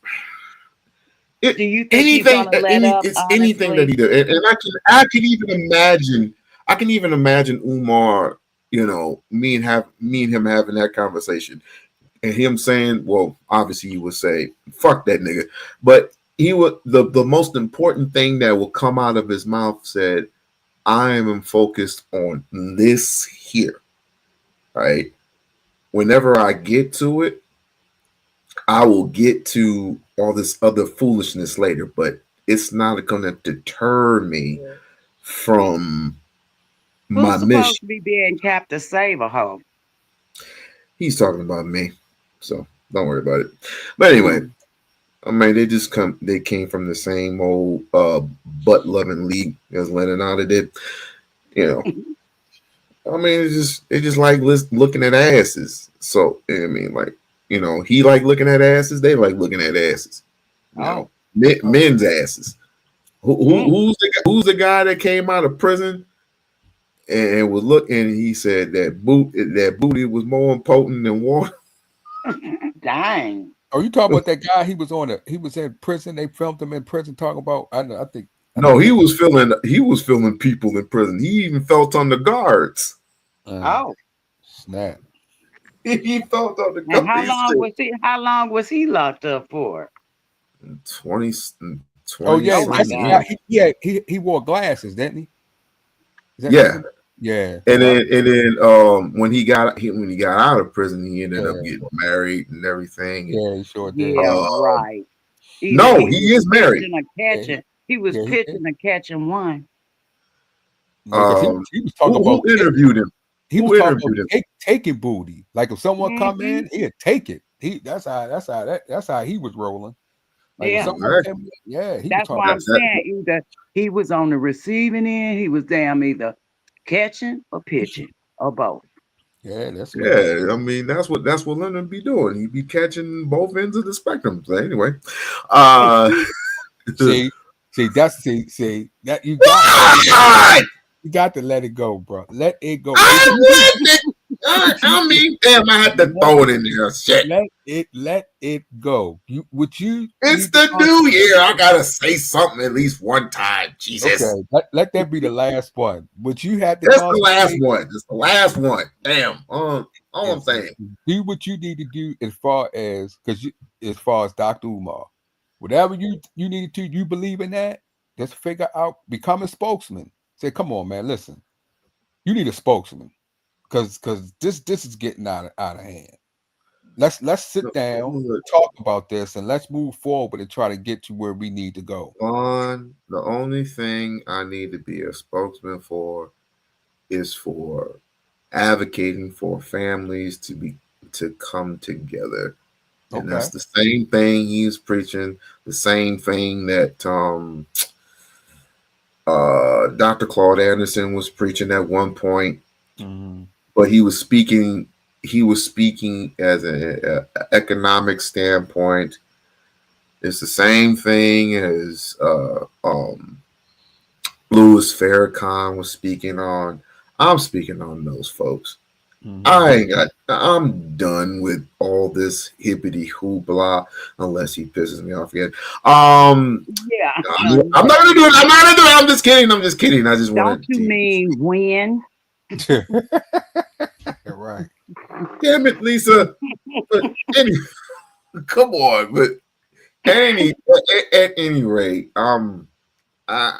Do you think he's anything. gonna let up? It's anything that Honestly, he does, and I can even imagine. I can even imagine Umar. Me and him having that conversation, and him saying, "Well, obviously he would say, fuck that nigga," but he would. The most important thing that will come out of his mouth said, "I am focused on this here." Right. Whenever I get to it, I will get to all this other foolishness later, but it's not going to deter me from my who's mission. supposed to be being capped to save a hoe? He's talking about me, so don't worry about it. But anyway, I mean, they came from the same old butt loving league as Leonardo did. I mean, it's just like looking at asses. So I mean, like, he like looking at asses. They like looking at asses. Men's asses. Who's the guy that came out of prison and was looking? He said that booty was more important than water. Dang. Oh, you talking about that guy? He was in prison. They filmed him in prison talking about. I think. No, he was filming people in prison. He even felt on the guards. Oh, snap! He felt on the guards. And how long was he locked up for? 20. Oh yeah, my God. He wore glasses, didn't he? Yeah. Yeah. And then when he got out of prison, he ended up getting married and everything. Yeah, he sure did. Yeah, right. No, he is married. He was pitching and catching one. He was talking about who interviewed him. He was talking about taking booty. Like if someone come in, he'd take it. That's how he was rolling. Like Yeah, that's why I'm saying either he was on the receiving end, he was either catching or pitching or both. Yeah, that's I mean that's what Leonard be doing. He'd be catching both ends of the spectrum. So anyway, see that you got to let it go, bro. Let it go. I mean, damn, I had to throw it in there. Shit. Let it go. It's the new year. I gotta say something at least one time. Jesus. Okay, let that be the last one. But you had to. That's the last one. That's the last one. Damn. All I'm saying. Do what you need to do as far as Dr. Umar. Whatever you need to, you believe in that. Just figure out, become a spokesman. Say, come on, man. Listen, you need a spokesman. Because this is getting out of hand. Let's sit down, talk about this, and let's move forward and try to get to where we need to go. The only thing I need to be a spokesman for is for advocating for families to come together. And that's the same thing he's preaching, the same thing that Dr. Claude Anderson was preaching at one point. Mm-hmm. But he was speaking as an economic standpoint. It's the same thing as Louis Farrakhan was speaking on. I'm speaking on those folks. Mm-hmm. I'm done with all this hippity hoopla unless he pisses me off again. Yeah. I'm not gonna do it. I'm just kidding. I just want to. Don't you mean when? Right. Damn it, Lisa. But come on. But at any rate, I'm an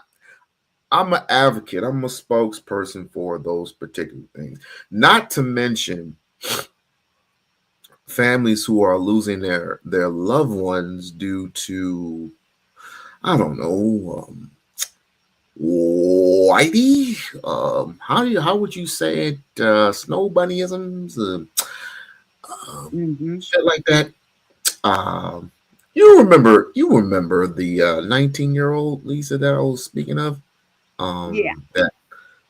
advocate. I'm a spokesperson for those particular things. Not to mention families who are losing their loved ones due to, I don't know, Whitey, how would you say it? Snow bunnyisms, shit like that. Um, you remember the 19-year-old Lisa that I was speaking of? Yeah.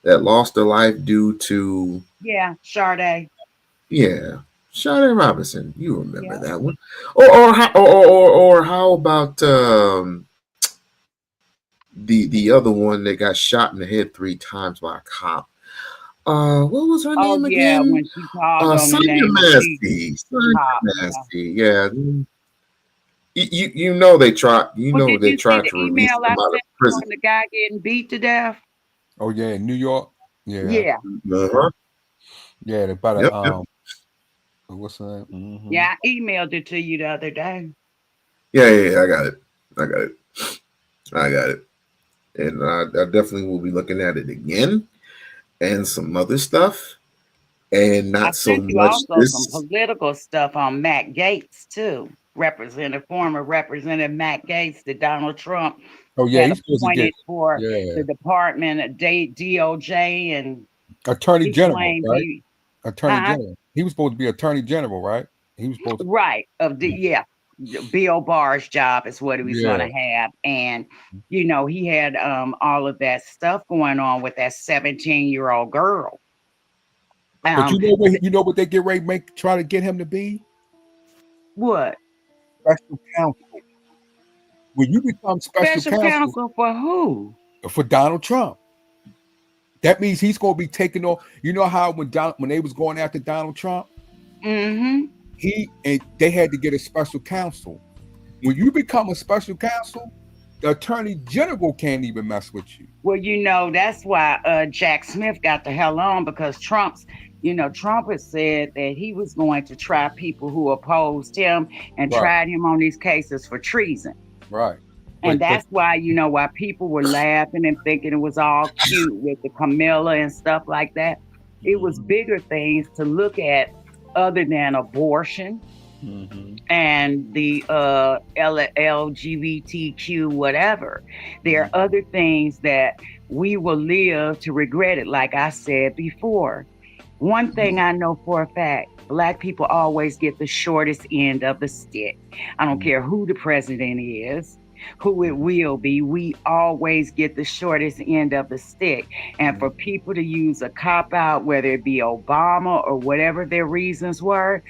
That lost her life due to Yeah. Sade. yeah, Sade Robinson. You remember Yeah. that one? Or how about the other one that got shot in the head 3 times by a cop? What was her Oh name yeah, again? when she called on the Sonia name of Chief Massey. Sonia Cop. Yeah. Massey. Yeah. You know they tried. You Well, know did they you see tried the to release email I them out of sent you prison. on the guy getting beat to death? Oh yeah, in New York. Yeah, Yeah. Uh-huh. yeah. They about to Yep. what's that? Yeah, I emailed it to you the other day. Yeah. I got it. I got it. I got it. And I definitely will be looking at it again and some other stuff, and I not so sent you much also some this. political stuff on Matt Gates too. Former Representative Matt Gates that Donald Trump Oh yeah, had he's supposed to get appointed for yeah the Department of DOJ, and Attorney he General, claimed right? he, Attorney huh? General. He was supposed to be Attorney General, right? He was supposed to. Right, of the yeah, Bill Barr's job is what he was Yeah, gonna have. And he had all of that stuff going on with that 17-year-old girl. but Um you know what they get ready to try to get him to be what? special counsel. When you become special Special counsel counsel for who? for Donald Trump, that means he's going to be taking on. You know how when they was going after Donald Trump, Mm-hmm. they had to get a special counsel. When you become a special counsel, the Attorney General can't even mess with you. Well, that's why Jack Smith got the hell on, because Trump has said that he was going to try people who opposed him and Right, tried him on these cases for treason. right. And But that's why people were laughing and thinking it was all cute with the Camilla and stuff like that. It was bigger things to look at other than abortion and the LGBTQ whatever. There are other things that we will live to regret it. Like I said before, one thing I know for a fact, Black people always get the shortest end of the stick. I don't care who the president is, who it will be. We always get the shortest end of the stick. And for people to use a cop out, whether it be Obama or whatever their reasons were,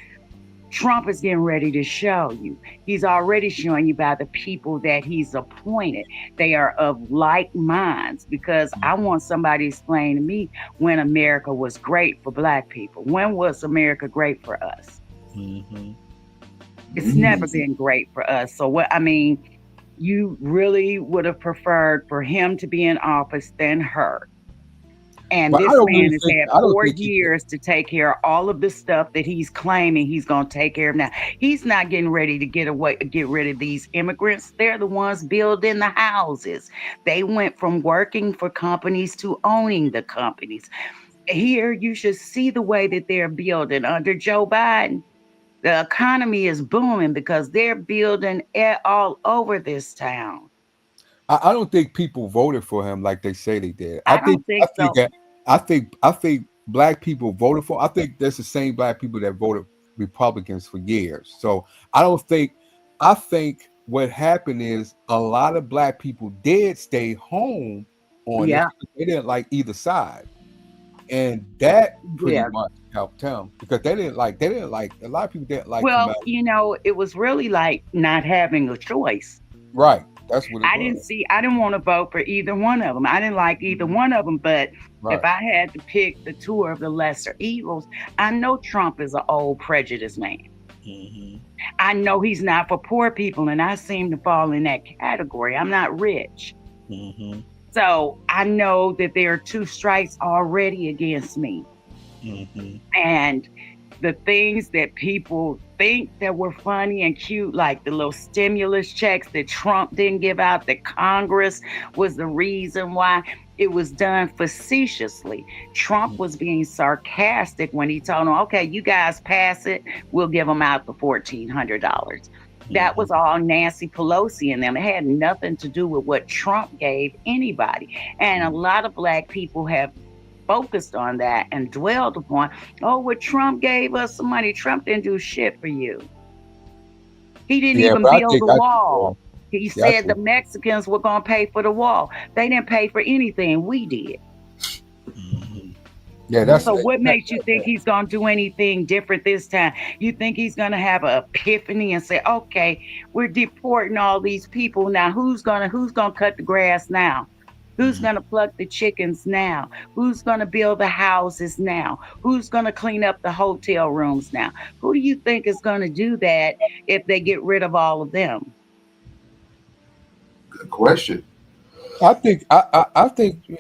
Trump is getting ready to show you. He's already showing you by the people that he's appointed. They are of like minds, because I want somebody to explain to me when America was great for Black people. When was America great for us? It's never been great for us. So you really would have preferred for him to be in office than her. And but this I don't man really has think had I don't 4 think he did. years to take care of all of the stuff that he's claiming he's going to take care of now. He's not getting ready to get rid of these immigrants. They're the ones building the houses. They went from working for companies to owning the companies. Here, you should see the way that they're building under Joe Biden. The economy is booming because they're building all over this town. I don't think people voted for him like they say they did. I don't think so. I think Black people voted for. I think that's the same Black people that voted Republicans for years. So I don't think. I think what happened is a lot of Black people did stay home on this. Yeah. They didn't like either side, and that pretty Yeah. much helped him because they didn't like a lot of people didn't like Well, Kamala. it was really like not having a choice. Right, that's what it I was. didn't want to vote for either one of them. I didn't like either one of them, but Right. if I had to pick the two of the lesser evils, I know Trump is an old prejudiced man. I know he's not for poor people, and I seem to fall in that category. I'm not rich. So I know that there are 2 strikes already against me. And the things that people think that were funny and cute, like the little stimulus checks that Trump didn't give out, that Congress was the reason why, it was done facetiously. Trump was being sarcastic when he told them, okay, you guys pass it, we'll give them out the $1,400. That was all Nancy Pelosi and them. It had nothing to do with what Trump gave anybody. And a lot of black people have focused on that and dwelled upon, oh, what Trump gave us some money. Trump didn't do shit for you. He didn't Yeah, even but I build think the I think wall. He yeah, I said the think Mexicans were going to pay for the wall. They didn't pay for anything. We did. yeah, that's So what that, makes you think he's going to do anything different this time? You think he's going to have an epiphany and say, "Okay, we're deporting all these people now. Who's going to cut the grass now? Who's going to pluck the chickens now? Who's going to build the houses now? Who's going to clean up the hotel rooms now? Who do you think is going to do that if they get rid of all of them?" Good question. I think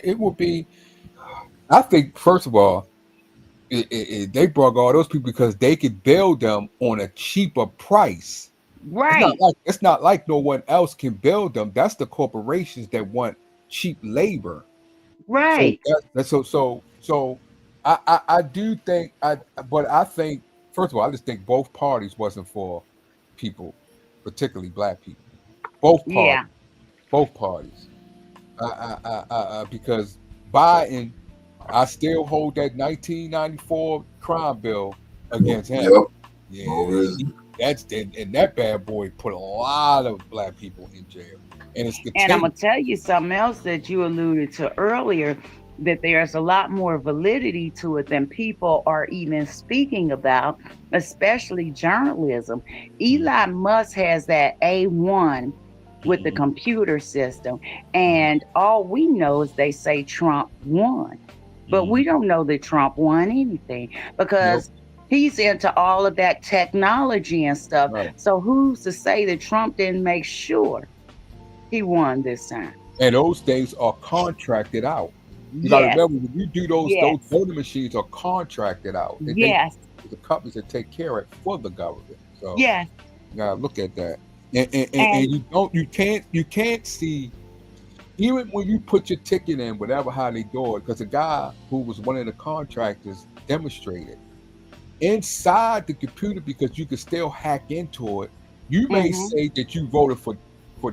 it would be. I think first of all, they brought all those people because they could build them on a cheaper price. Right, It's not like no one else can build them. That's the corporations that want cheap labor. So right. so I do think but I think first of all I just think both parties wasn't for people, particularly black people. Both Yeah. parties, both parties. Because Biden, I still hold that 1994 crime bill against him. Yep. Yeah, and that bad boy put a lot of black people in jail, and it's And I'm continued. gonna tell you something else that you alluded to earlier, that there's a lot more validity to it than people are even speaking about, especially journalism. Elon Musk has that A1 with the computer system, and all we know is they say Trump won, but we don't know that Trump won anything Nope. because he's into all of that technology and stuff. Right. So who's to say that Trump didn't make sure he won this time? And those things are contracted out. You got to Yes, remember when you do those yes, voting machines are contracted out. They yes, the companies that take care of it for the government. So yes. you gotta look at that. And And you can't see even when you put your ticket in, whatever how they do it, because the guy who was one of the contractors demonstrated inside the computer because you can still hack into it. You may mhm, say that you voted for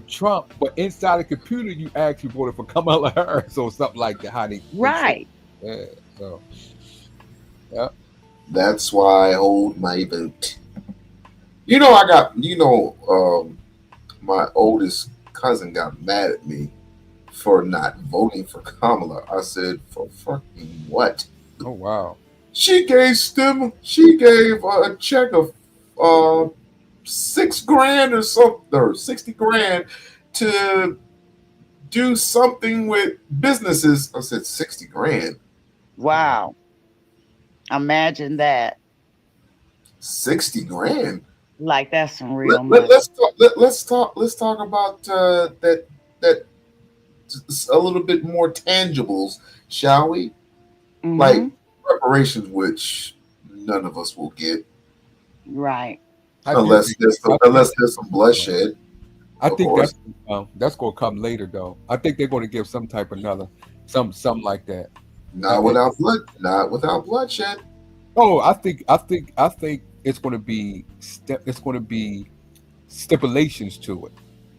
Trump, but inside the computer you actually voted for Kamala Harris or something like that. How they say, right. yeah. So yeah, That's why I hold my vote. I got, my oldest cousin got mad at me for not voting for Kamala. I said, for fucking what? oh wow, She gave a check of uh $6 grand or something, or 60 grand to do something with businesses. I said 60 grand. Wow. Imagine that. 60 grand. Like that's some Let, real let, money. let's talk. Let's talk about that a little bit more tangibles, shall we? Like Mhm. reparations, which none of us will get Right. I do think unless there's some bloodshed, I of think course. that's gonna come later though. I think they're gonna give some type of another something like that. Uh, Not it- without not without bloodshed. oh, I think it's gonna be stipulations to it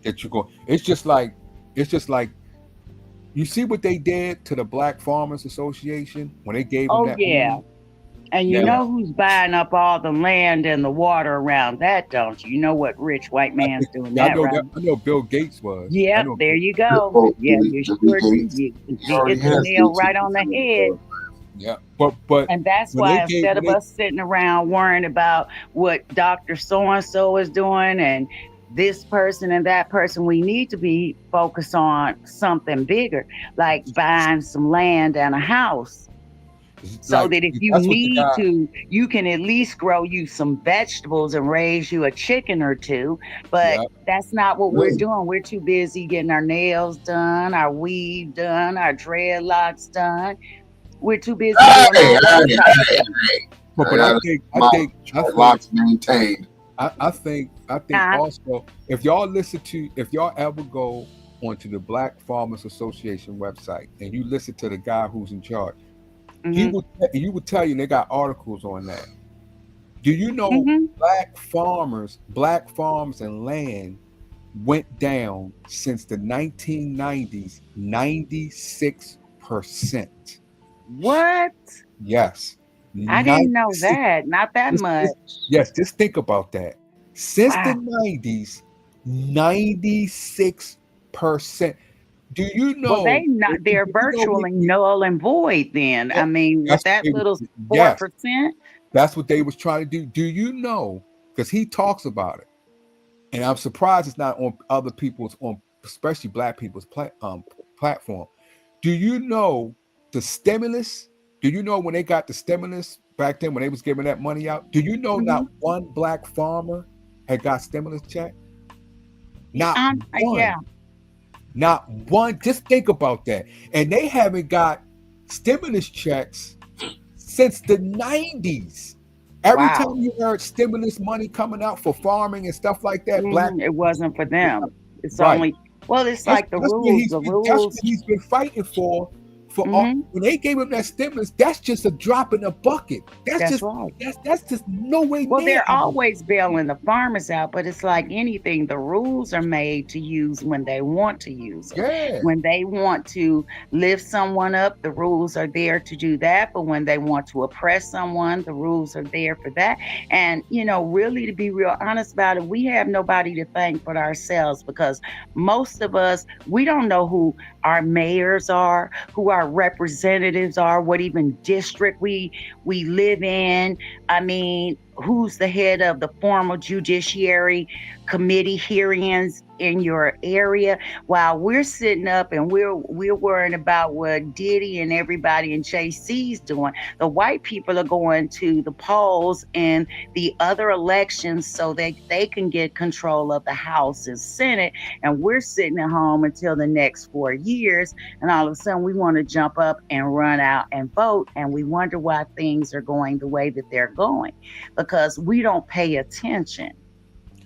that you're going. It's just like you see what they did to the Black Farmers Association when they gave them Oh that yeah. land. And you Now know who's buying up all the land and the water around that, don't you? You know what rich white I man's think doing yeah, I that, know right? that I know Bill Gates was. I Yep, know. there you go. Oh, Yeah, you Billy sure did. Gates. He You already hit the has nail right on the 18% of head. the Yeah, but And that's when they why gave instead when of they us sitting around worrying about what Dr. So and so is doing and this person and that person, we need to be focused on something bigger, like buying some land and a house. So like that if you that's what the need guy. to, you can at least grow you some vegetables and raise you a chicken or two. But Yeah, that's not what we're Really? doing. We're too busy getting our nails done, our weave done, our dreadlocks done. We're too busy Hey, doing hey, all that type of hey, stuff. hey. but I I got think I my think I think locks maintained. I think Huh? also if y'all ever go onto the Black Farmers Association website and you listen to the guy who's in charge, Hmm. he would tell you they got articles on that. Do you know Mm-hmm. black farms and land went down since the 1990s 96%. What? Yes. I didn't know 96. that. Not that much. Yes, just think about that. Since the Wow. 90s, 96%. Do you Well, know? Do they're you know virtually null and void then. I mean, with that's that what little they, yes, 4%. that's what they was trying to do. Do you know? Because he talks about it, and I'm surprised it's not on other people's, on especially black people's platform. Do you know the stimulus? Do you know when they got the stimulus back then when they was giving that money out? Do you know not Mm-hmm. one black farmer had got stimulus check? Not one. Yeah. Not one. Just think about that. And they haven't got stimulus checks since the 90s. Every Wow. time you heard stimulus money coming out for farming and stuff like that, black It wasn't for them. It's right. only, well, it's That's like the that's what rules. he's The been, that's rules. what he's been fighting for all, Mm-hmm. when they gave him that stimulus. That's just a drop in the bucket. That's right. That's just no way Well, near. they're always bailing the farmers out, but it's like anything. The rules are made to use when they want to use them. Yeah. When they want to lift someone up, the rules are there to do that. But when they want to oppress someone, the rules are there for that. And, really, to be real honest about it, we have nobody to thank but ourselves, because most of us, we don't know who our mayors are, who our representatives are, what even district we live in. I mean, who's the head of the formal judiciary committee hearings in your area, while we're sitting up and we're worrying about what Diddy and everybody in JC's doing. The white people are going to the polls in the other elections so they can get control of the House and Senate, and we're sitting at home until the next 4 years, and all of a sudden we want to jump up and run out and vote, and we wonder why things are going the way that they're going, because we don't pay attention.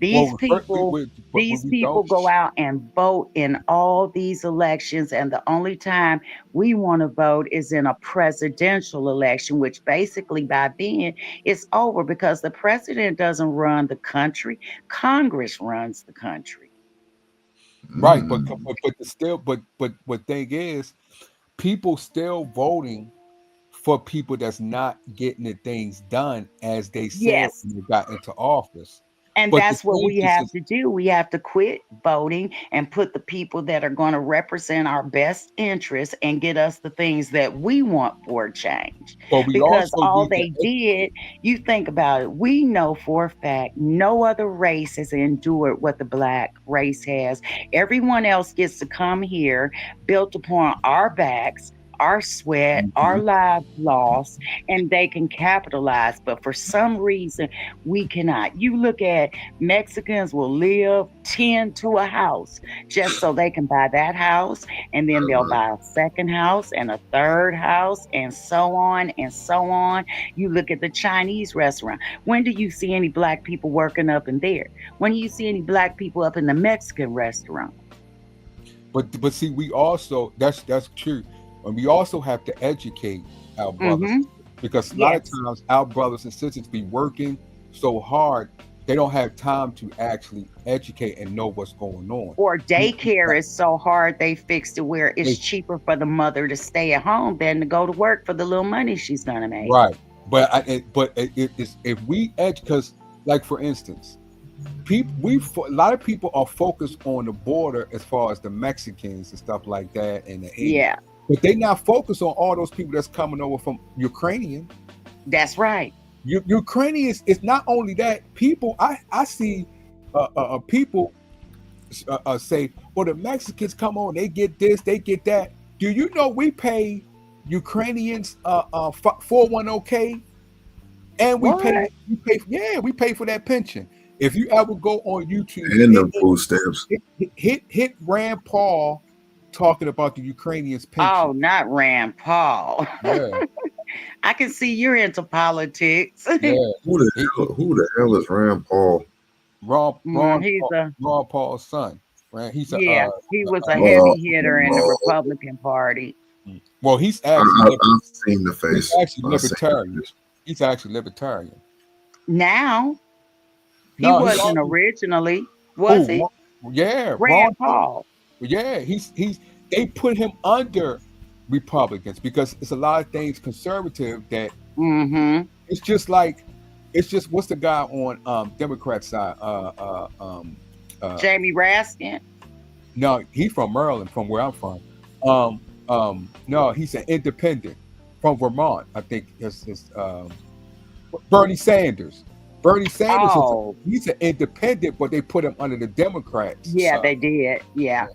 These people go out and vote in all these elections, and the only time we want to vote is in a presidential election, which basically by then it's over, because the president doesn't run the country, Congress runs the country. Right, but what thing is, people still voting for people that's not getting the things done as they said Yes. when they got into office. And But the that's what thing we is, have to do. We have to quit voting and put the people that are going to represent our best interests and get us the things that we want for a change. but we Because also all need to they did, you think about it, we know for a fact no other race has endured what the Black race has. Everyone else gets to come here built upon our backs, our sweat, our lives lost, and they can capitalize. But for some reason, we cannot. You look at Mexicans will live 10 to a house just so they can buy that house, and then they'll buy a second house and a third house, and so on and so on. You look at the Chinese restaurant. When do you see any Black people working up in there? When do you see any Black people up in the Mexican restaurant? But see, we also, that's true, and we also have to educate our brothers, because a lot of times our brothers and sisters be working so hard they don't have time to actually educate and know what's going on. Or daycare is so hard they fixed it where it's cheaper for the mother to stay at home than to go to work for the little money she's gonna make. Right, but it's, if we because, like, for instance, a lot of people are focused on the border as far as the Mexicans and stuff like that, and the Haitians. But they not focused on all those people that's coming over from Ukrainian. That's right. Ukrainians. It's not only that. People, I see people say, "Well, the Mexicans come on, they get this, they get that." Do you know we pay Ukrainians 401k, and we pay for that pension. If you ever go on YouTube and the food stamps, hit Rand Paul talking about the Ukrainians' pension. Oh, not Rand Paul. Yeah. I can see you're into politics. Yeah. Who the hell is Rand Paul? Ron Paul's son. Right? He's he was a heavy hitter in the Republican Party. Well, he's actually I've seen the face. He's actually libertarian. He's actually libertarian. Now he No, he wasn't always originally, was he? who? Yeah, Ron Rand Paul. Paul. Yeah, he's they put him under Republicans because it's a lot of things conservative that Mm-hmm. it's just like what's the guy on Democrat side? Jamie Raskin. No, he's from Maryland, from where I'm from. No, he's an independent from Vermont. I think it's Bernie Sanders. Bernie Sanders Oh, he's an independent, but they put him under the Democrats. yeah, So they did. Yeah.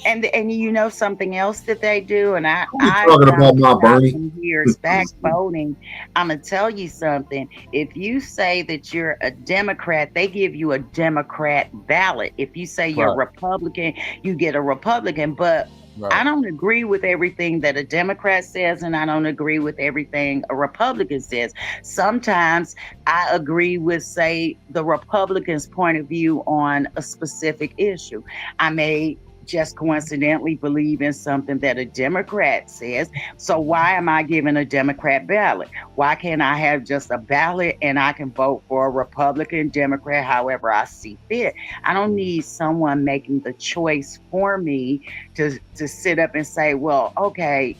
And you know something else that they do, and I Who we talking about, my got Bernie? some years back voting. I'm gonna tell you something. If you say that you're a Democrat, they give you a Democrat ballot. If you say you're a Right. Republican, you get a Republican. But I right. don't agree with everything that a Democrat says, and I don't agree with everything a Republican says. Sometimes I agree with, say, the Republicans' point of view on a specific issue. I may just coincidentally believe in something that a Democrat says. So why am I giving a Democrat ballot? Why can't I have just a ballot and I can vote for a Republican, Democrat, however I see fit? I don't need someone making the choice for me to sit up and say, well, okay,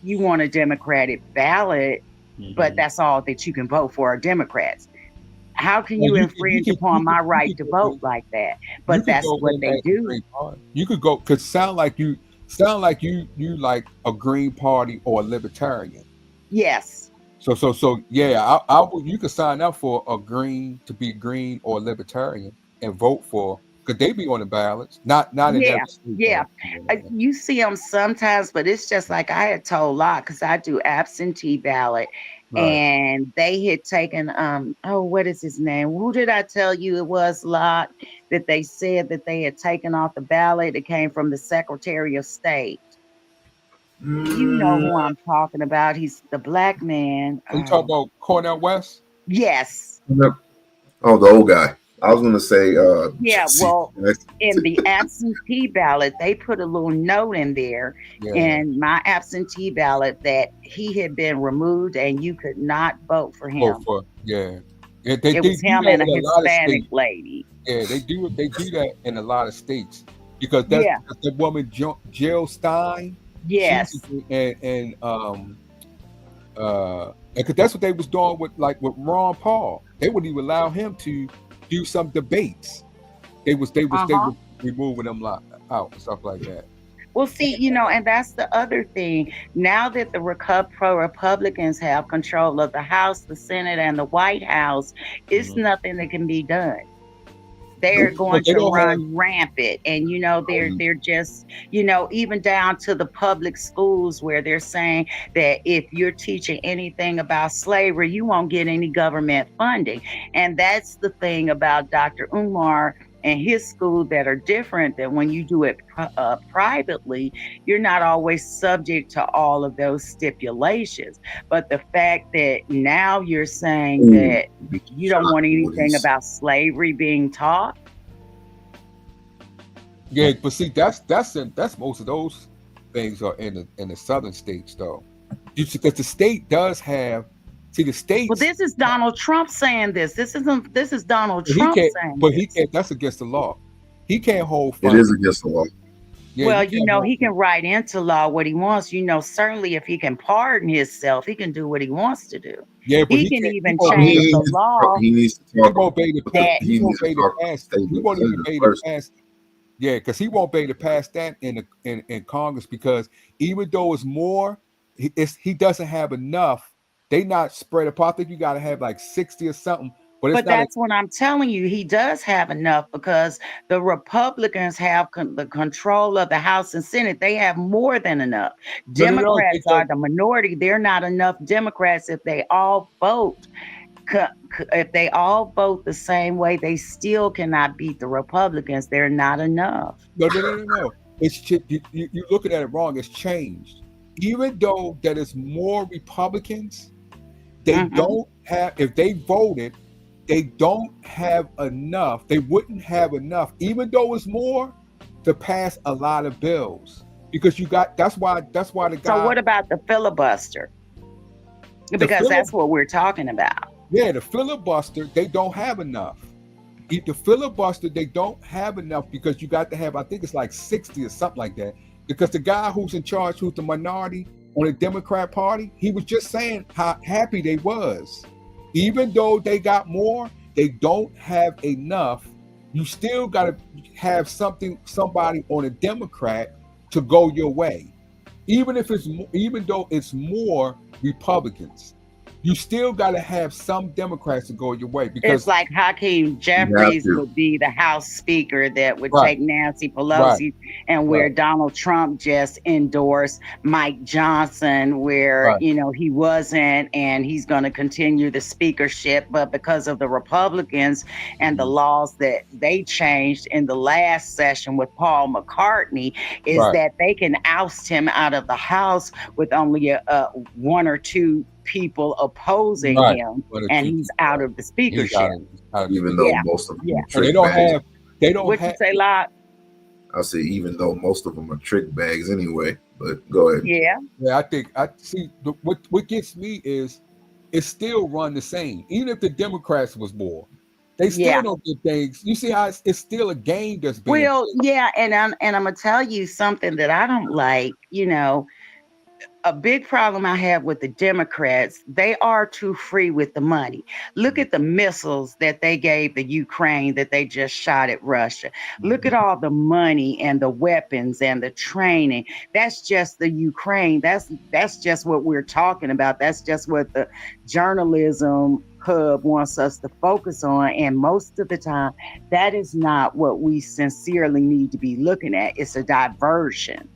you want a Democratic ballot, but that's all that you can vote for are Democrats. How can Well, you you could infringe upon my right to vote like that? But that's go what in they as a do. Green Party. You could go because sound like you like a Green Party or a Libertarian. Yes. So yeah, I would you could sign up for a green to be green or Libertarian and vote for because they be on the ballots. Not in Yeah, every state. yeah. Though. You see them sometimes, but it's just like I had told Locke because I do absentee ballot, Right. and they had taken oh, what is his name? Who did I tell you it was, Locke, that they said that they had taken off the ballot? It came from the Secretary of State. You know who I'm talking about. He's the black man. Are you talking about Cornel West? Yes. Oh, the old guy. I was gonna say Yeah, Jesse. well, in the absentee ballot, they put a little note in there in my absentee ballot that he had been removed and you could not vote for him. Vote for It they was do him that and a in a lot of Hispanic states. lady. Yeah, they do that in a lot of states because that's Yeah. the woman Jill Stein. Yes. And because that's what they was doing with Ron Paul. They wouldn't even allow him to do some debates. They was removing them out and stuff like that. Well, see, and that's the other thing. Now that the pro-Republicans have control of the House, the Senate, and the White House, it's nothing that can be done. They're going to run rampant, and they're just even down to the public schools where they're saying that if you're teaching anything about slavery, you won't get any government funding. And that's the thing about Dr. Umar and his school that are different than when you do it privately. You're not always subject to all of those stipulations. But the fact that now you're saying that you don't want anything about slavery being taught. Yeah, but see, that's most of those things are in the southern states, though, because the state does have. See, the states. Well, this is Donald Trump saying this. This is Donald Trump saying. But he can't. That's against the law. He can't hold. It is against the law. Yeah, well, he can write into law what he wants. Certainly, if he can pardon himself, he can do what he wants to do. Yeah, but he can even change the law. He needs to talk. He won't be able to pass. Yeah, because he won't be able to pass that in Congress because even though it's more, he doesn't have enough. They not spread apart. I think you got to have like 60 or something. But that's what I'm telling you. He does have enough because the Republicans have the control of the House and Senate. They have more than enough. Democrats are the minority. They're not enough Democrats if they all vote. If they all vote the same way, they still cannot beat the Republicans. They're not enough. No. It's you're looking at it wrong. It's changed. Even though that is more Republicans, they don't have. If they voted, they don't have enough. They wouldn't have enough, even though it's more, to pass a lot of bills. Because you got. That's why the guy. So what about the filibuster? Because that's what we're talking about. Yeah, the filibuster, they don't have enough. The filibuster, they don't have enough because you got to have, I think it's like 60 or something like that. Because the guy who's in charge, who's the minority on the Democrat Party, he was just saying how happy they was. Even though they got more, they don't have enough. You still got to have somebody on a Democrat to go your way. Even though it's more Republicans, you still got to have some Democrats to go your way It's because like Hakeem Jeffries would be the House Speaker that would right, take Nancy right, Pelosi, and where right, Donald Trump just endorsed Mike Johnson, where right, he wasn't, and he's going to continue the speakership, but because of the Republicans and the mhm, laws that they changed in the last session with Paul McCartney, is right, that they can oust him out of the House with only one or two people opposing right. him, One or and two he's people, out right. of the He's speakership. out of the Even though speaker. Yeah, most of them yeah. are And they trick don't bags. have, What you say, Lot? I say even though most of them are trick bags anyway. But go ahead. Yeah, yeah, I see what gets me is it's still run the same. Even if the Democrats was more, they still yeah. don't get things. You see how it's still a game that's being Well, played. yeah, and I'm gonna tell you something that I don't like. A big problem I have with the Democrats, they are too free with the money. Look at the missiles that they gave the Ukraine that they just shot at Russia. Look at all the money and the weapons and the training. That's just the Ukraine. That's just what we're talking about. That's just what the journalism hub wants us to focus on. And most of the time, that is not what we sincerely need to be looking at. It's a diversion.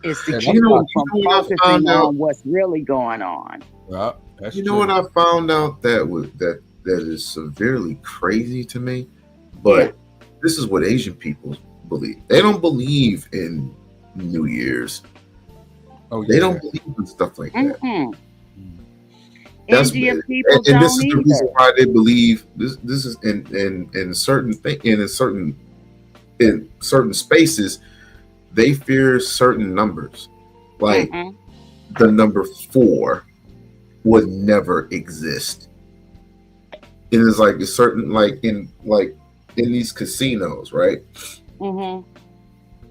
It's to Yeah, keep that's You know, why. you from what I focusing found out? on what's really going on. Yeah, that's You know what true. I found out that is severely crazy to me? Yeah. But this is what Asian people believe. They don't believe in New Year's. Oh They yeah. don't believe in stuff like that. Mm-mm. That's Indian people and this don't is the reason either. why they believe this. This is in certain in certain spaces they fear certain numbers, like Mm-mm. the number 4 would never exist. It is like a certain in these casinos, right? Mm-hmm.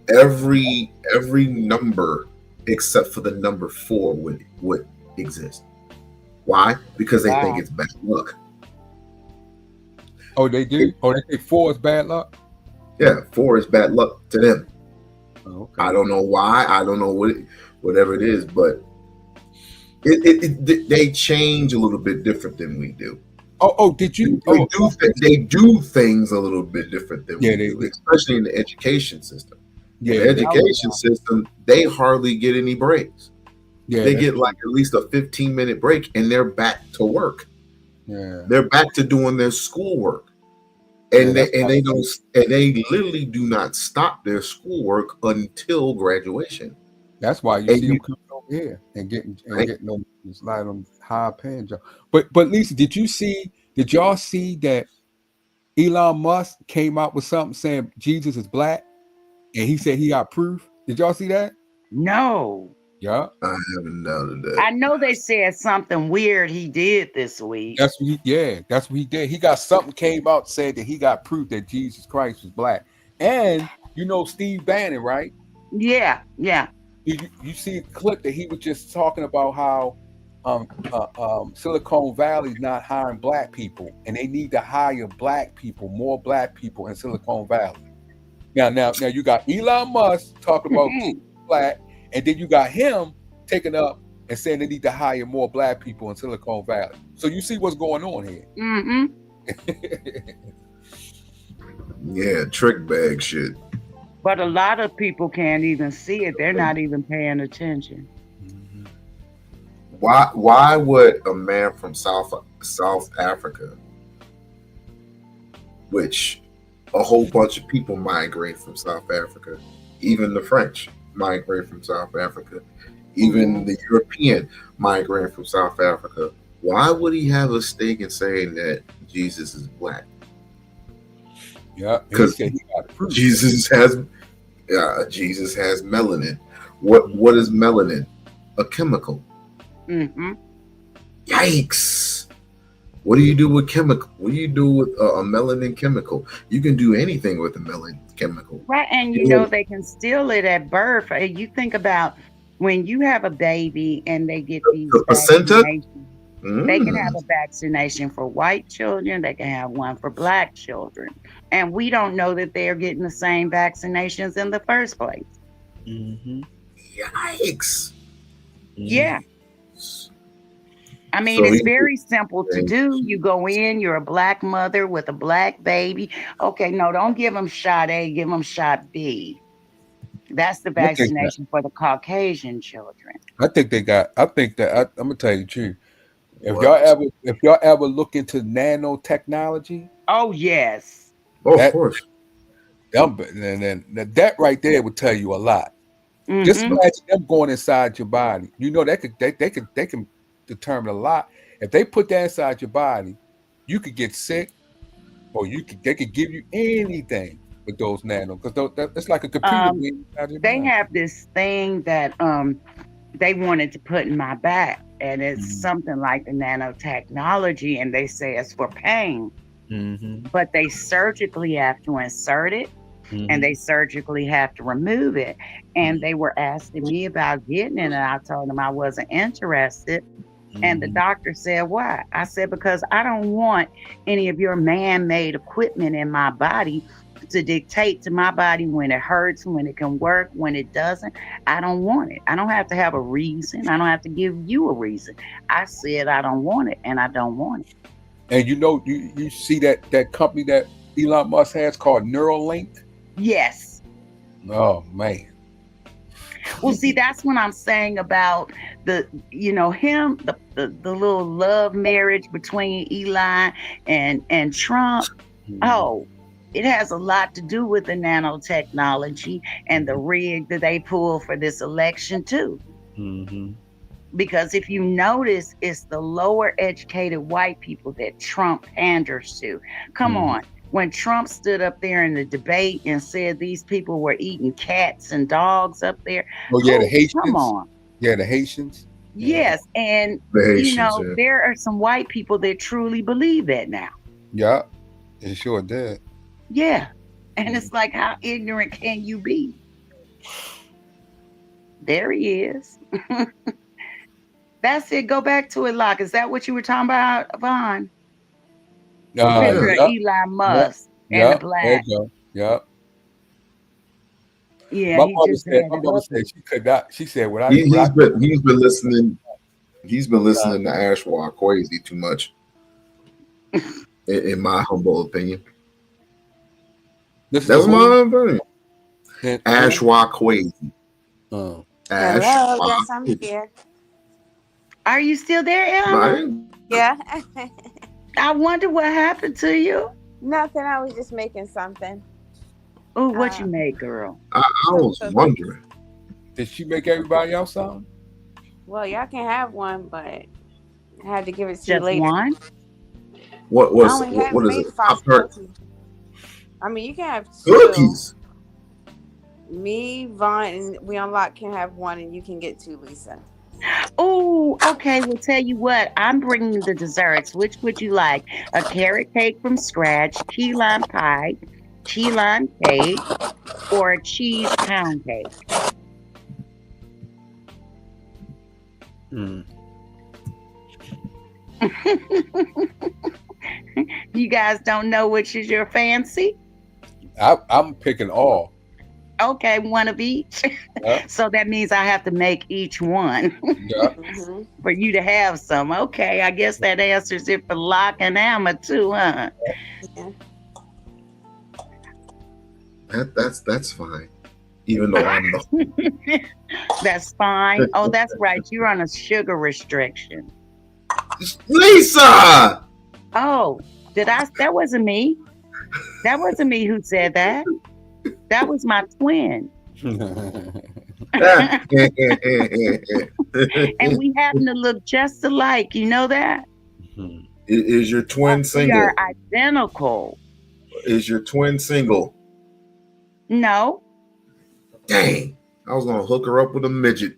Every number except for the number 4 would exist. Why? Because they think Wow. it's bad luck. Oh, they do. Oh, they think 4 is bad luck. Yeah, 4 is bad luck to them. Oh, okay. I don't know why. I don't know whatever it is, but they change a little bit different than we do. Did you? They do things a little bit different than Yeah, we do, especially in the education system. Yeah, the education system, they hardly get any breaks. Yeah, they get like at least a 15-minute break, and they're back to work. Yeah, they're back to doing their schoolwork, and they literally do not stop their schoolwork until graduation. That's why you see them coming over here and getting those a lot of them high paying jobs. But Lisa, did y'all see that Elon Musk came out with something saying Jesus is black, and he said he got proof? Did y'all see that? No. Yeah, I haven't noted that. I know they said something weird he did this week. that's what he did. He got something came out said that he got proof that Jesus Christ was black. And you know Steve Bannon, right? Yeah. You see a clip that he was just talking about how Silicon Valley's not hiring black people, and they need to hire more black people in Silicon Valley. Now you got Elon Musk talking about black, and then you got him taking up and saying they need to hire more black people in Silicon Valley. So you see what's going on here. Mm-hmm. Yeah, trick bag shit. But a lot of people can't even see it. They're not even paying attention. Why would a man from South Africa, which a whole bunch of people migrate from South Africa, even the French migrate from South Africa, even the European migrate from South Africa, why would he have a stake in saying that Jesus is black? Yeah, because Jesus has melanin. What is melanin? A chemical. Mm-hmm. Yikes! What do you do with chemical? What do you do with a melanin chemical? You can do anything with a melanin chemical. Right, and You know, they can steal it at birth. You think about when you have a baby and they get these the placenta. vaccinations. They can have a vaccination for white children. They can have one for black children, and we don't know that they're getting the same vaccinations in the first place. Mm-hmm. Yikes! Yeah. I mean, So it's he- very simple to do. You go in, you're a black mother with a black baby. Okay, no, don't give them shot A, give them shot B. That's the I think that. vaccination for the Caucasian children. I think they got. I think that. I'm gonna tell you the truth. What? If y'all ever look into nanotechnology, Oh, yes. Oh, of that course. then that right there would tell you a lot. Just Mm-hmm. imagine them going inside your body. You know they can determine a lot. If they put that inside your body, you could get sick, or they could give you anything with those nano because it's like a computer Um, being inside your they body. have this thing that they wanted to put in my back, and it's something like the nanotechnology, and they say it's for pain. Mm-hmm. But they surgically have to insert it, and they surgically have to remove it. And they were asking me about getting it, and I told them I wasn't interested. And the doctor said, why? I said, because I don't want any of your man-made equipment in my body to dictate to my body when it hurts, when it can work, when it doesn't. I don't want it. I don't have to have a reason. I don't have to give you a reason. I said I don't want it, and I don't want it. And you see that company that Elon Musk has called Neuralink? Yes. Oh man. Well, see, that's what I'm saying about the little love marriage between Elon and Trump. Oh, it has a lot to do with the nanotechnology and the rig that they pull for this election too. Mm-hmm. Because if you notice, it's the lower educated white people that Trump panders to. Come on. When Trump stood up there in the debate and said these people were eating cats and dogs up there. Oh yeah, the Oh, Haitians. come on. Yeah, the Haitians. Yes. And, The Haitians, yeah. there are some white people that truly believe that now. Yeah, it sure did. Yeah. And it's like, how ignorant can you be? There he is. That's it. Go back to it, Loc. Is that what you were talking about, Vaughn? The picture of Elon Musk and the black. There you go. Yeah. Yeah, My he mother just said. had My it mother up. said she could not. She said when He's been listening. He's been listening to Ashwa crazy too much, in my humble opinion. That's my opinion. Ashwa crazy. Hello, yes, I'm here. Are you still there, Emma? Yeah. I wonder what happened to you. Nothing. I was just making something. Oh, what you made, girl? I was wondering. Did she make everybody else something? Well, y'all can have one, but I had to give it to you Just later. one? What I only made 5 cookies. I mean, you can have 2. Cookies. Me, Vaughn, and We-On-Loc can have 1, and you can get 2, Lisa. Oh, okay. Well, tell you what, I'm bringing the desserts. Which would you like? A carrot cake from scratch, key lime pie, key lime cake, or a cheese pound cake? You guys don't know which is your fancy? I'm picking all. Okay, one of each. Yeah. So that means I have to make each one Yeah. for you to have some. Okay, I guess that answers it for Loc and Amma too, huh? Yeah. That's fine. Even though I'm the That's fine. Oh, that's right. You're on a sugar restriction. Lisa. Oh, that wasn't me. That wasn't me who said that. That was my twin. And we happen to look just alike. You know that? Is your twin single? We are identical. Is your twin single? No. Dang. I was gonna hook her up with a midget.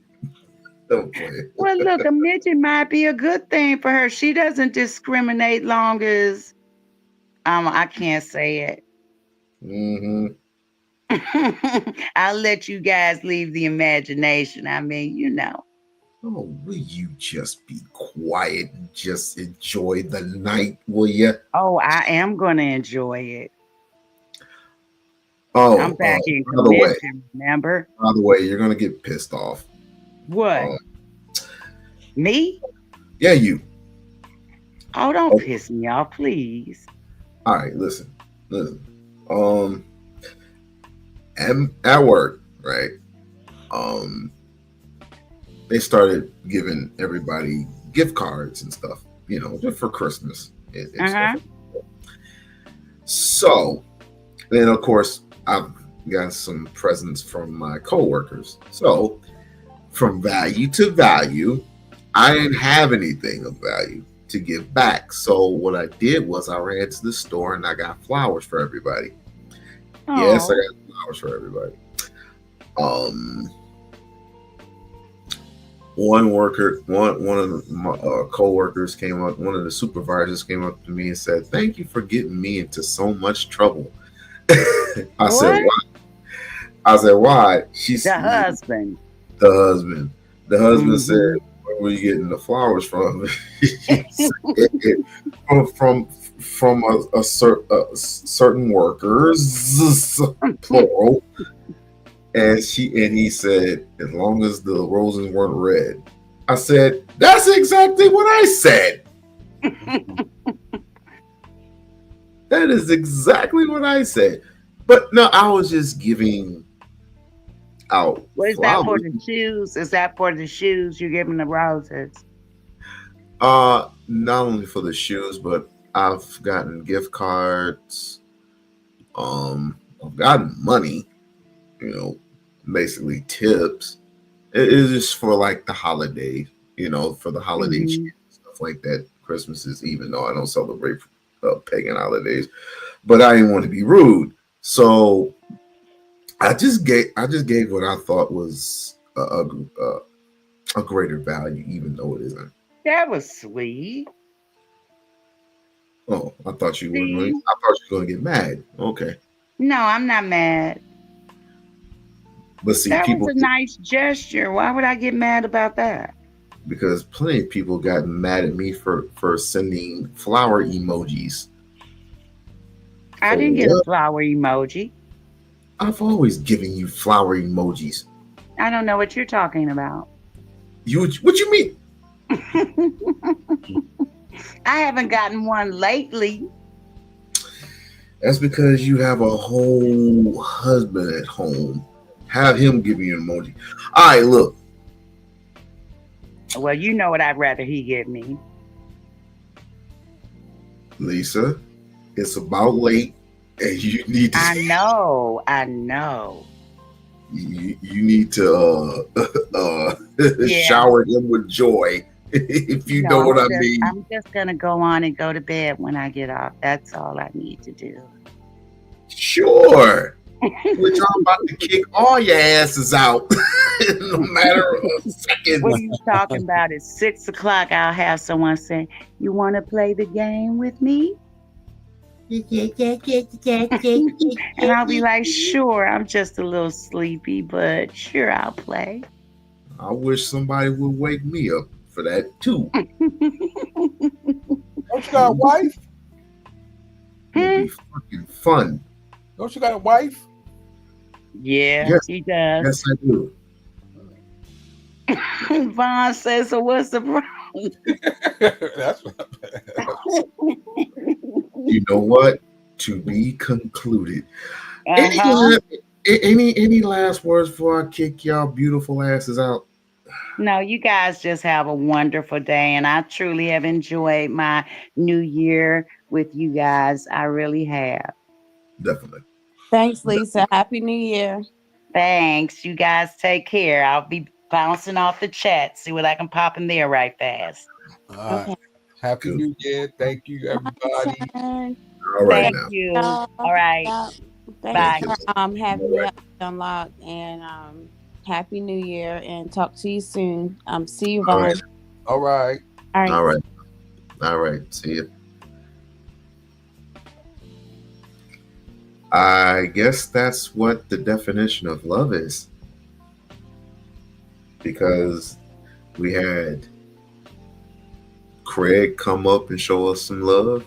Don't play. Well, look, a midget might be a good thing for her. She doesn't discriminate long as I can't say it. Mm-hmm. I'll let you guys leave the imagination. I mean, you know. Oh, will you just be quiet and just enjoy the night, will you? Oh, I am going to enjoy it. Oh, I'm back in by the way, commission, remember? you're gonna get pissed off. What? Me? Yeah, you. Oh, don't piss me off, please. All right, listen. At work, right? They started giving everybody gift cards and stuff, just for Christmas and stuff. So, then of course, I've got some presents from my coworkers. So, from value to value, I didn't have anything of value to give back. So what I did was I ran to the store and I got flowers for everybody. Aww. Yes, I got flowers for everybody. One of my co-workers came up, one of the supervisors came up to me and said, "Thank you for getting me into so much trouble." I said, "Why?" She said, The husband. The husband said, "Where were you getting the flowers from?" from a certain workers, plural. And he said, "As long as the roses weren't red." I said, "That's exactly what I said." That is exactly what I said. But no, I was just giving out. What is that for the shoes? Is that for the shoes you're giving the roses? Not only for the shoes, but I've gotten gift cards. I've gotten money, basically tips. It is just for like the holidays, for the holiday stuff like that. Christmas is, even though I don't celebrate pagan holidays, but I didn't want to be rude, so I just gave what I thought was a greater value, even though it isn't. That was sweet. Oh, I thought you were going. I thought you were going to get mad. Okay. No, I'm not mad. But see, that was a nice gesture. Why would I get mad about that? Because plenty of people got mad at me for sending flower emojis. I didn't get a flower emoji. I've always given you flower emojis. I don't know what you're talking about. What you mean? I haven't gotten one lately. That's because you have a whole husband at home. Have him give you an emoji. All right, look. Well, you know what I'd rather he give me. Lisa, it's about late, and you need to. I know. You need to shower him with joy, if you know what I mean. I'm just gonna go on and go to bed when I get off. That's all I need to do. Sure. Which I'm about to kick all your asses out in a matter of seconds. What are you talking about? At 6 o'clock, I'll have someone say, "You want to play the game with me?" And I'll be like, "Sure, I'm just a little sleepy, but sure, I'll play." I wish somebody would wake me up for that too. Don't you got a wife? It'd be fucking fun. Don't you got a wife? Yeah, yes, he does. Yes, I do. Vaughn says, "So what's the problem?" That's You know what? To be concluded. Any last words before I kick y'all beautiful asses out? No, you guys just have a wonderful day, and I truly have enjoyed my new year with you guys. I really have. Definitely. Thanks, Lisa. Happy New Year. Thanks. You guys take care. I'll be bouncing off the chat, see what I can pop in there right fast. All right. Okay. Happy New Year. Thank you, everybody. All right. Thank now. you. All right. Thanks for having me up on lock, and Happy New Year and talk to you soon. See you, All Vaughn. right. All right. All right. All right. All right. See you. I guess that's what the definition of love is. Because we had Craig come up and show us some love.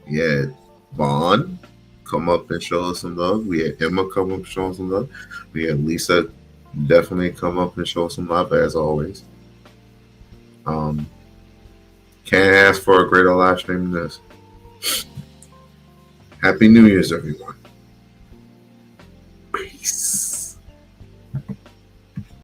We had Vaughn come up and show us some love. We had Emma come up and show us some love. We had Lisa definitely come up and show us some love as always. Can't ask for a greater live stream than this. Happy New Year's, everyone.